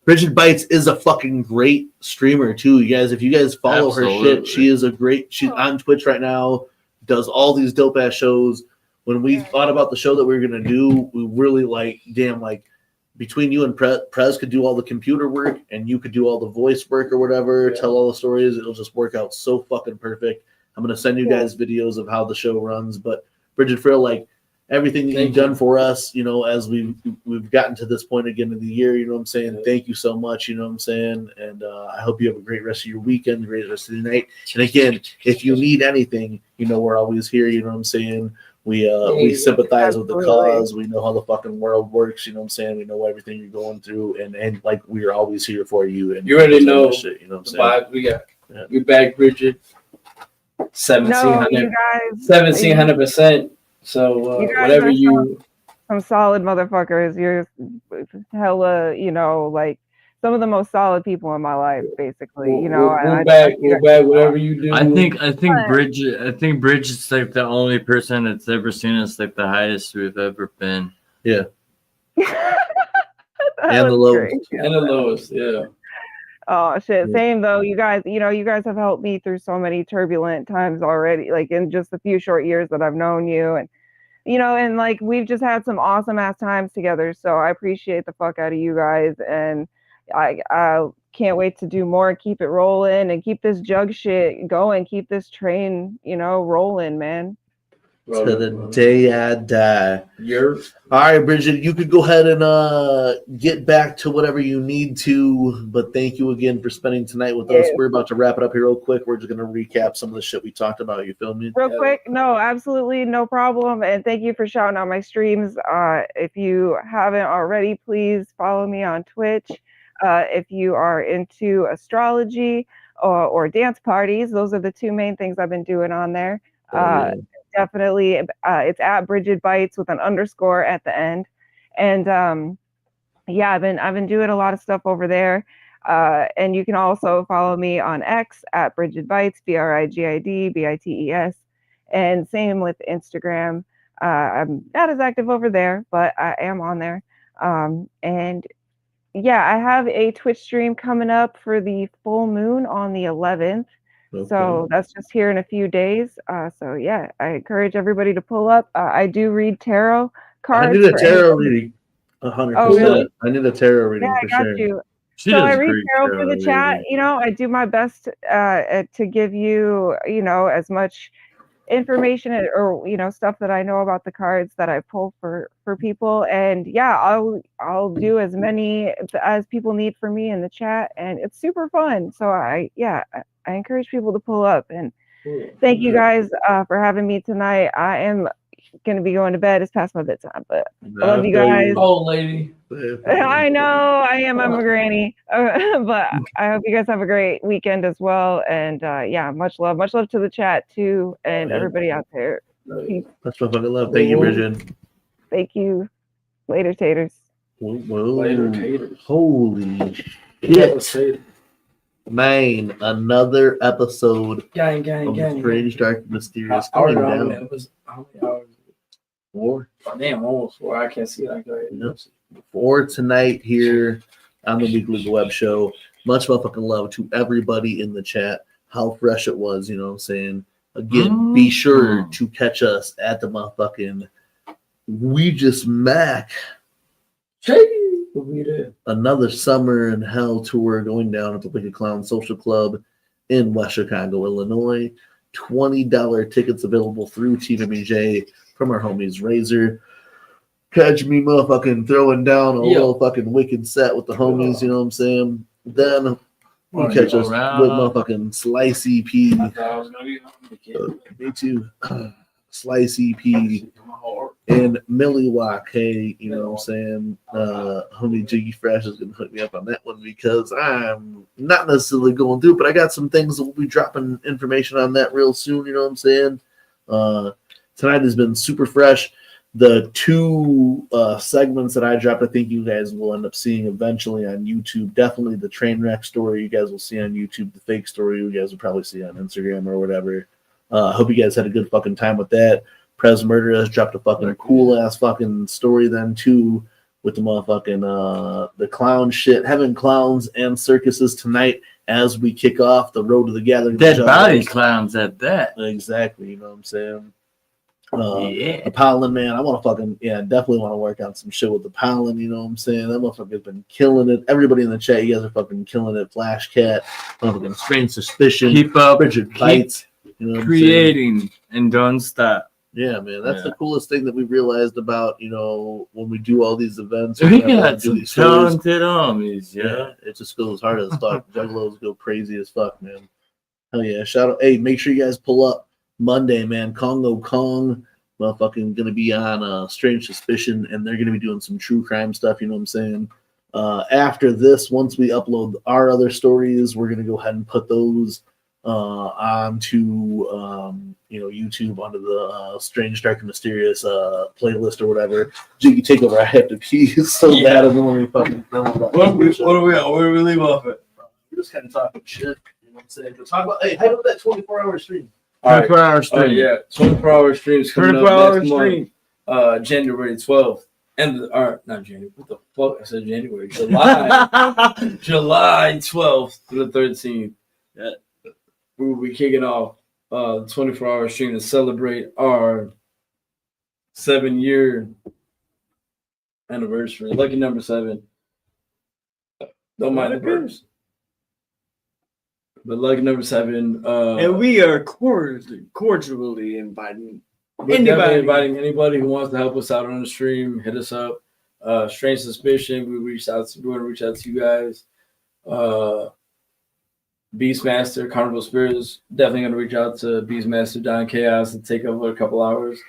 Brigid Bites is a fucking great streamer too. You guys, if you guys follow her shit, she's on Twitch right now, does all these dope ass shows. When we thought about the show that we were gonna do, we really between you and Prez could do all the computer work and you could do all the voice work or whatever, tell all the stories. It'll just work out so fucking perfect. I'm going to send you guys videos of how the show runs. But Brigid, for everything that you've done for us, as we've gotten to this point again of the year, you know what I'm saying? Thank you so much, you know what I'm saying? And I hope you have a great rest of your weekend, great rest of the night. And again, if you need anything, we're always here, you know what I'm saying? We sympathize with the cause. We know how the fucking world works. You know what I'm saying? We know everything you're going through, and we're always here for you. And you already know shit. You know what I'm saying? Vibe we got. Yeah. We back, Brigid. 1700%. So whatever you. Some solid motherfuckers. You're hella, some of the most solid people in my life, basically. We're back. Whatever you do. I think Bridget's like the only person that's ever seen us the highest we've ever been. Yeah. And the lowest. And the lowest, yeah. Oh shit. Same though. You guys have helped me through so many turbulent times already, in just a few short years that I've known you, and we've just had some awesome ass times together. So I appreciate the fuck out of you guys, and I can't wait to do more and keep it rolling and keep this jug shit going, keep this train, rolling, man. To the day I die. All right, Brigid, you could go ahead and get back to whatever you need to, but thank you again for spending tonight with us. We're about to wrap it up here real quick. We're just going to recap some of the shit we talked about. You feel me? Real quick? No, absolutely no problem. And thank you for shouting out my streams. If you haven't already, please follow me on Twitch. If you are into astrology or dance parties, those are the two main things I've been doing on there. Definitely, it's at Brigid Bites with an underscore at the end, and I've been doing a lot of stuff over there. And you can also follow me on X at Brigid Bites, BRIGID BITES, and same with Instagram. I'm not as active over there, but I am on there. And yeah, I have a Twitch stream coming up for the full moon on the 11th. Okay. So that's just here in a few days. So yeah, I encourage everybody to pull up. I do read tarot cards. I need a tarot reading. 100%. Oh, really? I need a tarot reading for got sure. You. So I read tarot for the chat. I do my best to give you, as much information or stuff that I know about the cards that I pull for people. And yeah, I'll do as many as people need for me in the chat, and it's super fun. So I encourage people to pull up, and thank you guys for having me tonight. I am gonna be going to bed. It's past my bedtime, but I love you guys. Old lady. I know I am. I'm a granny, but I hope you guys have a great weekend as well. And much love to the chat too, and everybody out there. Peace. That's my fucking love. Thank you, Brigid. Thank you. Later, taters. Whoa. Later, taters. Holy shit. Man, another episode of Strange, Dark, Mysterious coming down. It was how many hours? 4? Damn, almost 4. I can't see it. 4 tonight here on the Weekly Wicked Web Show. Much motherfucking love to everybody in the chat. How fresh it was, you know what I'm saying? Again, be sure to catch us at the motherfucking Ouija's Macc. Another Summer in Hell tour going down at the Wicked Clown Social Club in West Chicago, Illinois. $20 tickets available through TeamMUJ from our homies Razor. Catch me motherfucking throwing down a little fucking wicked set with the homies, you know what I'm saying? Then you catch us with motherfucking Slice EP. Me too. Slice EP and Milwaukee, you know what I'm saying? Homie Jiggy Fresh is gonna hook me up on that one because I'm not necessarily going through, but I got some things that we'll be dropping information on that real soon, you know what I'm saying? Tonight has been super fresh. The two segments that I dropped, I think you guys will end up seeing eventually on YouTube. Definitely the train wreck story you guys will see on YouTube. The fake story you guys will probably see on Instagram or whatever. Hope you guys had a good fucking time with that. Prez Murder has dropped a fucking cool ass fucking story then too, with the motherfucking the clown shit, having clowns and circuses tonight as we kick off the road to the gathering. Dead body clowns at that. Exactly, you know what I'm saying? Yeah. Apollon, man, I want to fucking, definitely want to work on some shit with Apollon, you know what I'm saying? That motherfucker's been killing it. Everybody in the chat, you guys are fucking killing it. Flash Cat, motherfucking Strange Suspicion, Keep up. Brigid Bites, you know what Creating and don't stop. Yeah, man, that's the coolest thing that we realized about, when we do all these events. We got some talented homies, yeah. It just goes hard as fuck. Juggalos go crazy as fuck, man. Hell yeah. Shout out. Hey, make sure you guys pull up Monday, man. Congo Kong, motherfucking gonna be on Strange Suspicion, and they're gonna be doing some true crime stuff, you know what I'm saying? After this, once we upload our other stories, we're gonna go ahead and put those onto YouTube under the Strange, Dark, and Mysterious playlist or whatever. Jiggy, take over. I have to pee so bad. I don't want to fucking film about What are we on? Where do we leave off at? We're just kind of talking shit. You know what I'm saying? But talk about, hey, hype up that 24-hour stream. 24-hour stream. Yeah, 24-hour streams coming up 24-hour next month, January 12th. Not January. What the fuck? I said January. July 12th through the 13th. Yeah. We will be kicking off the 24-hour stream to celebrate our 7-year anniversary. Lucky number 7. Don't mind the birds. But lucky number 7. And we are cordially inviting anybody who wants to help us out on the stream. Hit us up. Strange Suspicion. We want to reach out to you guys. Beastmaster, Carnival Spirits, definitely going to reach out to Beastmaster Don Chaos and take over a couple hours.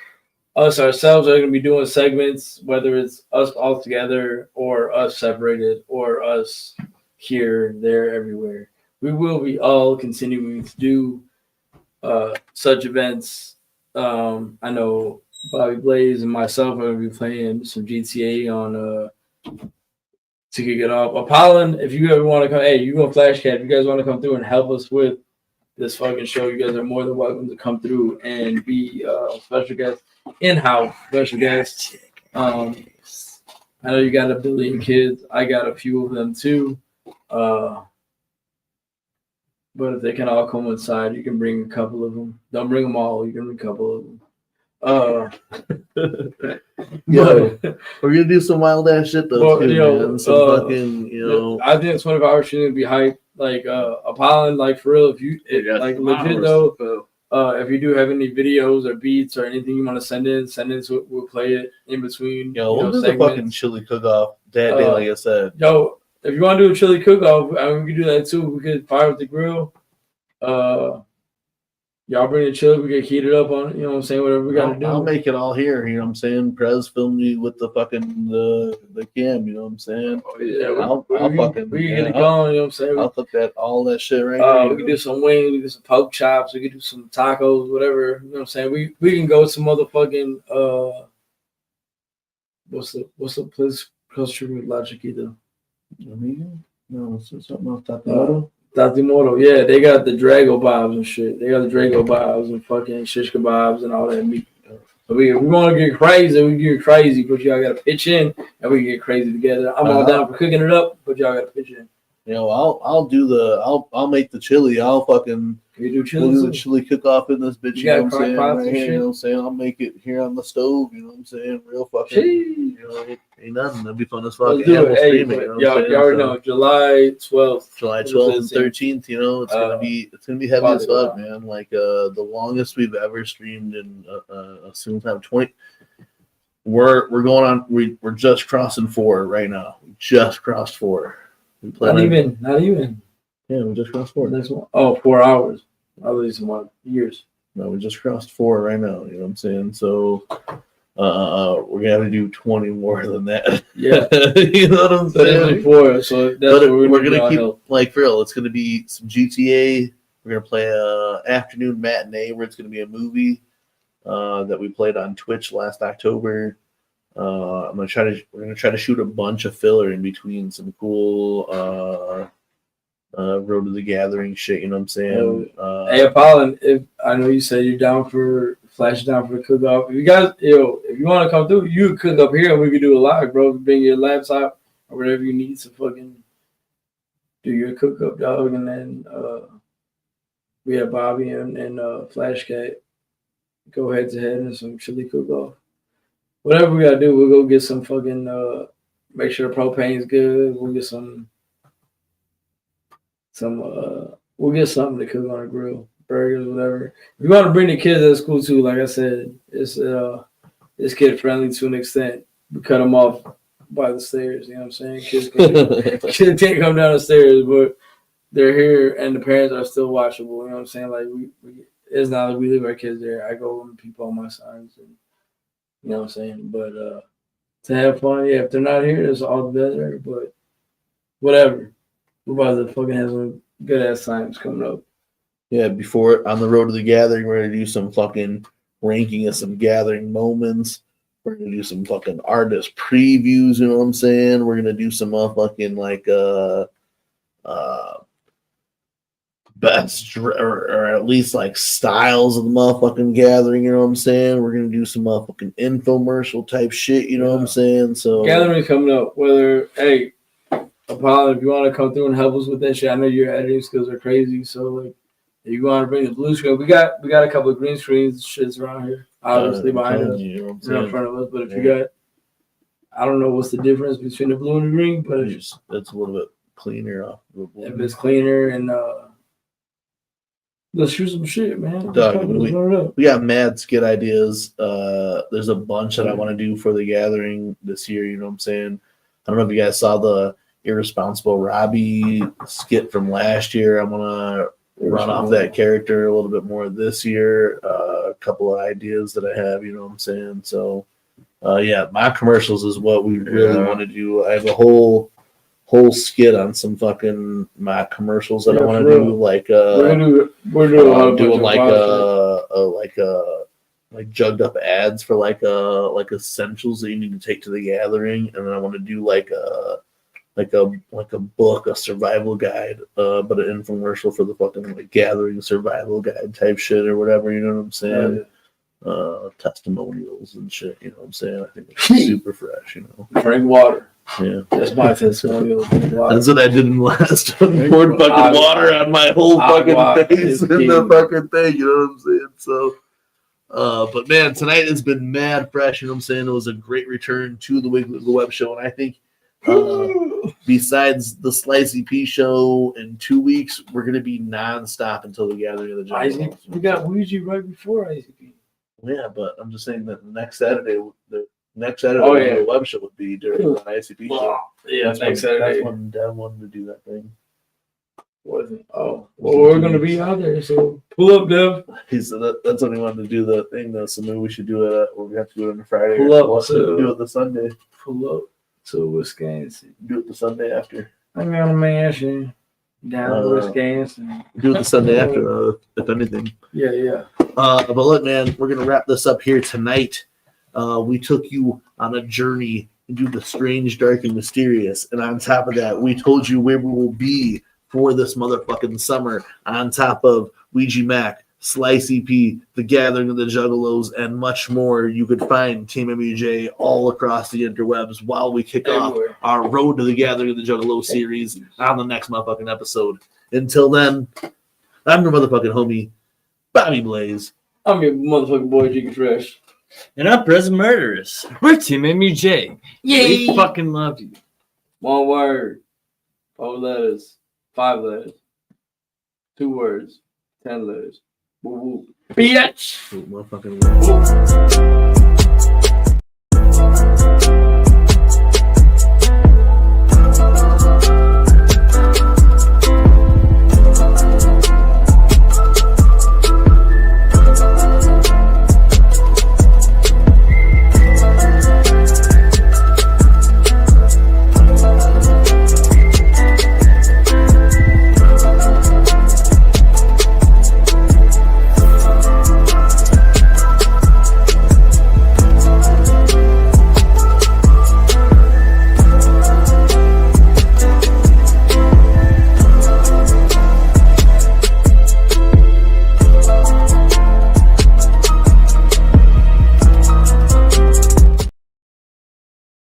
Us ourselves are going to be doing segments, whether it's us all together or us separated or us here, there, everywhere. We will be all continuing to do such events. I know Bobby Blaze and myself are going to be playing some GTA on to kick it off. Apollon, if you ever want to come, hey, you go Flash Cat. If you guys want to come through and help us with this fucking show, you guys are more than welcome to come through and be special guest, in-house special guest. I know you got a billion kids. I got a few of them too. But if they can all come inside, you can bring a couple of them. Don't bring them all. You can bring a couple of them. We're gonna do some wild ass shit though, too, man. Some fucking, I think 24-hour stream would be hype. Like Apollon, like for real, if you legit though, if you do have any videos or beats or anything you want to send in, so we'll play it in between. We'll do the fucking chili cook off that day, like I said. If you want to do a chili cook off, I mean, we can do that too. We could fire with the grill. Y'all bring the chili, we get heated up on it, you know what I'm saying? Whatever we gotta do. I'll make it all here, you know what I'm saying? Prez film me with the fucking the cam, you know what I'm saying? Oh yeah, we can get it going, you know what I'm saying? I'll put all that shit right here. We can do some wings, we can do some pork chops, we can do some tacos, whatever, you know what I'm saying? We can go to some motherfucking what's the place across the street with La Chiquita? No, it's something else. Tatimoto, yeah, they got the Drago bobs and shit. They got the Drago bobs and fucking shish kebabs and all that meat. So we want to get crazy, we get crazy, but y'all got to pitch in and we can get crazy together. I'm all down for cooking it up, but y'all got to pitch in. I'll make the chili. I'll fucking do chili. We'll do the chili cook off in this bitch. You know what I'm got saying? crock Right pots and here, shit? you know what I'm saying? I'll make it here on the stove. You know what I'm saying? Real fucking. Ain't nothing. That'd be fun as fuck. Let's do it. Hey, y'all already know July 12th. July 12th and 13th. You know, it's gonna be heavy as fuck, man. Like the longest we've ever streamed in a single time. 20. We're going on. We're just crossing 4 right now. We just crossed 4. Not even. Yeah, we just crossed 4. Next one. Oh, 4 hours. I was some years. No, we just crossed 4 right now. You know what I'm saying? So we're gonna have to do 20 more than that. Yeah. You know what I'm saying? 4, so that's what we're gonna keep like for real. It's gonna be some GTA. We're gonna play a afternoon matinee where it's gonna be a movie. that we played on Twitch last October. We're gonna try to shoot a bunch of filler in between some cool Road to the Gathering shit. You know what I'm saying? Hey, Apollon, if I know you said you're down for Flash, down for the cook up. If you guys, if you want to come through, you could cook up here and we could do a live, bro. Bring your laptop or whatever you need to fucking do your cook up, dog. And then we have Bobby and Flash Cat go head to head and some chili cook off. Whatever we gotta do, we'll go get some fucking make sure the propane's good. We'll get we'll get something to cook on the grill, burgers, whatever. If you want to bring the kids, that's cool too. Like I said, it's kid friendly to an extent. We cut them off by the stairs. You know what I'm saying? Kids can't come down the stairs, but they're here and the parents are still watchable. You know what I'm saying? Like we it's not like we leave our kids there. I go and peep on my sons, and you know what I'm saying. But to have fun, yeah. If they're not here, it's all the better. But whatever. We're about to fucking have some good ass times coming up. Yeah, before on the Road to the Gathering, we're gonna do some fucking ranking of some gathering moments. We're gonna do some fucking artist previews. You know what I'm saying? We're gonna do some fucking like best or at least like styles of the motherfucking gathering. You know what I'm saying? We're gonna do some motherfucking infomercial type shit. You know what I'm saying? So gathering coming up. Whether Apollon, if you want to come through and help us with that shit, I know your editing skills are crazy. So like, if you want to bring the blue screen, we got a couple of green screens shits around here, obviously behind us, right in front of us. But if you got, I don't know what's the difference between the blue and the green, but it's a little bit cleaner. If it's cleaner and let's shoot some shit, man. Doug, we got mad skit ideas. There's a bunch that I want to do for the gathering this year. You know what I'm saying? I don't know if you guys saw the Irresponsible Robbie skit from last year. I'm gonna run off that character a little bit more this year. A couple of ideas that I have, you know what I'm saying? So yeah, my commercials is what we really want to do. I have a whole skit on some fucking my commercials that I want to do. Like we're doing like jugged up ads for like essentials that you need to take to the gathering, and then I want to do like a book, a survival guide, but an infomercial for the fucking like gathering survival guide type shit or whatever, you know what I'm saying? Testimonials and shit, you know what I'm saying? I think it's super fresh, you know. Drink water. Yeah. That's my testimonial. That's what I did in the last one. Poured fucking water on my whole fucking face in the fucking thing, you know what I'm saying? So but man, tonight has been mad fresh, you know what I'm saying? It was a great return to the Weekly Wicked Web Show, and I think besides the Slicey P show in 2 weeks, we're gonna be non-stop until the gathering of the Juggalos. We got Ouija right before ICP. Yeah, but I'm just saying that the next Saturday the web show would be during the ICP show. Yeah, next Saturday. That's when Dev wanted to do that thing. Wasn't? Oh, well, we're gonna be out there, so pull up, Dev. He said that's when he wanted to do the thing, though. So maybe we should do it. We have to do it on a Friday. Pull up, do it the Sunday. Pull up to Wisconsin. Do it the Sunday after. I'm on a mansion down in Wisconsin. Do it the Sunday after, if anything. Yeah. But look, man, we're gonna wrap this up here tonight. We took you on a journey into the strange, dark, and mysterious, and on top of that, we told you where we will be for this motherfucking summer. On top of Ouija Macc, Slicey P, The Gathering of the Juggalos, and much more, you could find TeamMUJ all across the interwebs while we kick off our Road to the Gathering of the Juggalos series on the next motherfucking episode. Until then, I'm your motherfucking homie, Bobby Blaze. I'm your motherfucking boy, Jiggy Fresh. And I'm Present Murderous. We're TeamMUJ. Yay! We fucking love you. One word. 4 letters. 5 letters. 2 words. 10 letters. Woo woo. Bitch! Motherfucking